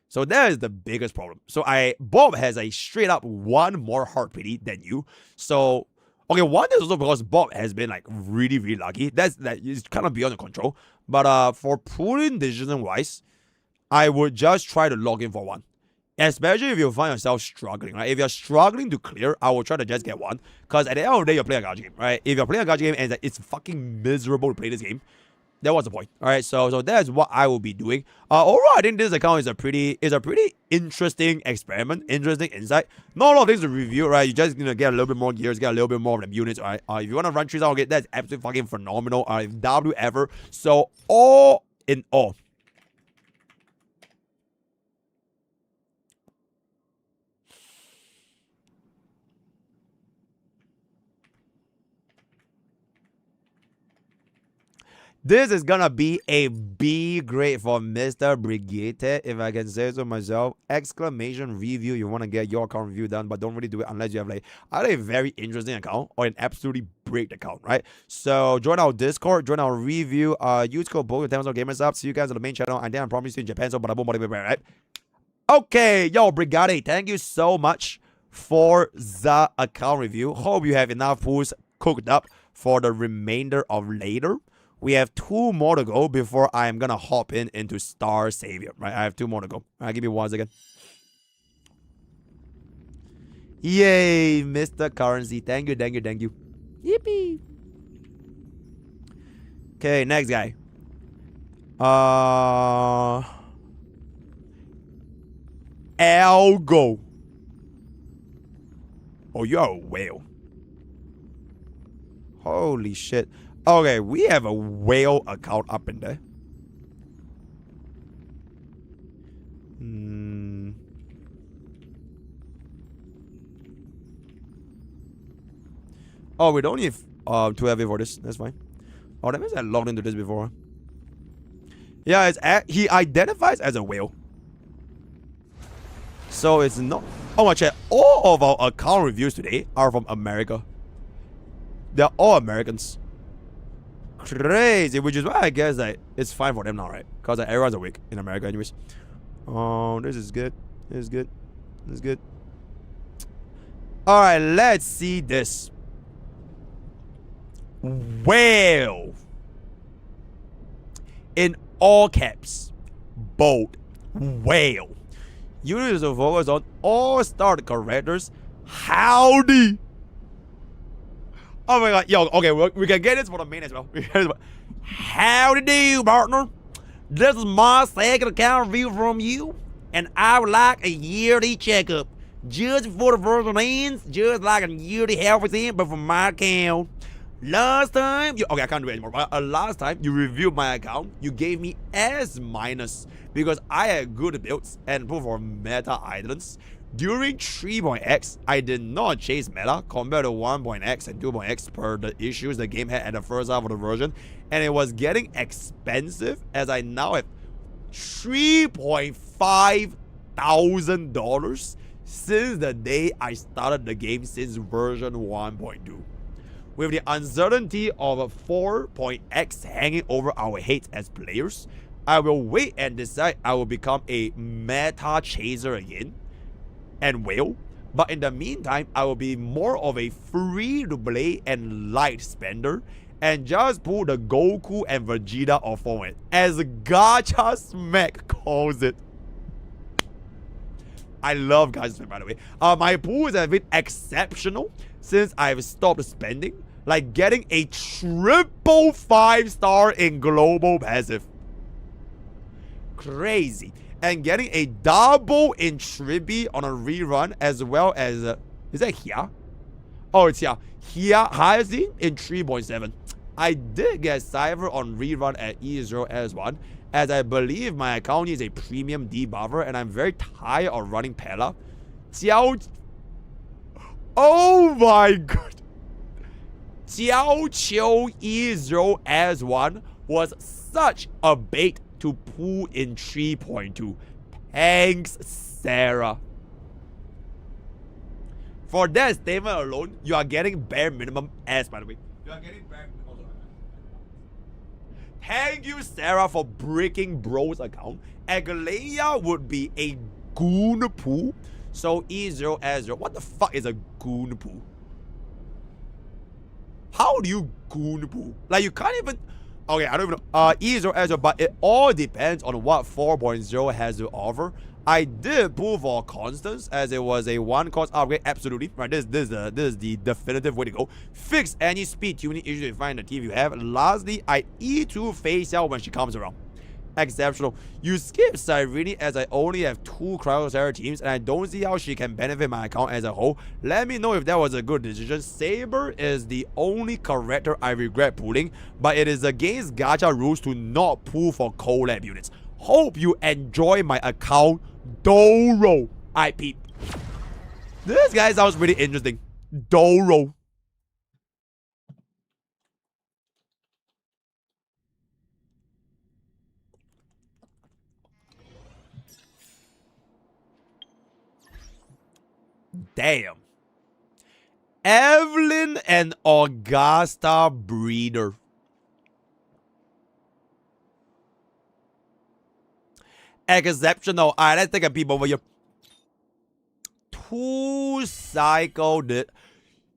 So that is the biggest problem. So Bob has a straight up one more heart pity than you. So okay, one is also because Bob has been like really, really lucky. That's kind of beyond your control. But for pooling decision wise, I would just try to log in for one. Especially if you find yourself struggling, right? If you're struggling to clear, I will try to just get one. Because at the end of the day, you're playing a gacha game, right? If you're playing a gacha game and it's fucking miserable to play this game, that was the point. All right, so that's what I will be doing. Overall, I think this account is a pretty interesting experiment, interesting insight. Not a lot of things to review, right? You just gonna get a little bit more gears, get a little bit more of them units, all right? If you want to run trees out, okay, that's absolutely fucking phenomenal. W ever. So all in all, this is gonna be a B grade for Mr. Brigade, if I can say so myself. Exclamation review. You want to get your account review done, but don't really do it unless you have like either a very interesting account or an absolutely break account, right? So join our Discord, join our review. Use code BOKE to Gamer Supps. See you guys on the main channel, and then I promise you in Japan. So, but I won't bother, right? Okay, yo, Brigade, thank you so much for the account review. Hope you have enough pools cooked up for the remainder of later. We have 2 more to go before I am going to hop into Star Savior, right? I have 2 more to go. All right, give me 1 second. Yay, Mr. Currency. Thank you, thank you, thank you. Yippee. Okay, next guy. Algo. Oh, you're a whale. Holy shit. Okay, we have a whale account up in there. Oh, we don't need too heavy for this. That's fine. Oh, that means I logged into this before. Yeah, he identifies as a whale. So it's not. Oh my chat. All of our account reviews today are from America. They're all Americans. Crazy, which is why I guess that it's fine for them now, right? Because everyone's awake in America, anyways. Oh, this is good. This is good. This is good. All right, let's see this. Whale. In all caps. Bold. Whale. You need to focus on all star characters. Howdy. Oh my god. Yo, okay, we can get this for the main as well. Howdy do, partner. This is my second account review from you. And I would like a yearly checkup. Just before the version ends, just like a yearly health exam, but from my account. Last time, okay, I can't do it anymore. But last time you reviewed my account, you gave me S- because I had good builds and proof for meta islands. During 3.x, I did not chase meta compared to 1.x and 2.x per the issues the game had at the first half of the version, and it was getting expensive as I now have $3.5 thousand since the day I started the game since version 1.2. With the uncertainty of a 4.x hanging over our heads as players, I will wait and decide I will become a meta chaser again, and will. But in the meantime, I will be more of a free-to-play and light spender, and just pull the Goku and Vegeta off on it, as Gacha Smack calls it. I love Gacha Smack, by the way. My pools have been exceptional since I've stopped spending, like getting a triple 5-star in global passive. Crazy. And getting a double in Tribi on a rerun, as well as is that here? Oh, it's here. Here, Hyacinth in 3.7. I did get Cypher on rerun at E0S1, as I believe my account is a premium debuffer and I'm very tired of running Pella. Oh my god. Xiao Qiu E0S1 was such a bait to pull in 3.2. Thanks, Sarah. For that statement alone, you are getting bare minimum S, by the way. You are getting bare minimum. Thank you, Sarah, for breaking bro's account. Agalea would be a goon pool. So E0S0. What the fuck is a goon pool? How do you goon pool? Like, you can't even. Okay, I don't even know. E0S0, but it all depends on what 4.0 has to offer. I did pull for Constance as it was a 1-cost upgrade. Absolutely. Right, this is the definitive way to go. Fix any speed tuning issue you find in the TV you have. Lastly, I E2 face out when she comes around. Exceptional. You skip Cyrene as I only have 2 Cryoterror teams and I don't see how she can benefit my account as a whole. Let me know if that was a good decision. Saber is the only character I regret pulling, but it is against gacha rules to not pull for collab units. Hope you enjoy my account, Doro. I peep. This guy sounds pretty interesting. Doro. Damn. Evelyn and Augusta Breeder. Exceptional. Alright, let's take a peep over here. 2 cycle did.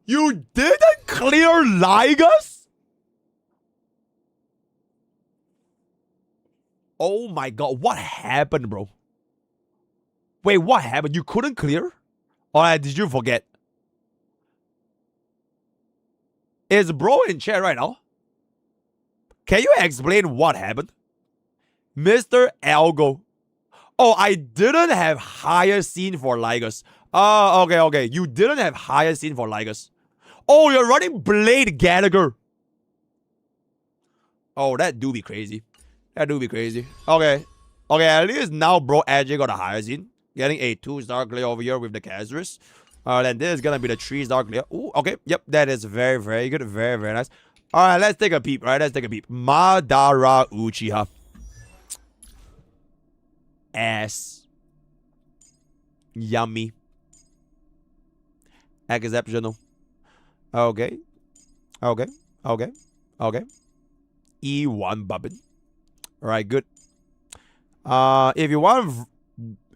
You didn't clear Ligas? Oh my god, what happened, bro? Wait, what happened? You couldn't clear? Or did you forget? Is bro in chat right now? Can you explain what happened? Mr. Algo. Oh, I didn't have higher scene for Ligus. Okay. You didn't have higher scene for Ligus. Oh, you're running Blade Gallagher. Oh, that do be crazy. That do be crazy. Okay, at least now bro AJ got a higher scene. Getting a 2-star clear over here with the Casuarus. Then this is gonna be the 3-star clear. Ooh, okay. Yep, that is very, very good. Very, very nice. Alright, let's take a peep. Let's take a peep. Madara Uchiha. Ass. Yummy. Exceptional. Okay. E1 Bubbin. Alright, good. If you want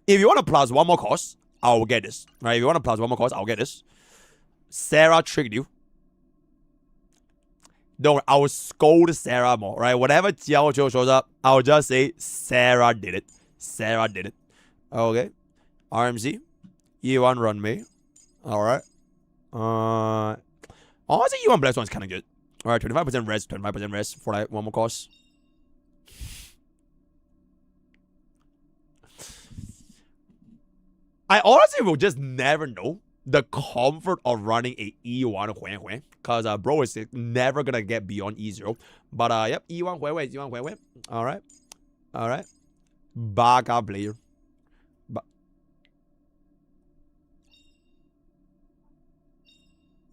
to plus one more cost, I'll get this. Right? If you want to plus one more cost, I'll get this. Sarah tricked you. Don't worry, I'll scold Sarah more. Right? Whatever Jiao shows up, I'll just say Sarah did it. Sarah did it. Okay. RMC. E1 runway. Alright. Honestly, E1 Blast one's kinda good. Alright, 25% res, 25% res for like one more cost. I honestly will just never know the comfort of running a E1 Huan Huan. Because bro is never gonna get beyond E0. But yep, E1 Huan Huan, E1 Huan Huan. Alright. Baka player.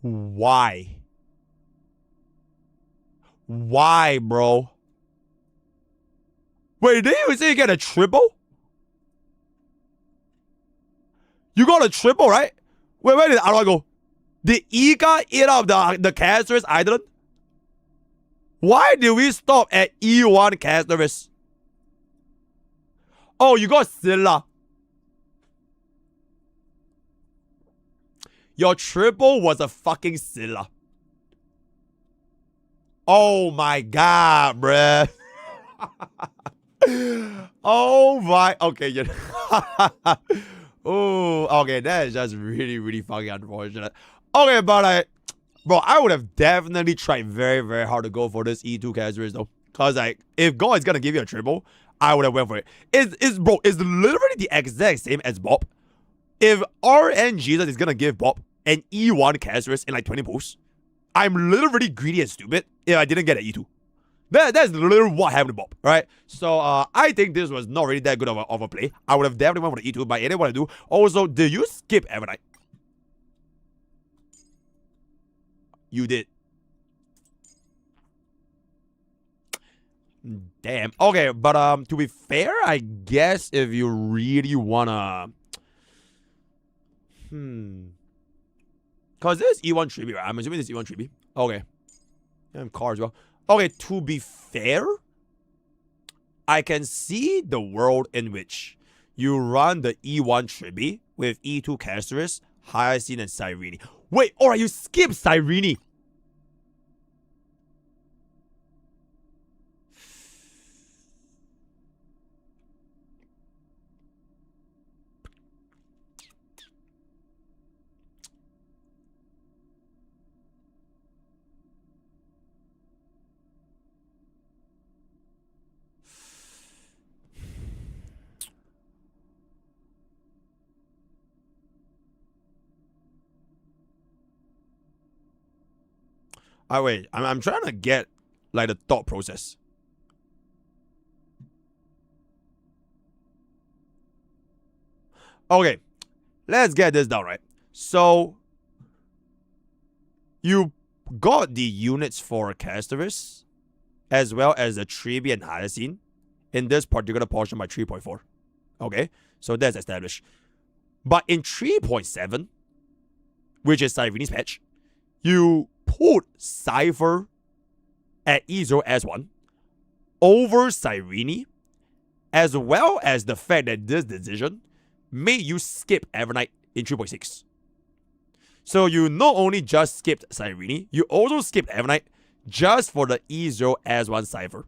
Why? Why, bro? Wait, did you say you get a triple? You got a triple, right? Wait, where did Anomaly go? Did Ika eat up the Casuarus Island? Why did we stop at E1 Casuarus? Oh, you got Scylla. Your triple was a fucking Scylla. Oh my god, bruh. Oh my. Okay, yeah. Oh, okay, that is just really, really fucking unfortunate. Okay, but bro, I would have definitely tried very, very hard to go for this E2 Casuarus though. Cause like, if God is gonna give you a triple, I would have went for it. It's literally the exact same as Bob. If RN Jesus is gonna give Bob an E1 Casuarus in like 20 posts, I'm literally greedy and stupid if I didn't get an E2. That's literally what happened to Bob, right? So I think this was not really that good of a play. I would have definitely went for the E2, but I didn't want to do. Also, did you skip Evernight? You did. Damn. Okay, but to be fair, I guess if you really wanna, cause this E1 tribute, right? I'm assuming this E1 tribute. Okay. And car as well. Okay, to be fair, I can see the world in which you run the E1 Tribi with E2 Casuarus, Hyacinth, and Cyrene. Wait, alright, you skip Cyrene. Wait, I'm trying to get like the thought process. Okay, let's get this down, right? So you got the units for Casuarus as well as the Tribi and Hyacinth in this particular portion by 3.4. Okay, so that's established. But in 3.7, which is Cyrene's patch, you put Cypher at E0 S1 over Cyrene, as well as the fact that this decision made you skip Evernight in 3.6. So you not only just skipped Cyrene, you also skipped Evernight just for the E0 S1 Cypher.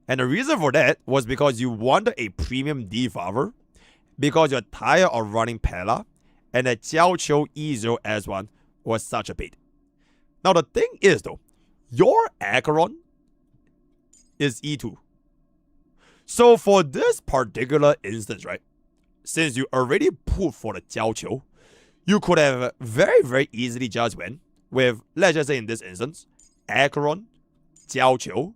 And the reason for that was because you wanted a premium defather, because you're tired of running Pella, and the Jiao Qiu E0S1 was such a bait. Now the thing is though, your Acheron is E2. So for this particular instance, right, since you already pulled for the Jiao Qiu, you could have very, very easily just went with, let's just say in this instance, Acheron, Jiao Qiu,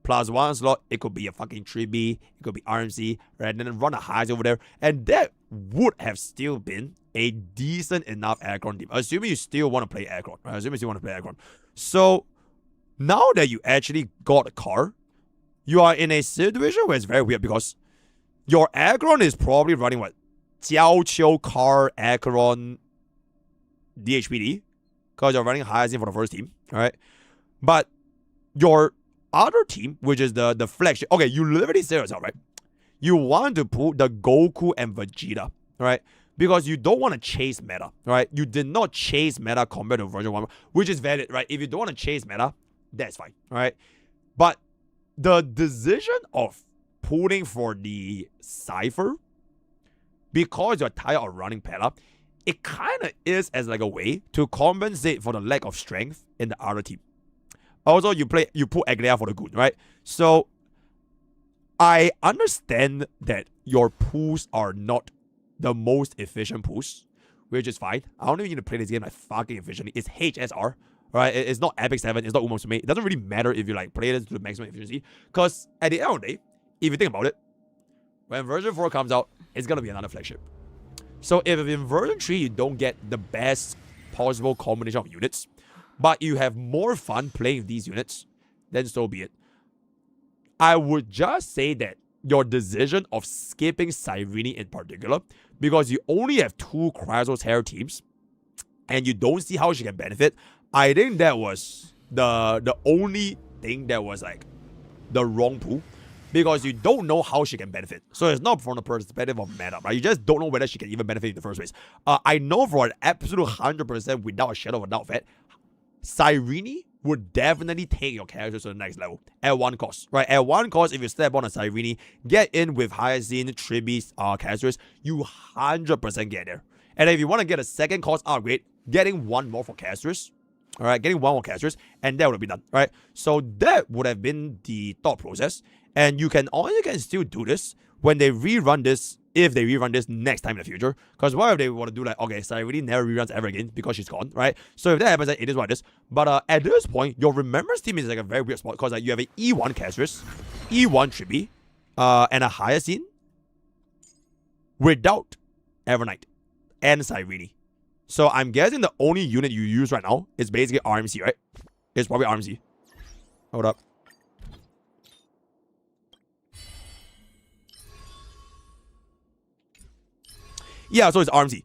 plus one slot, it could be a fucking 3B, it could be RMC, right, and then run a highs over there, and that would have still been a decent enough Acheron team, assuming you still want to play Acheron, right, assuming you still want to play Acheron. So, now that you actually got a car, you are in a situation where it's very weird because your Acheron is probably running what? Jiao Qiu, car, Acheron, DHPD, because you're running Hyacinth for the first team, alright? But your other team, which is the flagship, okay, you literally say yourself, right? You want to pull the Goku and Vegeta, right? Because you don't want to chase meta, right? You did not chase meta compared to version 1, which is valid, right? If you don't want to chase meta, that's fine, right? But the decision of pulling for the Cypher, because you're tired of running Pella, it kind of is as like a way to compensate for the lack of strength in the other team. Also, you put Aglea for the good, right? So, I understand that your pools are not the most efficient pools, which is fine. I don't even need to play this game like fucking efficiently. It's HSR, right? It's not Epic 7, it's not Umosume. It doesn't really matter if you like play this to the maximum efficiency, because at the end of the day, if you think about it, when version 4 comes out, it's gonna be another flagship. So if in version 3 you don't get the best possible combination of units, but you have more fun playing with these units, then so be it. I would just say that your decision of skipping Cyrene in particular, because you only have 2 Chrysoterror teams, and you don't see how she can benefit, I think that was the only thing that was like the wrong pool, because you don't know how she can benefit. So it's not from the perspective of meta, right? You just don't know whether she can even benefit in the first place. I know for an absolute 100% without a shadow of a doubt that Cyrene would definitely take your characters to the next level at one cost, right? At one cost, if you step on a Cyrene, get in with Hyacinth, Tribby's characters, you 100% get there. And if you want to get a second cost upgrade, getting one more for casters, alright, getting one more casters, and that would have been done, right? So that would have been the thought process, and you can still do this when they rerun this, if they rerun this next time in the future. Because what if they want to do like, okay, Cyrene never reruns ever again because she's gone, right? So if that happens, it is what it is. But at this point, your Remembrance team is like a very weird spot because like, you have an E1 Castress, E1 Tribby, and a Hyacinth without Evernight and Cyrene. So I'm guessing the only unit you use right now is basically RMC, right? It's probably RMC. Hold up. Yeah, so it's RMC.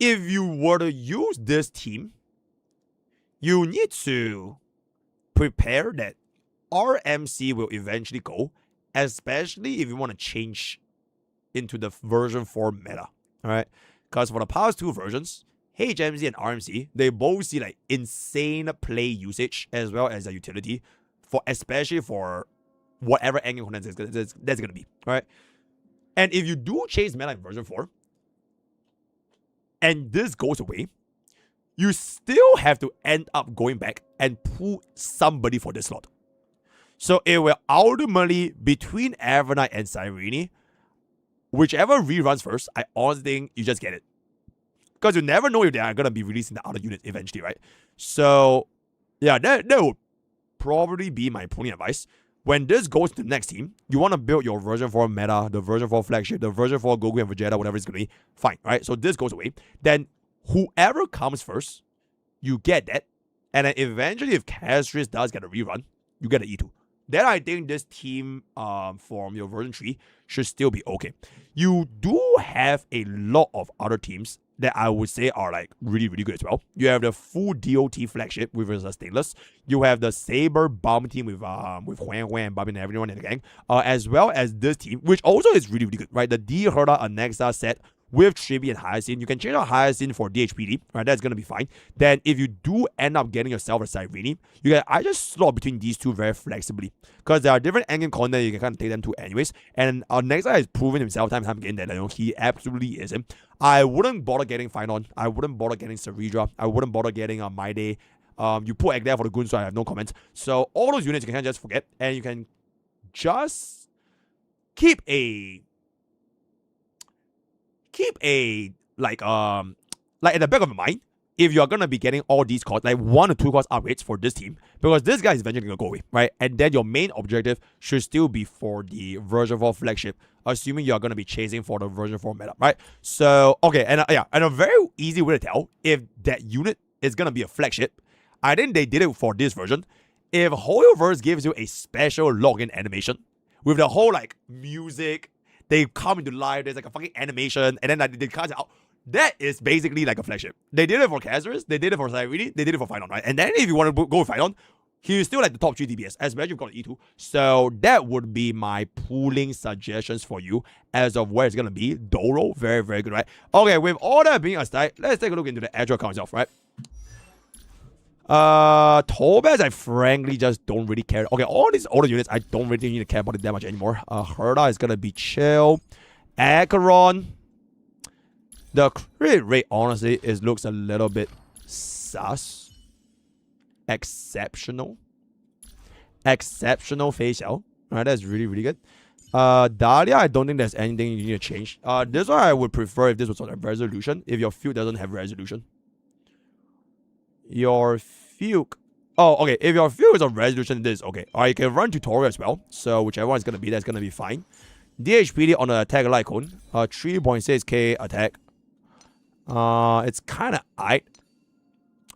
If you were to use this team, you need to prepare that RMC will eventually go, especially if you want to change into the version 4 meta. Alright? Because for the past 2 versions, HMC and RMC, they both see like insane play usage as well as a utility, for especially for whatever angle content that's gonna be. Alright? And if you do chase meta in version 4, and this goes away, you still have to end up going back and pull somebody for this slot. So it will ultimately, between Evernight and Cyrene, whichever reruns first, I honestly think you just get it. Because you never know if they are going to be releasing the other unit eventually, right? So, yeah, that would probably be my pulling advice. When this goes to the next team, you want to build your version 4 meta, the version 4 flagship, the version 4 Goku and Vegeta, whatever it's going to be. Fine, right? So this goes away. Then whoever comes first, you get that. And then eventually, if Castris does get a rerun, you get an E2. Then I think this team from your version 3 should still be okay. You do have a lot of other teams that I would say are like really, really good as well. You have the full DOT flagship with a Stainless. You have the Saber bomb team with Huan and Bobby and everyone in the gang. As well as this team, which also is really, really good, right? The D Herda Anexa set with Chibi and Hyacinth. You can change out Hyacinth for DHPD, right? That's gonna be fine. Then if you do end up getting yourself a Cyrene, you can I just slot between these two very flexibly. Because there are different endgame content you can kind of take them to anyways. And our next guy has proven himself time and time again that he absolutely is him. I wouldn't bother getting Finon. I wouldn't bother getting Ceridra. I wouldn't bother getting My Day. You put Egg there for the goons, so I have no comments. So all those units you can just forget, and you can just keep a like in the back of your mind, if you're gonna be getting all these costs, like 1 or 2 cost upgrades for this team, because this guy is eventually gonna go away, right? And then your main objective should still be for the version 4 flagship, assuming you're gonna be chasing for the version 4 meta, right? So okay, and and a very easy way to tell if that unit is gonna be a flagship, I think they did it for this version. If Hoyoverse gives you a special login animation with the whole like music, they come into life, there's like a fucking animation, and then like, they cut it out. That is basically like a flagship. They did it for Kazarus, they did it for Cyrene, they did it for Finon, right? And then if you want to go with Finon, he's still like the top 3 DPS, especially if you've got an E2. So that would be my pooling suggestions for you as of where it's gonna be. Doro, very, very good, right? Okay, with all that being aside, let's take a look into the actual account itself, right? Tobaz, I frankly just don't really care. Okay, all these older units, I don't really need to care about it that much anymore. Herda is gonna be chill. Acheron, the crit rate honestly looks a little bit sus. Exceptional facial. Alright, that's really, really good. Dahlia, I don't think there's anything you need to change. This one I would prefer if this was on a resolution, if your field doesn't have resolution. Your Fuke. Oh, okay. If your Fuke is on resolution, this is okay. Alright, you can run tutorial as well. So whichever one is gonna be, that's gonna be fine. DHPD on the attack Lycone. 3.6k attack. It's kinda aight.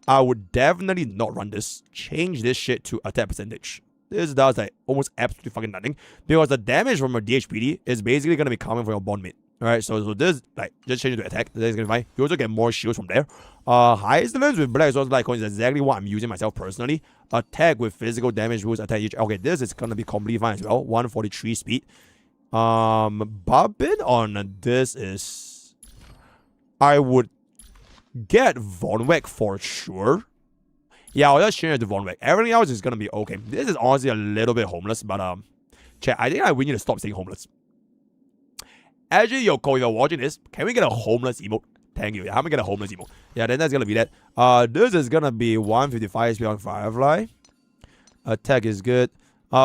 I would definitely not run this. Change this shit to attack percentage. This does like almost absolutely fucking nothing. Because the damage from a DHPD is basically gonna be coming from your bond mid. Alright, so this, like, just change it to attack. That's gonna be fine. You also get more shields from there. Highest lens with Black Swords Lycone is exactly what I'm using myself personally. Attack with physical damage rules, attack each. Okay, this is gonna be completely fine as well. 143 speed. Barbin on this is... I would get Von Weg for sure. Yeah, I'll just change it to Von Weg. Everything else is gonna be okay. This is honestly a little bit homeless, but chat, I think we need to stop saying homeless. Actually, Yoko, if you're watching this, can we get a homeless emote? Thank you. Yeah, how am I get a homeless emote? Yeah, then that's gonna be that. This is gonna be 155 speed on Firefly. Attack is good.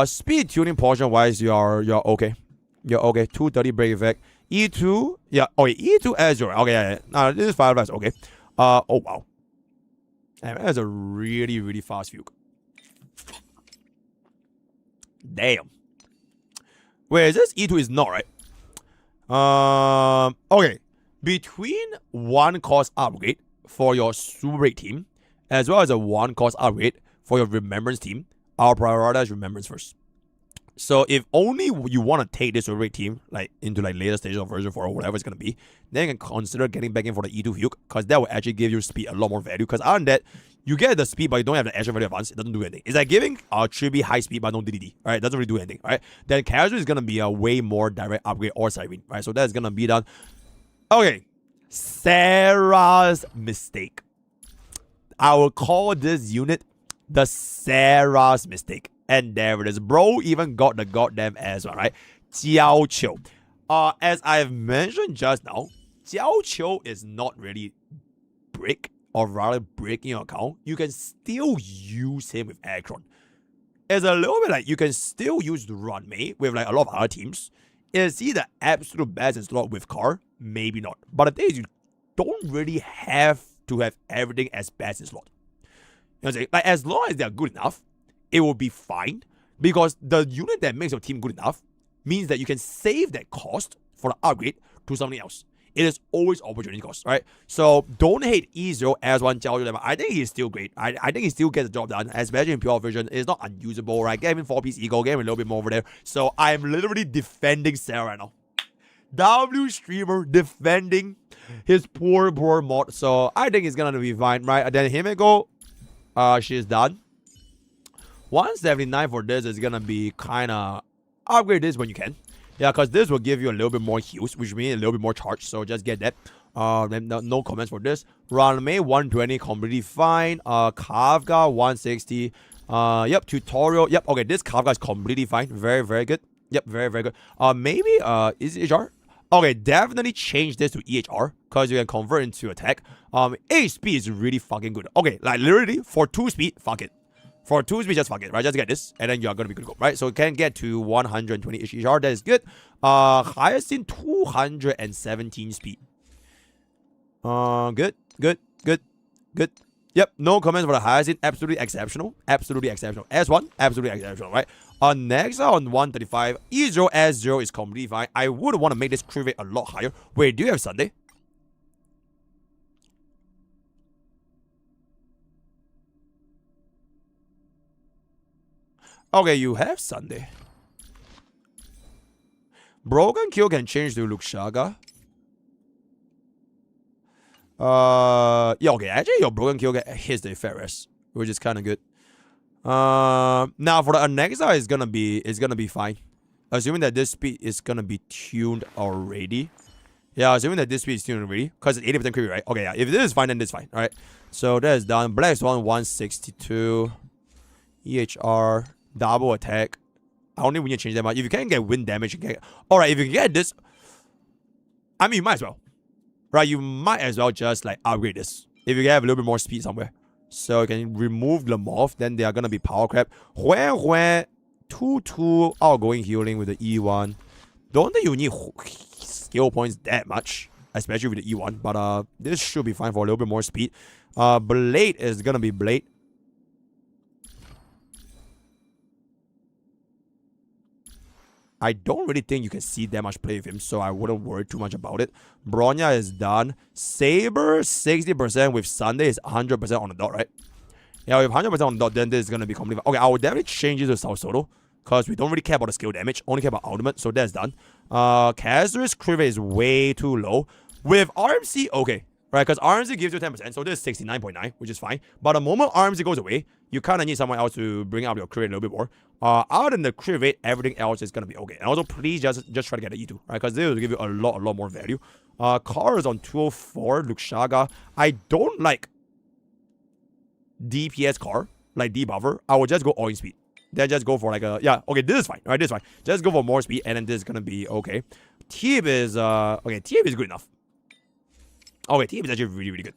Speed tuning portion wise, you're okay. You're okay. 230 break effect. E2, yeah. Okay, E2 Azure. Okay, yeah. No, this is Firefly. Okay. Oh wow. That's a really, really fast Fuke. Damn. Wait, is this E2 is not right? Okay. Between 1 cost upgrade for your Super Break team, as well as a 1 cost upgrade for your Remembrance team, I'll prioritize Remembrance first. So if only you want to take this Super Break team like into like later stage of version 4 or whatever it's gonna be, then you can consider getting back in for the E2 Fuke, because that will actually give you speed a lot more value. Because other than that, you get the speed but you don't have the action value advance, it doesn't do anything. It's like giving Chibi high speed but no DDD, right? It doesn't really do anything, right? Then Casual is gonna be a way more direct upgrade or Cyrene, right? So that's gonna be done. Okay, Sarah's mistake. I will call this unit the Sarah's mistake. And there it is. Bro even got the goddamn ass one, right? Jiao Qiu. As I've mentioned just now, Jiao Qiu is not really brick, or rather breaking your account. You can still use him with Acheron. It's a little bit like you can still use Runmei with like a lot of other teams. Is he the absolute best in slot with Car? Maybe not. But the thing is, you don't really have to have everything as best in slot. You know what I'm saying? Like, as long as they're good enough, it will be fine. Because the unit that makes your team good enough means that you can save that cost for the upgrade to something else. It is always opportunity cost, right? So don't hate E0 as one Jiao Qiu. I think he's still great. I think he still gets the job done, especially in pure vision. It's not unusable, right? Get him in 4-piece ego, get him a little bit more over there. So I'm literally defending Sarah right now. W streamer defending his poor mod. So I think it's gonna be fine, right? And then Himeko, she's done. 179 for this is gonna be kinda upgrade this when you can. Yeah, because this will give you a little bit more heals, which means a little bit more charge. So just get that. Then no comments for this. Ranmei 120, completely fine. Kafka 160. Yep, tutorial. Yep, okay, this Kafka is completely fine. Very, very good. Yep, very, very good. Maybe is it HR? Okay, definitely change this to EHR because you can convert into attack. 8 speed is really fucking good. Okay, like literally for 2 speed, fuck it. For 2 speed, just fuck it, right? Just get this, and then you're gonna be good to go, right? So it can get to 120 HR. That is good. Highest in 217 speed. Good. Yep, no comments for the highest in. Absolutely exceptional. Absolutely exceptional. S1, absolutely exceptional, right? Next on 135, E0, S0 is completely fine. I would want to make this crit rate a lot higher. Wait, do you have Sunday? Okay, you have Sunday. Broken Kill can change to Luxaga. Yeah, okay, actually your Broken Kill hits the Ferris, which is kind of good. Now for the Anexa, it's gonna be fine. Assuming that this speed is gonna be tuned already. Yeah, assuming that this speed is tuned already, because it's 80% creepy, right? Okay, yeah, if this is fine, then this is fine. Alright. So that is done. Black Swan 162. EHR. Double attack. I don't think we need to change that much. If you can get wind damage, you can get... Alright, if you can get this... I mean, you might as well. Right, you might as well just like upgrade this. If you can have a little bit more speed somewhere. So you can remove the morph, then they are gonna be power crap. 2-2 outgoing healing with the E1. Don't think you need skill points that much, especially with the E1. But this should be fine for a little bit more speed. Blade is gonna be Blade. I don't really think you can see that much play with him, so I wouldn't worry too much about it. Bronya is done. Saber, 60% with Sunday is 100% on the dot, right? Yeah, with 100% on the dot, then this is going to be completely... Okay, I would definitely change it to South Solo, because we don't really care about the skill damage, only care about ultimate, so that's done. Kazur's crit rate is way too low. With RMC, okay, right, because RMC gives you 10%, so this is 69.9, which is fine. But the moment RMC goes away, you kind of need someone else to bring up your crit rate a little bit more. Other than the crit rate, everything else is gonna be okay. And also, please just try to get the E2, right? Because this will give you a lot more value. Car is on 204. Luxaga. I don't like DPS car, like debuffer. I will just go all in speed. Then just go for like a... Yeah, okay, this is fine, right? This is fine. Just go for more speed, and then this is gonna be okay. TF is... Okay, TF is good enough. Okay, TF is actually really good.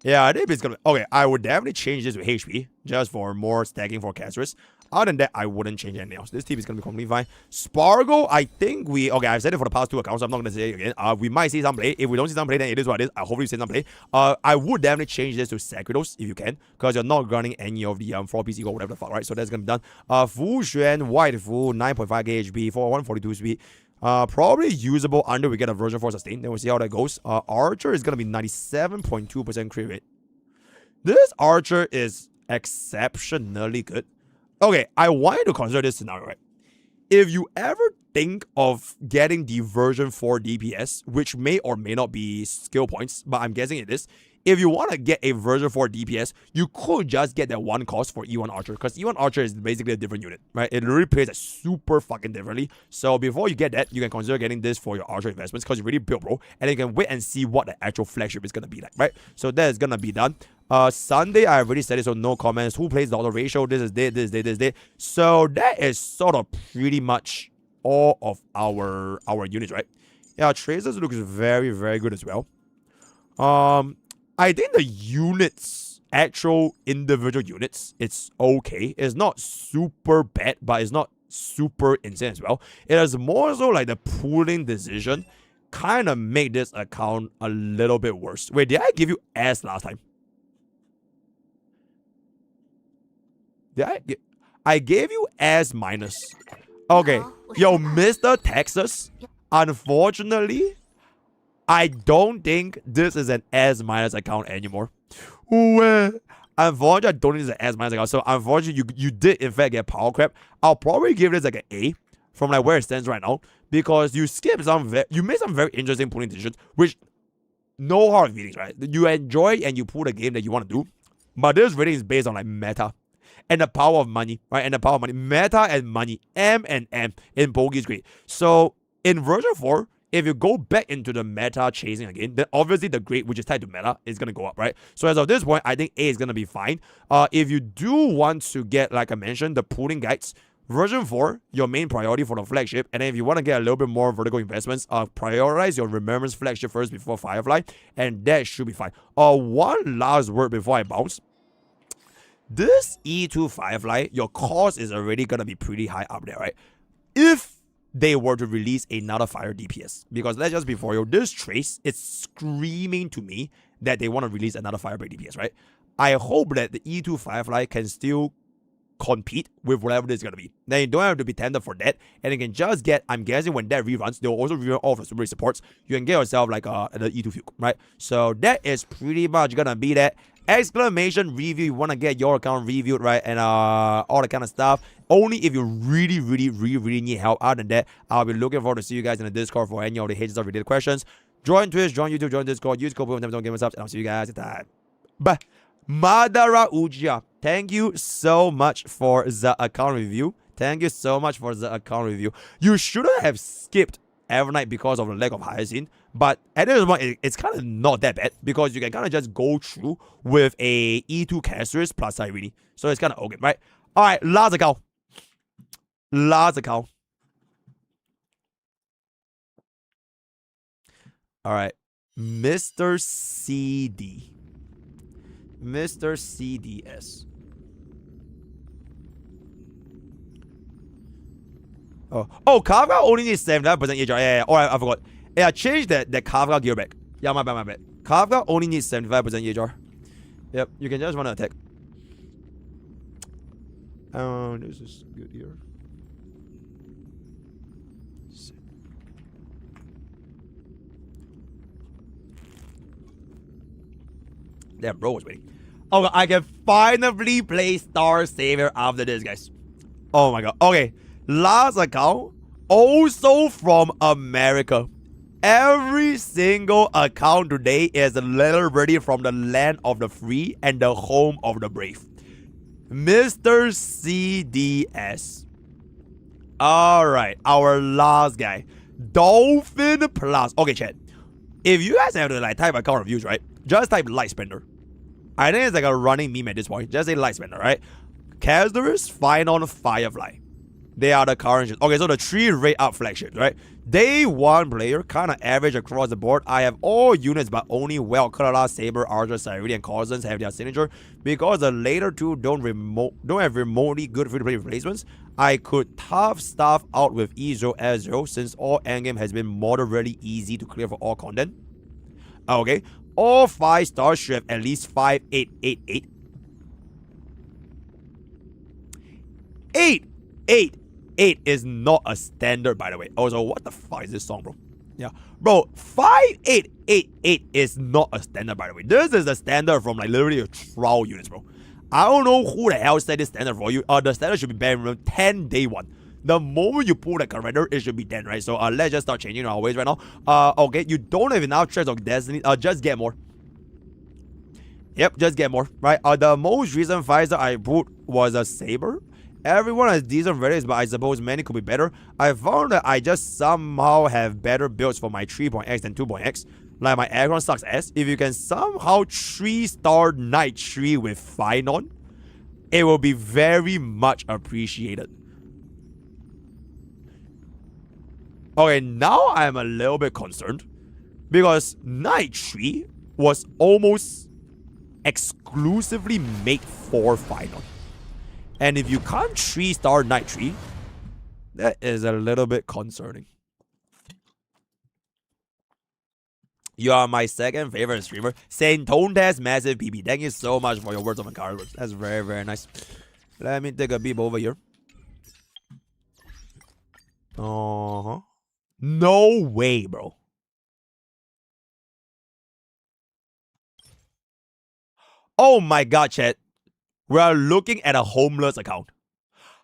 Yeah, I think it's gonna... Okay, I would definitely change this to HP, just for more stacking for Casris. Other than that, I wouldn't change anything else. This team is gonna be completely fine. Spargo, I think we... Okay, I've said it for the past 2 accounts, so I'm not gonna say it again. We might see some play. If we don't see some play, then it is what it is. I hope you see some play. I would definitely change this to Sacridos, if you can, because you're not running any of the 4 PC or whatever the fuck, right? So that's gonna be done. Fu Xuan, White Fu, 9.5k HP, 142 speed. Probably usable under we get a version 4 sustain. Then we'll see how that goes. Archer is gonna be 97.2% crit rate. This Archer is exceptionally good. Okay, I want you to consider this scenario, right? If you ever think of getting the version 4 DPS, which may or may not be skill points, but I'm guessing it is. If you want to get a version 4 DPS, you could just get that one cost for E1 Archer, because E1 Archer is basically a different unit, right? It literally plays super fucking differently. So before you get that, you can consider getting this for your Archer investments, because you really build, bro. And you can wait and see what the actual flagship is going to be like, right? So that is going to be done. Sunday, I already said it, so no comments. Who plays dollar ratio? This is day, this day, this day. So that is sort of pretty much all of our units, right? Yeah, Tracers looks very, very good as well. I think the units, actual individual units, it's okay. It's not super bad, but it's not super insane as well. It is more so like the pooling decision kind of made this account a little bit worse. Wait, did I give you S last time? I gave you S minus. Okay. Yo, Mr. Texas, unfortunately, I don't think this is an S minus account anymore. Unfortunately, I don't think it's an S minus account. So unfortunately, you did in fact get power crap. I'll probably give this like an A from like where it stands right now, because you skipped you made some very interesting pulling decisions, which no hard feelings, right? You enjoy and you pull the game that you want to do, but this rating is based on like meta. and the power of money, right? And the power of money. Meta and money. M and M in Pokke is great. So in version 4, if you go back into the meta chasing again, then obviously the grade, which is tied to meta, is going to go up, right? So as of this point, I think A is going to be fine. If you do want to get, like I mentioned, the pooling guides, version 4, your main priority for the flagship, and then if you want to get a little bit more vertical investments, prioritize your Remembrance flagship first before Firefly, and that should be fine. One last word before I bounce. This E2 Firefly, your cost is already going to be pretty high up there, right? If they were to release another fire DPS, because let's just be for you, this trace is screaming to me that they want to release another fire break DPS, right? I hope that the E2 Firefly can still compete with whatever this is going to be. Then you don't have to be tender for that, and you can just get, I'm guessing when that reruns, they'll also rerun all of the super supports. You can get yourself like the E2 Fuke, right? So that is pretty much going to be that. Exclamation review, you want to get your account reviewed, right? And all that kind of stuff. Only if you really need help. Other than that, I'll be looking forward to see you guys in the Discord for any of the HSR related questions. Join Twitch, join YouTube, join Discord, use code Subs, and I'll see you guys at that. But Madara Uchiha, thank you so much for the account review. Thank you so much for the account review. You shouldn't have skipped Evernight because of the lack of hyacinth, but at the end of the day, it's kind of not that bad because you can kind of just go through with a E2 Casterus plus Cyrene. So it's kind of okay, right? Alright, last account. Alright, Mr. CD. Mr. CDS. Oh, Kafka only needs 79% EHR. Yeah. Alright, I forgot. Yeah, change that Kafka gear back. Yeah, my bad. Kafka only needs 75% EHR. Yep, you can just run an attack. This is good here. Damn, bro was waiting. Okay, I can finally play Star Savior after this, guys. Oh my god. Okay, last account, also from America. Every single account today is a little birdie from the land of the free and the home of the brave. Mr. CDS. Alright, our last guy. Dolphin Plus. Okay, chat. If you guys have to like type account reviews, right? Just type Light Spender. I think it's like a running meme at this point. Just say Light Spender, right? Casterus, Final, Firefly. They are the current. Okay, so the 3 rate up flagships, right? Day 1 player, kind of average across the board. I have all units, but only Well, Kalala, Saber, Archer, Cyrene, and Cousins have their signature. Because the later 2 don't have remotely good free-to-play replacements, I could tough stuff out with E0 S0 since all endgame has been moderately easy to clear for all content. Okay, all 5 stars should have at least 5888. 8 is not a standard, by the way. Also, what the fuck is this song, bro? Yeah, bro, 5888 is not a standard, by the way. This is a standard from like literally a trial units, bro. I don't know who the hell set this standard for you. The standard should be banned from 10 day 1. The moment you pull the commander, it should be 10, right? So let's just start changing our ways right now. Okay, you don't have enough Threads of Destiny. Just get more. Yep, just get more, right? The most recent fights that I put was a Saber. Everyone has decent variants, but I suppose many could be better. I found that I just somehow have better builds for my 3.x than 2.x. Like my Aggron sucks ass. If you can somehow 3-star Night 3 with Finon, it will be very much appreciated. Okay, now I'm a little bit concerned because Night 3 was almost exclusively made for Finon. And if you can't 3-star Night 3, that is a little bit concerning. You are my second favorite streamer. Saint Tone Test Massive PP. Thank you so much for your words of encouragement. That's very, very nice. Let me take a peep over here. No way, bro. Oh my god, chat. We are looking at a homeless account.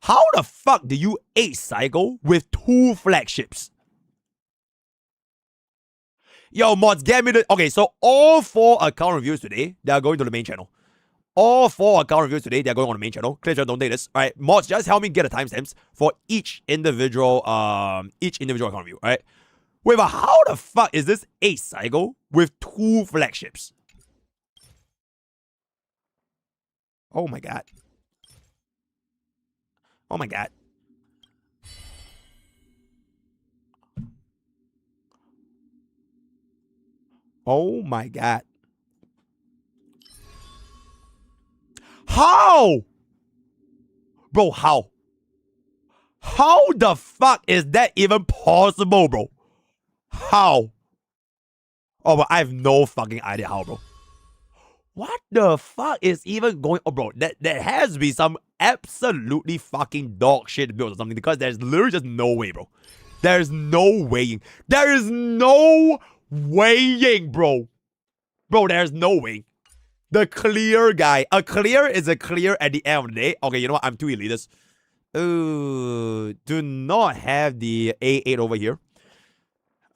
How the fuck do you 8 cycle with 2 flagships? Yo, mods, get me the... Okay, so all 4 account reviews today, they are going to the main channel. all 4 account reviews today, they're going on the main channel. Clear channel, don't take this. Alright, mods, just help me get the timestamps for each individual account review. Alright. Wait, but how the fuck is this a cycle with 2 flagships? Oh my god. Oh my god. Oh my god. How? Bro, how? How the fuck is that even possible, bro? How? Oh, but I have no fucking idea how, bro. What the fuck is even going on, bro? There has to be some absolutely fucking dog shit build or something, because there's literally just no way, bro. There's no weighing. There is no weighing, bro. Bro, there's no way. The clear guy. A clear is a clear at the end of the day. Okay, you know what? I'm too elitist. Ooh, do not have the A8 over here.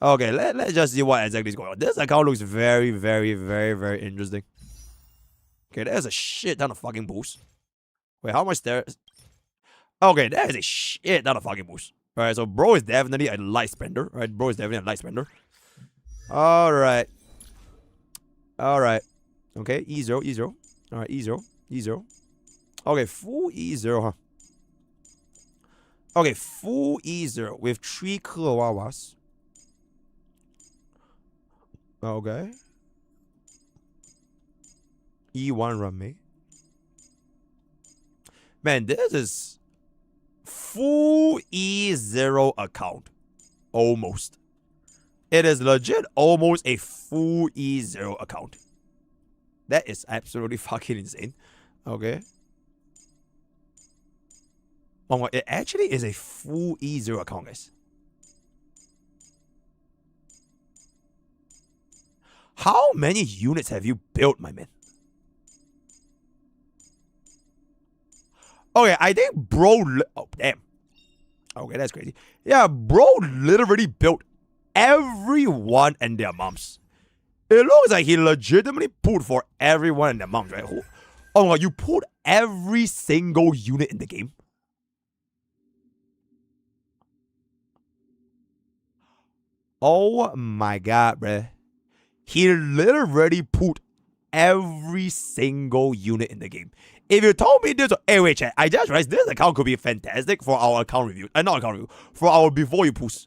Okay, let's just see what exactly is going on. This account looks very, very, very, very interesting. Okay, there's a shit ton of fucking boost. Wait, how much there is? Okay, there's a shit ton of fucking boost. Alright, so bro is definitely a light spender. Alright, bro is definitely a light spender. Alright. Alright. Okay, E0, E0. Alright, E0, E0. Okay, full E0, huh? Okay, full E0 with 3 Kawawas. Okay. E1 Rame. Man, this is full E0 account. Almost. It is legit almost a full E0 account. That is absolutely fucking insane. Okay. Oh my, it actually is a full E0 account, guys. How many units have you built, my man? Okay, I think bro... Oh, damn. Okay, that's crazy. Yeah, bro literally built everyone and their moms. It looks like he legitimately pulled for everyone and their moms, right? Oh my god, you pulled every single unit in the game? Oh my god, bruh. He literally pulled every single unit in the game. If you told me this, hey wait, chat, I just realized this account could be fantastic for our account review. Not account review, for our before you push,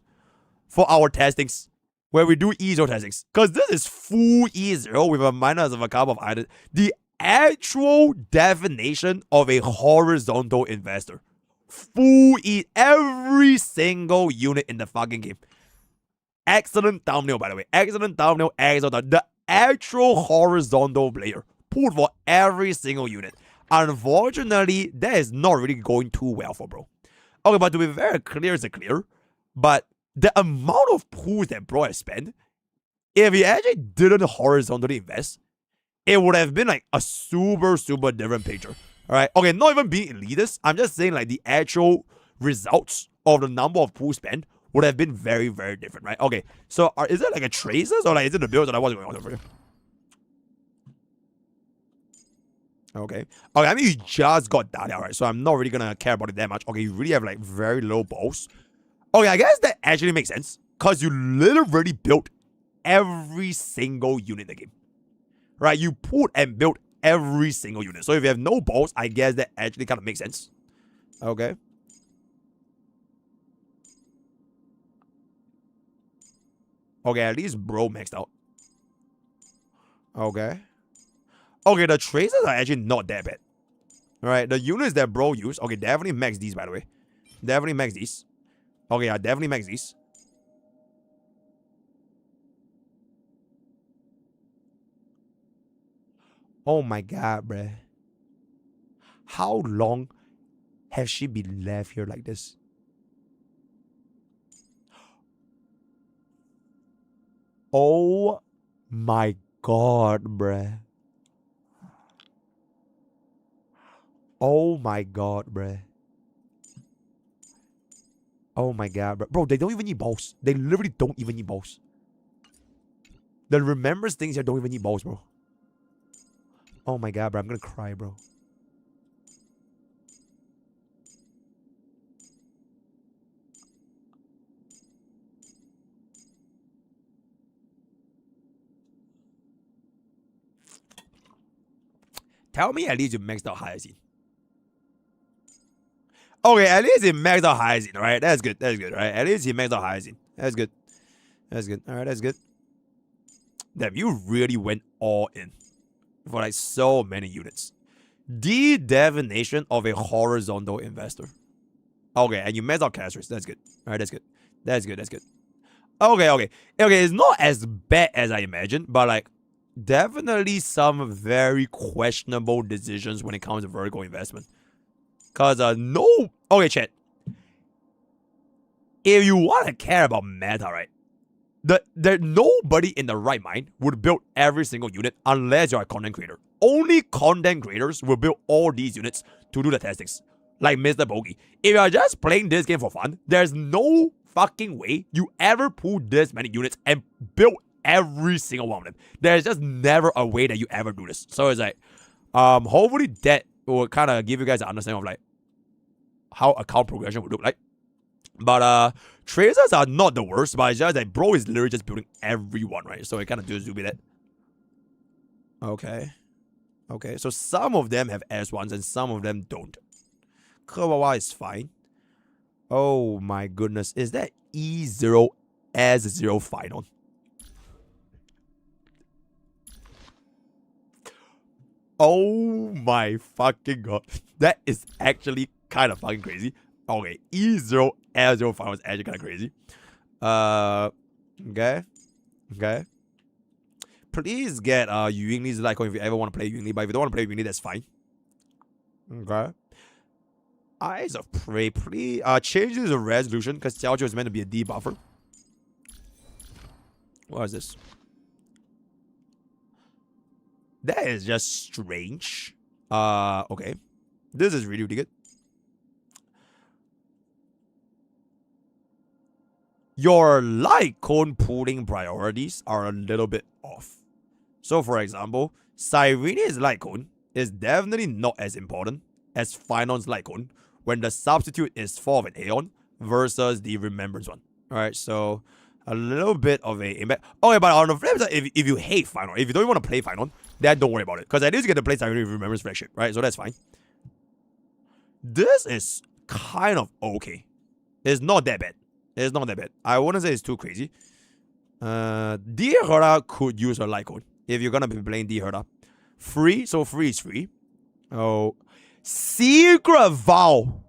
for our testings, where we do E0 testings. Because this is full E0 with a minus of a couple of items. The actual definition of a horizontal investor. Full E, every single unit in the fucking game. Excellent thumbnail, by the way. Excellent thumbnail, excellent thumbnail. The actual horizontal player pulled for every single unit. Unfortunately, that is not really going too well for bro. Okay, but to be very clear, it's clear. But the amount of pools that bro has spent, if he actually didn't horizontally invest, it would have been like a super, super different picture. Alright, okay, not even being elitist, I'm just saying like the actual results of the number of pools spent would have been very, very different, right? Okay, so is it like a traces or like is it the build that I wasn't going on over here? Okay. Okay, I mean, you just got that, alright, so I'm not really gonna care about it that much. Okay, you really have like very low balls. Okay, I guess that actually makes sense, because you literally built every single unit in the game. Right, you put and built every single unit. So if you have no balls, I guess that actually kind of makes sense. Okay. Okay, at least bro maxed out. Okay. Okay, the traces are actually not that bad. Alright, the units that bro used. Okay, definitely max these, by the way. Definitely max these. Okay, yeah, definitely max these. Oh my god, bruh. How long has she been left here like this? Oh my god, bruh. Oh my god, bruh. Oh my god, bro. Bro, they don't even need balls. They literally don't even need balls. The remembers things here don't even need balls, bro. Oh my god, bro. I'm gonna cry, bro. Tell me at least you maxed out Hyacinth. Okay, at least he maxed out Hyacinth, right? That's good. That's good, right? At least he maxed out Hyacinth. That's good. That's good. Alright, that's good. Damn, you really went all in for like so many units. The definition of a horizontal investor. Okay, and you maxed out Castris. That's good. Alright, that's good. That's good. That's good. Okay, okay. Okay, it's not as bad as I imagined, but like definitely some very questionable decisions when it comes to vertical investment. Cause no, okay, chat. If you want to care about meta, right? There nobody in the right mind would build every single unit unless you're a content creator. Only content creators will build all these units to do the testings. Like MrPokke. If you're just playing this game for fun, there's no fucking way you ever pull this many units and build every single one of them. There's just never a way that you ever do this. So it's like, hopefully that will kind of give you guys an understanding of like how account progression would look like. But tracers are not the worst, but it's just that bro is literally just building everyone, right? So it kind of does do with that. Okay. Okay, so some of them have S1s and some of them don't. Kawawa is fine. Oh my goodness. Is that E0 S0 final? Oh my fucking god. That is actually kind of fucking crazy. Okay, E0 S0 final is actually kind of crazy. Okay. Okay. Please get Yungli's Litecoin if you ever want to play Yungli, but if you don't want to play Yungli, that's fine. Okay. Eyes of Prey, please change the resolution because Xiaoqiu is meant to be a debuffer. What is this? That is just strange. Okay. This is really, really good. Your Litecoin pooling priorities are a little bit off. So, for example, Cyrenia's Litecoin is definitely not as important as Finon's Litecoin when the substitute is 4 of an Aeon versus the Remembrance one. Alright, so a little bit of a impact. Okay, but on the flip side, if you hate Finon, if you don't want to play Finon, then don't worry about it. Because at least you get to play Cyrenia with Remembrance flagship, right? So that's fine. This is kind of okay. It's not that bad. It's not that bad. I wouldn't say it's too crazy. D Herda could use her Litecoin if you're gonna be playing D Herda. Free, so free is free. Oh, Secret Vow.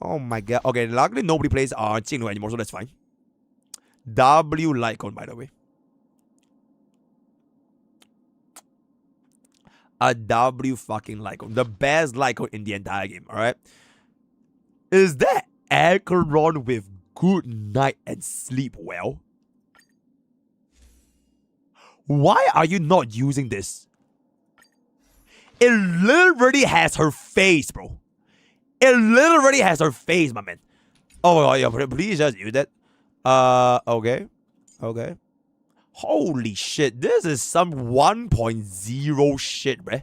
Oh my god. Okay, luckily nobody plays Jinglu anymore, so that's fine. W Litecoin, by the way. A W fucking Litecoin. The best Litecoin in the entire game, alright? Is that Acheron with good night and sleep well? Why are you not using this? It literally has her face, bro. It literally has her face, my man. Oh, yeah, please just use that. Okay. Okay. Holy shit. This is some 1.0 shit, bruh.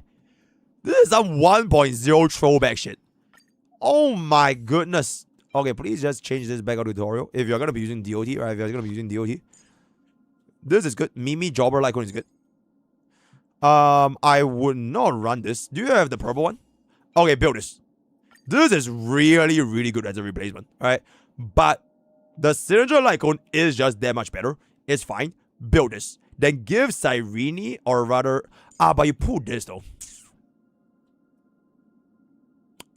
This is some 1.0 throwback shit. Oh my goodness. Okay, please just change this back on tutorial. If you're gonna be using DOT, right? If you're gonna be using DOT. This is good. Mimi Jobber Litecoin is good. I would not run this. Do you have the purple one? Okay, build this. This is really, really good as a replacement, alright? But the Signature Litecoin is just that much better. It's fine. Build this. Then give Cyrene, or rather... but you pull this though.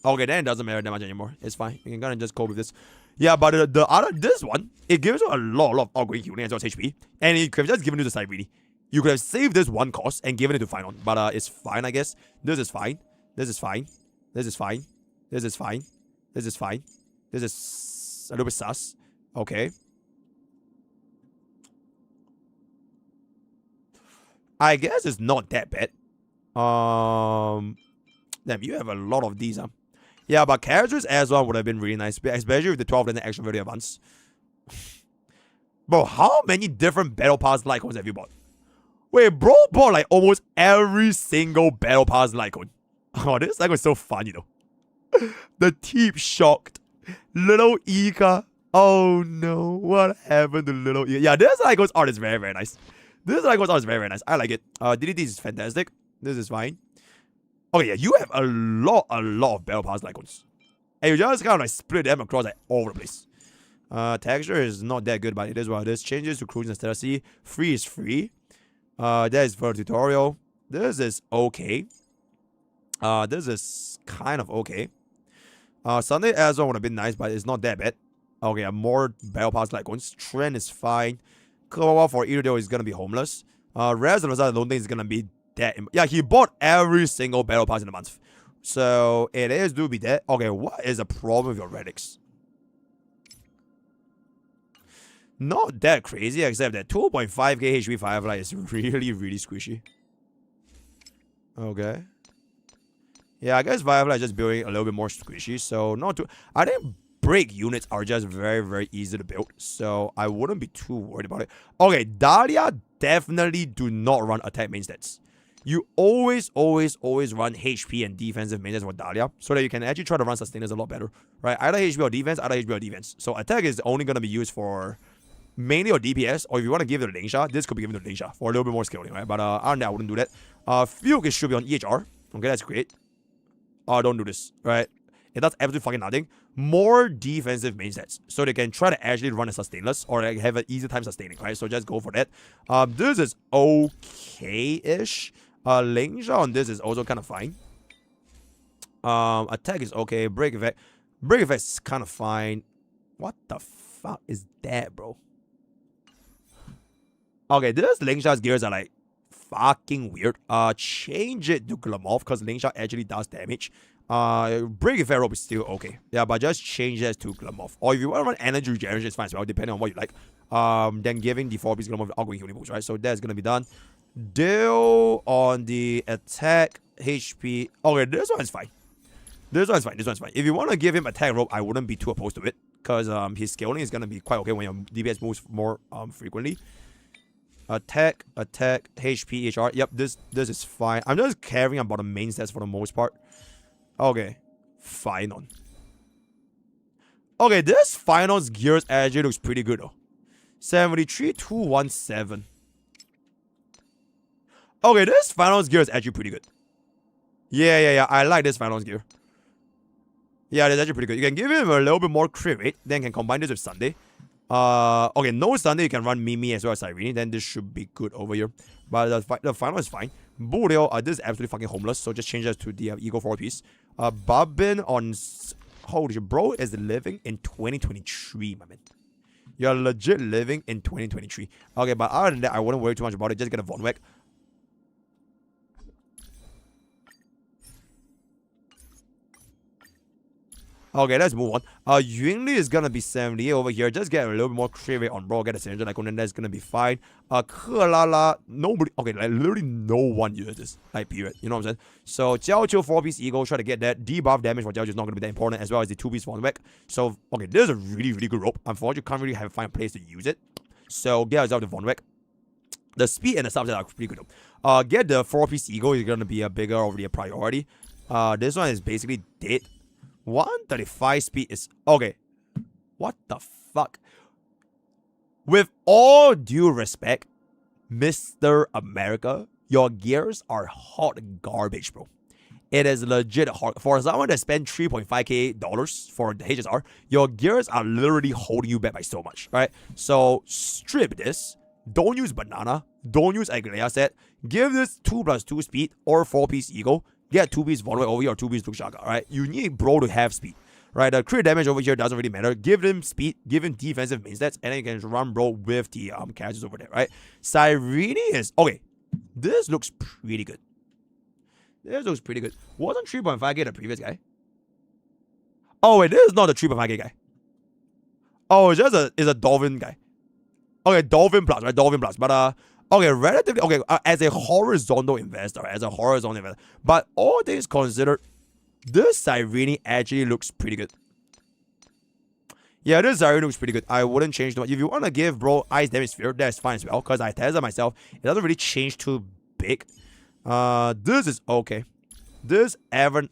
Okay, then it doesn't matter that much anymore. It's fine. You can kind of just cope with this. Yeah, but the other... This one, it gives you a lot of outgoing healing as well as HP. And it could have just given it to Cyrene. You could have saved this one cost and given it to Finon. But it's fine, I guess. This is fine. This is fine. This is fine. This is fine. This is fine. This is a little bit sus. Okay. I guess it's not that bad. Damn, you have a lot of these, huh? Yeah, but characters as well would have been really nice, especially with the 12 and the action very advanced. Bro, how many different battle pass Litecoins have you bought? Wait, bro bought like almost every single battle pass Lycon. Oh, this Lycon is so fun, you know. The Teep shocked. Little Ika. Oh no, what happened to little Ika? Yeah, this Lycon's art is very, very nice. This Lycon's art is very, very nice. I like it. DDT is fantastic. This is fine. Okay, yeah, you have a lot of battle pass Lycons. And you just kind of like split them across like all over the place. Texture is not that good, but it is what it is. Changes to cruise and status. Free is free. That is for the tutorial. This is okay. This is kind of okay. Sunday as well would have been nice, but it's not that bad. Okay, more battle pass like ones. Trend is fine. Kawawa for Irido is gonna be homeless. Rest of the I don't think it's gonna be that. Yeah, he bought every single battle pass in a month. So it is do be that. Okay, what is the problem with your relics? Not that crazy, except that 2.5k HP Firefly is really, really squishy. Okay. Yeah, I guess Firefly is just building a little bit more squishy, so not too... I think break units are just very, very easy to build, so I wouldn't be too worried about it. Okay, Dahlia definitely do not run attack main stats. You always run HP and defensive main stats for Dahlia, so that you can actually try to run sustainers a lot better, right? Either HP or defense, either HP or defense. So attack is only going to be used for... mainly or DPS, or if you want to give it a Lingsha, this could be given to Lingsha for a little bit more scaling, right? But other than that, I wouldn't do that. Fugue should be on EHR. Okay, that's great. Don't do this, right? It does absolutely fucking nothing. More defensive main sets, so they can try to actually run a sustainless or like have an easy time sustaining, right? So just go for that. This is okay-ish. Lingsha on this is also kind of fine. Attack is okay. Break effect is kind of fine. What the fuck is that, bro? Okay, this Lingsha's gears are like fucking weird. Change it to Glamoth because Lingsha actually does damage. Break Effect Rope is still okay. Yeah, but just change that to Glamoth. Or if you want to run energy regeneration, it's fine as well, depending on what you like. Then giving the 4-piece Glamoth with outgoing healing boost, right? So that's gonna be done. Deal on the attack HP. Okay, this one is fine. This one's fine. If you want to give him attack rope, I wouldn't be too opposed to it. Because his scaling is gonna be quite okay when your DPS moves more frequently. Attack, HP, HR. Yep, this is fine. I'm just caring about the main stats for the most part. Okay, fine on. Okay, this finals gears actually looks pretty good though. 73,217. Okay, this finals gear is actually pretty good. Yeah. I like this finals gear. Yeah, that's actually pretty good. You can give him a little bit more crit rate, then can combine this with Sunday. Okay, no Sunday, you can run Mimi as well as Irene, then this should be good over here. But the final is fine. Bulio, this is absolutely fucking homeless, so just change that to the Eagle 4-piece. Babin on... Holy shit, bro is living in 2023, my man. You're legit living in 2023. Okay, but other than that, I wouldn't worry too much about it. Just get a Von Weck. Okay, let's move on. Yingli is gonna be 78 over here. Just get a little bit more crit rate on bro. Get a synergy like and that's gonna be fine. Kelala, nobody. Okay, like literally no one uses this. Like period. You know what I'm saying? So Jiaoqiu 4-piece Eagle, try to get that. Debuff damage for Jiaoqiu is not gonna be that important, as well as the 2-piece Von Weck. So okay, this is a really, really good rope. Unfortunately, you can't really find a place to use it. So get yourself the Von Weck. The speed and the subset are pretty good though. Get the 4-piece Eagle is gonna be a bigger already a priority. This one is basically dead. 135 speed is... Okay. What the fuck? With all due respect, Mr. America, your gears are hot garbage, bro. It is legit hard. For someone that spent $3.5k for the HSR, your gears are literally holding you back by so much, right? So, strip this. Don't use Banana. Don't use Aglea set. Give this 2+2 speed or 4-piece Eagle. Get 2-piece Von Weck over here or 2-piece Luke Shaka, alright? You need bro to have speed, right? The crit damage over here doesn't really matter. Give him speed, give him defensive main stats, and then you can run bro with the characters over there, right? Cyrene is... Okay, this looks pretty good. This looks pretty good. Wasn't 3.5k the previous guy? Oh wait, this is not the 3.5k guy. Oh, it's just a Dolphin guy. Okay, Dolphin plus, right? Dolphin plus, but okay, relatively, okay, as a horizontal investor, but all things considered, this Cyrene actually looks pretty good. Yeah, this Zarya looks pretty good. I wouldn't change too much. If you want to give bro Ice Damage Sphere, that's fine as well. Because I tested myself. It doesn't really change too big. This is okay. This Evan...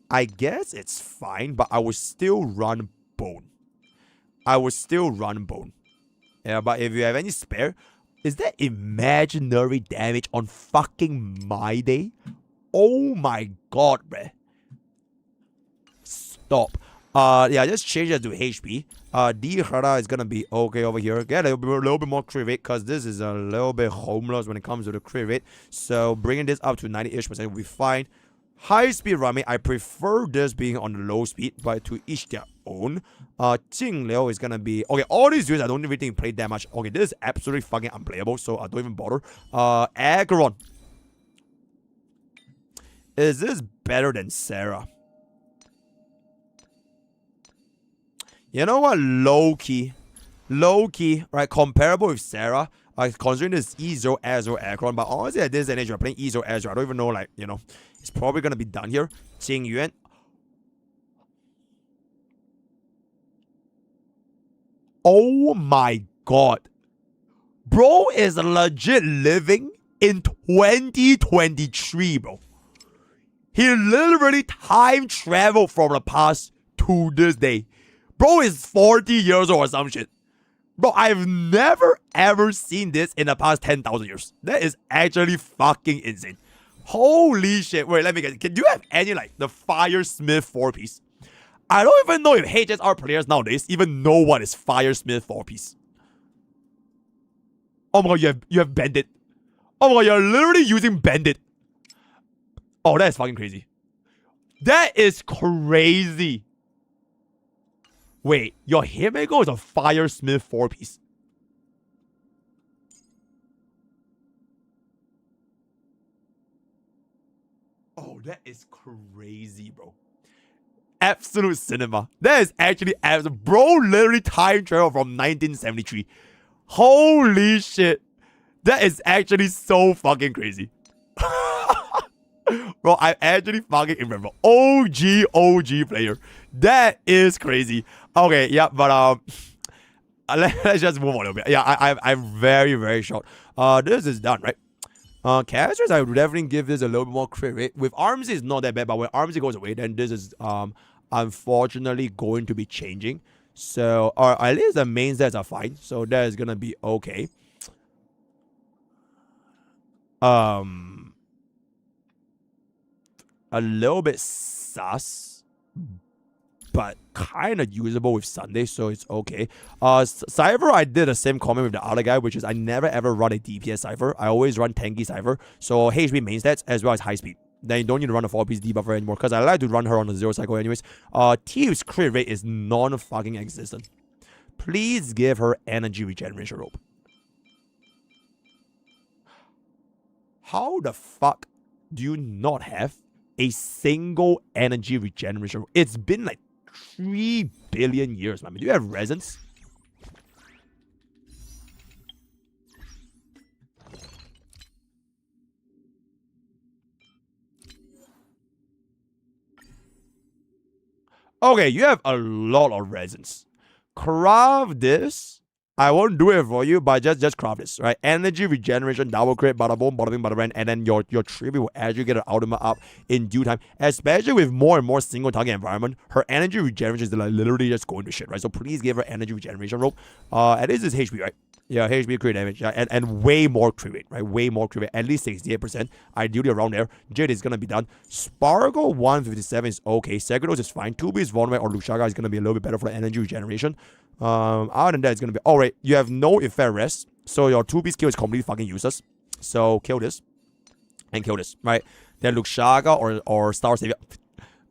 I guess it's fine, but I would still run Bone. Yeah, but if you have any spare... Is that imaginary damage on fucking my day? Oh my god, bruh. Stop. Yeah, just change that to HP. D Hara is gonna be okay over here. Get a little bit more crit rate because this is a little bit homeless when it comes to the crit rate. So bringing this up to 90-ish% will be fine. High speed running, I prefer this being on the low speed, but to each their own. Jing Liu is gonna be okay. All these dudes I don't even think play that much. Okay, this is absolutely fucking unplayable, so I don't even bother. Aggron. Is this better than Sarah? You know what? Low key, right? Comparable with Sarah. Considering this E0 Azure Aggron, but honestly at this age, you're playing E0 Azure. I don't even know, like, you know, it's probably gonna be done here. Jing Yuan. Oh my god. Bro is legit living in 2023, bro. He literally time traveled from the past to this day. Bro is 40 years old or some shit. Bro, I've never ever seen this in the past 10,000 years. That is actually fucking insane. Holy shit. Wait, let me get... Can you have any, like, the Firesmith 4-piece? I don't even know if HSR players nowadays even know what is Firesmith 4-piece. Oh my god, you have Bandit. Oh my god, you're literally using Bandit. Oh, that is fucking crazy. That is crazy. Wait, your Himeko is a Firesmith 4-piece. Oh, that is crazy, bro. Absolute cinema. That is actually absolute. Bro literally time travel from 1973. Holy shit. That is actually so fucking crazy. Bro, I actually fucking remember. OG player. That is crazy. Okay, yeah, but let's just move on a little bit. Yeah, I'm very, very shocked. This is done, right? Casters, I would definitely give this a little bit more crit rate. With Armsy, it's not that bad, but when Armsy goes away, then this is unfortunately going to be changing. So, or at least the main stats are fine. So that is gonna be okay. A little bit sus, but kind of usable with Sunday, so it's okay. Cypher, I did the same comment with the other guy, which is I never ever run a DPS Cypher. I always run tanky Cypher, so HP main stats as well as high speed. Then you don't need to run a 4-piece debuffer anymore, because I like to run her on the 0 cycle anyways. Thieves crit rate is non-fucking existent. Please give her energy regeneration rope. How the fuck do you not have a single energy regeneration rope? It's been like 3 billion years, man. Do you have resins? Okay, you have a lot of resins. Craft this. I won't do it for you, but just craft this, right? Energy regeneration, double crit, bada boom, bada bing, bada bang, and then your tribute will actually get an ultimate up in due time. Especially with more and more single target environment, her energy regeneration is like literally just going to shit, right? So please give her energy regeneration rope. And this is HP, right? Yeah, HP crit damage, yeah, and way more crit rate, right? Way more crit rate, at least 68%. Ideally around there. Jade is gonna be done. Sparkle 157 is okay. Segredos is fine. 2B's Vonway or Lushaga is gonna be a little bit better for the energy regeneration. Other than that, it's gonna be alright. You have no effect rest, so your 2B skill is completely fucking useless. So kill this and kill this, right? Then Lushaga or Star Savior.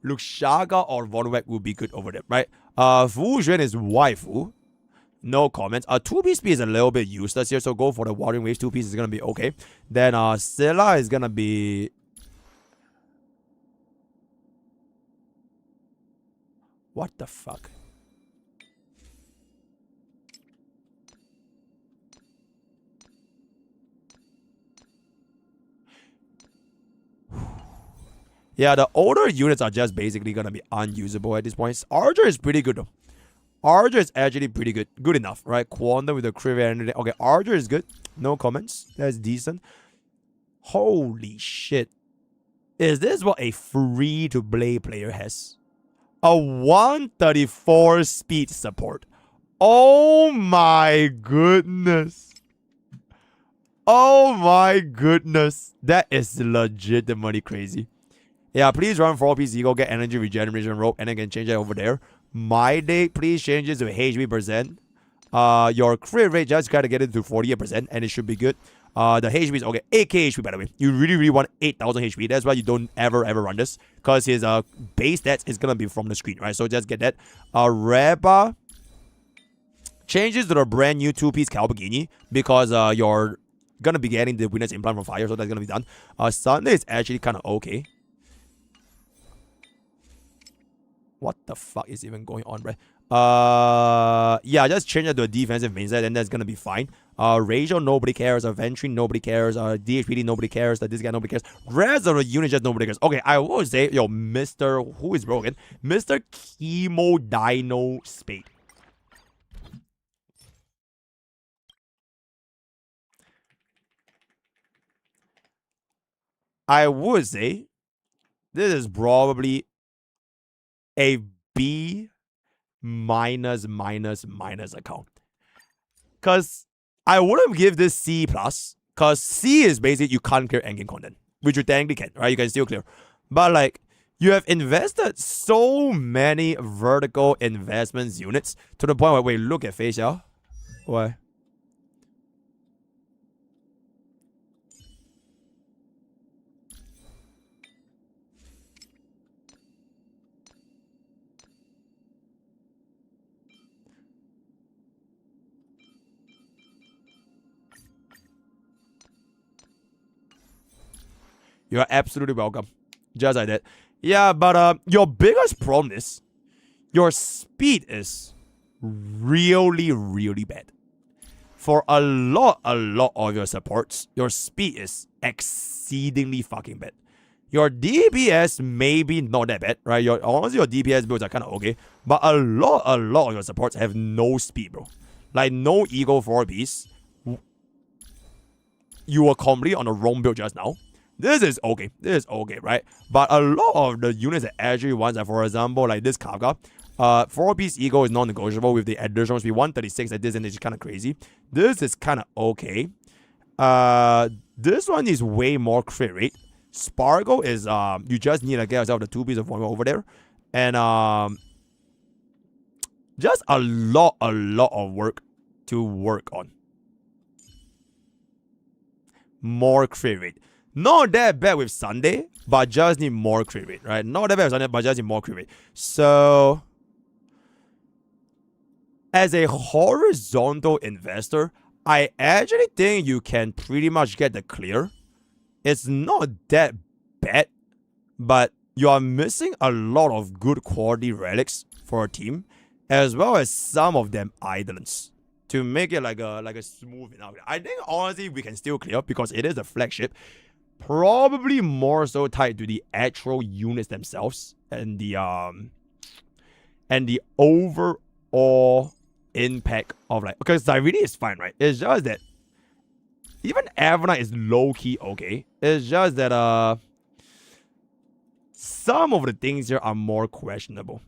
Lushaga or Vonway will be good over there, right? Fu Xuan is waifu. No comments. 2-piece speed is a little bit useless here, so go for the Wuthering Waves 2-piece is gonna be okay. Then Scylla is gonna be... What the fuck? Yeah, the older units are just basically gonna be unusable at this point. Archer is pretty good though. Archer is actually pretty good. Good enough, right? Quantum with the crit rate and everything. Okay, Archer is good. No comments. That's decent. Holy shit. Is this what a free-to-play player has? A 134 speed support. Oh my goodness. Oh my goodness. That is legitimately crazy. Yeah, please run 4-piece Eagle, get energy regeneration rope, and then can change it over there. My day, please change it to HP%. Your crit rate just gotta get it to 48%, and it should be good. The HP is okay, 8k HP by the way. You really want 8,000 HP. That's why you don't ever run this, because his base stats is gonna be from the screen, right? So just get that. Reba changes to the brand new 2-piece Calbagini, because you're gonna be getting the witness implant from fire, so that's gonna be done. Sunday is actually kind of okay. What the fuck is even going on, right? Yeah, just change it to a defensive main set, and that's gonna be fine. Ratio, nobody cares. Ventry, nobody cares. DHPD, nobody cares. This guy, nobody cares. Rest of the unit, just nobody cares. Okay, I will say, yo, Mr. Who is broken? Mr. Chemo Dino Spade. I would say this is probably a B minus account. Because I wouldn't give this C plus. Because C is basically you can't clear endgame content. Which you technically can, right? You can still clear. But like, you have invested so many vertical investments units to the point where, wait, look at face, yeah? Why? You're absolutely welcome. Just like that. Yeah, but your biggest problem is your speed is really bad. For a lot of your supports, your speed is exceedingly fucking bad. Your DPS maybe not that bad, right? Honestly, your DPS builds are kind of okay. But a lot of your supports have no speed, bro. Like, no Eagle 4-piece. You were completely on the wrong build just now. This is okay. This is okay, right? But a lot of the units that actually want, like, for example, like this Kafka, 4-piece Eagle is non-negotiable with the additional speed 136 at this, and it's kind of crazy. This is kind of okay. This one is way more crit rate. Sparkle is, you just need to get yourself the 2-piece of one over there. And, just a lot of work to work on. More crit rate. Not that bad with Sunday, but just need more crit rate, right? Not that bad with Sunday, but just need more crit rate. So, as a horizontal investor, I actually think you can pretty much get the clear. It's not that bad, but you are missing a lot of good quality relics for a team, as well as some of them idlers, to make it like a smooth enough. I think honestly we can still clear because it is a flagship. Probably more so tied to the actual units themselves and the overall impact of, like, because Zyrene is fine, right? It's just that even Avenite is low-key okay. It's just that some of the things here are more questionable.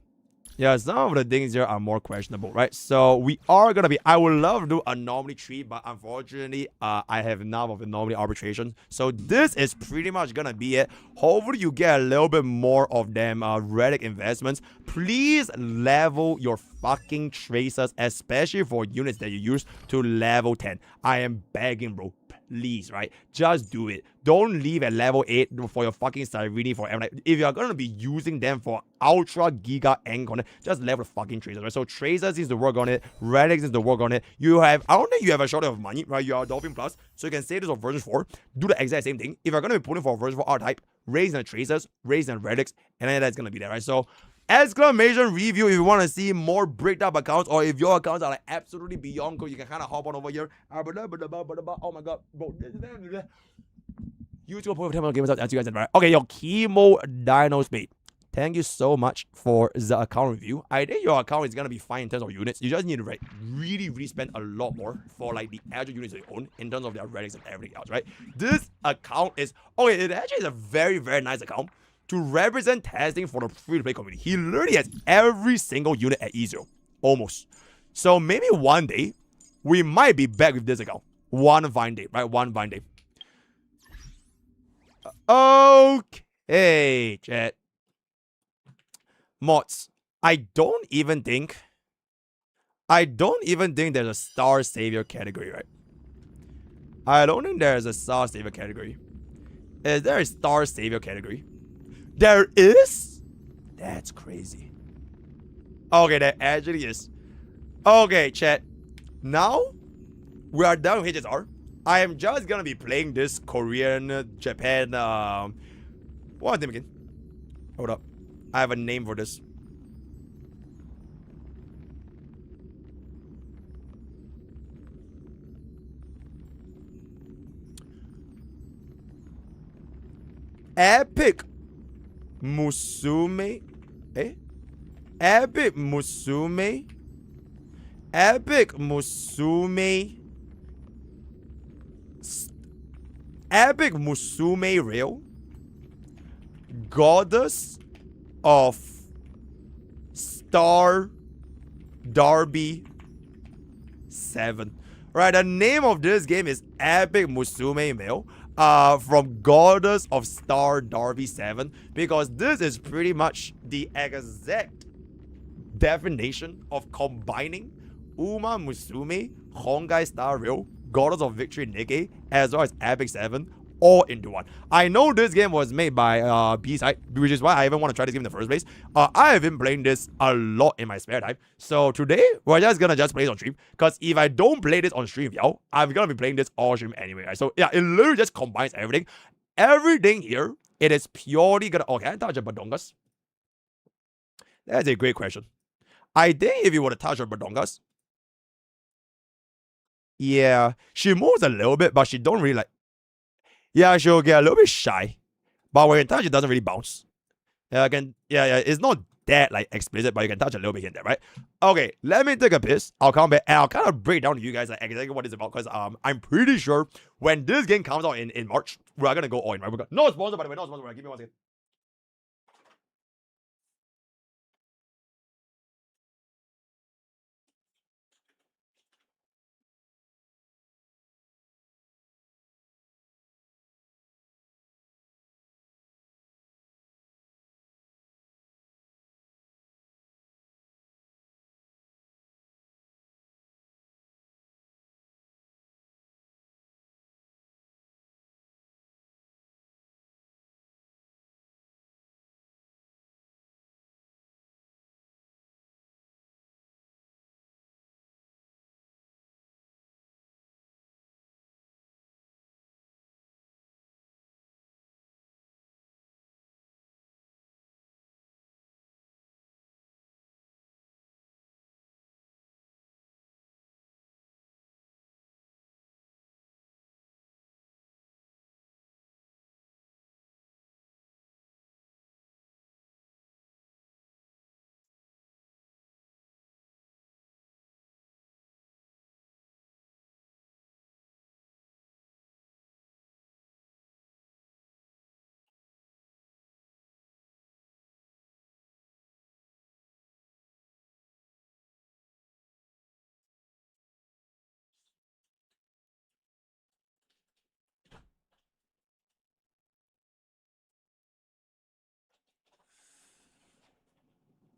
Yeah, some of the things here are more questionable, right? So we are gonna be, I would love to do Anomaly 3, but unfortunately, I have enough of Anomaly arbitration. So this is pretty much gonna be it. Hopefully you get a little bit more of them relic investments. Please level your fucking tracers, especially for units that you use to level 10. I am begging, bro. Please, right? Just do it. Don't leave at level 8 for your fucking Cyrene for everything. If you're gonna be using them for ultra giga end content, just level the fucking tracers, right? So tracers needs to work on it, relics needs to work on it. You have, I don't think you have a shortage of money, right? You are Dolphin Plus, so you can say this on version 4. Do the exact same thing. If you're gonna be putting for version 4 R-type, raise the tracers, raise the relics, and then that's gonna be there, right? So exclamation review if you want to see more breaked up accounts, or if your accounts are like absolutely beyond code, you can kind of hop on over here. Oh my god, bro. You two are gamers out. As you guys admire. Okay, your Chemo Dino Spade. Thank you so much for the account review. I think your account is gonna be fine in terms of units. You just need to really spend a lot more for like the actual units that you own in terms of their relics and everything else, right? This account is okay. It actually is a very nice account to represent testing for the free-to-play community. He literally has every single unit at E0, almost. So maybe one day we might be back with this account. One fine day, right? One fine day. Okay, chat. Mods, I don't even think there's a Star Savior category, right? I don't think there's a Star Savior category. Is there a Star Savior category? There is? That's crazy. Okay, there actually is. Okay, chat. Now, we are done with HSR. I am just gonna be playing this Korean, Japan, what's the name again? Hold up. I have a name for this. Epic Musume. Eh? Epic Musume. Epic Musume. Epic Musume Rail. Goddess of Star Derby 7. Right, the name of this game is Epic Musume Mail. From Goddess of Star Derby 7, because this is pretty much the exact definition of combining Uma Musume, Hongai Star Rail, Goddess of Victory Nikkei, as well as Epic 7, all into one. I know this game was made by B-Side, which is why I even want to try this game in the first place. I have been playing this a lot in my spare time. So today, we're just gonna play it on stream. Because if I don't play this on stream, yo, I'm gonna be playing this all stream anyway. Right? So yeah, it literally just combines everything. Everything here, it is purely gonna... Oh, can I touch a Badongas? That's a great question. I think if you were to touch her Badongas... Yeah, she moves a little bit, but she don't really like... Yeah, she'll get a little bit shy. But when you touch, it doesn't really bounce. It's not that like explicit, but you can touch a little bit in there, right? Okay, let me take a piss. I'll come back and I'll kind of break down to you guys like exactly what it's about. Because I'm pretty sure when this game comes out in March, we're gonna go all in, right? No sponsor, by the way, no sponsor. Give me 1 second.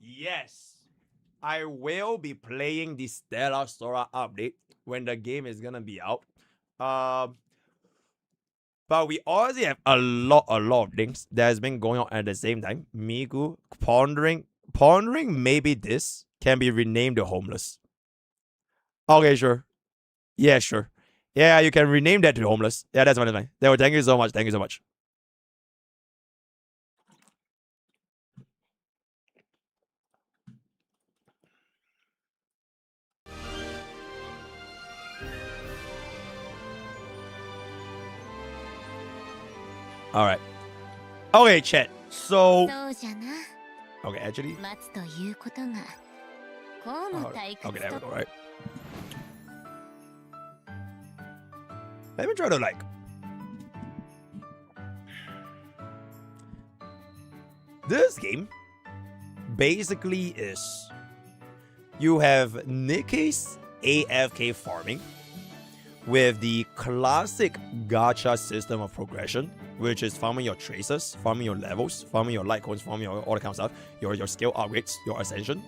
Yes, I will be playing the Stellar Sora update when the game is gonna be out. But we already have a lot of things that has been going on at the same time. Miku pondering maybe this can be renamed the Homeless. Okay, sure. Yeah, sure. Yeah, you can rename that to Homeless. Yeah, that's fine. Thank you so much. Thank you so much. All right. Okay, chat. So, そうじゃな。 okay, actually. 待つということがこうも退屈 Okay, there we と go, right? Let me try to like. This game basically is you have Nikki's AFK farming with the classic gacha system of progression, which is farming your traces, farming your levels, farming your light coins, farming all the kind of stuff, your skill upgrades, your ascension.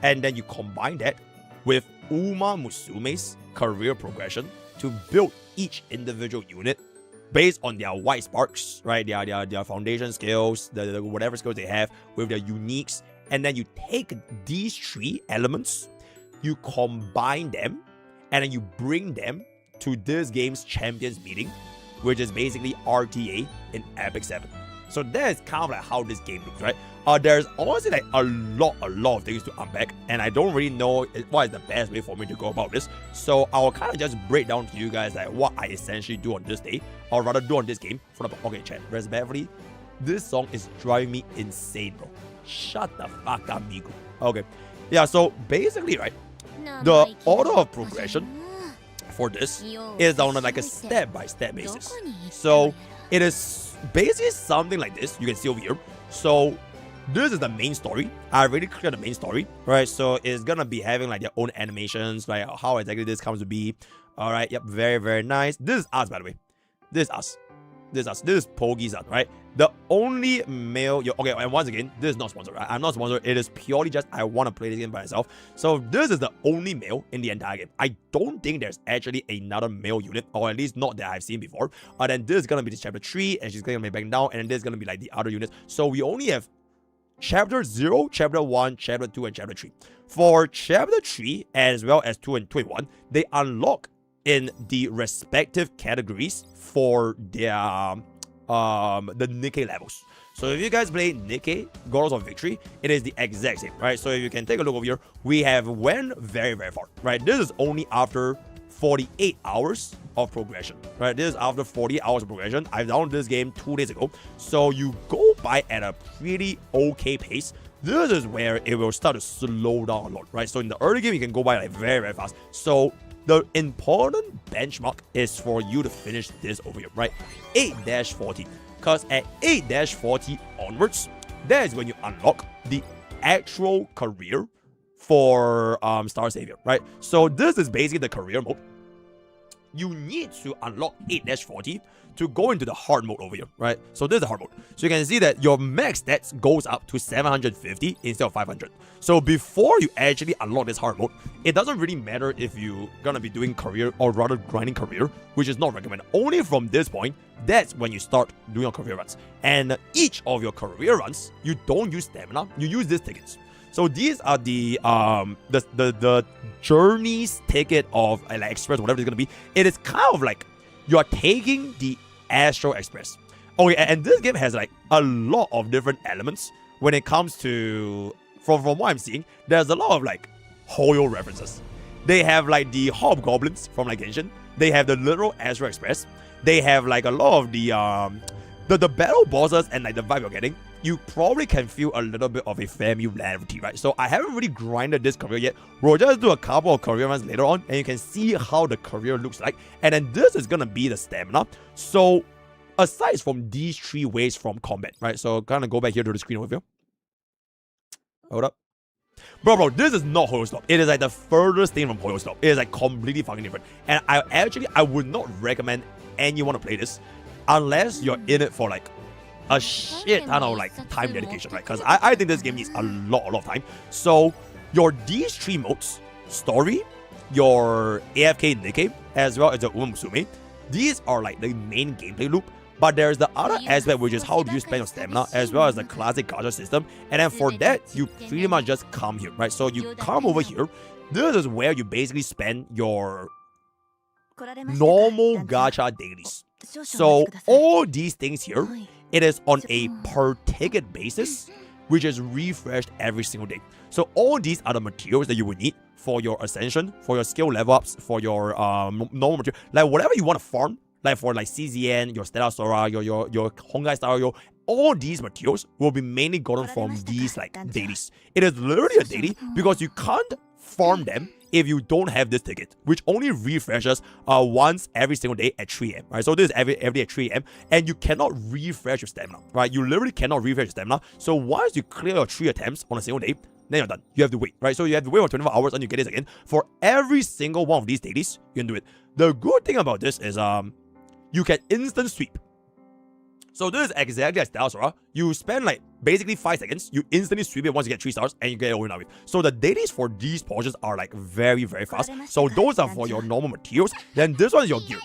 And then you combine that with Uma Musume's career progression to build each individual unit based on their white sparks, right? Their foundation skills, the whatever skills they have with their uniques. And then you take these three elements, you combine them, and then you bring them to this game's champions meeting, which is basically RTA in Epic 7. So that's kind of like how this game looks, right? There's honestly like a lot of things to unpack, and I don't really know what is the best way for me to go about this. So I'll kind of just break down to you guys like what I essentially do on this day, or rather do on this game. For the okay, chat. Respectfully, this song is driving me insane, bro. Shut the fuck up, Miku. Okay, yeah. So basically, right, the order of progression for this is on like a step-by-step basis. So it is basically something like this. You can see over here. So this is the main story. I already cleared the main story, right? So it's gonna be having like their own animations, like how exactly this comes to be. All right, yep, very, very nice. This is us, by the way. This is us. This is us. This is Pogi's art, right? The only male. Okay, and once again, this is not sponsored, right? I'm not sponsored. It is purely just I want to play this game by myself. So this is the only male in the entire game. I don't think there's actually another male unit, or at least not that I've seen before. And then this is gonna be this chapter 3, and she's gonna be back down, and then this is gonna be like the other units. So we only have Chapter 0, Chapter 1, Chapter 2, and Chapter 3. For Chapter 3, as well as 2 and 1, they unlock in the respective categories for their the Nikkei levels. So if you guys play Nikkei Goddess of Victory, it is the exact same, right? So if you can take a look over here, we have went very, very far, right? This is only after 48 hours of progression, right? This is after 48 hours of progression. I downloaded this game 2 days ago. So you go by at a pretty okay pace. This is where it will start to slow down a lot, right? So in the early game, you can go by like very, very fast. So the important benchmark is for you to finish this over here, right? 8-40. Because at 8-40 onwards, that is when you unlock the actual career for Star Savior, right? So this is basically the career mode. You need to unlock 8-40 to go into the hard mode over here, right? So this is the hard mode. So you can see that your max stats goes up to 750 instead of 500. So before you actually unlock this hard mode, it doesn't really matter if you're gonna be doing career or rather grinding career, which is not recommended. Only from this point, that's when you start doing your career runs. And each of your career runs, you don't use stamina, you use these tickets. So these are the journey's ticket of like Express, whatever it's gonna be. It is kind of like you are taking the Astro Express. Okay, and this game has like a lot of different elements when it comes to from what I'm seeing. There's a lot of like Hoyo references. They have like the hobgoblins from like Genshin. They have the literal Astro Express. They have like a lot of the battle bosses and like the vibe you're getting. You probably can feel a little bit of a familiarity, right? So I haven't really grinded this career yet. We'll just do a couple of career runs later on, and you can see how the career looks like. And then this is gonna be the stamina. So aside from these 3 ways from combat, right? So kind of go back here to the screen over here. Hold up. Bro, this is not Hoyo Stop. It is like the furthest thing from Hoyo Stop. It is like completely fucking different. And I would not recommend anyone to play this unless you're in it for like a shit ton of like time dedication, right? Because I think this game needs a lot of time. So these 3 modes, story, your AFK Nikkei, as well as the Uma Musume, these are like the main gameplay loop. But there's the other aspect, which is how do you spend your stamina, as well as the classic gacha system. And then for that, you pretty much just come here, right? So you come over here. This is where you basically spend your normal gacha dailies. So all these things here, it is on a per ticket basis, which is refreshed every single day. So all these are the materials that you would need for your ascension, for your skill level ups, for your normal material, like whatever you want to farm. like for like CZN, your Stellar Sora, your Hongai Staryo, all these materials will be mainly gotten from these like dailies. It is literally a daily because you can't farm them if you don't have this ticket, which only refreshes once every single day at 3 AM, right? So this is every day at 3 AM, and you cannot refresh your stamina, right? You literally cannot refresh your stamina. So once you clear your 3 attempts on a single day, then you're done. You have to wait, right? So you have to wait for 24 hours and you get this again. For every single one of these dailies, you can do it. The good thing about this is you can instant sweep. So this is exactly like Stellar Sora. You spend like basically 5 seconds, you instantly sweep it once you get 3 stars, and you get it over and out with. So the dailies for these portions are like very, very fast. So those are for your normal materials. Then this one is your gear.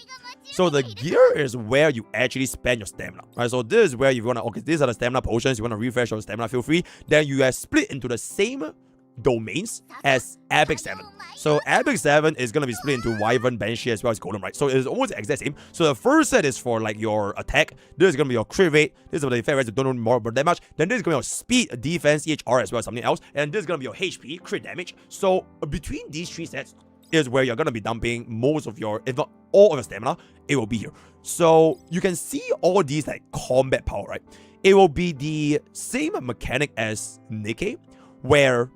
So the gear is where you actually spend your stamina, right? So this is where you wanna, okay, these are the stamina potions. You wanna refresh your stamina, feel free. Then you are split into the same domains as Epic 7. So Epic 7 is going to be split into Wyvern, Banshee, as well as Golem, right? So it's almost the exact same. So the first set is for like your attack. This is going to be your crit rate. This is for the effect rate, so don't know more about that much. Then this is going to be your speed, defense, EHR, as well as something else. And this is going to be your HP, crit damage. So between these 3 sets is where you're going to be dumping most of your, if not all of your stamina, it will be here. So you can see all these like combat power, right? It will be the same mechanic as Nikkei, where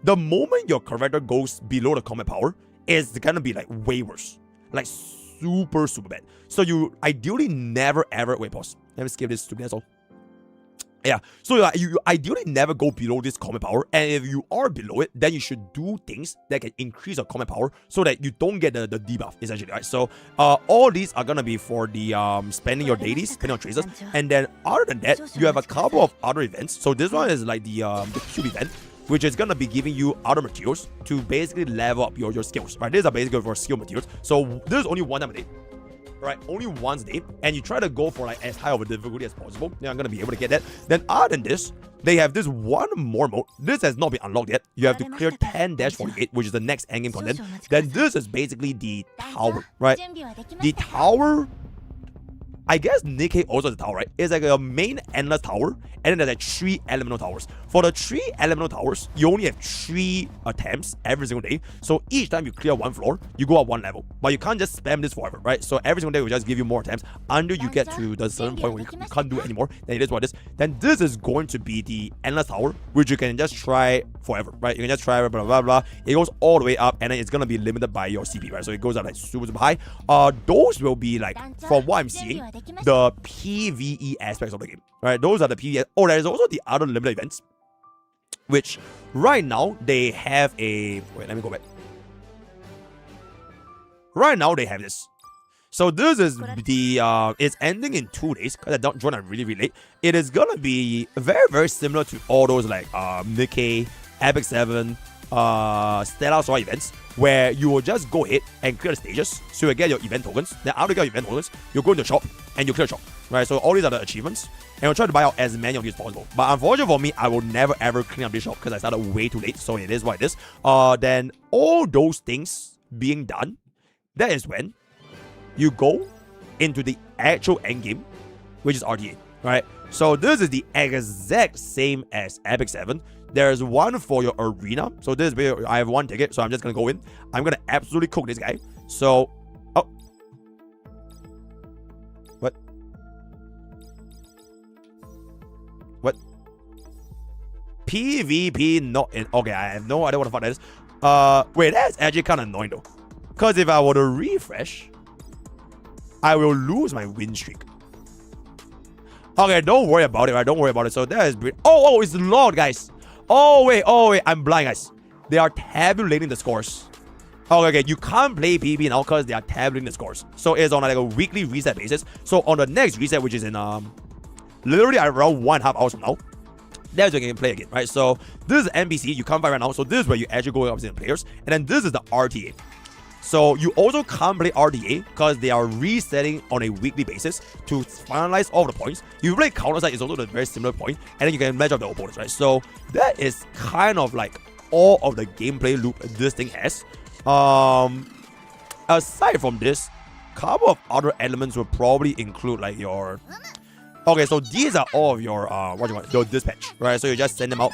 the moment your character goes below the combat power, it's gonna be like way worse. Like super, super bad. So you ideally never ever, wait, pause. Let me skip this stupid asshole. Yeah, so you ideally never go below this combat power, and if you are below it, then you should do things that can increase your combat power so that you don't get the debuff, essentially, right? So all these are gonna be for the spending your dailies, spending your traces, and then other than that, you have a couple of other events. So this one is like the cube event, which is going to be giving you other materials to basically level up your skills, right? These are basically for skill materials. So this is only one time a day, right? Only once a day. And you try to go for like as high of a difficulty as possible. Then I'm going to be able to get that. Then other than this, they have this one more mode. This has not been unlocked yet. You have to clear 10-48, which is the next endgame content. Then this is basically the tower, right? The tower, I guess Nikkei also has a tower, right? It's like a main endless tower, and then there's like 3 elemental towers. For the 3 elemental towers, you only have 3 attempts every single day. So each time you clear 1 floor, you go up 1 level. But you can't just spam this forever, right? So every single day will just give you more attempts until you get to the certain point where you can't do it anymore. Then it is what it is. Then this is going to be the endless tower, which you can just try forever, right? You can just try blah blah blah. It goes all the way up, and then it's gonna be limited by your CP, right? So it goes up like super, super high. Those will be like, from what I'm seeing, the PvE aspects of the game, right? Those are the PvE. Oh, there's also the other limited events, which right now they have a, wait, let me go back. Right now they have this. So this is the it's ending in 2 days because I don't join it really late. It is gonna be very, very similar to all those like Nikkei, Epic 7, Stellar Sora events, where you will just go ahead and clear the stages. So you get your event tokens. Then after you get your event tokens, you go into the shop and you clear the shop, right? So all these are the achievements, and you'll try to buy out as many of these as possible. But unfortunately for me, I will never ever clean up this shop because I started way too late. So it is what it is. Then all those things being done, that is when you go into the actual end game, which is RTA, right? So this is the exact same as Epic 7. There's one for your arena. So this is where I have 1 ticket, so I'm just gonna go in. I'm gonna absolutely cook this guy. So, oh, what? PvP not in. Okay, I have no idea what the fuck that is. Wait, that's actually kind of annoying though, because if I were to refresh, I will lose my win streak. Okay, don't worry about it, right? Don't worry about it. So that is oh, it's logged, guys. Oh wait, I'm blind, guys. They are tabulating the scores. Okay, you can't play PvP now because they are tabulating the scores. So it's on like a weekly reset basis. So on the next reset, which is in literally around 1.5 hours from now, that's when you can play again, right? So this is NPC, you can't fight right now. So this is where you actually go up to the players, and then this is the RTA. So you also can't play RTA because they are resetting on a weekly basis to finalize all the points. You play Counter-Strike is also a very similar point, and then you can measure up the opponents, right? So that is kind of like all of the gameplay loop this thing has. Aside from this, a couple of other elements will probably include like your... Okay, so these are all of your your dispatch, right? So you just send them out.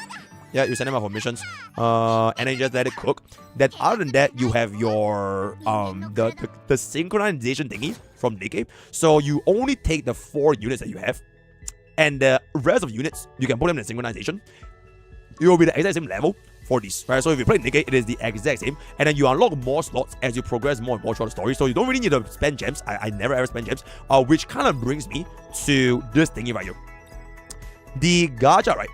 Yeah, you send them out for missions, and then you just let it cook. Then other than that, you have your the synchronization thingy from Nikkei. So you only take the 4 units that you have, and the rest of units, you can put them in synchronization. It will be the exact same level for these, right? So if you play Nikkei, it is the exact same, and then you unlock more slots as you progress more and more throughout the story. So you don't really need to spend gems. I never ever spend gems, which kind of brings me to this thingy right here. The gacha, right?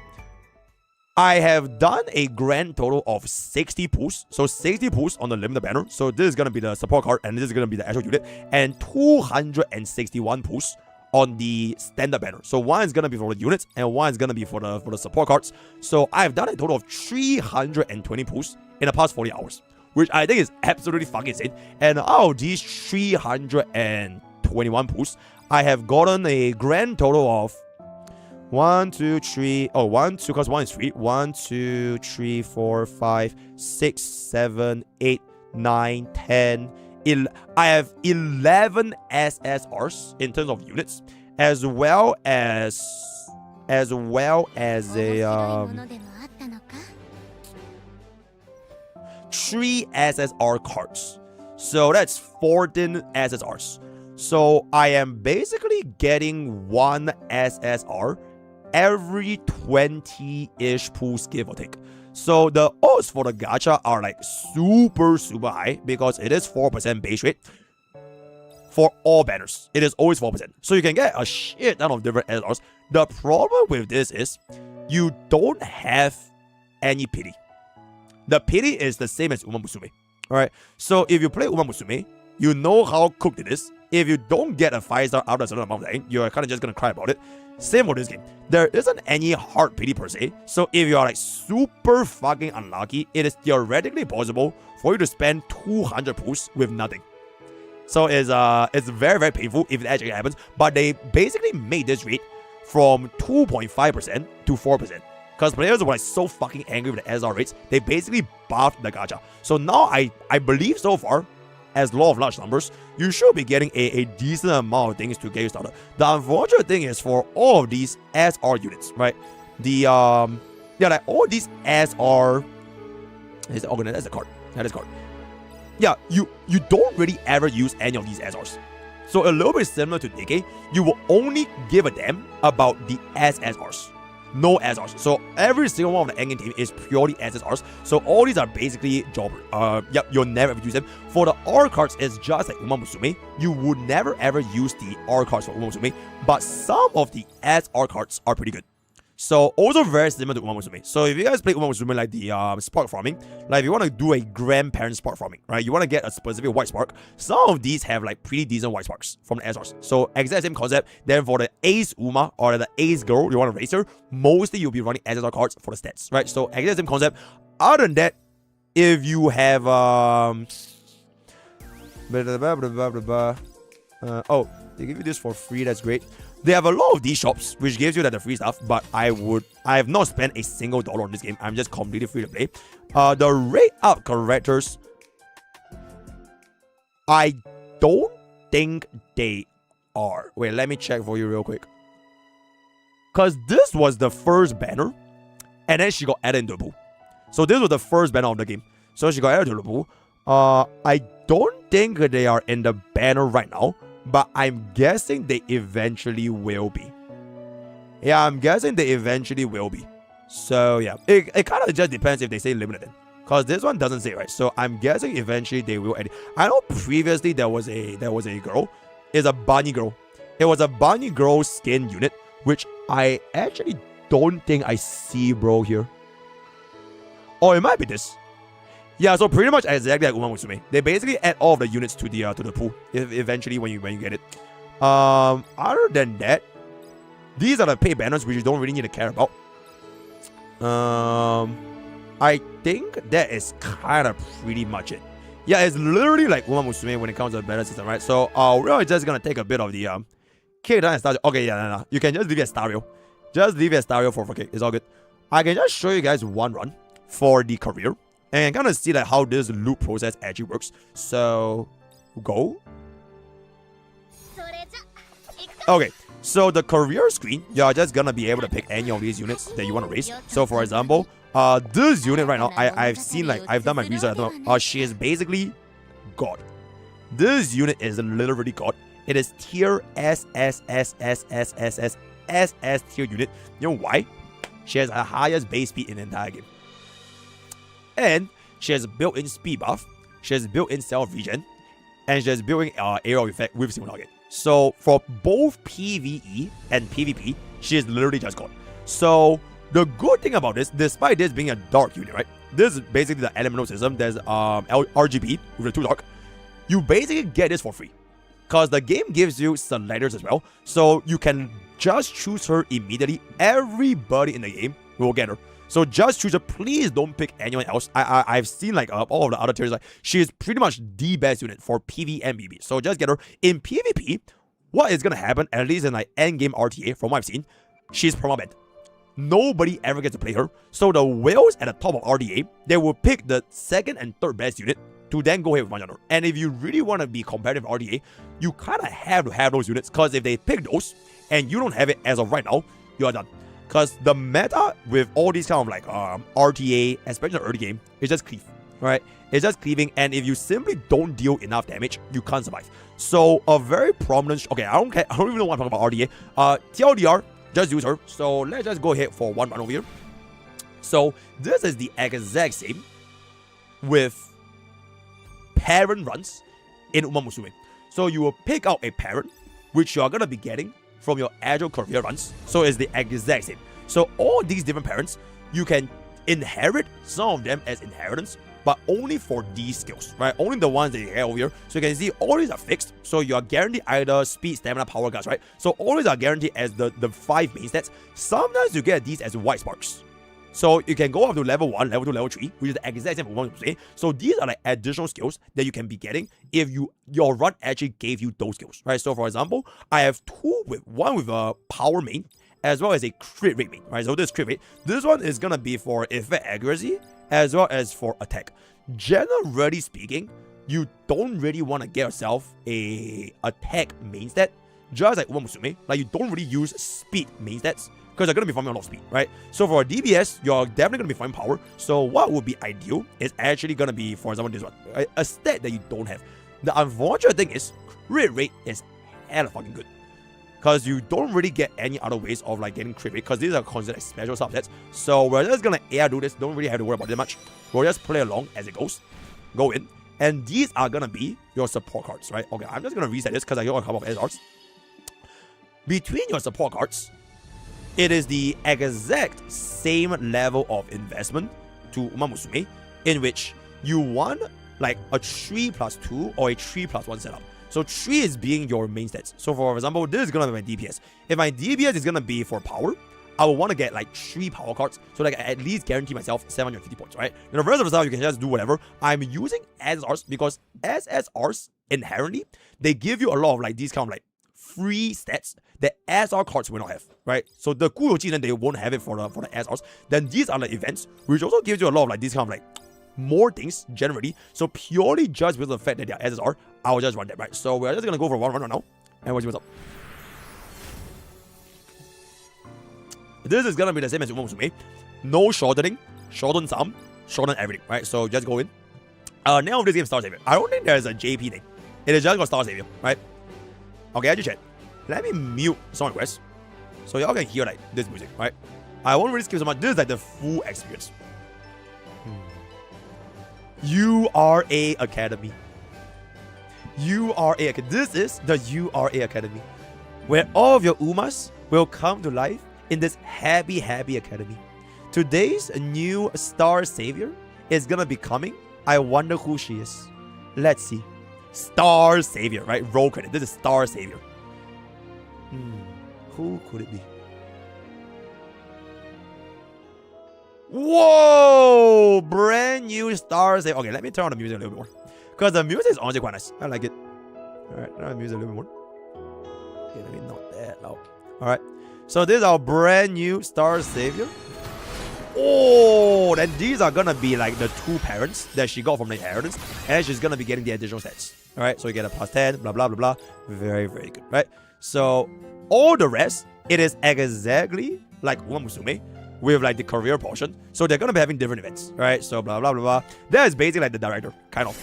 I have done a grand total of 60 pulls. So 60 pulls on the limited banner. So this is going to be the support card, and this is going to be the actual unit. And 261 pulls on the standard banner. So one is going to be for the units, and one is going to be for the support cards. So I've done a total of 320 pulls in the past 40 hours, which I think is absolutely fucking insane. And out of these 321 pulls, I have gotten a grand total of 1, 2, 3. Oh, 1, 2, because 1 is 3. 1, 2, 3, 4, 5, 6, 7, 8, 9, 10. I have 11 SSRs in terms of units, as well as a 3 SSR cards. So that's 14 SSRs. So I am basically getting 1 SSR every 20-ish pulls, give or take. So the odds for the gacha are like super high because it is 4% base rate for all banners. It is always 4%. So you can get a shit ton of different SRs. The problem with this is you don't have any pity. The pity is the same as Uma Musume. Alright, so if you play Uma Musume, you know how cooked it is. If you don't get a 5-star after a certain amount of time, you're kind of just gonna cry about it. Same for this game. There isn't any hard pity per se. So if you are like super fucking unlucky, it is theoretically possible for you to spend 200 pulls with nothing. So it's very, very painful if it actually happens. But they basically made this rate from 2.5% to 4%. Because players were like so fucking angry with the SR rates, they basically buffed the gacha. So now I believe so far, as law of large numbers, you should be getting a decent amount of things to get you started. The unfortunate thing is for all of these SR units, right? The like all these SR is that's a card. That is card. Yeah, you don't really ever use any of these SRs. So a little bit similar to Nikkei, you will only give a damn about the SSRs. No SRs. So every single one of the endgame team is purely SSRs. So all these are basically jobber. Yep, you'll never ever use them. For the R cards, it's just like Uma Musume. You would never ever use the R cards for Uma Musume, but some of the SR cards are pretty good. So also very similar to Uma Musume. So if you guys play Uma Musume like the spark farming, like if you want to do a grandparent spark farming, right? You want to get a specific white spark. Some of these have like pretty decent white sparks from the SRs. So exact same concept. Then for the Ace Uma or the Ace Girl, you want to race her, mostly you'll be running SSR cards for the stats, right? So exact same concept. Other than that, if you have oh, they give you this for free, that's great. They have a lot of these shops, which gives you the free stuff, but I have not spent a single dollar on this game. I'm just completely free to play. The rate up characters, I don't think they are. Wait, let me check for you real quick. Because this was the first banner, and then she got added into the pool. So this was the first banner of the game. So she got added to the pool. I don't think they are in the banner right now, but I'm guessing they eventually will be. Yeah, I'm guessing they eventually will be. So yeah, it kind of just depends if they say limited then. Because this one doesn't say, right? So I'm guessing eventually they will edit. I know previously there was a girl. It's a bunny girl. It was a bunny girl skin unit, which I actually don't think I see bro here. Oh, it might be this. Yeah, so pretty much exactly like Uma Musume. They basically add all of the units to the pool eventually when you get it. Other than that, these are the paid banners which you don't really need to care about. I think that is kind of pretty much it. Yeah, it's literally like Uma Musume when it comes to the banner system, right? So we're just gonna take a bit of the kick down and start. Okay, yeah, no. You can just leave it as stereo. Just leave it as stereo for kick. It's all good. I can just show you guys one run for the career and kind of see like how this loop process actually works. So go. Okay, so the career screen, you're just gonna be able to pick any of these units that you want to race. So for example, this unit right now, I've seen like I've done my research. She is basically God. This unit is literally God. It is tier S tier unit. You know why? She has the highest base speed in the entire game. And she has built-in speed buff. She has built-in self-regen. And she has built-in aerial effect with single target. So for both PvE and PvP, she is literally just gone. So the good thing about this, despite this being a dark unit, right? This is basically the elemental system. There's RGB with the 2 dark. You basically get this for free. Because the game gives you sliders as well. So you can just choose her immediately. Everybody in the game will get her. So just choose her. Please don't pick anyone else. I've seen like all of the other tiers. Like she is pretty much the best unit for PvE and PvP. So just get her. In PvP, what is going to happen, at least in like endgame RTA, from what I've seen, she's permaban. Nobody ever gets to play her. So the whales at the top of RDA, they will pick the second and third best unit to then go ahead with one another. And if you really want to be competitive RDA, you kind of have to have those units, because if they pick those and you don't have it as of right now, you are done. Because the meta with all these kind of like RTA, especially in the early game, is just cleave, right? It's just cleaving, and if you simply don't deal enough damage, you can't survive. So a very prominent, okay, I don't even know what I'm talking about RDA. TLDR, just use her. So let's just go ahead for one run over here. So this is the exact same with parent runs in Uma Musume. So you will pick out a parent, which you are going to be getting from your Agile career runs. So it's the exact same. So all these different parents, you can inherit some of them as inheritance, but only for these skills, right? Only the ones that you have over here. So you can see all these are fixed. So you are guaranteed either speed, stamina, power guards, right? So all these are guaranteed as the 5 main stats. Sometimes you get these as white sparks. So you can go up to level 1, level 2, level 3, which is the exact same one to say. So these are like additional skills that you can be getting if your run actually gave you those skills, right? So for example, I have one with a power main, as well as a crit rate main, right? So this crit rate, this one is gonna be for effect accuracy, as well as for attack. Generally speaking, you don't really want to get yourself a attack main stat, just like Uma Musume. Like you don't really use speed main stats, because you're going to be farming a lot of speed, right? So for DBS, you're definitely going to be farming power. So what would be ideal is actually going to be, for example, this one, right? A stat that you don't have. The unfortunate thing is, crit rate is hella fucking good, because you don't really get any other ways of like getting crit rate, because these are considered like special subsets. So we're just going to do this. Don't really have to worry about it much. We'll just play along as it goes. Go in. And these are going to be your support cards, right? Okay, I'm just going to reset this because I got a couple of SRs. Between your support cards, it is the exact same level of investment to Uma Musume, in which you want like a 3+2 or a 3+1 setup. So 3 is being your main stats. So for example, this is going to be my DPS. If my DPS is going to be for power, I will want to get like 3 power cards, so like I at least guarantee myself 750 points, right? And the rest of the stuff, you can just do whatever. I'm using SSRs because SSRs inherently, they give you a lot of like these kind of like free stats that SR cards will not have, right? So the Kuyoji, then they won't have it for the SRs. Then these are the events, which also gives you a lot of like these kind of like more things generally. So purely just with the fact that they are SSR, I will just run them, right? So we're just gonna go for one run right now, and we'll see what's up. This is gonna be the same as Uma Musume. No shortening, shorten some, shorten everything, right? So just go in. Name of this game, Star Savior. I don't think there's a JP name. It is just called Star Savior, right? Okay, I just checked. Let me mute song requests so y'all can hear like this music, right? I won't really skip so much. This is like the full experience. URA Academy. URA Academy. This is the URA Academy, where all of your Umas will come to life in this happy academy. Today's new Star Savior is gonna be coming. I wonder who she is. Let's see. Star Savior, right? Roll credit. This is Star Savior. Who could it be? Whoa! Brand new Star Savior. Okay, let me turn on the music a little bit more, because the music is honestly quite nice. I like it. Alright, turn on the music a little bit more. Okay, let me not that loud. Alright. So this is our brand new Star Savior. Oh, then these are gonna be like the 2 parents that she got from the inheritance, and she's gonna be getting the additional stats. Alright, so you get a +10, blah blah blah blah. Very good, right? So all the rest, it is exactly like Uma Musume with like the career portion. So they're gonna be having different events, right? So blah blah blah blah. That is basically like the director, kind of.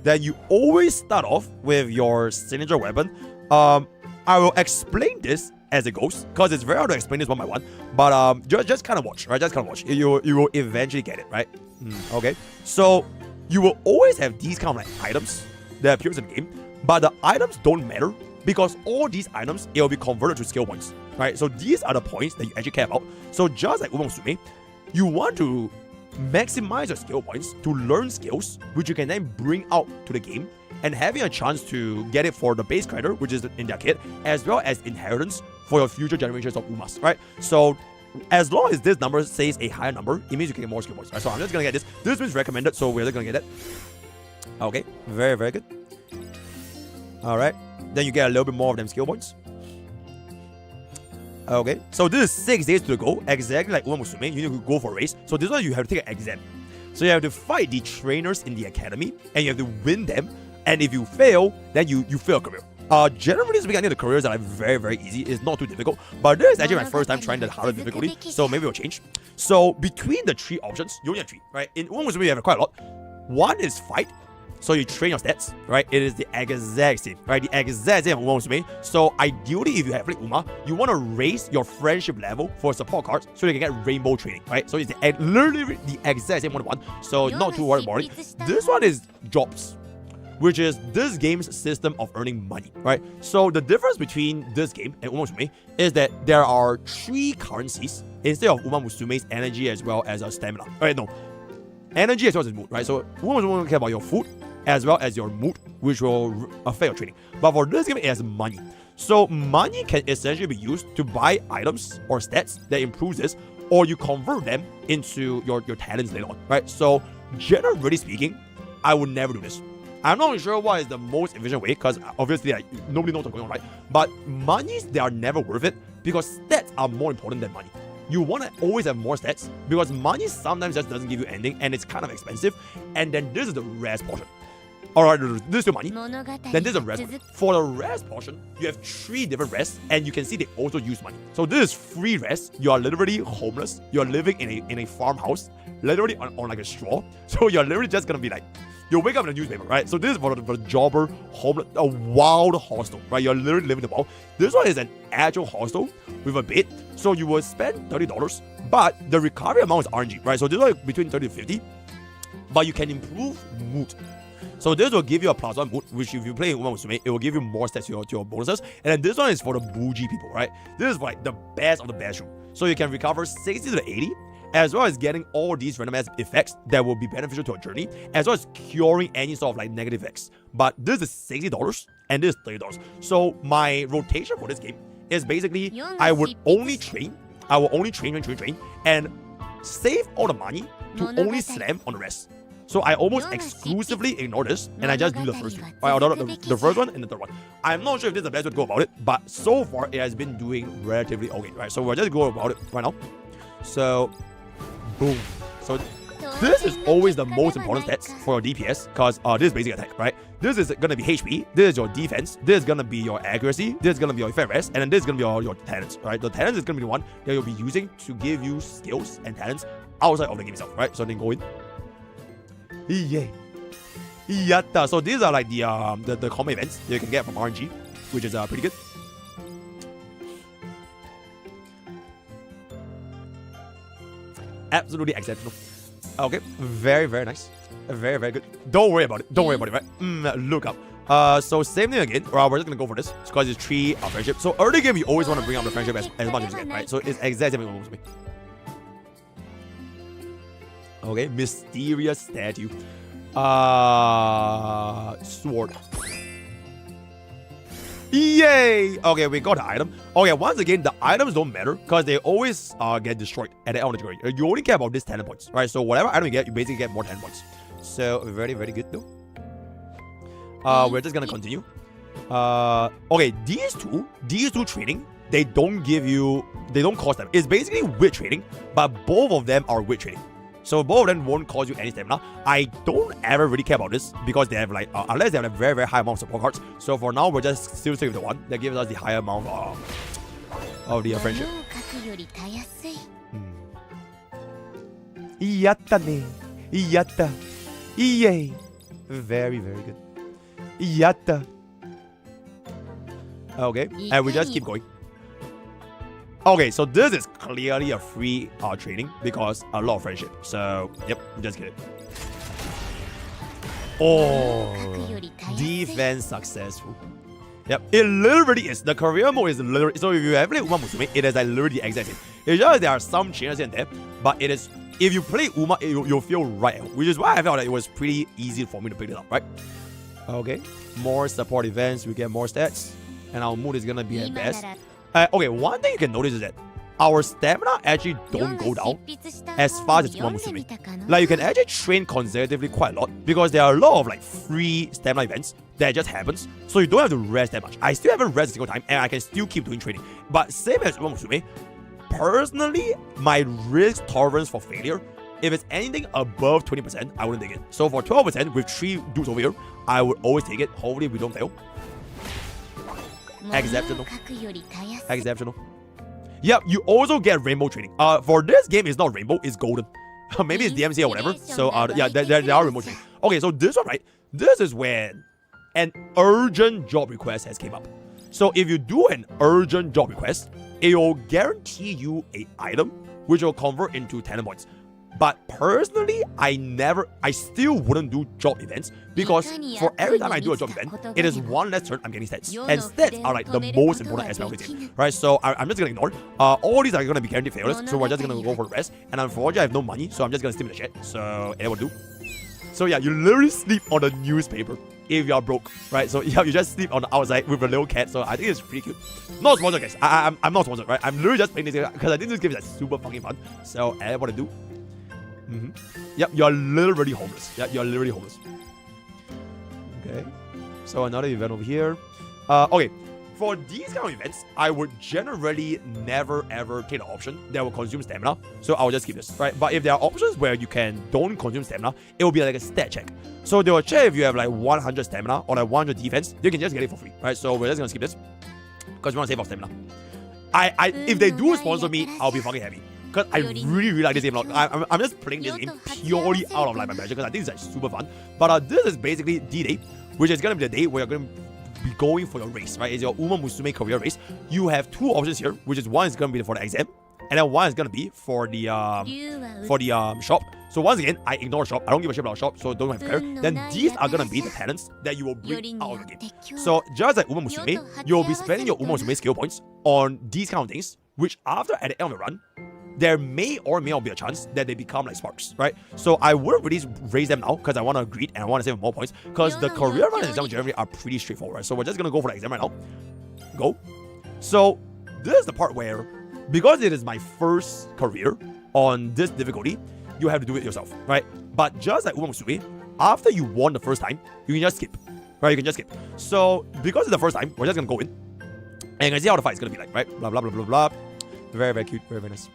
That you always start off with your signature weapon, I will explain this as it goes, because it's very hard to explain this one by one. But just kind of watch, right? Just kind of watch. You will eventually get it, right? Okay. So you will always have these kind of like items that appears in the game, but the items don't matter because all these items, it will be converted to skill points, right? So these are the points that you actually care about. So just like Uma Musume, you want to maximize your skill points to learn skills, which you can then bring out to the game, and having a chance to get it for the base character, which is in their kit, as well as inheritance for your future generations of Umas, right? So as long as this number says a higher number, it means you can get more skill points, right? So I'm just gonna get this. This means recommended, so we're just gonna get it. Okay, very, very good. Alright, then you get a little bit more of them skill points. Okay, so this is 6 days to go, exactly like Uma Musume. You need to go for a race. So this one you have to take an exam. So you have to fight the trainers in the academy, and you have to win them. And if you fail, then you fail a career. Generally speaking, I think the careers are like very, very easy. It's not too difficult. But this is actually my first time trying the harder difficulty, so maybe it'll change. So between the 3 options, you only have 3, right? In Uma Musume, you have quite a lot. One is fight. So you train your stats, right? It is the exact same, right? The exact same Uma Musume. So ideally, if you have like Uma, you want to raise your friendship level for support cards so you can get rainbow training, right? So it's literally the exact same one. So not too worried about it. This one is jobs, which is this game's system of earning money, right? So the difference between this game and Uma Musume is that there are 3 currencies instead of Uma Musume's energy as well as stamina. Right? No, energy as well as mood, right? So Uma Musume will care about your food as well as your mood, which will affect your training. But for this game, it has money. So money can essentially be used to buy items or stats that improves this, or you convert them into your talents later on, right? So generally speaking, I would never do this. I'm not sure what is the most efficient way, because obviously like, nobody knows what's going on, right? But monies, they are never worth it because stats are more important than money. You want to always have more stats because money sometimes just doesn't give you anything and it's kind of expensive. And then this is the rest portion. Alright, this is your money. Then this is the rest portion. For the rest portion, you have 3 different rests, and you can see they also use money. So this is free rest. You are literally homeless. You're living in a farmhouse, literally on like a straw. So you're literally just gonna be like, you wake up in a newspaper, right? So this is for the jobber, homeless, a wild hostel, right? You're literally living in the wild. This one is an actual hostel with a bed. So you will spend $30, but the recovery amount is RNG, right? So this one is between 30 to 50, but you can improve mood. So this will give you a +1 mood, which if you play Uma Musume, it will give you more stats to your bonuses. And then this one is for the bougie people, right? This is for like the best of the best room. So you can recover 60 to 80, as well as getting all these random ass effects that will be beneficial to your journey, as well as curing any sort of like negative effects. But this is $60 and this is $30. So my rotation for this game is basically I will only train and save all the money to only slam on the rest. So I almost exclusively ignore this, and I just do the first 2. Right, the first one and the third one. I'm not sure if this is the best way to go about it, but so far it has been doing relatively okay, right? So we're just going about it right now. So, boom. So this is always the most important stats for your DPS, because this is basic attack, right? This is gonna be HP, this is your defense, this is gonna be your accuracy, this is gonna be your effect rest, and then this is gonna be your talents, right? The talents is gonna be the one that you'll be using to give you skills and talents outside of the game itself, right? So then go in. Yay. Yatta. So these are like the common events that you can get from RNG, which is pretty good. Absolutely exceptional. Okay, very, very nice. Very, very good. Don't worry about it. Don't worry about it, right? Look up. So same thing again. We're just gonna go for this because it's 3 friendship. So early game, you always want to bring up the friendship as much as you can, right? So it's exactly what it wants to be. Okay, mysterious statue. Sword. Yay! Okay, we got the item. Okay, once again, the items don't matter because they always get destroyed at the end of the journey. You only care about this 10 points, right? So whatever item you get, you basically get more 10 points. So very, very good though. We're just gonna continue. Okay, these two training, they don't cost them. It's basically wit training, but both of them are wit training. So both of them won't cause you any stamina. I don't ever really care about this because they have like, unless they have a very, very high amount of support cards. So for now, we're just still staying with the one that gives us the higher amount of the friendship. Yatta ne. Yatta. Yay. Very, very good. Yatta. Okay, and we just keep going. Okay, so this is clearly a free training because a lot of friendship. So, yep, just get it. Oh, defense successful. Yep, it literally is. The career mode is literally, so if you have played Uma Musume, it is like literally the exact same. It's just there are some changes in there, but it is, if you play Uma, you'll feel right at home, which is why I felt that it was pretty easy for me to pick it up, right? Okay, more support events, we get more stats, and our mood is gonna be at best. Okay, one thing you can notice is that our stamina actually don't go down as fast as Uma Musume. Like, you can actually train consecutively quite a lot because there are a lot of like free stamina events that just happens, so you don't have to rest that much. I still haven't rested a single time, and I can still keep doing training. But same as Uma Musume, personally, my risk tolerance for failure, if it's anything above 20%, I wouldn't take it. So for 12% with 3 dudes over here, I would always take it. Hopefully we don't fail. Exceptional. Exceptional. Yep, you also get rainbow training. For this game, it's not rainbow, it's golden. Maybe it's DMC or whatever. So yeah, there are rainbow training. Okay, so this one, right? This is when an urgent job request has came up. So if you do an urgent job request, it will guarantee you an item which will convert into talent points. But personally, I still wouldn't do job events because for every time I do a job event, it is one less turn I'm getting stats. And stats are like the most important aspect of this game, right? So I'm just gonna ignore. All these are gonna be guaranteed failures, so we're just gonna go for the rest. And unfortunately, I have no money, so I'm just gonna sleep in the shed. So it will do. So yeah, you literally sleep on the newspaper if you are broke, right? So yeah, you just sleep on the outside with a little cat. So I think it's pretty cute. Not sponsored, guys. I'm not sponsored, right? I'm literally just playing this game because I think this game is like super fucking fun. So I want to do. Yep, you're literally homeless. Yeah, you're literally homeless. Okay. So another event over here. Okay. For these kind of events, I would generally never ever take the option that will consume stamina. So I'll just keep this, right? But if there are options where you don't consume stamina, it will be like a stat check. So they will check if you have like 100 stamina or like 100 defense, you can just get it for free, right? So we're just gonna skip this because we want to save our stamina. If they do sponsor me, I'll be fucking happy. Because I really like this game a lot. I'm just playing this game purely out of like my passion because I think it's like super fun. But this is basically D-Day, which is going to be the day where you're going to be going for your race, right? It's your Uma Musume career race. You have 2 options here, which is one is going to be for the exam, and then one is going to be for the shop. So once again, I ignore shop. I don't give a shit about shop, so don't have to care. Then these are going to be the talents that you will bring out of the game. So just like Uma Musume, you'll be spending your Uma Musume skill points on these kind of things, which after at the end of the run, there may or may not be a chance that they become like sparks, right? So I wouldn't really raise them now because I want to greed and I want to save more points because the career run and exam generally are pretty straightforward. So we're just going to go for the exam right now. Go. So this is the part where, because it is my first career on this difficulty, you have to do it yourself, right? But just like Uma Musume, after you won the first time, you can just skip, right? You can just skip. So because it's the first time, we're just going to go in and you can see how the fight is going to be like, right? Blah, blah, blah, blah, blah. Very, very cute. Very, very nice.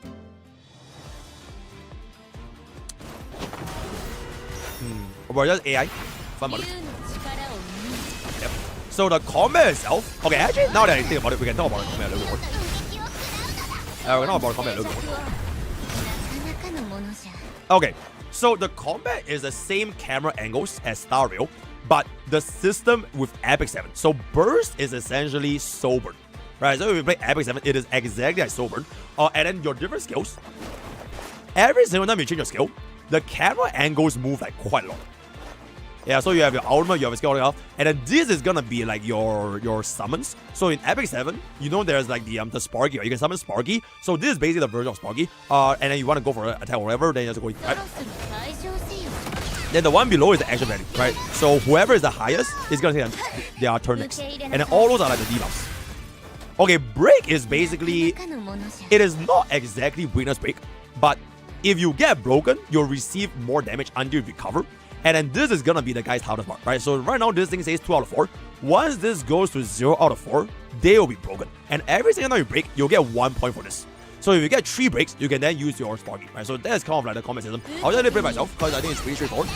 We're just AI. Fun mode. Yep. So the combat itself. Okay, actually, now that I think about it, we can talk about the combat a little bit more. We can talk about the combat a little bit more. Okay, so the combat is the same camera angles as Star Rail, but the system with Epic 7. So Burst is essentially Sober. Right, so if you play Epic 7, it is exactly like Sober. And then your different skills. Every single time you change your skill, the camera angles move like quite a lot. Yeah, so you have your ultimate, you have a skill off, and then this is gonna be like your summons. So in Epic 7, you know there's like the Sparky, right? You can summon Sparky. So this is basically the version of Sparky. And then you want to go for an attack or whatever, then you have to go right. Then the one below is the action value, right? So whoever is the highest is gonna take their turn next. And then all those are like the debuffs. Okay, break is basically, it is not exactly weakness break, but if you get broken, you'll receive more damage until you recover. And then this is gonna be the guy's hardest part, right? So right now this thing says 2 out of 4. Once this goes to 0 out of 4, they will be broken. And every single time you break, you'll get 1 point for this. So if you get 3 breaks, you can then use your Sparky, right? So that's kind of like the combat system. I'll just break myself because I think it's pretty straightforward.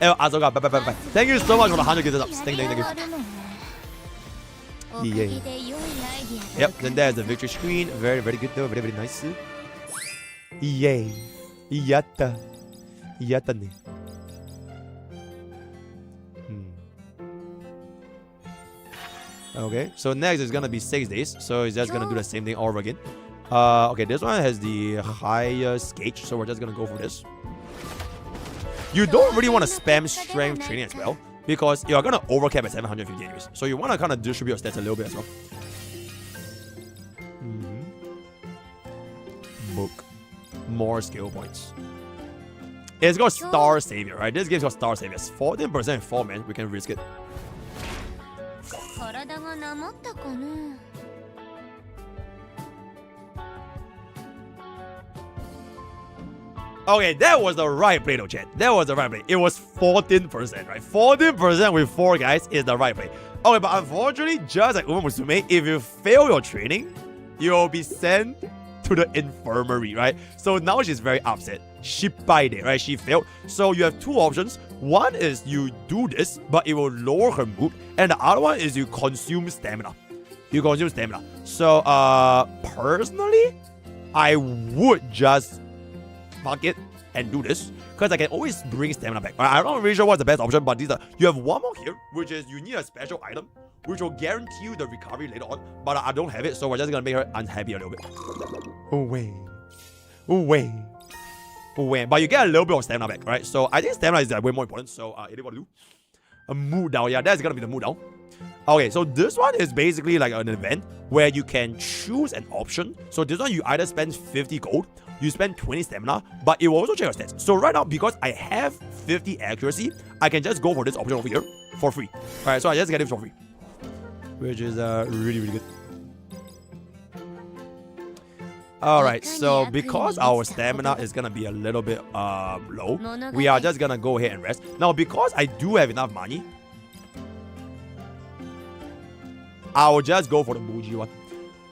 Azoka, bye. Thank you so much for the 100 gifted subs. Thank you. Yay. Yep, then there's the victory screen. Very, very good though. Very, very nice. Yay. Yatta ne. Okay, so next is gonna be 6 days, so it's just gonna do the same thing all over again. Okay, this one has the highest gauge, so we're just gonna go for this. You don't really want to spam strength training as well, because you're gonna overcap at 750 anyways. So you want to kind of distribute your stats a little bit as well. Book more skill points. It's got Star Savior, right? This game's got Star Savior. 14% 4 man. We can risk it. Okay, that was the right play though, chat. That was the right play. It was 14%, right? 14% with 4 guys is the right play. Okay, but unfortunately, just like Uma Musume, if you fail your training, you'll be sent to the infirmary, right? So now she's very upset. She bite it, right? She failed. So you have 2 options. One is you do this, but it will lower her mood. And the other one is you consume stamina. You consume stamina. So, personally, I would just fuck it and do this, because I can always bring stamina back. I'm not really sure what's the best option, but these are, you have one more here, which is you need a special item, which will guarantee you the recovery later on, but I don't have it, so we're just gonna make her unhappy a little bit. Oh wait. But you get a little bit of stamina back, right? So I think stamina is way more important, so what do? A mood down, yeah, that's gonna be the mood down. Okay, so this one is basically like an event where you can choose an option. So this one you either spend 50 gold, you spend 20 stamina, but it will also check your stats. So right now, because I have 50 accuracy, I can just go for this option over here for free. Alright, so I just get it for free, which is really, really good. Alright, so because our stamina is gonna be a little bit low, we are just gonna go ahead and rest. Now, because I do have enough money, I'll just go for the bougie one.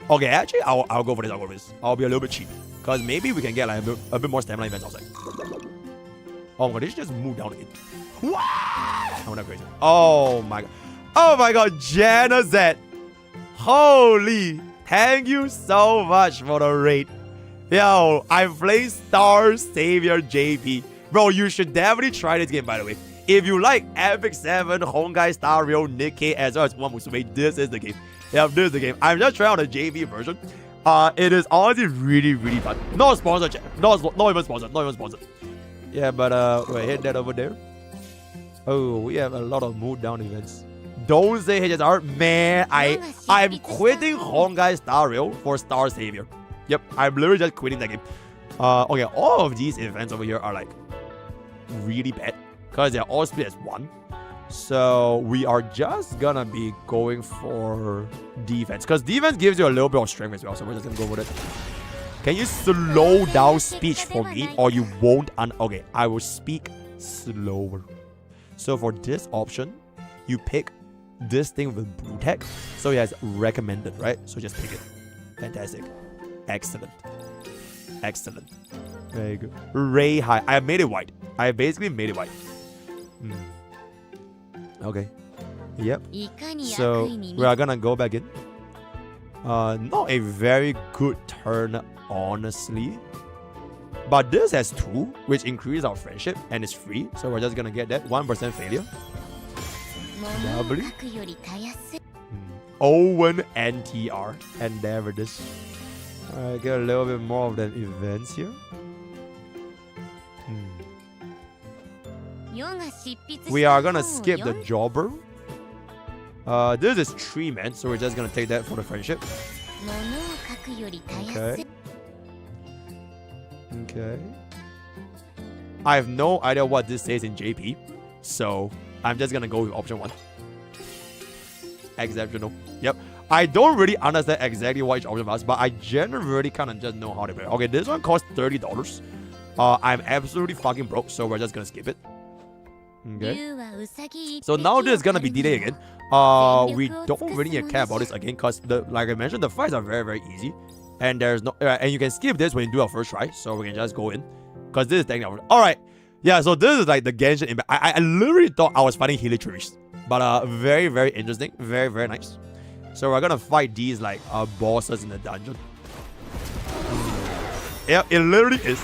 Okay, actually, I'll go for this. I'll be a little bit cheap, because maybe we can get like a bit more stamina events outside. Oh my god, this just moved down again. What? I went crazy. Oh my god. Oh my god, Jenna Z. Holy. Thank you so much for the raid. Yo, I'm playing Star Savior JP. Bro, you should definitely try this game, by the way. If you like Epic 7, Honkai Star Rail, Nikkei, as well as Uma Musume, this is the game. Yeah, this is the game. I'm just trying on the JV version. It is honestly really, really fun. Not sponsored, not even sponsored. Yeah, but wait, hit that over there. Oh, we have a lot of mood down events. Don't say HSR, man. I'm quitting Honkai Star Rail for Star Savior. Yep, I'm literally just quitting that game. Okay, all of these events over here are like really bad, because they're all split as 1. So we are just gonna be going for defense, because defense gives you a little bit of strength as well. So we're just gonna go with it. Can you slow down speech for me, or you won't? Okay, I will speak slower. So for this option, you pick this thing with blue tech. So it has recommended, right? So just pick it. Fantastic. Excellent. Very good. Ray high. I made it white. I basically made it white. Okay. Yep. So we are gonna go back in. Not a very good turn, honestly. But this has 2, which increases our friendship, and it's free. So we're just gonna get that. 1% failure. Lovely. Owen NTR. Endeavor this. Alright, get a little bit more of the events here. We are gonna skip the jobber. This is 3 men, so we're just gonna take that for the friendship. Okay. I have no idea what this says in JP, so I'm just gonna go with option 1. Exceptional. Yep. I don't really understand exactly what each option was, but I generally kind of just know how to play. Okay, this one costs $30. I'm absolutely fucking broke, so we're just gonna skip it. Okay. So now this is gonna be delay again. We don't really need to care about this again, because like I mentioned, the fights are very, very easy, and there's no and you can skip this when you do our first try, so we can just go in, because this is technically all right. Yeah, so this is like the Genshin Impact. I literally thought I was fighting Hilitrish, but very, very interesting, very, very nice. So we're gonna fight these like bosses in the dungeon. Yeah, it literally is.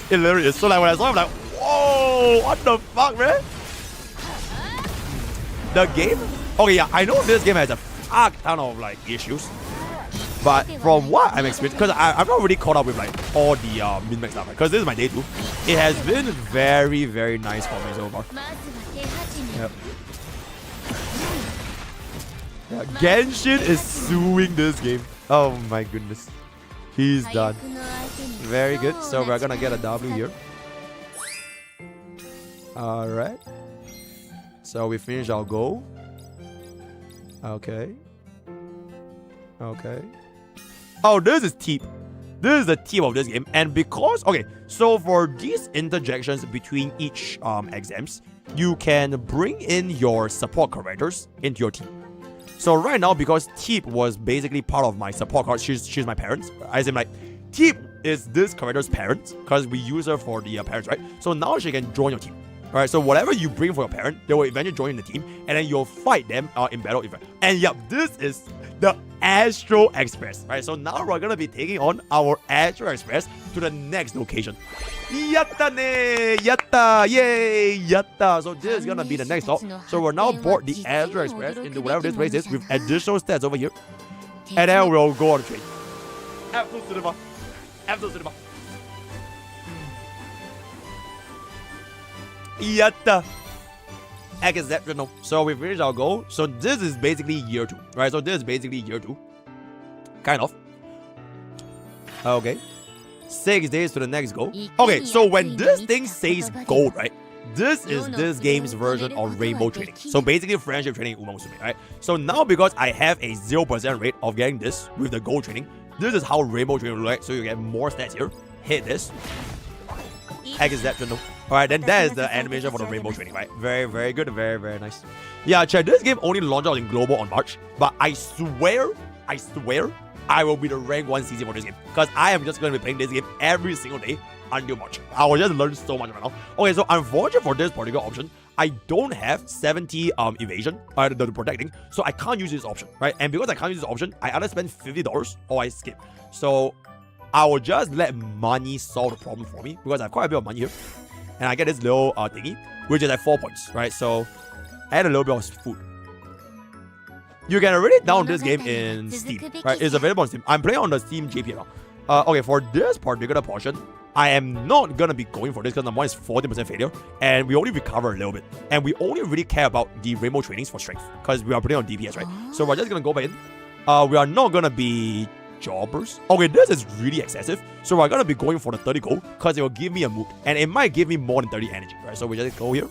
So like when I saw him, like, whoa, what the fuck, man? The game? Okay, yeah, I know this game has a a ton of like issues. But from what I'm experiencing, because I'm not really caught up with like all the min-max stuff, because this is my day 2. It has been very, very nice for me so far. Yep. Yeah, Genshin is suing this game. Oh my goodness. He's done. Very good. So we're gonna get a W here. Alright. So we finish our goal. Okay. Okay. Oh, this is Teep. This is the team of this game. And because, okay, so for these interjections between each exams, you can bring in your support characters into your team. So right now, because Teep was basically part of my support card, she's my parents. As in like, Teep is this character's parents, because we use her for the parents, right? So now she can join your team. Alright, so whatever you bring for your parent, they will eventually join the team, and then you'll fight them in battle event. And yep, this is the Astro Express. Right, so now we're gonna be taking on our Astro Express to the next location. Yatta ne! Yatta! Yay! Yatta! So this is gonna be the next stop. So we're now board the Astro Express into whatever this place is with additional stats over here. And then we'll go on the train. Absolute cinema. Absolute cinema. Yatta! Exceptional. So we finished our goal. So this is basically year 2. Right? So this is basically year 2. Kind of. Okay. 6 days to the next goal. Okay, so when this thing says gold, right? This is this game's version of rainbow training. So basically friendship training in Uma Musume, right? So now because I have a 0% rate of getting this with the gold training, this is how rainbow training looks like. So you get more stats here. Hit this. Exceptional. Alright, then that is the animation for the rainbow training, right? Very, very good. Very, very nice. Yeah, check. This game only launched out in global on March, but I swear, I will be the rank 1 CC for this game, because I am just going to be playing this game every single day until March. I will just learn so much right now. Okay, so unfortunately for this particular option, I don't have 70 evasion, the protecting, so I can't use this option, right? And because I can't use this option, I either spend $50 or I skip. So I will just let money solve the problem for me, because I have quite a bit of money here. And I get this little thingy, which is at 4 points, right? So add a little bit of food. You can already download this game in Steam, right? It's available on Steam. I'm playing on the Steam JP now. Okay, for this particular portion, I am not gonna be going for this because number 1 is 40% failure, and we only recover a little bit. And we only really care about the rainbow trainings for strength, because we are playing on DPS, right? So we're just gonna go back in. We are not gonna be jobbers. Okay, this is really excessive. So we're gonna be going for the 30 gold, because it will give me a mood. And it might give me more than 30 energy, right? So we just go here.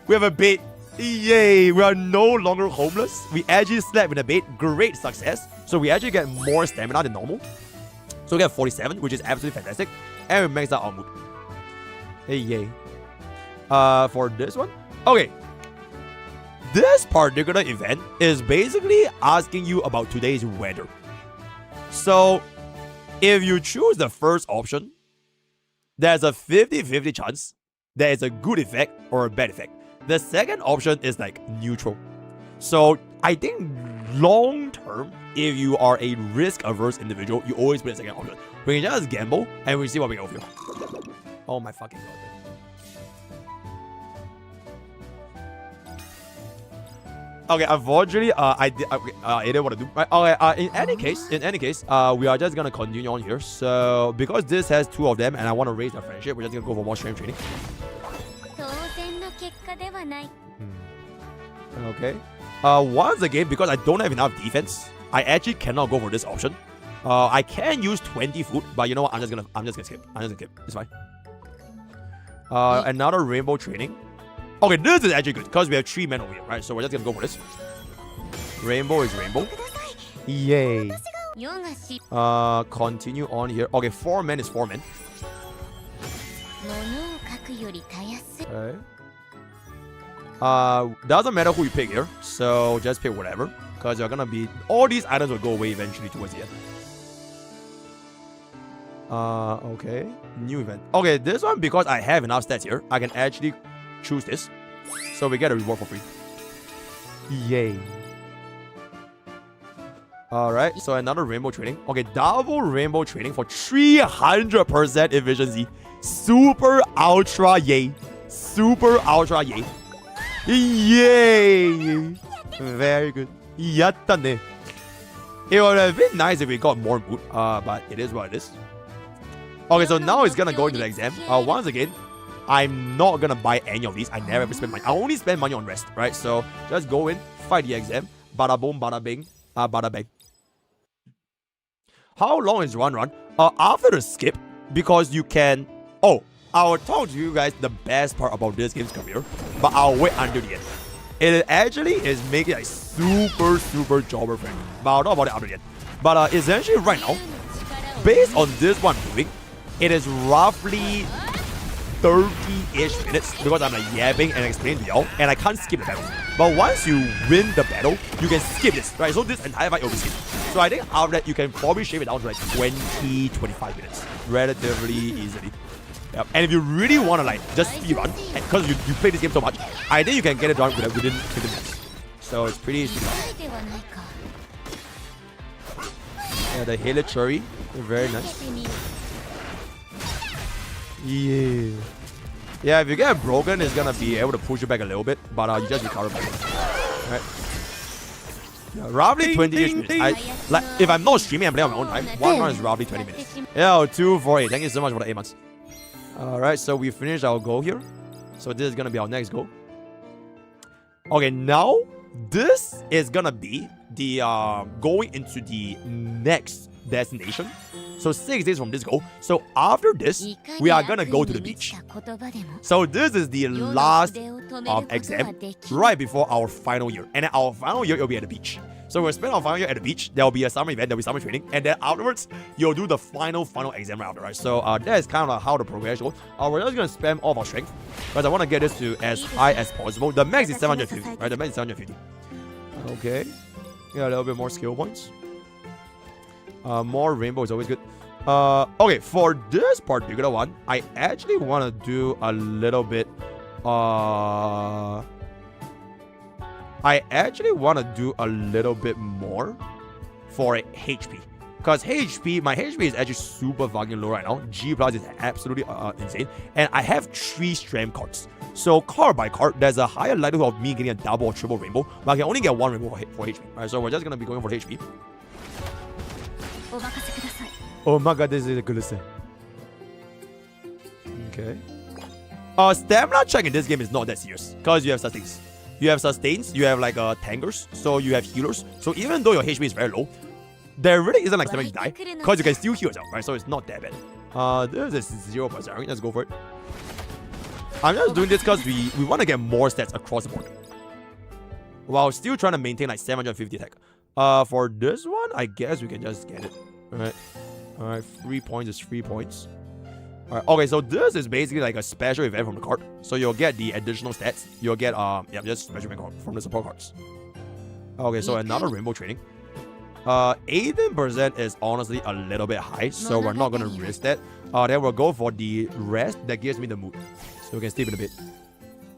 We have a bait. Yay, we are no longer homeless. We actually slept in a bed. Great success. So we actually get more stamina than normal. So we get 47, which is absolutely fantastic. And we max out our mood. Hey, yay. For this one, okay. This particular event is basically asking you about today's weather. So if you choose the first option, there's a 50-50 chance there is a good effect or a bad effect. The second option is like neutral. So I think long term, if you are a risk averse individual, you always play the second option. We can just gamble and we see what we go for. Oh my fucking god. Okay, unfortunately, I didn't want to do. Okay, in any case, we are just gonna continue on here. So because this has 2 of them, and I want to raise their friendship, we're just gonna go for more strength training. Okay. Once again, because I don't have enough defense, I actually cannot go for this option. I can use 20 food, but you know what? I'm just gonna skip. It's fine. Another rainbow training. Okay, this is actually good because we have 3 men over here, right? So we're just gonna go for this. Rainbow is rainbow. Yay. Continue on here. Okay, 4 men is 4 men. Okay. Doesn't matter who you pick here, so just pick whatever, because you're gonna be, all these items will go away eventually towards the end. Okay, new event. Okay, this one, because I have enough stats here, I can actually choose this, so we get a reward for free. Yay. Alright, so another rainbow training. Okay, double rainbow training for 300% efficiency. Super ultra yay. Super ultra yay. Yay! Very good. Yattane. It would have been nice if we got more mood, but it is what it is. Okay, so now it's gonna go into the exam. Once again, I'm not gonna buy any of these. I never ever spend money. I only spend money on rest, right? So just go in, fight the exam. Bada boom, bada bing, bada bang. How long is run? After the skip, because you can. Oh, I'll talk to you guys the best part about this game's career, but I'll wait until the end. It actually is making a super jobber friendly, but I'll talk about it after the end. But essentially right now, based on this one moving, it is roughly 30-ish minutes because I'm like yapping and explaining to y'all, and I can't skip the battle. But once you win the battle, you can skip this, right? So this entire fight will be skipped. So I think after that, you can probably shave it down to like 20-25 minutes relatively easily. Yep. And if you really want to like just speed run, because you play this game so much, I think you can get it done within 15 minutes. So it's pretty easy. Yeah, the Halo Cherry, very nice. Yeah. Yeah, if you get broken, it's gonna be able to push you back a little bit, but you just recover back. Right. Yeah, roughly 20-ish minutes. Like, if I'm not streaming and playing on my own time, one run is roughly 20 minutes. Yeah, 248. Thank you so much for the 8 months. Alright, so we finished our goal here. So this is gonna be our next goal. Okay, now this is gonna be the going into the next destination. So 6 days from this goal. So after this, we are gonna go to the beach. So this is the last exam right before our final year. And then our final year will be at the beach. So we'll spend our final year at the beach. There will be a summer event, there will be summer training, and then afterwards, you'll do the final exam right after, right? So that is kind of how the progression goes. We're just gonna spam all of our strength because I want to get this to as high as possible. The max is 750, right? The max is 750. Okay. Yeah, a little bit more skill points. More rainbow is always good. Okay, for this particular one, I actually want to do a little bit. I actually want to do a little bit more for HP. Because my HP is actually super fucking low right now. G plus is absolutely insane. And I have 3 strength cards. So card by card, there's a higher likelihood of me getting a double or triple rainbow. But I can only get 1 rainbow for HP. Alright, so we're just going to be going for the HP. Oh my god, this is a good listen. Okay. Stamina check in this game is not that serious. Because you have sustains. You have sustains, you have like tankers, so you have healers. So even though your HP is very low, there really isn't like stamina to die. Because you can still heal yourself, right? So it's not that bad. This is 0%. Let's go for it. I'm just doing this because we want to get more stats across the board. While still trying to maintain like 750 attack. For this one, I guess we can just get it. Alright, 3 points is 3 points. Alright, okay, so this is basically like a special event from the card. So you'll get the additional stats. You'll get just special event from the support cards. Okay, so another rainbow training. 18% is honestly a little bit high, so we're not gonna risk that. Then we'll go for the rest that gives me the mood. So we can sleep in a bit.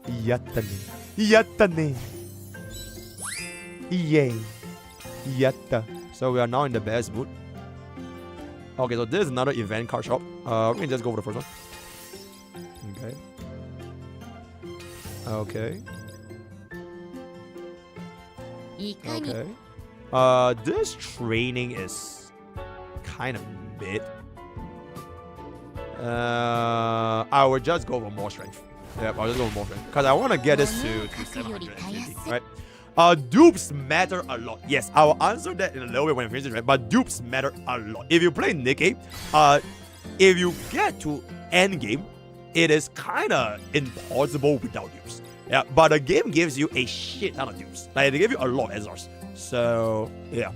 Yattane. Yay. Yatta. So we are now in the best mood. Okay, so this is another event card shop. We can just go for the first one. Okay. This training is kind of mid. I will just go for more strength. Yep, I'll just go for more strength. Because I want to get this to 750, right? Dupes matter a lot. Yes, I will answer that in a little bit when I finish it, right? But dupes matter a lot. If you play Nikkei, if you get to end game, it is kind of impossible without dupes. Yeah, but the game gives you a shit ton of dupes. Like, they give you a lot of SRs. So, yeah.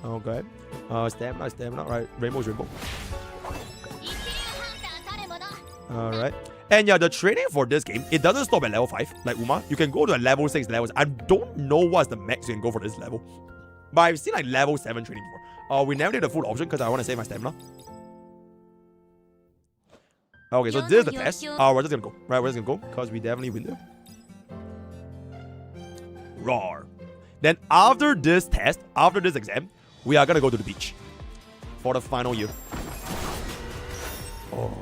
Okay. Stamina, right? Rainbow's rainbow. Alright. And yeah, the training for this game, it doesn't stop at level 5, like Uma. You can go to a level 6 levels. I don't know what's the max you can go for this level. But I've seen like level 7 training before. We never did the full option because I want to save my stamina. Okay, so this is the test. We're just gonna go. Right, we're just gonna go because we definitely win there. Roar. Then after this test, after this exam, we are gonna go to the beach for the final year. Oh.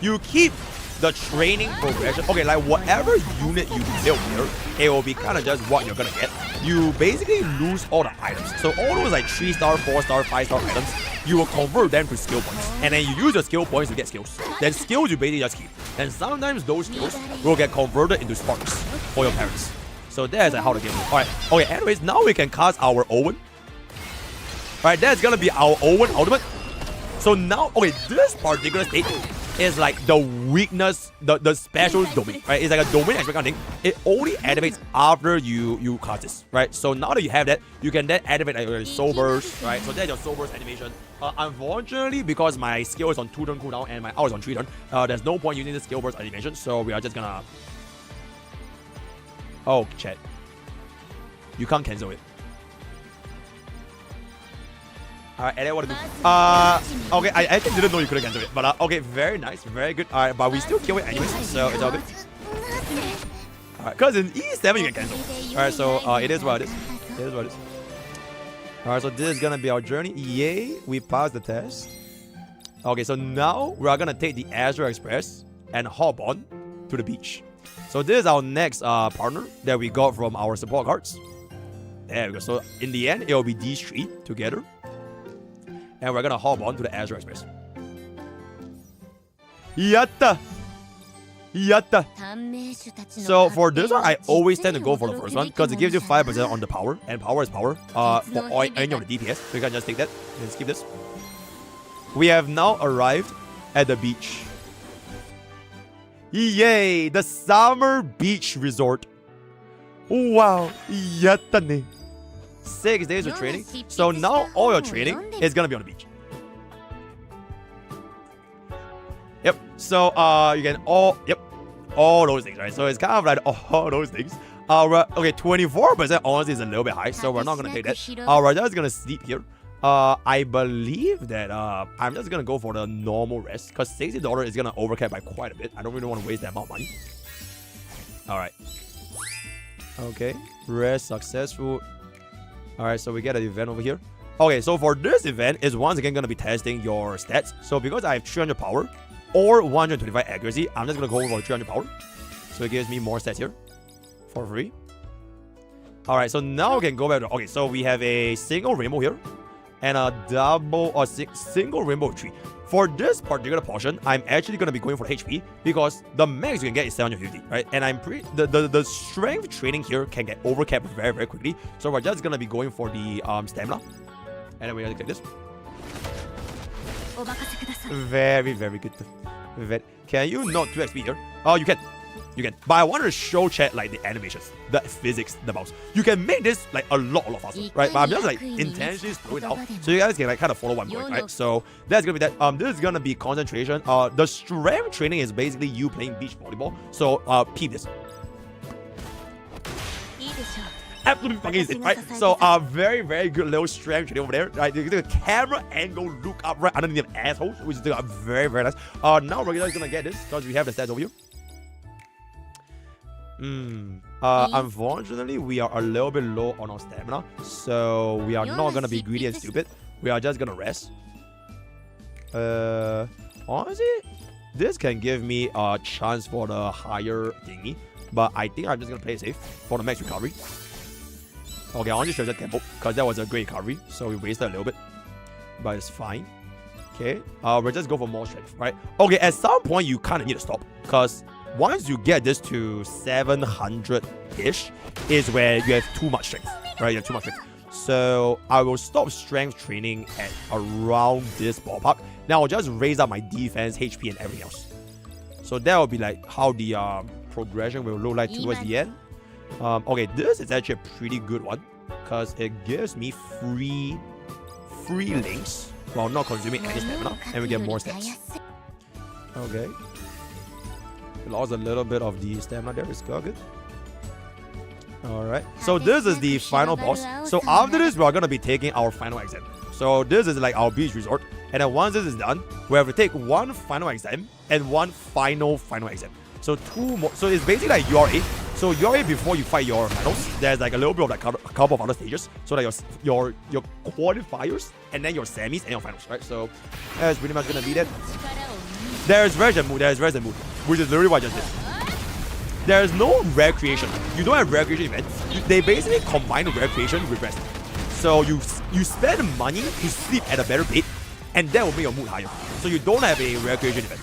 You keep the training progression. Okay, like whatever unit you build here, it will be kind of just what you're gonna get. You basically lose all the items. So all those like 3-star, 4-star, 5-star items, you will convert them to skill points. And then you use your skill points to get skills. Then skills you basically just keep. And sometimes those skills will get converted into sparks for your parents. So that's how the game works. Alright, okay, anyways, now we can cast our Owen. Alright, that's gonna be our Owen ultimate. So now, okay, this particular state is like the weakness, the special domain, right? It's like a domain aspect kind of thing. It only activates after you cast this, right? So now that you have that, you can then activate like your Soul Burst, right? So that's your Soul Burst animation. Unfortunately, because my skill is on 2-turn cooldown and my ult is on 3-turn, there's no point using the Skill Burst animation, so we are just gonna... Oh, chat. You can't cancel it. Alright, and then what to do? Okay, I actually didn't know you couldn't cancel it. But okay, very nice, very good. Alright, but we still kill it anyways, so it's all good. Alright, because in E7 you can cancel. Alright, so it is what it is. It is what it is. Alright, so this is gonna be our journey. Yay, we passed the test. Okay, so now we are gonna take the Astro Express and hop on to the beach. So this is our next partner that we got from our support cards. There we go. So in the end, it will be these three together. And we're gonna hop on to the Astro Express. Yatta! Yatta! So for this one, I always tend to go for the first one because it gives you 5% on the power, and power is power for any of the DPS. So you can just take that and skip this. We have now arrived at the beach. Yay! The summer beach resort. Wow! Yatta ne. 6 days of training. So now all your training is gonna be on the beach. Yep. So you can all those things, right? So it's kind of like all those things. Okay, 24% honestly is a little bit high, so we're not gonna take that. We're just gonna sleep here. I believe that I'm just gonna go for the normal rest because $60 is gonna overcap by quite a bit. I don't really want to waste that amount of money. Alright. Okay. Rest successful. Alright, so we get an event over here. Okay, so for this event is once again gonna be testing your stats. So because I have 300 power or 125 accuracy, I'm just gonna go for 300 power. So it gives me more stats here for free. Alright, so now we can go back to... Okay, so we have a single rainbow here and a double or single rainbow tree. For this particular portion, I'm actually going to be going for HP because the max you can get is 750, right? And I'm pretty... The strength training here can get overcapped very, very quickly. So we're just going to be going for the stamina. And then we're going to click this. Very, very good. Can you not 2 XP here? Oh, you can. You can. But I want to show chat like the animations, the physics, the mouse. You can make this like a lot faster, right? But I'm just like intentionally slowing down so you guys can like kind of follow what I'm doing, right? So that's gonna be that. This is gonna be concentration. The strength training is basically you playing beach volleyball. So peep this. Absolutely fucking insane, right? So very, very good little strength training over there, right? The camera angle look up right underneath the assholes, which is very, very nice. Now we're just gonna get this because we have the stats over here. Unfortunately, we are a little bit low on our stamina, so we are not gonna be greedy and stupid. We are just gonna rest. Honestly, this can give me a chance for the higher thingy, but I think I'm just gonna play it safe for the max recovery. Okay, I only should have tempo because that was a great recovery, so we wasted a little bit, but it's fine. Okay, we'll just go for more strength, right? Okay, at some point you kind of need to stop because once you get this to 700-ish is where you have too much strength, right? You have too much strength. So I will stop strength training at around this ballpark. Now I'll just raise up my defense, HP, and everything else. So that will be like how the progression will look like towards the end. Okay, this is actually a pretty good one because it gives me free links while not consuming any stamina, and we get more stats. Okay. Lost a little bit of the stamina there. It's good. Alright. So this is the final boss. So after this, we are going to be taking our final exam. So this is like our beach resort. And then once this is done, we have to take one final exam and one final exam. So 2 more. So it's basically like URA. So URA before you fight your finals, there's like a little bit of like a couple of other stages. So like your qualifiers and then your semis and your finals, right? So that's pretty much going to be that. There's Res and Mood. which is literally what I just did. There's no rare creation. You don't have rare creation events. They basically combine rare creation with rest. So you spend money to sleep at a better bed, and that will make your mood higher. So you don't have a rare creation event.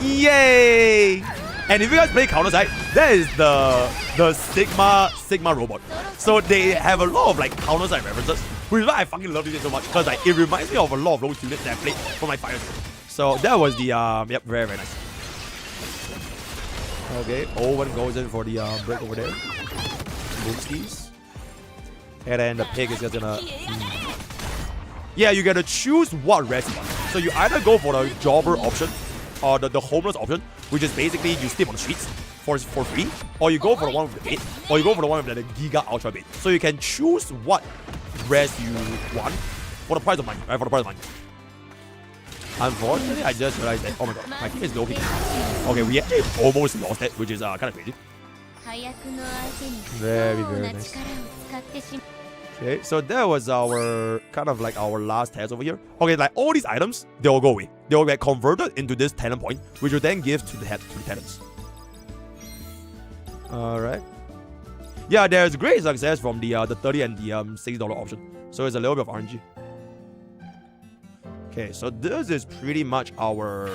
Yay! And if you guys play Counter Side, that is the Sigma robot. So they have a lot of like Counter Side references, which is why I fucking love it so much, because like it reminds me of a lot of those units that I played from my Fire. So that was the yep, very very nice. Okay, Owen goes in for the break over there. Boomskis. And then the pig is just gonna yeah, you gotta choose what rest you want. So you either go for the jobber option or the homeless option, which is basically you sleep on the streets for free, or you go for the one with the bed, or you go for the one with the Giga Ultra bed. So you can choose what rest you want for the price of money, right? For the price of money. Unfortunately, I just realized that, oh my god, my team is low peak. Okay, we actually almost lost it, which is kind of crazy. Very, very nice. Okay, so that was our kind of like our last test over here. Okay, like all these items, they will go away. They will get converted into this talent point, which will then give to the talents. Alright. Yeah, there's great success from the 30 and the $60 option. So it's a little bit of RNG. Okay, so this is pretty much our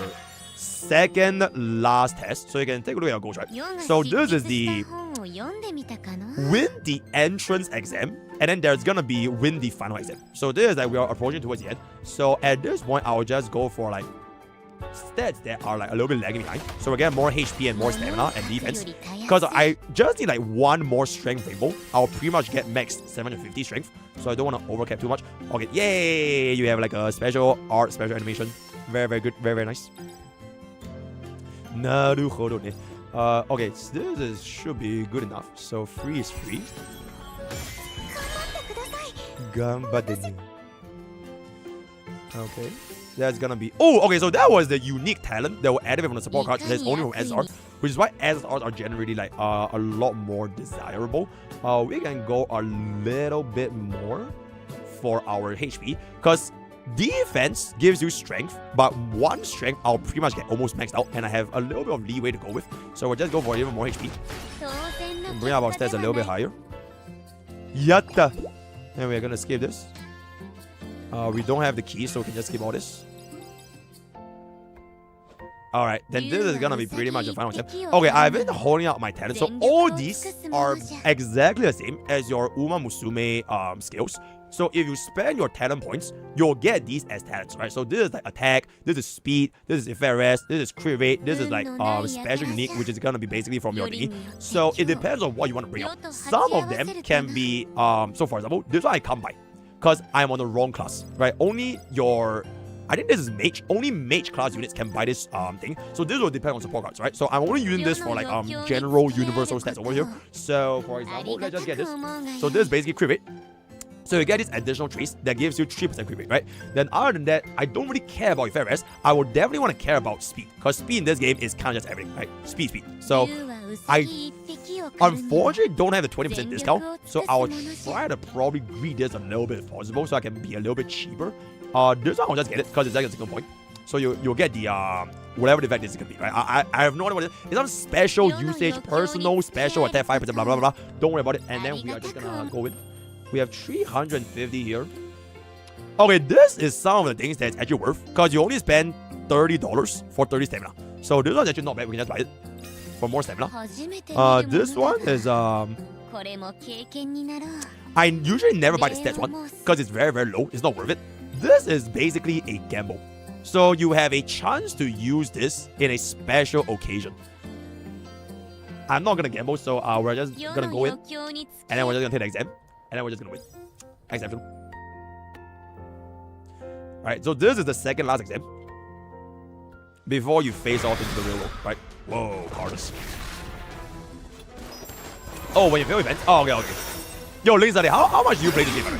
second last test. So you can take a look at our goals, right? So this is the win the entrance exam, and then there's gonna be win the final exam. So this is like we are approaching towards the end. So at this point, I'll just go for like stats that are like a little bit lagging behind. So we get more HP and more stamina and defense. Because I just need like one more strength rainbow. I'll pretty much get max 750 strength. So I don't want to overcap too much. Okay, yay! You have like a special art, special animation. Very, very good. Very, very nice. Okay, so this should be good enough. So free is free. Okay. That's gonna be... Oh, okay, so that was the unique talent that were added from the support card. That's only from SR, which is why SRs are generally like a lot more desirable. We can go a little bit more for our HP, because defense gives you strength, but one strength I'll pretty much get almost maxed out, and I have a little bit of leeway to go with. So we'll just go for even more HP. And bring up our stats a little bit higher. Yatta! And we're gonna skip this. We don't have the key, so we can just skip all this. Alright, then this is gonna be pretty much the final step. Okay, I've been holding out my talents. So all these are exactly the same as your Uma Musume skills. So if you spend your talent points, you'll get these as talents, right? So this is like attack, this is speed, this is effect rest, this is crit rate, this is like special unique, which is gonna be basically from your thingy. So it depends on what you want to bring out. Some of them can be so for example, this one I can't buy, because I'm on the wrong class, right? Only your... I think this is mage. Only mage class units can buy this thing. So this will depend on support cards, right? So I'm only using this for like general universal stats over here. So for example, let's just get this. So this is basically crit rate. So you get this additional trace that gives you 3% crit rate, right? Then other than that, I don't really care about effect rest. I will definitely want to care about speed, because speed in this game is kind of just everything, right? Speed. So I unfortunately don't have the 20% discount. So I'll try to probably greed this a little bit if possible, so I can be a little bit cheaper. This one I'll just get it because it's like a single point. So you'll get the whatever the effect is gonna be, right? I have no idea what it is. It's some special usage, personal, special attack 5%, blah blah blah. Don't worry about it. And then we are just gonna go with. We have 350 here. Okay, this is some of the things that's actually worth, because you only spend $30 for 30 stamina. So this one's actually not bad. We can just buy it for more stamina. This one is I usually never buy the stats one because it's very very low. It's not worth it. This is basically a gamble. So you have a chance to use this in a special occasion. I'm not gonna gamble, so we're just gonna go in, and then we're just gonna take the exam, and then we're just gonna win. Exception. Right, so this is the second last exam before you face off into the real world, right? Whoa, Cardus. Oh, when you fail events? Oh, okay. Yo, Link, how much do you play this game?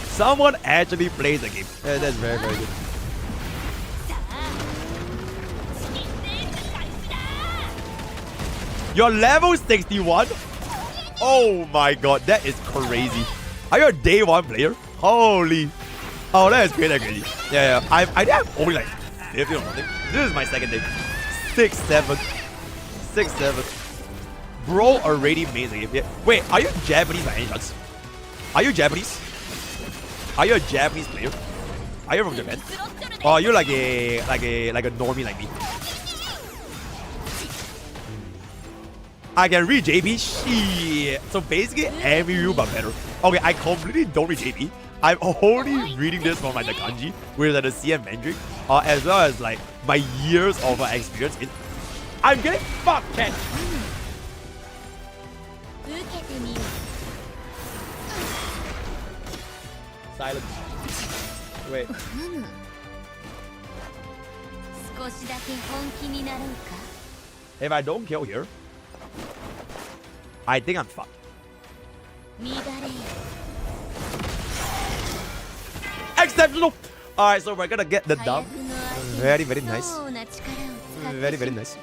Someone actually plays the game. Yeah, that's very, very good. You're level 61? Oh my god, that is crazy. Are you a day 1 player? Holy. Oh, that is crazy. Yeah. I think I'm only like 50 or something. This is my second day. 6-7. Bro already made the game. Yeah. Wait, are you Japanese by any chance? Are you Japanese? Are you a Japanese player? Are you from Japan? Or are you like a normie like me? I can read JP. Shit. So basically every rule but better. Okay, I completely don't read JP. I'm only reading this from like the kanji, which is like the CM Mandarin, as well as like my years of experience in. I'm getting fucked, man. Silence. Wait. If I don't kill here, I think I'm fucked. Exceptional! Alright, so we're gonna get the dub. Very nice. Very nice.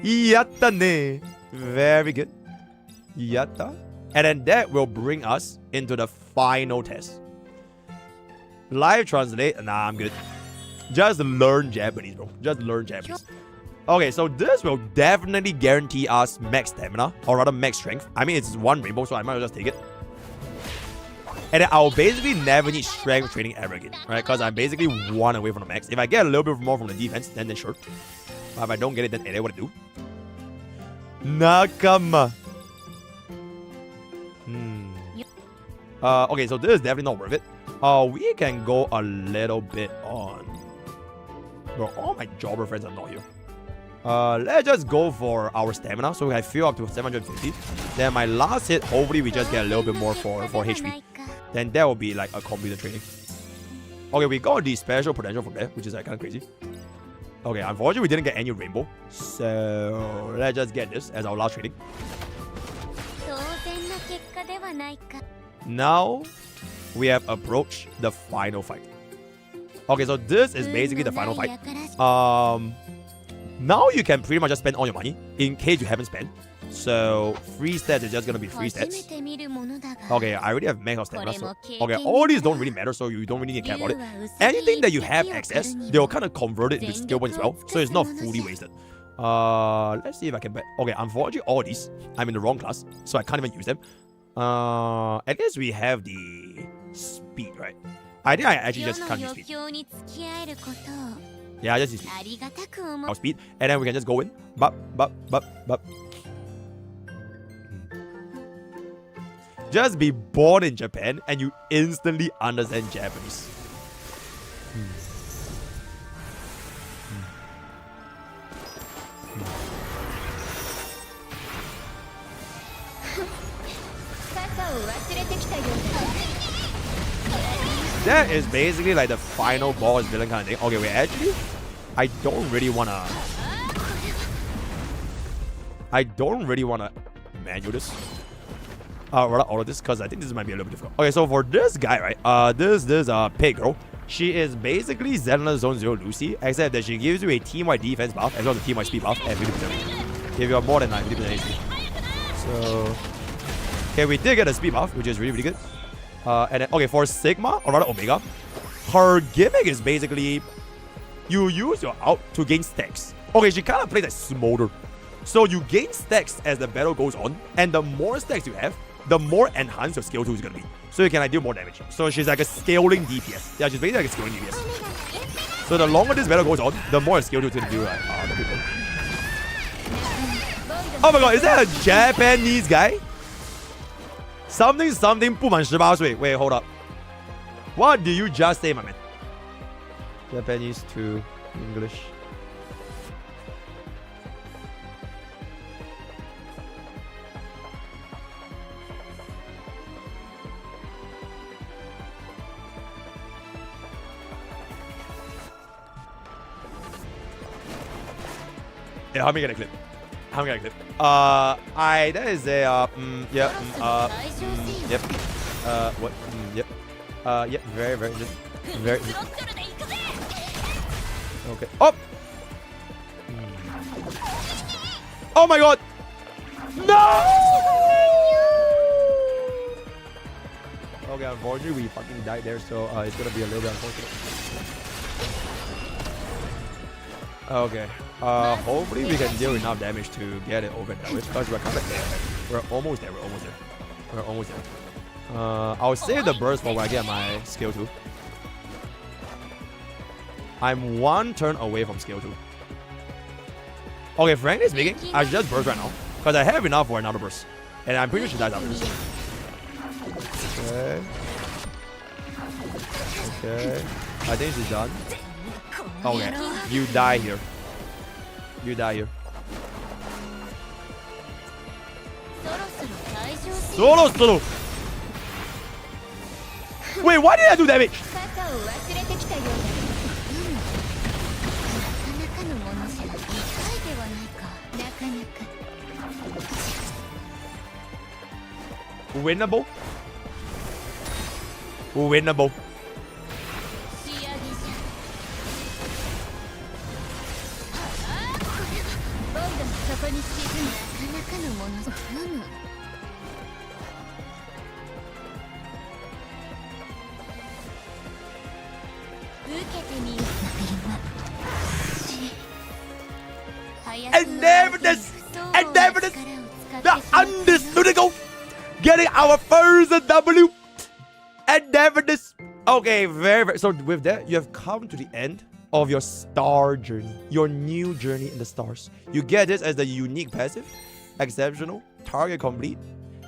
Yatta ne. Very good. Yatta. And then that will bring us into the final test. Live translate. Nah, I'm good. Just learn Japanese, bro. Just learn Japanese. Okay, so this will definitely guarantee us max stamina, or rather max strength. I mean, it's one rainbow, so I might as well just take it. And then I'll basically never need strength training ever again, right? Because I'm basically one away from the max. If I get a little bit more from the defense, then sure. But if I don't get it, then it ain't what to do. Nakama. Okay, so this is definitely not worth it. We can go a little bit on. Bro, all my jobber friends are not here. Let's just go for our stamina. So I fill up to 750. Then my last hit, hopefully we just get a little bit more for HP. Then that will be like a computer training. Okay, we got the special potential from there, which is like kind of crazy. Okay, unfortunately we didn't get any rainbow. So let's just get this as our last training. Now we have approached the final fight. Okay, so this is basically the final fight. Now you can pretty much just spend all your money in case you haven't spent. So free stats is just gonna be free stats. Okay, I already have max stamina. So, okay, all these don't really matter, so you don't really need to care about it. Anything that you have access, they'll kind of convert it into skill points as well, so it's not fully wasted. Let's see if I can bet. Okay, unfortunately, all these I'm in the wrong class, so I can't even use them. I guess we have the speed, right? I think I actually just can't use speed. Yeah, just use speed. Our speed, and then we can just go in. Bop. Just be born in Japan and you instantly understand Japanese. That is basically like the final boss villain kind of thing. Okay, wait, actually, I don't really wanna manual this. Rather all of this, because I think this might be a little bit difficult. Okay, so for this guy, right, this pig girl, she is basically Zelda Zone 0 Lucy, except that she gives you a team-wide defense buff as well as a team-wide speed buff and 50%. If you are more than 50% HP. So, okay, we did get a speed buff, which is really good. And then, okay, for Sigma, or rather Omega, her gimmick is basically you use your ult to gain stacks. Okay, she kind of plays like Smolder. So you gain stacks as the battle goes on, and the more stacks you have, the more enhanced your skill 2 is going to be. So you can like, deal more damage. So she's like a scaling DPS. Yeah, she's basically like a scaling DPS. So the longer this battle goes on, the more skill 2 is going to do. Oh my god, is that a Japanese guy? Something 不满18岁. Wait, hold up. What did you just say, my man? Japanese to English. Yeah, how me get a clip? That is a, yep, what, yep, yep, very good. Okay, oh! Oh my god! No! Okay, Yeah, unfortunately we fucking died there, so it's gonna be a little bit unfortunate. Okay. Hopefully we can deal enough damage to get it over there, because we're kind of there. We're almost there. We're almost there. I'll save the burst for when I get my skill 2. I'm 1 turn away from skill 2. Okay, frankly speaking, I should just burst right now, because I have enough for another burst. And I'm pretty sure she dies after this. Okay. Okay. I think she's done. Okay. You die here. You die here. Solo! Wait, why did I do damage? Winnable. Winnable. Endeavorness! The undisputable! Getting our first W! Endeavorness! Okay, very. So with that, you have come to the end of your star journey. Your new journey in the stars. You get this as the unique passive. Exceptional. Target complete.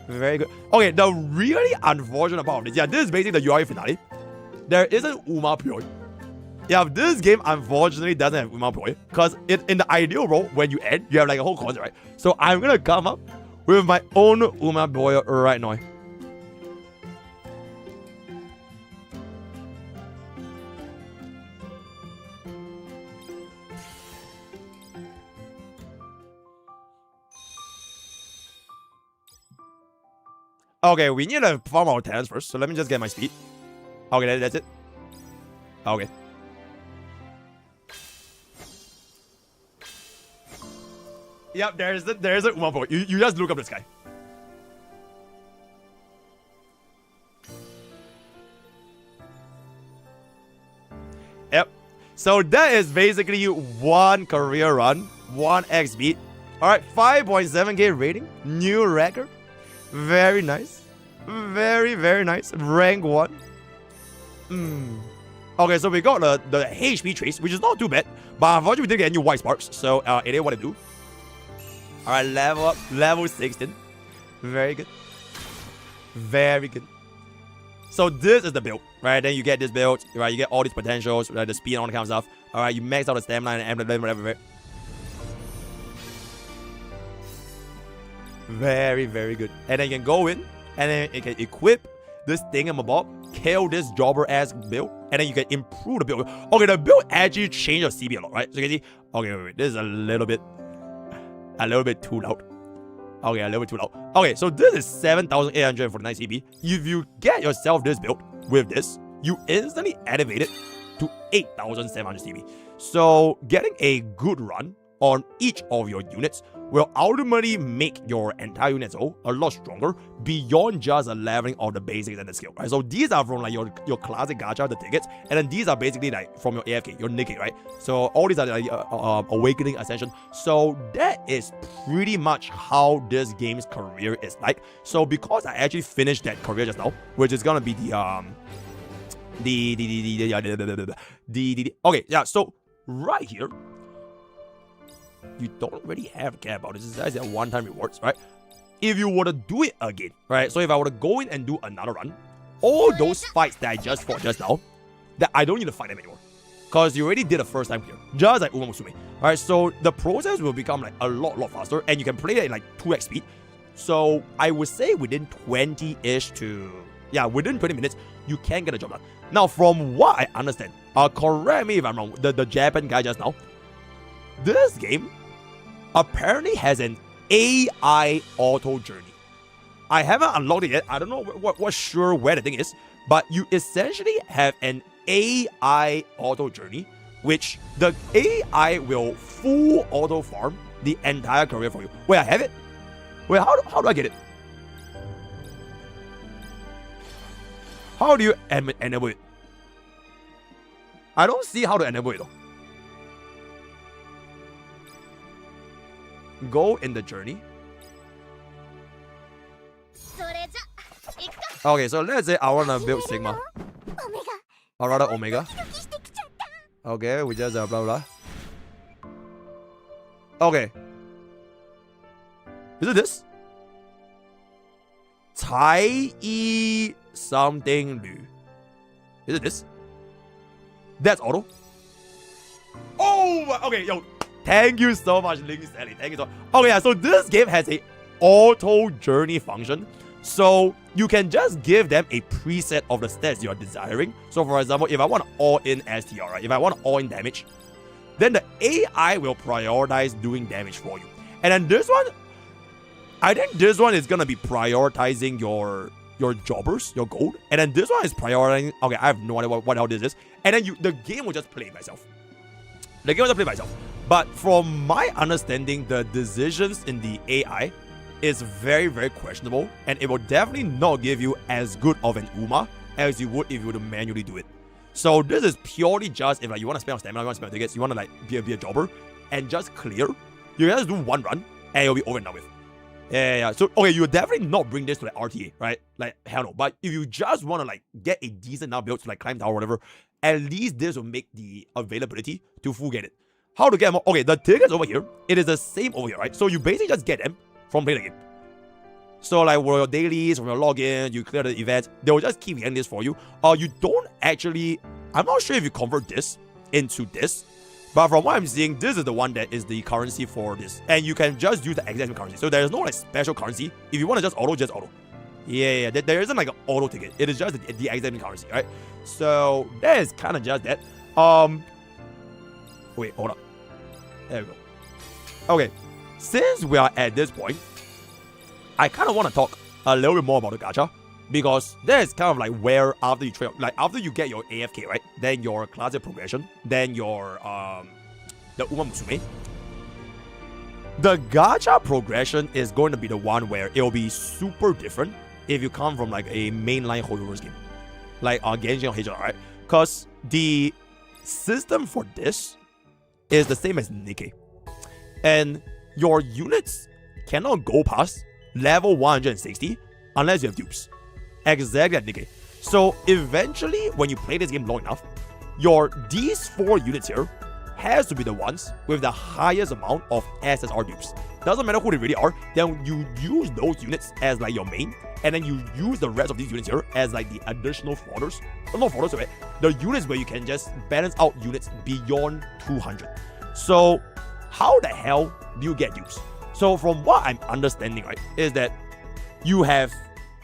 Very good. Okay, the really unfortunate part of this. Yeah, this is basically the UI finale. There isn't Uma Pyoy. Yeah, this game unfortunately doesn't have Uma Pyoy. Because in the ideal world, when you end, you have like a whole concept, right? So I'm gonna come up with my own Uma Pyoy right now. Okay, we need to farm our talents first, so let me just get my speed. Okay, that's it. Okay. Yep, there's a Uma Pyoy. You just look up this guy. Yep. So that is basically 1 career run, 1 XP. Alright, 5.7k rating, new record. Very nice. Very, very nice. Rank 1. Okay, so we got the HP trace, which is not too bad. But unfortunately, we didn't get any white sparks. So it is what it do. Alright, level up. Level 16. Very good. Very good. So this is the build, right? Then you get this build, right? You get all these potentials, right? The speed and all that kind of stuff. Alright, you max out the stamina and whatever. Very, very good. And then you can go in, and then you can equip this thingamabob, kill this jobber-ass build, and then you can improve the build. Okay, the build actually changed your CP a lot, right? So you can see, okay, wait, this is a little bit too loud. Okay, a little bit too loud. Okay, so this is 7,849 CP. If you get yourself this build with this, you instantly elevate it to 8,700 CP. So getting a good run on each of your units will ultimately make your entire unit a lot stronger beyond just a leveling of the basics and the skill, right? So these are from like your classic gacha, the tickets, and then these are basically like from your AFK, your Nikkei, right? So all these are like awakening, ascension. So that is pretty much how this game's career is like. So because I actually finished that career just now, which is gonna be okay, yeah. So right here, you don't really have to care about this. This is a one-time rewards, right? If you were to do it again, right? So if I were to go in and do another run, all those fights that I just fought just now, that I don't need to fight them anymore. Because you already did the first time here. Just like Uma Musume. Alright, so the process will become like a lot faster, and you can play it at like 2x speed. So I would say within 20-ish to... yeah, within 20 minutes, you can get the job done. Now, from what I understand, correct me if I'm wrong, the Japan guy just now, this game apparently has an AI auto journey. I haven't unlocked it yet. I don't know what's sure where the thing is, but you essentially have an AI auto journey, which the AI will full auto farm the entire career for you. Wait, I have it? Wait, how do I get it? How do you enable it? I don't see how to enable it though. Go in the journey. Okay, so let's say I want to build Sigma. Or rather Omega. Okay, we just blah blah. Okay. Is it this? Tai Yi something Lu. Is it this? That's auto. Oh my, okay, yo. Thank you so much, Link Sally. Thank you so much. Okay, yeah, so this game has a auto journey function. So you can just give them a preset of the stats you are desiring. So for example, if I want all-in STR, right? If I want all-in damage, then the AI will prioritize doing damage for you. And then this one, I think this one is gonna be prioritizing your jobbers, your gold. And then this one is prioritizing, okay, I have no idea what hell this is. And then the game will just play by itself. The game will just play by itself. But from my understanding, the decisions in the AI is very, very questionable, and it will definitely not give you as good of an UMA as you would if you were to manually do it. So this is purely just if like you want to spend on stamina, you want to spend on tickets, you want to like be a jobber and just clear. You can just do one run and it'll be over and done with. Yeah. So okay, you definitely not bring this to like RTA, right? Like hell no. But if you just want to like get a decent enough build to like climb tower or whatever, at least this will make the availability to full get it. How to get more? Okay, the tickets over here, it is the same over here, right? So you basically just get them from playing the game. So like for your dailies, from your login, you clear the events, they will just keep getting this for you. You don't actually, I'm not sure if you convert this into this, but from what I'm seeing, this is the one that is the currency for this. And you can just use the exact same currency. So there is no like special currency. If you want to just auto. Yeah. There isn't like an auto ticket. It is just the exact same currency, right? So that is kind of just that. Wait, hold up. There we go. Okay, since we are at this point, I kind of want to talk a little bit more about the gacha, because that is kind of like where after you trade, like after you get your AFK, right, then your classic progression, then your the Uma Musume. The gacha progression is going to be the one where it will be super different if you come from like a mainline Hoyoverse game, like Genshin or HR, right? Because the system for this is the same as Nikkei, and your units cannot go past level 160 unless you have dupes. Exactly like Nikkei. So eventually, when you play this game long enough, these 4 units here has to be the ones with the highest amount of SSR dupes. Doesn't matter who they really are, then you use those units as like your main, and then you use the rest of these units here as like the additional fodders. Not fodders, right? The units where you can just balance out units beyond 200. So how the hell do you get dupes? So from what I'm understanding, right, is that you have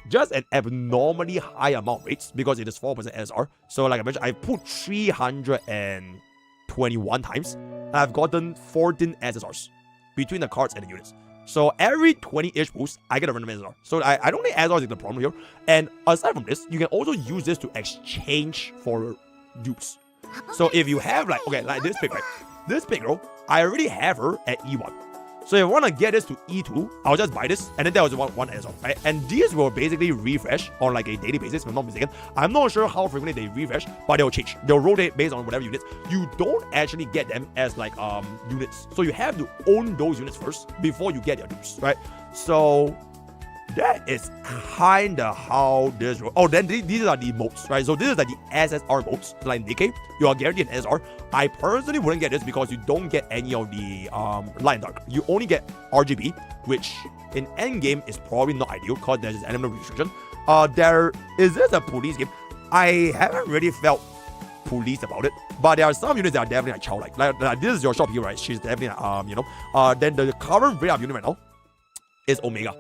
just an abnormally high amount of rates because it is 4% SR. So like I mentioned, I put 321 times, and I've gotten 14 SSRs between the cards and the units. So every 20-ish boost, I get a random SSR. So I don't think SSR is the problem here. And aside from this, you can also use this to exchange for dupes. So if you have like, okay, like this pick, right? This pick, girl, I already have her at E1. So if I want to get this to E2, I'll just buy this, and then there was one SR, right? And these will basically refresh on like a daily basis, if I'm not mistaken. I'm not sure how frequently they refresh, but they'll change. They'll rotate based on whatever units. You don't actually get them as like units. So you have to own those units first before you get your dupes, right? So that is kinda how this works. Oh, then these are the modes, right? So this is like the SSR modes, like Nikkei. You are guaranteed an SSR. I personally wouldn't get this because you don't get any of the light and dark. You only get RGB, which in endgame is probably not ideal because there's this animal restriction. There is this a police game. I haven't really felt police about it, but there are some units that are definitely like childlike. Like this is your shop here, right? She's definitely then the current rate of unit right now is Omega.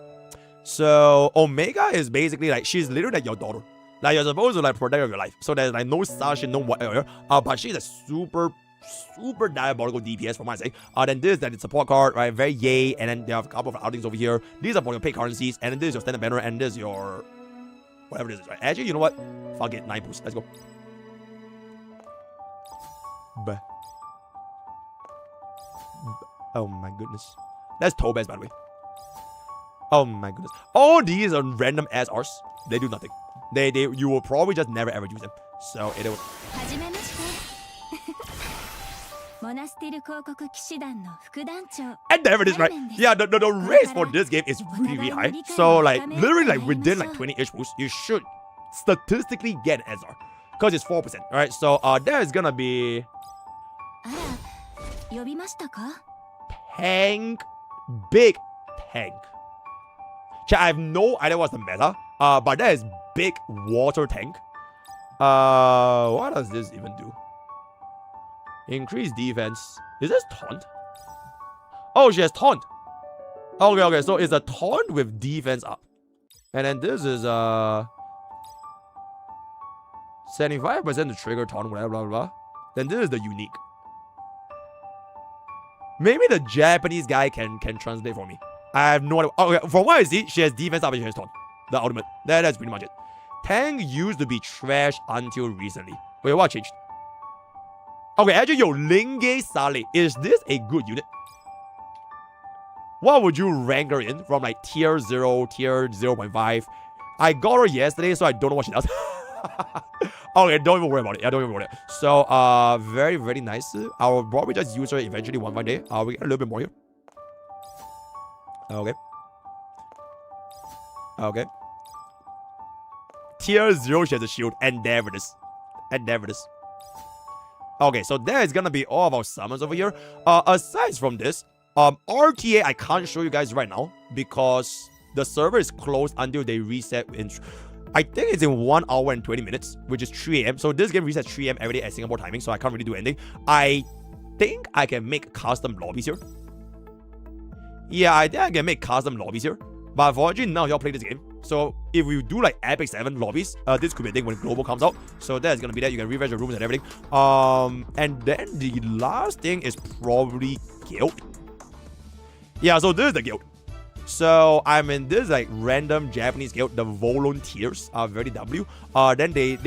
So Omega is basically like, she's literally like your daughter. Like you're supposed to like protect your life. So there's like no such and no whatever. But she's a super diabolical DPS for my sake. Then this is the support card, right? Very yay. And then they have a couple of outings over here. These are for your paid currencies. And then this is your standard banner. And this is your whatever this is, right? Actually, you know what? Fuck it, 9 boost. Let's go. Oh my goodness. That's Tobes, by the way. Oh my goodness. All these are random SRs. They do nothing. You will probably just never ever use them. So it will. はじめましてモナスティル広告騎士団の副団長 And there it is, right? Yeah, the race for this game is really, really high. So like literally like within like 20-ish boosts, you should statistically get an SR. Because it's 4%, right? So there's gonna be あら呼びましたか tank, big tank. Chat, I have no idea what's the meta. But that is big water tank. What does this even do? Increase defense. Is this taunt? Oh, she has taunt. Okay, so it's a taunt with defense up. And then this is 75% to trigger taunt, whatever, blah, blah, blah. Then this is the unique. Maybe the Japanese guy can translate for me. I have no idea. Okay, from what I see, she has defense up and she has taunt. The ultimate. That's pretty much it. Tank used to be trash until recently. Wait, what changed? Okay, actually, yo, Linge Sale. Is this a good unit? What would you rank her in from like tier 0, tier 0.5? I got her yesterday, so I don't know what she does. Okay, don't even worry about it. Yeah, don't even worry about it. So, very, very nice. I will probably just use her eventually one fine day. We get a little bit more here. Okay. Okay. Tier 0, she has a shield. And there it is. And there it is. Okay, so that is gonna be all of our summons over here. Aside from this, RTA I can't show you guys right now because the server is closed until they reset in, I think it's in 1 hour and 20 minutes, which is 3 AM. So this game resets 3 AM every day at Singapore timing, so I can't really do anything. I think I can make custom lobbies here. Yeah, I think I can make custom lobbies here. But unfortunately, none of y'all play this game. So if we do like Epic 7 lobbies, this could be a thing when Global comes out. So that's gonna be that. You can refresh the rooms and everything. And then the last thing is probably guild. Yeah, so this is the guild. So I'm in this like random Japanese guild. The volunteers are very W. Then they're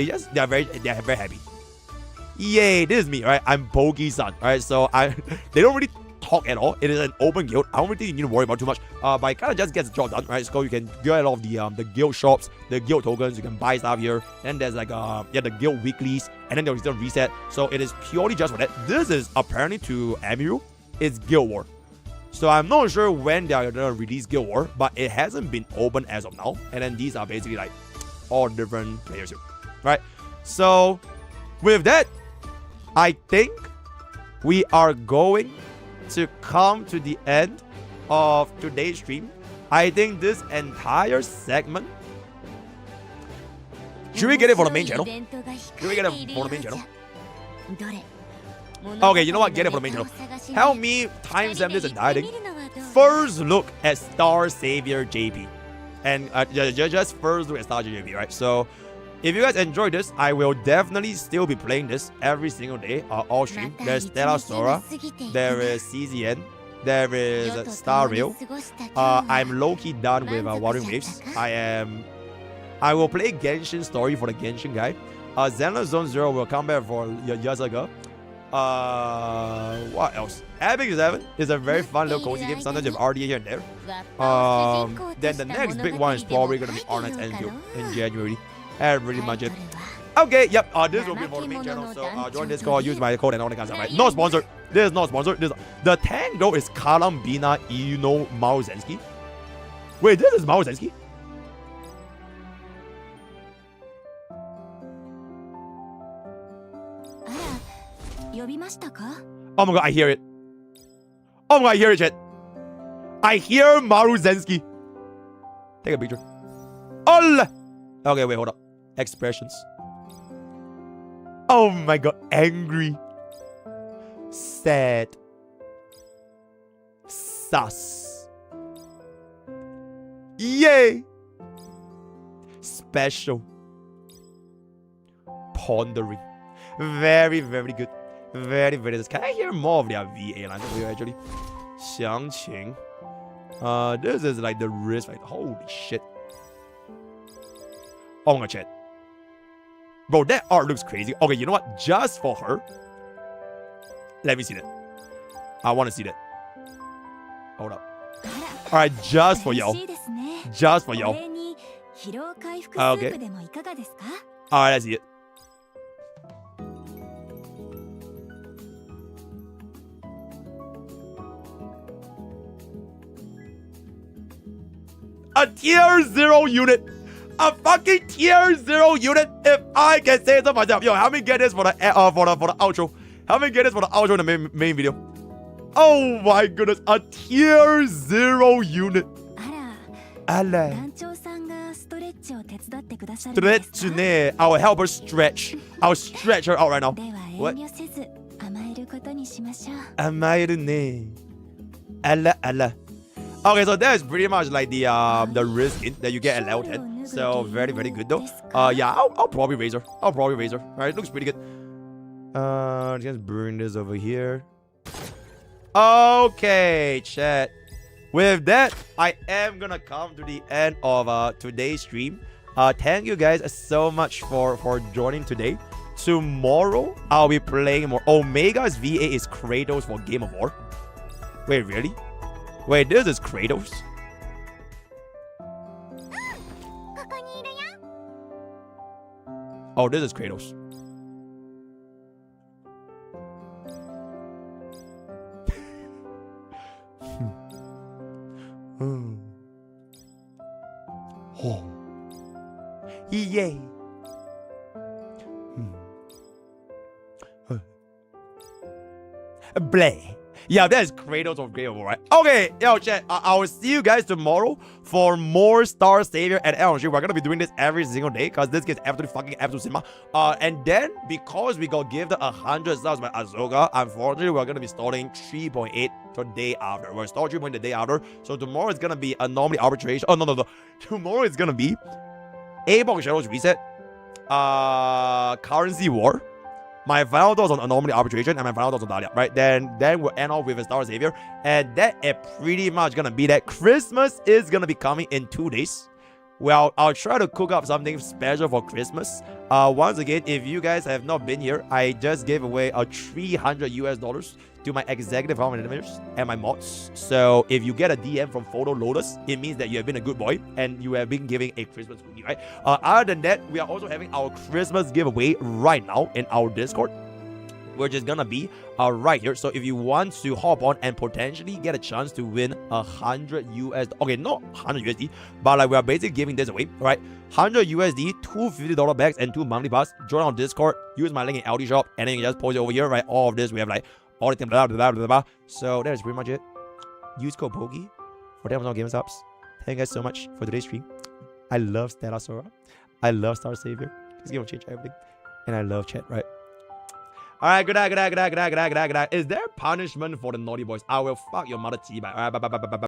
very happy. Yay, this is me, right? I'm Poke-san, right? So they don't really talk at all. It is an open guild. I don't really think you need to worry about too much. But it kind of just gets the job done, right? So you can get all of the guild shops, the guild tokens. You can buy stuff here. And there's like the guild weeklies, and then there's the reset. So it is purely just for that. This is apparently to Amiru. It's Guild War. So I'm not sure when they are gonna release Guild War, but it hasn't been open as of now. And then these are basically like all different players here, right? So with that, I think we are going to come to the end of today's stream. I think this entire segment, should we get it for the main channel? Should we get it for the main channel? Okay, you know what? Get it for the main channel. Help me timestamp this entire thing. First look at Star Savior JP. And just first look at Star Savior JP, right? So if you guys enjoy this, I will definitely still be playing this every single day, all stream. There's Stella Sora, there is CZN, there is Star Rail. I'm low-key done with Wuthering Waves. I will play Genshin Story for the Genshin guy. Zenless Zone Zero will come back for Yazaga. What else? Epic 7 is a very fun little cozy game. Sometimes you have RDA here and there. Then the next big one is probably gonna be Arnight's Enfield in January. That's pretty much it. Okay, yep. This will be for the main channel. So join Discord, use my code and all that kind of stuff. Right? Not sponsored. This is not sponsored. The tank though is Kalambina Ino Mauzensky. Wait, this is Mauzensky? Oh my god, I hear it. Oh my god, I hear it, chat. I hear Maruzensky. Take a picture. Oh! Okay, wait, hold up. Expressions. Oh my god, angry. Sad. Sus. Yay! Special. Pondering. Very, very good. Very, very good. Can I hear more of their VA lines over here actually? Xiangqing. This is like the wrist, like holy shit. Oh my chat. Bro, that art looks crazy. Okay, you know what? Just for her. Let me see that. I want to see that. Hold up. Alright, just for y'all. Just for y'all. Okay. Alright, let's see it. A tier 0 unit. A fucking tier 0 unit. If I can say it to myself. Yo, help me get this for the outro. Help me get this for the outro in the main video. Oh my goodness. A tier 0 unit. Allah. Stretch ne. I will help her stretch. I'll stretch her out right now. What? Amaeru ne. Allah, Allah. Okay, so that is pretty much like the risk that you get at level 10. So very, very good though. Yeah, I'll probably raise her. Alright, looks pretty good. Just bring this over here. Okay, chat. With that, I am gonna come to the end of today's stream. Thank you guys so much for joining today. Tomorrow, I'll be playing more. Omega's VA is Kratos for Game of War. Wait, really? Wait, this is Kratos? Oh, this is Kratos. Oh. Yay. Bleh. Yeah, that is Kratos of Game of War, right? Okay, yo, chat. I will see you guys tomorrow for more Star Savior and LG. We're gonna be doing this every single day because this gets absolutely fucking absolute cinema. And then because we got gifted 100 subs by Azoka, unfortunately, we're gonna be starting 3.8 the day after. We're starting 3.8 the day after. So tomorrow is gonna be Anomaly arbitration. Oh no. Tomorrow is gonna be A-Box Shadows reset, currency war. My final thoughts on Anomaly arbitration and my final thoughts on Dahlia, right? Then we'll end off with a Star Savior. And that is pretty much gonna be that. Christmas is gonna be coming in 2 days. Well, I'll try to cook up something special for Christmas. Once again, if you guys have not been here, I just gave away $300 to my executive members and my mods. So if you get a DM from Photo Lotus, it means that you have been a good boy and you have been giving a Christmas cookie, right? Other than that, we are also having our Christmas giveaway right now in our Discord, which is gonna be right here. So if you want to hop on and potentially get a chance to win 100 US, okay, not 100 USD, but like we are basically giving this away, right? 100 USD, 2 $50 bags, and 2 monthly pass. Join our Discord, use my link in LD shop, and then you just post it over here, right? All of this, we have like all the things, blah, blah, blah, blah, blah. So that is pretty much it. Use code POKE for $10 game subs. Thank you guys so much for today's stream. I love Stella Sora. I love Star Savior. This game will change everything. And I love chat, right? Alright, good night. Is there punishment for the naughty boys? I will fuck your mother tea. Bye. Alright, bye.